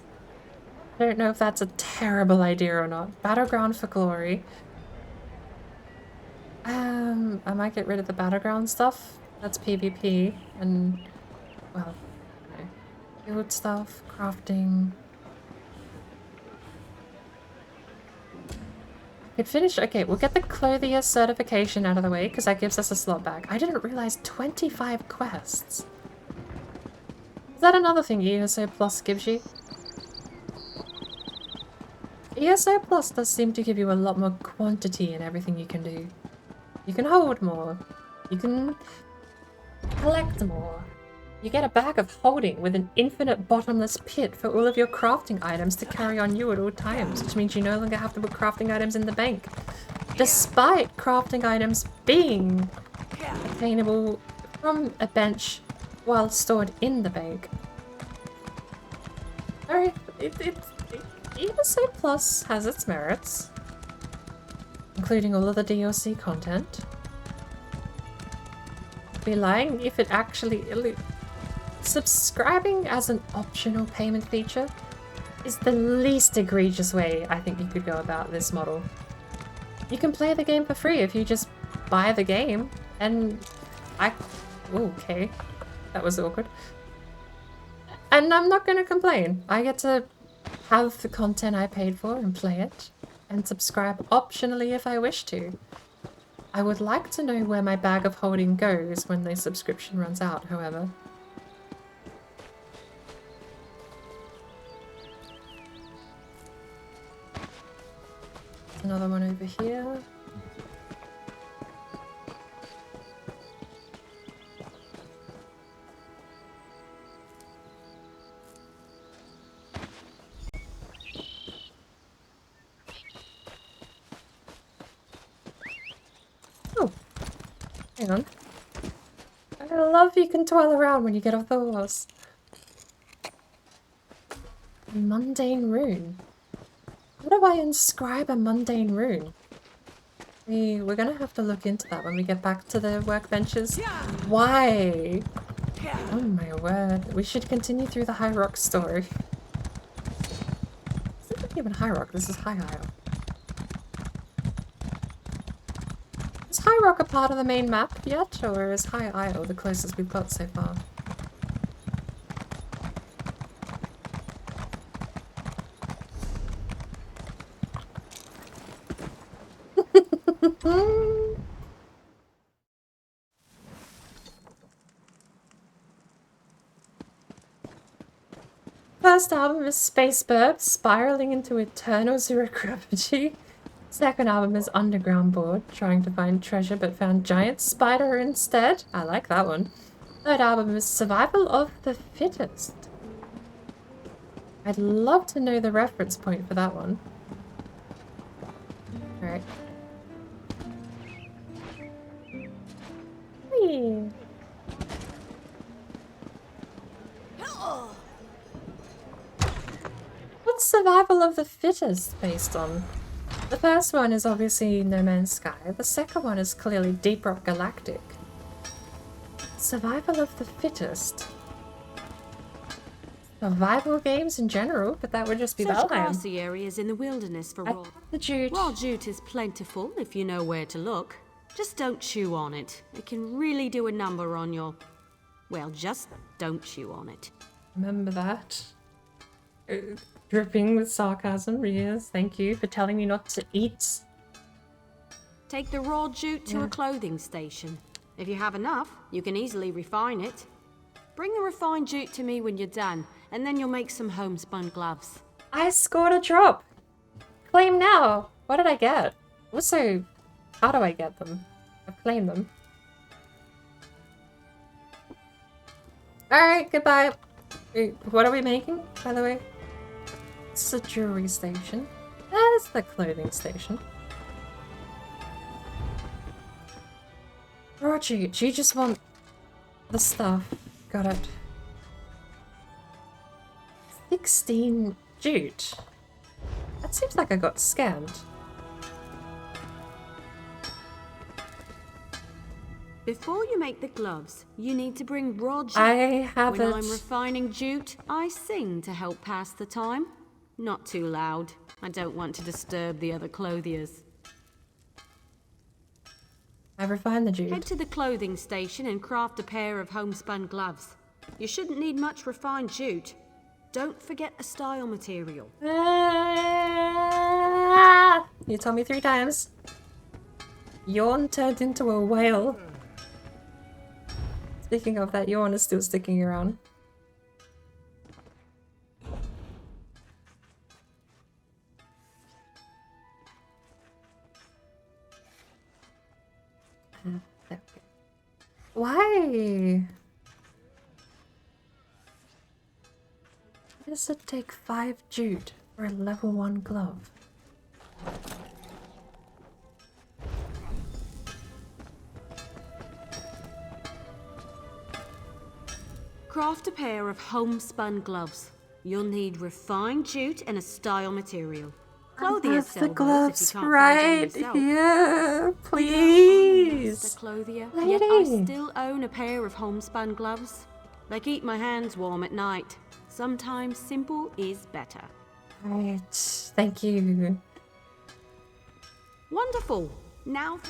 I don't know if that's a terrible idea or not. Battleground for glory. I might get rid of the battleground stuff. That's PvP and, well, no. Guild stuff, crafting. I could finish. Okay, we'll get the clothier certification out of the way because that gives us a slot back. I didn't realize 25 quests. Is that another thing ESO Plus gives you? ESO Plus does seem to give you a lot more quantity in everything you can do. You can hold more. You can collect more. You get a bag of holding with an infinite bottomless pit for all of your crafting items to carry on you at all times, which means you no longer have to put crafting items in the bank. Despite crafting items being obtainable from a bench while stored in the bank. Alright, ESO Plus has its merits, including all of the DLC content. I'd be lying if it actually... Subscribing as an optional payment feature is the least egregious way I think you could go about this model. You can play the game for free if you just buy the game, and okay, that was awkward. And I'm not going to complain. I get to have the content I paid for and play it, and subscribe optionally if I wish to. I would like to know where my bag of holding goes when the subscription runs out, however. Another one over here. Oh, hang on. I love you can twirl around when you get off the horse. Mundane rune. How do I inscribe a mundane rune? We're gonna have to look into that when we get back to the workbenches. Why? Oh my word. We should continue through the High Rock story. This isn't even High Rock, this is High Isle. Is High Rock a part of the main map yet, or is High Isle the closest we've got so far? First album is Space Burp, spiraling into eternal zero gravity. Second album is Underground Board, trying to find treasure but found giant spider instead. I like that one. Third album is Survival of the Fittest. I'd love to know the reference point for that one. Alright. Whee! What's survival of the fittest based on? The first one is obviously No Man's Sky. The second one is clearly Deep Rock Galactic. Survival of the fittest. Survival games in general, but that would just be Such Valheim. grassy areas in the wilderness for raw. The jute. Raw jute is plentiful if you know where to look. Just don't chew on it. It can really do a number on your... Well, just don't chew on it. Remember that. Dripping with sarcasm, Riaz. Thank you for telling me not to eat. Take the raw jute to a clothing station. If you have enough, you can easily refine it. Bring the refined jute to me when you're done, and then you'll make some homespun gloves. I scored a drop! Claim now! What did I get? Also, how do I get them? I've claimed them. Alright, goodbye. Wait, what are we making, by the way? It's a jewelry station. There's the clothing station. Roger, you just want the stuff. Got it. 16 jute. That seems like I got scammed. Before you make the gloves, you need to bring raw jute. I have When it. I'm refining jute, I sing to help pass the time. Not too loud. I don't want to disturb the other clothiers. I refined the jute. Head to the clothing station and craft a pair of homespun gloves. You shouldn't need much refined jute. Don't forget a style material. You told me 3 times. Yawn turned into a whale. Speaking of that, yawn is still sticking around. Why? Why does it take 5 jute for a level 1 glove? Craft a pair of homespun gloves. You'll need refined jute and a style material. Clothiers sell the those gloves if you can't right find them yourself. here, please. Mr. Clothier, Lady. yet I still own a pair of homespun gloves. They keep my hands warm at night. Sometimes simple is better. Right, thank you. Wonderful. Now...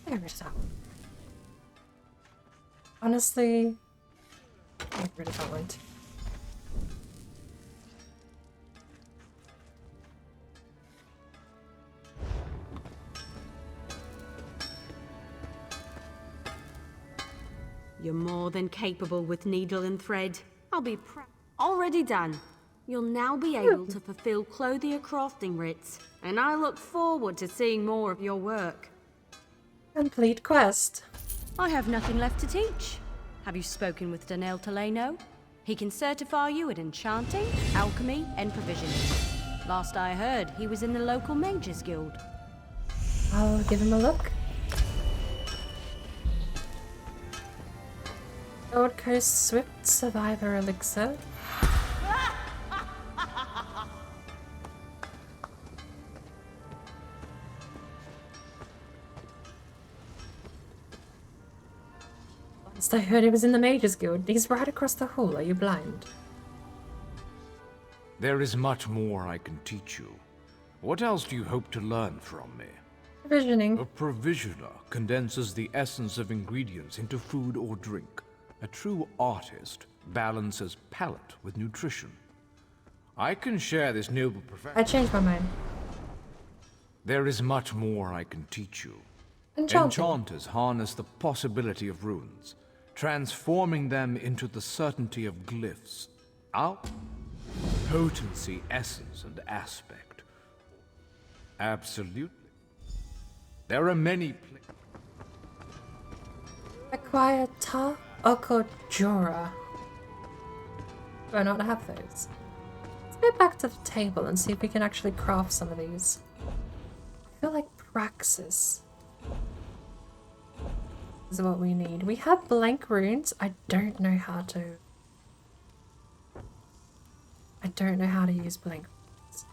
There it is. Honestly, I really don't want. You're more than capable with needle and thread. I'll be already done. You'll now be able to fulfill clothier crafting writs, and I look forward to seeing more of your work. Complete quest. I have nothing left to teach. Have you spoken with Daniel Teleno? He can certify you at enchanting, alchemy, and provisioning. Last I heard, he was in the local Mages Guild. I'll give him a look. Gold Coast Swift Survivor Elixir. Last I heard he was in the Mages Guild. He's right across the hall. Are you blind? There is much more I can teach you. What else do you hope to learn from me? Provisioning. A provisioner condenses the essence of ingredients into food or drink. A true artist balances palate with nutrition. I can share this noble profession. I changed my mind. There is much more I can teach you. Enchanting. Enchanters harness the possibility of runes, transforming them into the certainty of glyphs. Our potency, essence, and aspect. Absolutely. There are many Acquire Ta Okojora. Do I not have those? It's go back to the table and see if we can actually craft some of these. I feel like praxis is what we need. We have blank runes. I don't know how to use blank runes.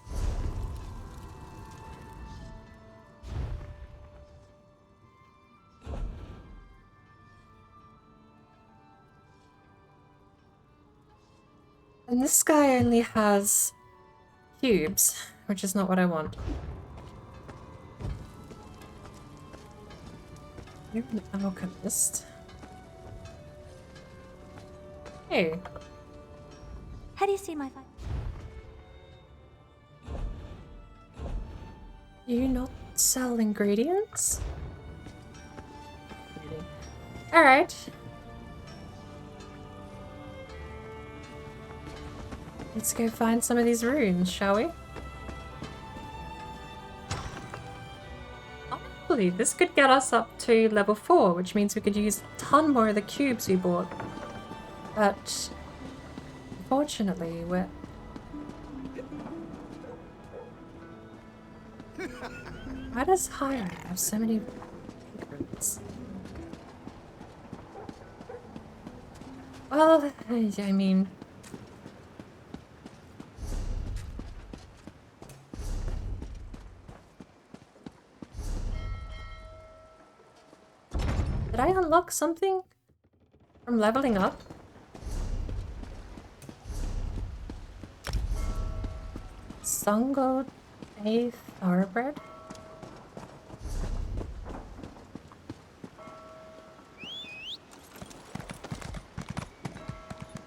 And this guy only has cubes, which is not what I want. You're an alchemist. Hey. How do you see my fight? Do you not sell ingredients? Alright. Let's go find some of these runes, shall we? Honestly, this could get us up to level 4, which means we could use a ton more of the cubes we bought. But unfortunately, we're... Why does Hiring have so many runes? Well, I mean... Did I unlock something from leveling up? Sungo A Thoroughbred?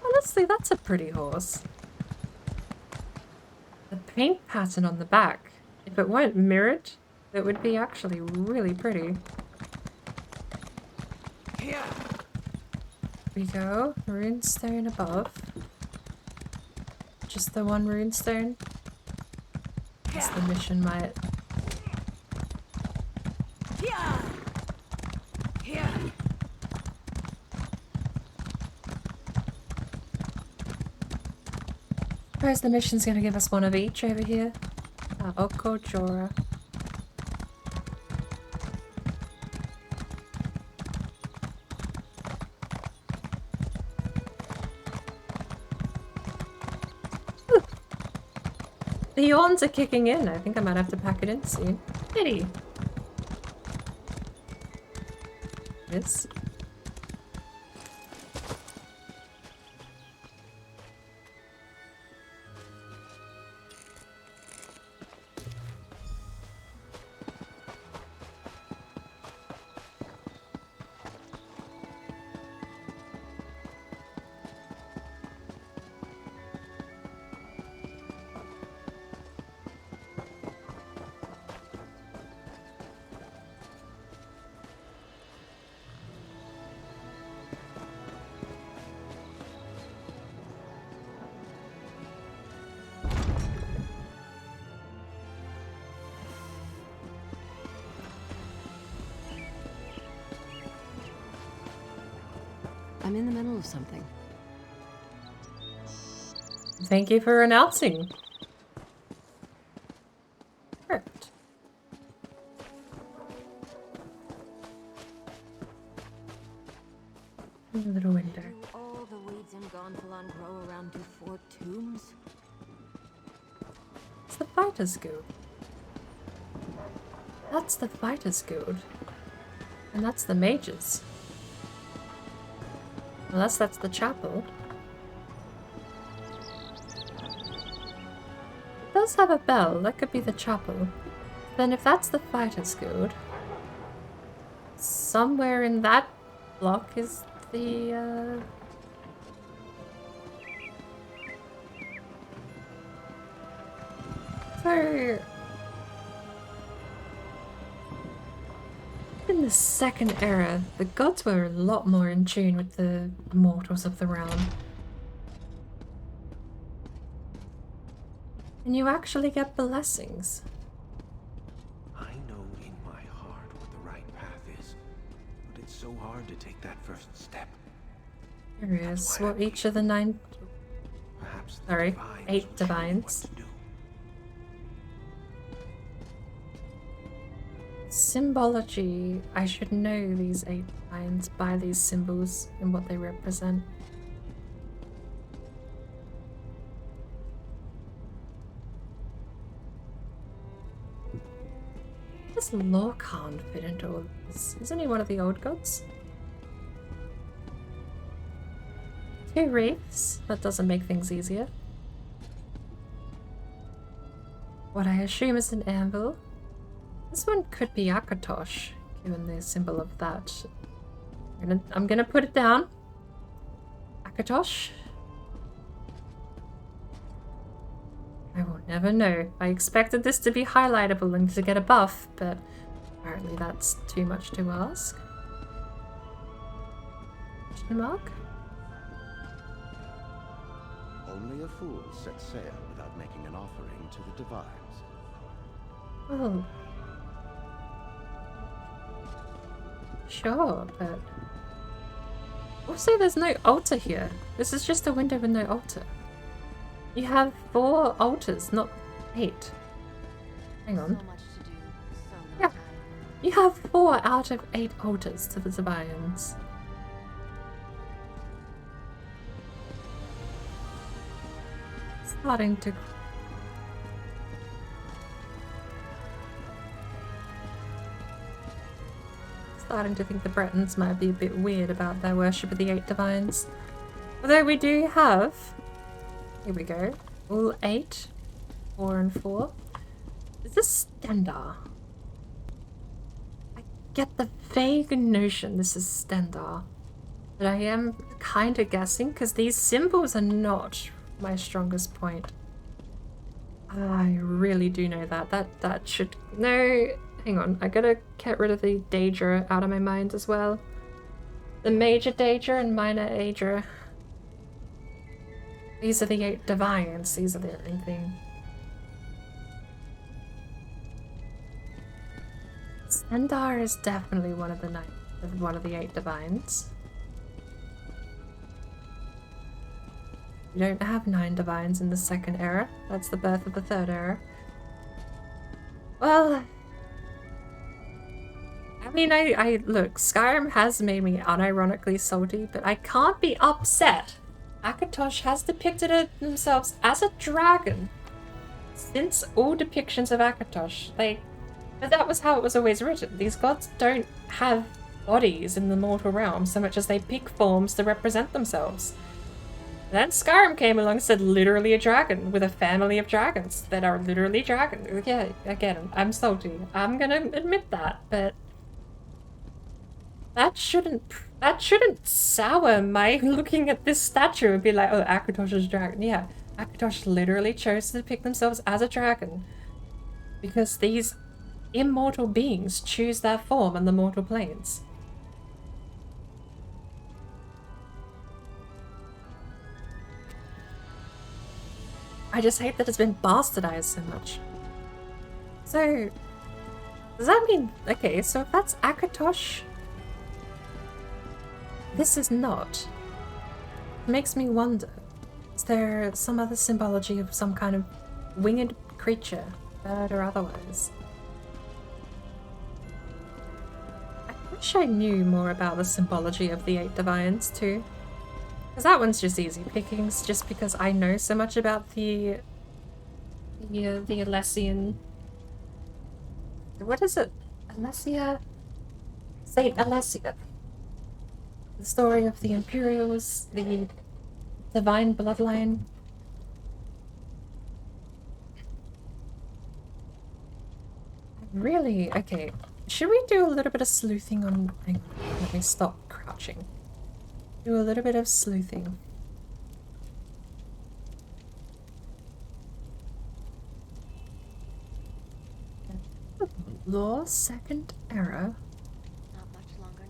Honestly, that's a pretty horse. The paint pattern on the back, if it weren't mirrored, it would be actually really pretty. Here we go. Runestone above. Just the one runestone. That's the mission might. Suppose the mission's gonna give us one of each over here. Oko Jora. The yawns are kicking in. I think I might have to pack it in soon. Pity. Yes. I'm in the middle of something. Thank you for announcing. Perfect. A little window. All the weeds in Gonfalon grow around Dufour tombs. It's the Fighter's Guild. That's the Fighter's Guild. And that's the Mages. Unless that's the chapel. It does have a bell. That could be the chapel. Then if that's the Fighter's Guild, somewhere in that block is the, So... In the second era, the gods were a lot more in tune with the mortals of the realm. And you actually get blessings. I know in my heart what the right path is, but it's so hard to take that first step. Here is what each of the 9... Perhaps Sorry, 8 divines. Symbology. I should know these 8 divines by these symbols and what they represent. Does Lorcan fit into all this? Isn't he one of the old gods? 2 wreaths? That doesn't make things easier. What I assume is an anvil. This one could be Akatosh, given the symbol of that. I'm gonna put it down. Akatosh? I will never know. I expected this to be highlightable and to get a buff, but apparently that's too much to ask. Question mark? Only a fool sets sail without making an offering to the divines. Oh. Sure, but... Also, there's no altar here. This is just a window with no altar. You have 4 altars, not 8. Hang on. Yeah. You have 4 out of 8 altars to the divines. Starting to think the Bretons might be a bit weird about their worship of the 8 divines. Although we do have, here we go, all 8, 4 and 4. Is this Stendar? I get the vague notion this is Stendar, but I am kind of guessing because these symbols are not my strongest point. I really do know that. That should... No, hang on. I gotta get rid of the Daedra out of my mind as well. The major Daedra and minor Aedra. These are the 8 divines. These are the only thing. Stendar is definitely one of the 8 divines. We don't have 9 divines in the 2nd era. That's the birth of the 3rd era. Well, I mean, I look, Skyrim has made me unironically salty, but I can't be upset. Akatosh has depicted themselves as a dragon since all depictions of Akatosh. But that was how it was always written. These gods don't have bodies in the mortal realm so much as they pick forms to represent themselves. Then Skyrim came along and said literally a dragon with a family of dragons that are literally dragons. Yeah, again, I'm salty. I'm gonna admit that, but that shouldn't sour my looking at this statue and be like, oh, Akatosh is a dragon. Yeah, Akatosh literally chose to depict themselves as a dragon because these immortal beings choose their form on the mortal planes. I just hate that it's been bastardized so much. So, does that mean... Okay, so if that's Akatosh, this is not. It makes me wonder, is there some other symbology of some kind of winged creature, bird or otherwise? I wish I knew more about the symbology of the 8 divines too. Because that one's just easy pickings, just because I know so much about the Alessian... What is it? Alessia? Saint Alessia. The story of the Imperials, the divine bloodline. Really? Okay. Should we do a little bit of sleuthing on... Hang on, let me stop crouching. Do a little bit of sleuthing. Law, 2nd era.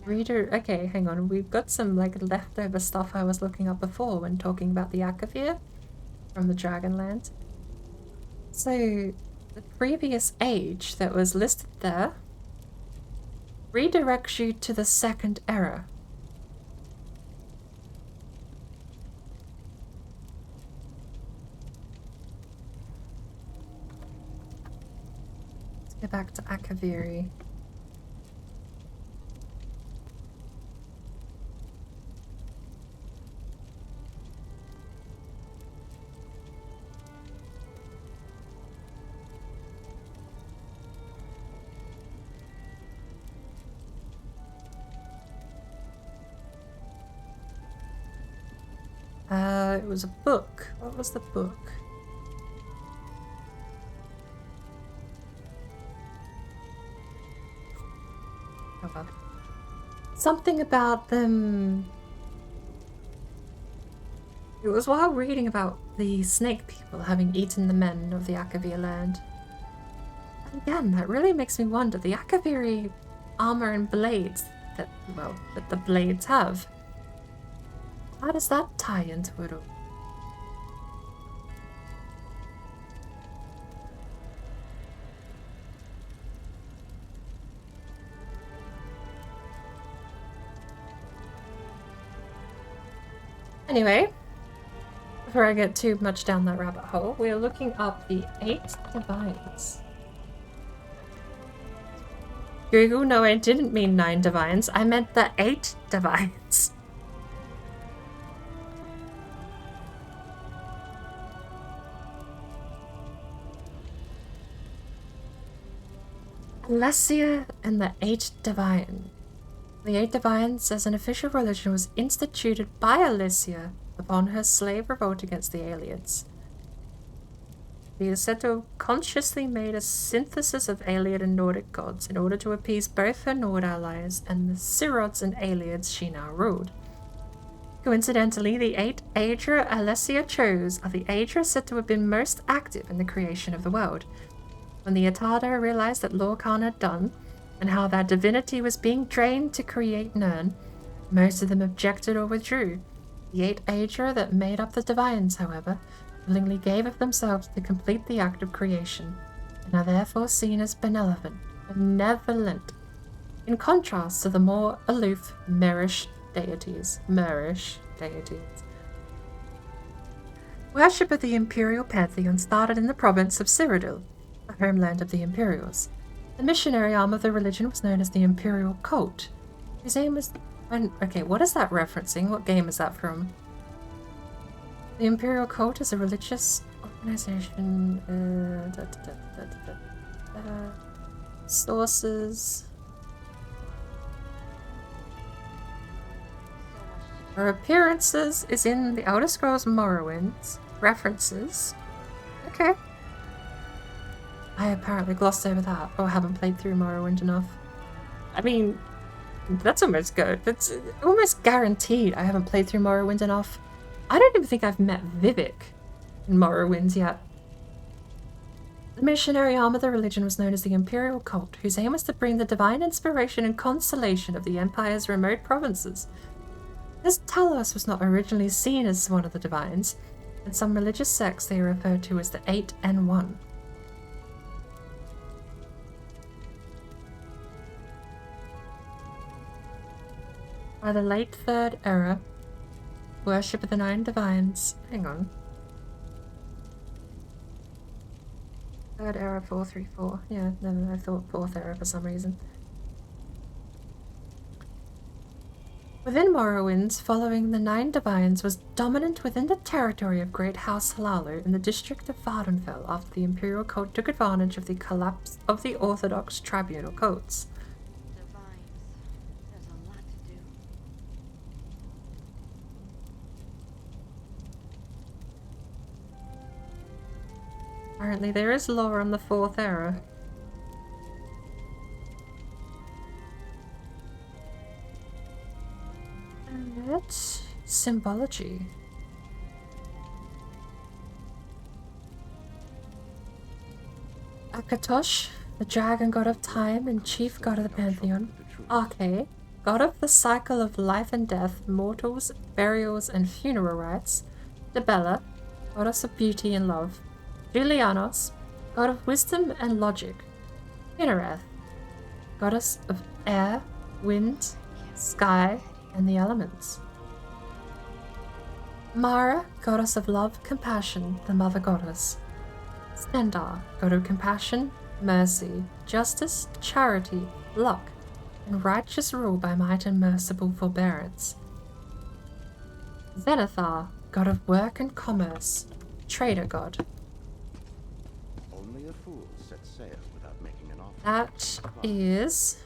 Reader, okay, hang on. We've got some like leftover stuff I was looking up before when talking about the Akavir from the Dragonland. So, the previous age that was listed there redirects you to the 2nd era. go back to Akaviri. It was a book. What was the book? Oh well. Something about them. It was while reading about the snake people having eaten the men of the Akavir land. And again, that really makes me wonder, the Akaviri armor and blades that the blades have. How does that tie into it all? Anyway, before I get too much down that rabbit hole, we are looking up the 8 divines. Google, no, I didn't mean 9 divines. I meant the 8 divines. Alessia and the 8 divine. The 8 divines as an official religion was instituted by Alessia upon her slave revolt against the aliens. She is said to have consciously made a synthesis of Alien and Nordic gods in order to appease both her Nord allies and the Sirods and aliens she now ruled. Coincidentally, the 8 Aedra Alessia chose are the Aedra said to have been most active in the creation of the world. When the Atada realized that Lorcan had done, and how their divinity was being drained to create Nirn, most of them objected or withdrew. The 8 Aedra that made up the divines, however, willingly gave of themselves to complete the act of creation, and are therefore seen as benevolent, in contrast to the more aloof Mirish deities. Worship of the Imperial Pantheon started in the province of Cyrodiil, the homeland of the Imperials. The missionary arm of the religion was known as the Imperial Cult, whose aim was... Okay, what is that referencing? What game is that from? The Imperial Cult is a religious organization... sources... Her appearances is in the Elder Scrolls Morrowind's references. Okay. I apparently glossed over that, or haven't played through Morrowind enough. I mean, that's almost good. That's almost guaranteed I haven't played through Morrowind enough. I don't even think I've met Vivek in Morrowind yet. The missionary arm of the religion was known as the Imperial Cult, whose aim was to bring the divine inspiration and consolation of the Empire's remote provinces. As Talos was not originally seen as one of the divines, in some religious sects they are referred to as the 8 and 1. By the late 3rd era, worship of the 9 divines. Hang on. 3rd era 434. Yeah, no, I thought 4th era for some reason. Within Morrowind, following the 9 divines was dominant within the territory of Great House Hlaalu in the district of Vardenfell after the Imperial Cult took advantage of the collapse of the Orthodox tribunal cults. Apparently there is lore on the 4th era. And symbology. Akatosh, the dragon god of time and chief god of the pantheon. Arche, god of the cycle of life and death, mortals, burials, and funeral rites. Debella, goddess of beauty and love. Julianos, god of wisdom and logic. Kinnereth, goddess of air, wind, sky, and the elements. Mara, goddess of love, compassion, the mother goddess. Stendar, god of compassion, mercy, justice, charity, luck, and righteous rule by might and merciful forbearance. Zenithar, god of work and commerce, trader god. Only a fool sets sail without making an offer. That is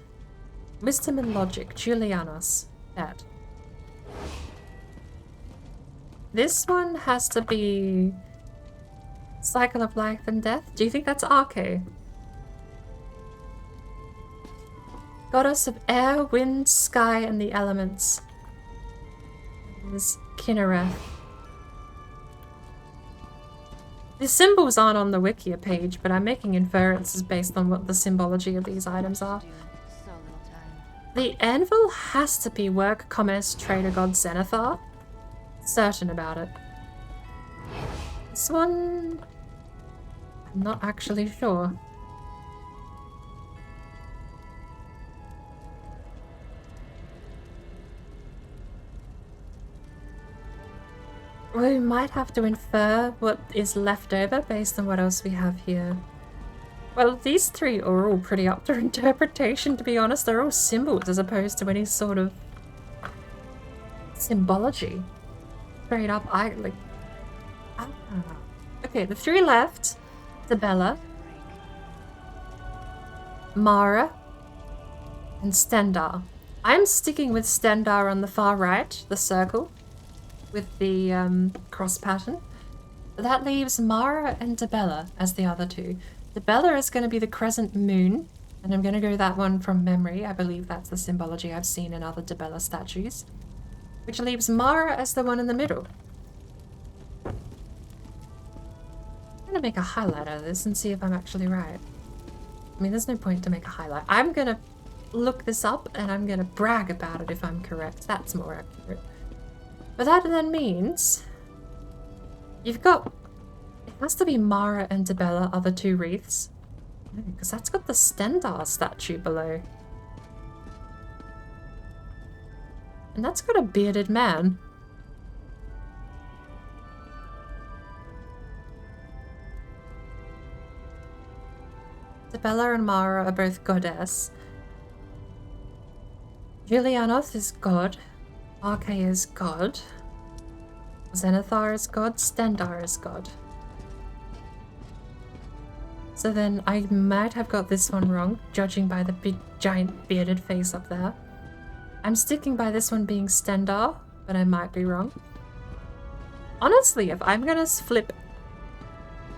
wisdom and logic, Julianos. That. This one has to be cycle of life and death. Do you think that's Arche? Goddess of air, wind, sky, and the elements. Is Kinnereth. The symbols aren't on the Wikia page, but I'm making inferences based on what the symbology of these items are. The anvil has to be work, commerce, trader god Zenithar. Certain about it. This one, I'm not actually sure. We might have to infer what is left over based on what else we have here. Well, these three are all pretty up to interpretation, to be honest. They're all symbols as opposed to any sort of symbology. Straight up, Okay, the three left. Dibella, Mara, and Stendar. I'm sticking with Stendar on the far right, the circle, with the cross pattern. That leaves Mara and Dibella as the other two. Dibella is going to be the crescent moon, and I'm going to go that one from memory. I believe that's the symbology I've seen in other Dibella statues. Which leaves Mara as the one in the middle. I'm going to make a highlight out of this and see if I'm actually right. I mean, there's no point to make a highlight. I'm going to look this up and I'm going to brag about it if I'm correct. That's more accurate. But that then means you've got, it has to be Mara and Dibella are the two wreaths. Because that's got the Stendar statue below. And that's got a bearded man. Dibella and Mara are both goddess. Julianoth is god. Arche is god. Zenithar is god. Stendar is god. So then I might have got this one wrong, judging by the big giant bearded face up there. I'm sticking by this one being Stendar, but I might be wrong. Honestly, if I'm gonna flip,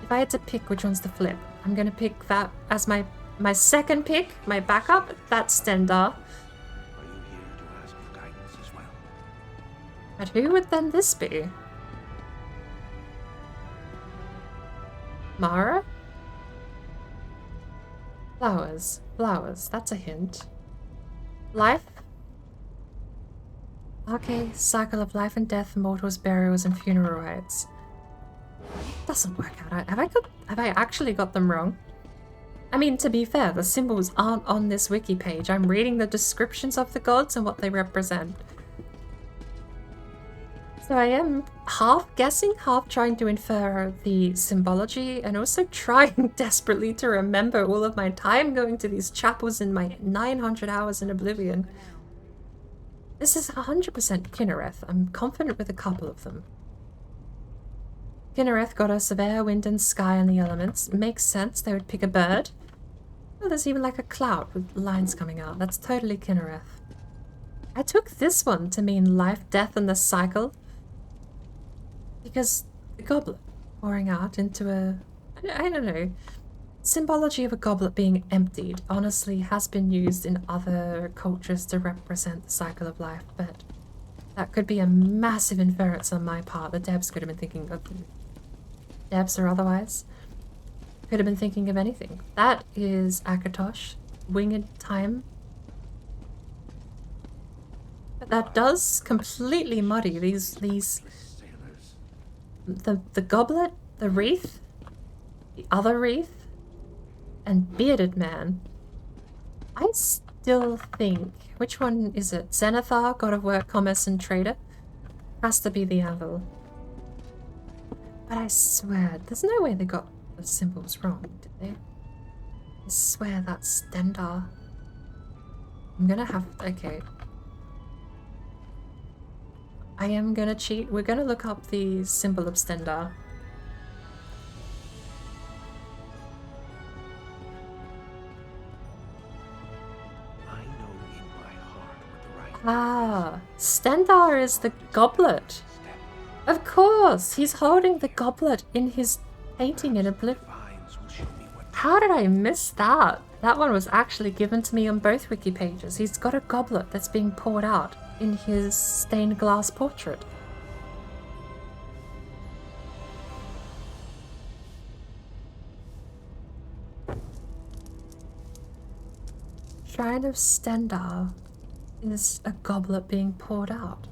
if I had to pick which one's to flip, I'm gonna pick that as my second pick, my backup. That's Stendar. But who would then this be? Mara? Flowers. Flowers. That's a hint. Life? Okay, cycle of life and death, mortals, burials, and funeral rites. Doesn't work out. Have I actually got them wrong? I mean, to be fair, the symbols aren't on this wiki page. I'm reading the descriptions of the gods and what they represent. So I am half guessing, half trying to infer the symbology, and also trying desperately to remember all of my time going to these chapels in my 900 hours in Oblivion. This is 100% Kinnereth. I'm confident with a couple of them. Kinnereth, goddess of air, wind, and sky, and the elements. Makes sense, they would pick a bird. Oh, there's even like a cloud with lines coming out. That's totally Kinnereth. I took this one to mean life, death, and the cycle. Because the goblet pouring out into a... I don't know. Symbology of a goblet being emptied honestly has been used in other cultures to represent the cycle of life, but that could be a massive inference on my part. The devs could have been thinking of... devs or otherwise. Could have been thinking of anything. That is Akatosh. Winged time. But that does completely muddy these the goblet, the wreath, the other wreath, and bearded man. I still think, which one is it? Zenithar, god of work, commerce, and trader? Has to be the anvil. But I swear, there's no way they got the symbols wrong, did they? I swear that's Stendar. I'm gonna have... Okay. I am gonna cheat. We're gonna look up the symbol of Stendar. Ah, Stendar is the goblet. Of course, he's holding the goblet in his painting in Oblivion. How did I miss that? That one was actually given to me on both wiki pages. He's got a goblet that's being poured out in his stained glass portrait. Shrine of Stendar is a goblet being poured out.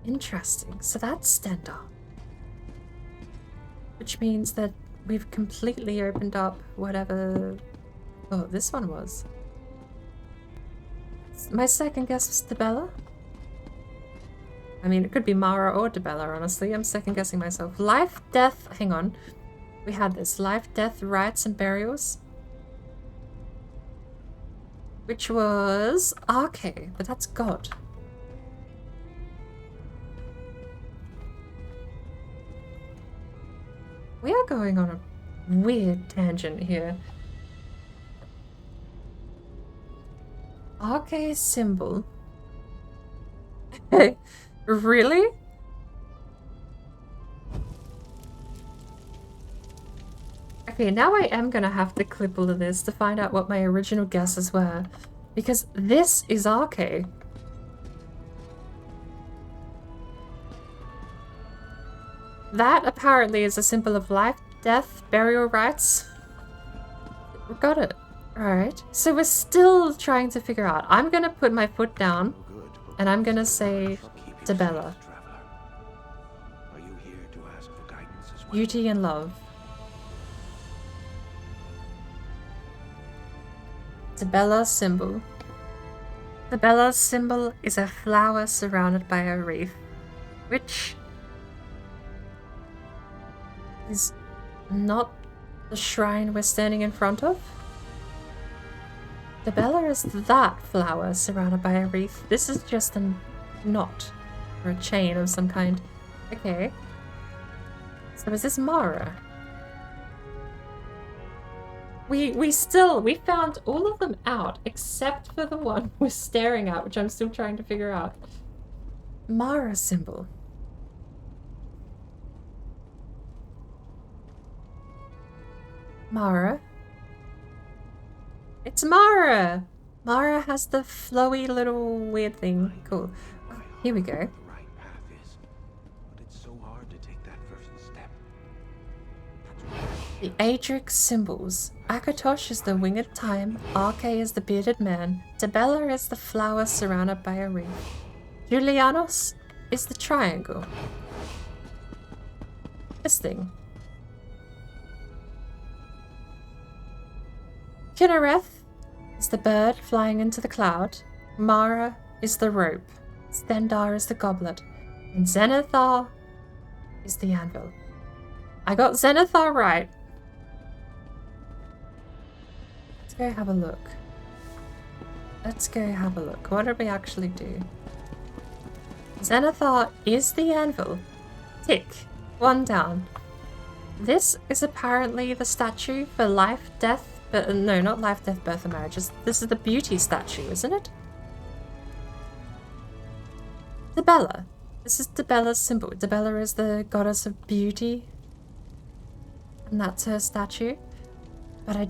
Interesting. So that's Stendar. Which means that we've completely opened up whatever... Oh, this one was. My second guess was Debella. I mean, it could be Mara or Debella, honestly. I'm second guessing myself. Life, death... Hang on. We had this. Life, death, rites, and burials. Which was Arche, but that's God. We are going on a weird tangent here. Arche symbol. Really? Okay, now I am gonna have to clip all of this to find out what my original guesses were. Because this is Arche. That apparently is a symbol of life, death, burial rites. Got it. Alright. So we're still trying to figure out. I'm gonna put my foot down and I'm gonna say Debella. Beauty and love. Debella symbol. Debella's symbol is a flower surrounded by a wreath, which is not the shrine we're standing in front of. Debella is that flower surrounded by a wreath. This is just a knot or a chain of some kind. Okay. So is this Mara? We found all of them out except for the one we're staring at, which I'm still trying to figure out. Mara symbol. Mara. It's Mara! Mara has the flowy little weird thing. Cool. Here we go. The Adric symbols. Akatosh is the winged time, Arche is the bearded man, Debella is the flower surrounded by a wreath, Julianos is the triangle. This thing. Kinnereth is the bird flying into the cloud, Mara is the rope, Stendar is the goblet, and Zenithar is the anvil. I got Zenithar right. Let's go have a look. Let's go have a look. What did we actually do? Zenithar is the anvil. Tick. One down. This is apparently the statue for life, death, but no, not life, death, birth, and marriage. This is the beauty statue, isn't it? Debella. This is Debella's symbol. Debella is the goddess of beauty. And that's her statue. But I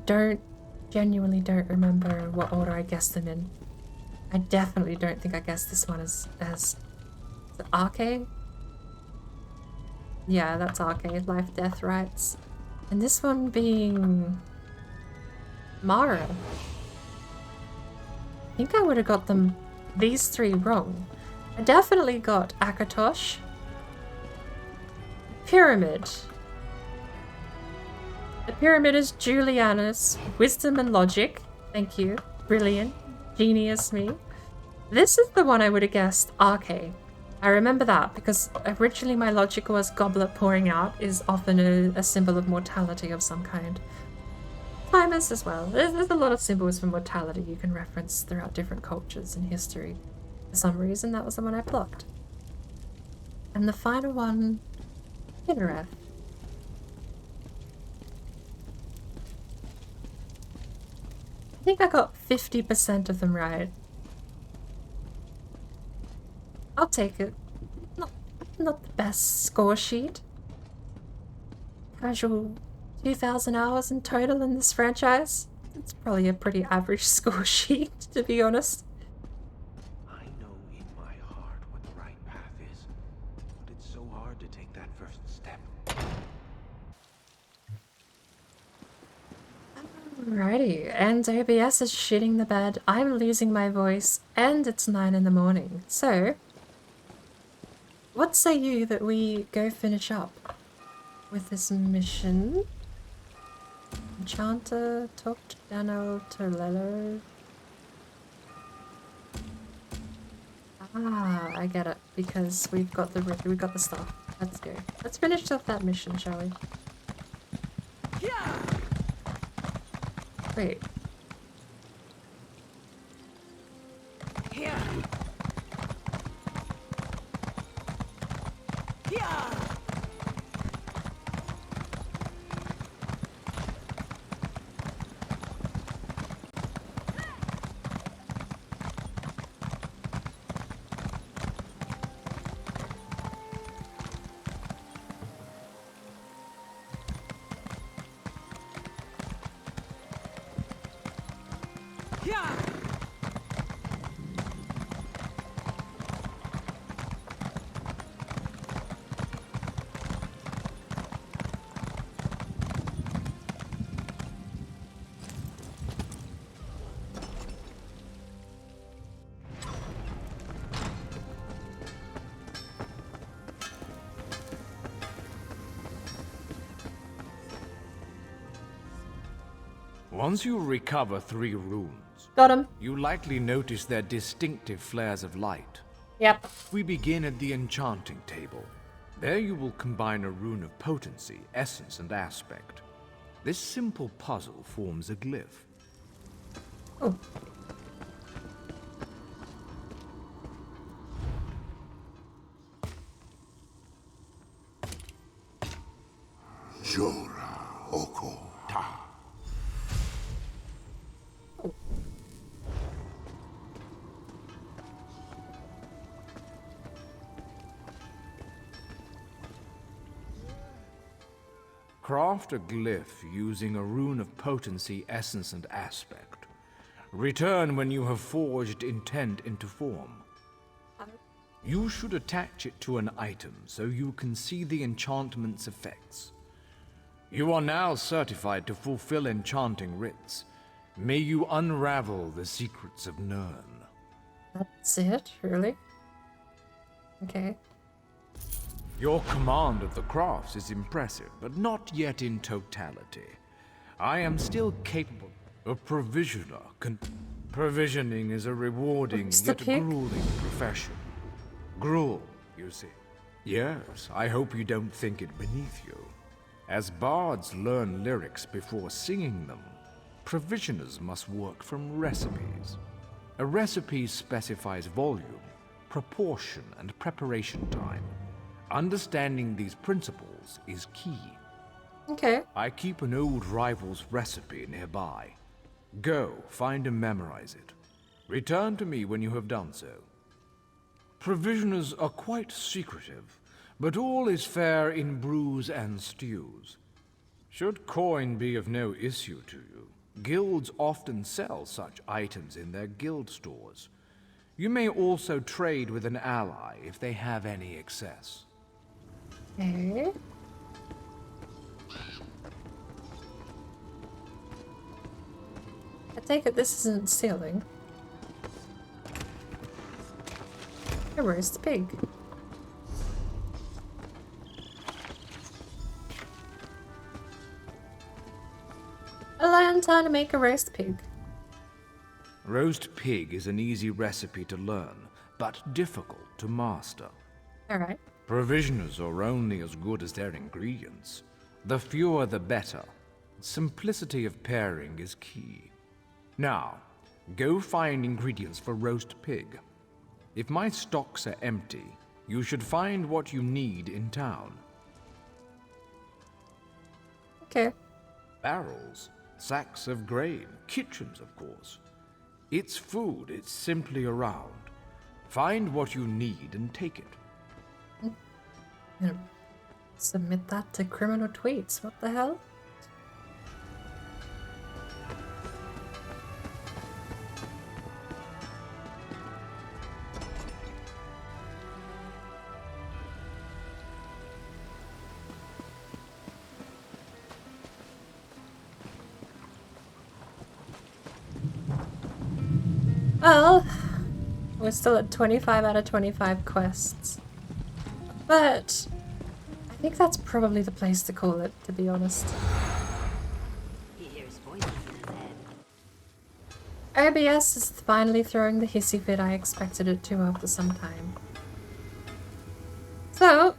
genuinely don't remember what order I guessed them in. I definitely don't think I guessed this one as Arche. Yeah, that's Arche. Life, death, rites. And this one being Mara. I think I would have got these three wrong. I definitely got Akatosh. Pyramid. The pyramid is Julianus. Wisdom and logic. Thank you. Brilliant. Genius me. This is the one I would have guessed Arche. I remember that because originally my logic was goblet pouring out is often a symbol of mortality of some kind. famous as well. There's a lot of symbols for mortality you can reference throughout different cultures and history. For some reason, that was the one I plucked. And the final one, Kinnereth. I think I got 50% of them right. I'll take it. Not the best score sheet. Casual 2,000 hours in total in this franchise. It's probably a pretty average score sheet, to be honest. I know in my heart what the right path is, but it's so hard to take that first step. Alrighty, and OBS is shitting the bed, I'm losing my voice, and it's 9 in the morning. So, what say you that we go finish up with this mission? Enchanter, talk to Dano Torello. Ah, I get it, because we've got the stuff. Let's go. Let's finish off that mission, shall we? Wait. Once you recover 3 runes, got 'em. You likely notice their distinctive flares of light. Yep. We begin at the enchanting table. There you will combine a rune of potency, essence, and aspect. This simple puzzle forms a glyph. Oh. Jora Oko Ta. Craft a glyph using a rune of potency, essence, and aspect. Return when you have forged intent into form. You should attach it to an item so you can see the enchantment's effects. You are now certified to fulfill enchanting rites. May you unravel the secrets of Nirn. That's it, really? Okay. Your command of the crafts is impressive, but not yet in totality. I am still capable of provisioner. Provisioning is a rewarding yet grueling profession. Gruel, you see. Yes, I hope you don't think it beneath you. As bards learn lyrics before singing them, provisioners must work from recipes. A recipe specifies volume, proportion, and preparation time. Understanding these principles is key. Okay. I keep an old rival's recipe nearby. Go, find and memorize it. Return to me when you have done so. Provisioners are quite secretive, but all is fair in brews and stews. Should coin be of no issue to you, guilds often sell such items in their guild stores. You may also trade with an ally if they have any excess. Okay. I take it this isn't stealing. A roast pig. A lantern to make a roast pig. Roast pig is an easy recipe to learn, but difficult to master. Alright. Provisioners are only as good as their ingredients. The fewer the better. Simplicity of pairing is key. Now, go find ingredients for roast pig. If my stocks are empty, you should find what you need in town. Okay. Barrels, sacks of grain, kitchens, of course. It's food, it's simply around. Find what you need and take it. I'm gonna submit that to criminal tweets. What the hell? Well, we're still at 25 out of 25 quests. But I think that's probably the place to call it, to be honest. OBS is finally throwing the hissy fit I expected it to after some time. So,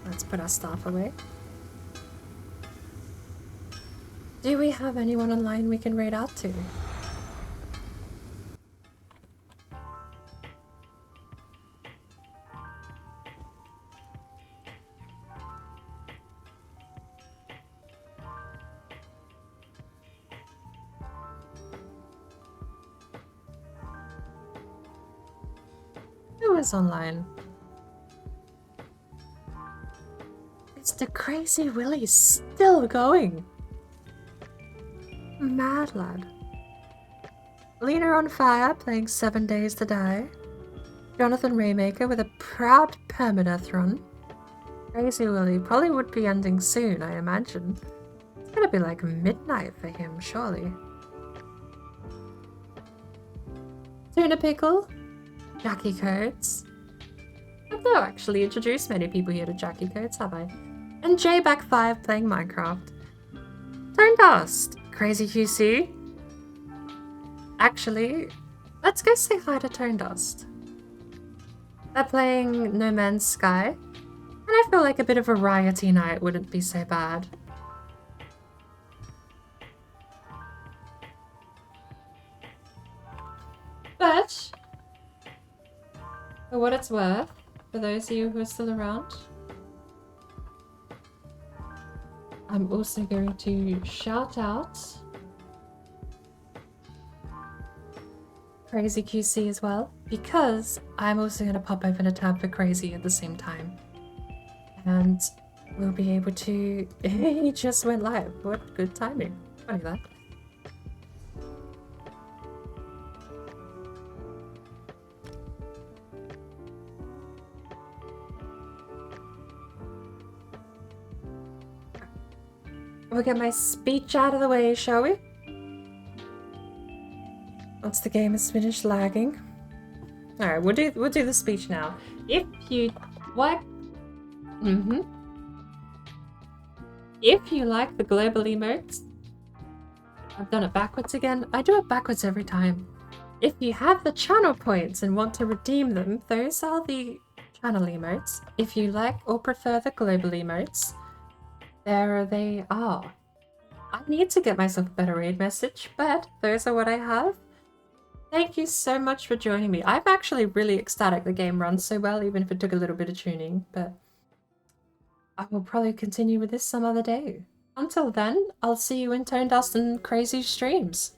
let's put our staff away. Do we have anyone online we can raid out to? Who is online? It's the Crazy Willy still going. Mad lad. Lena on Fire playing 7 Days to Die. Jonathan Raymaker with a proud permadeath run. Crazy Willy probably would be ending soon, I imagine. It's gonna be like midnight for him, surely. Tuna Pickle. Jackie Codes. I've not actually introduced many people here to Jackie Codes, have I? And JBack5 playing Minecraft. Tone Dust. Crazy QC. Actually, let's go say hi to Tone Dust. They're playing No Man's Sky. And I feel like a bit of a rioty night wouldn't be so bad. But for what it's worth, for those of you who are still around, I'm also going to shout out Crazy QC as well, because I'm also going to pop open a tab for Crazy at the same time. And we'll be able to... He just went live. What good timing. Funny that. We'll get my speech out of the way, shall we? Once the game is finished lagging. Alright, we'll do the speech now. If you like... If you like the global emotes... I've done it backwards again. I do it backwards every time. If you have the channel points and want to redeem them, those are the channel emotes. If you like or prefer the global emotes, there they are. I need to get myself a better raid message, but those are what I have. Thank you so much for joining me. I'm actually really ecstatic the game runs so well, even if it took a little bit of tuning, but I will probably continue with this some other day. Until then, I'll see you in Tone Dust and Crazy streams.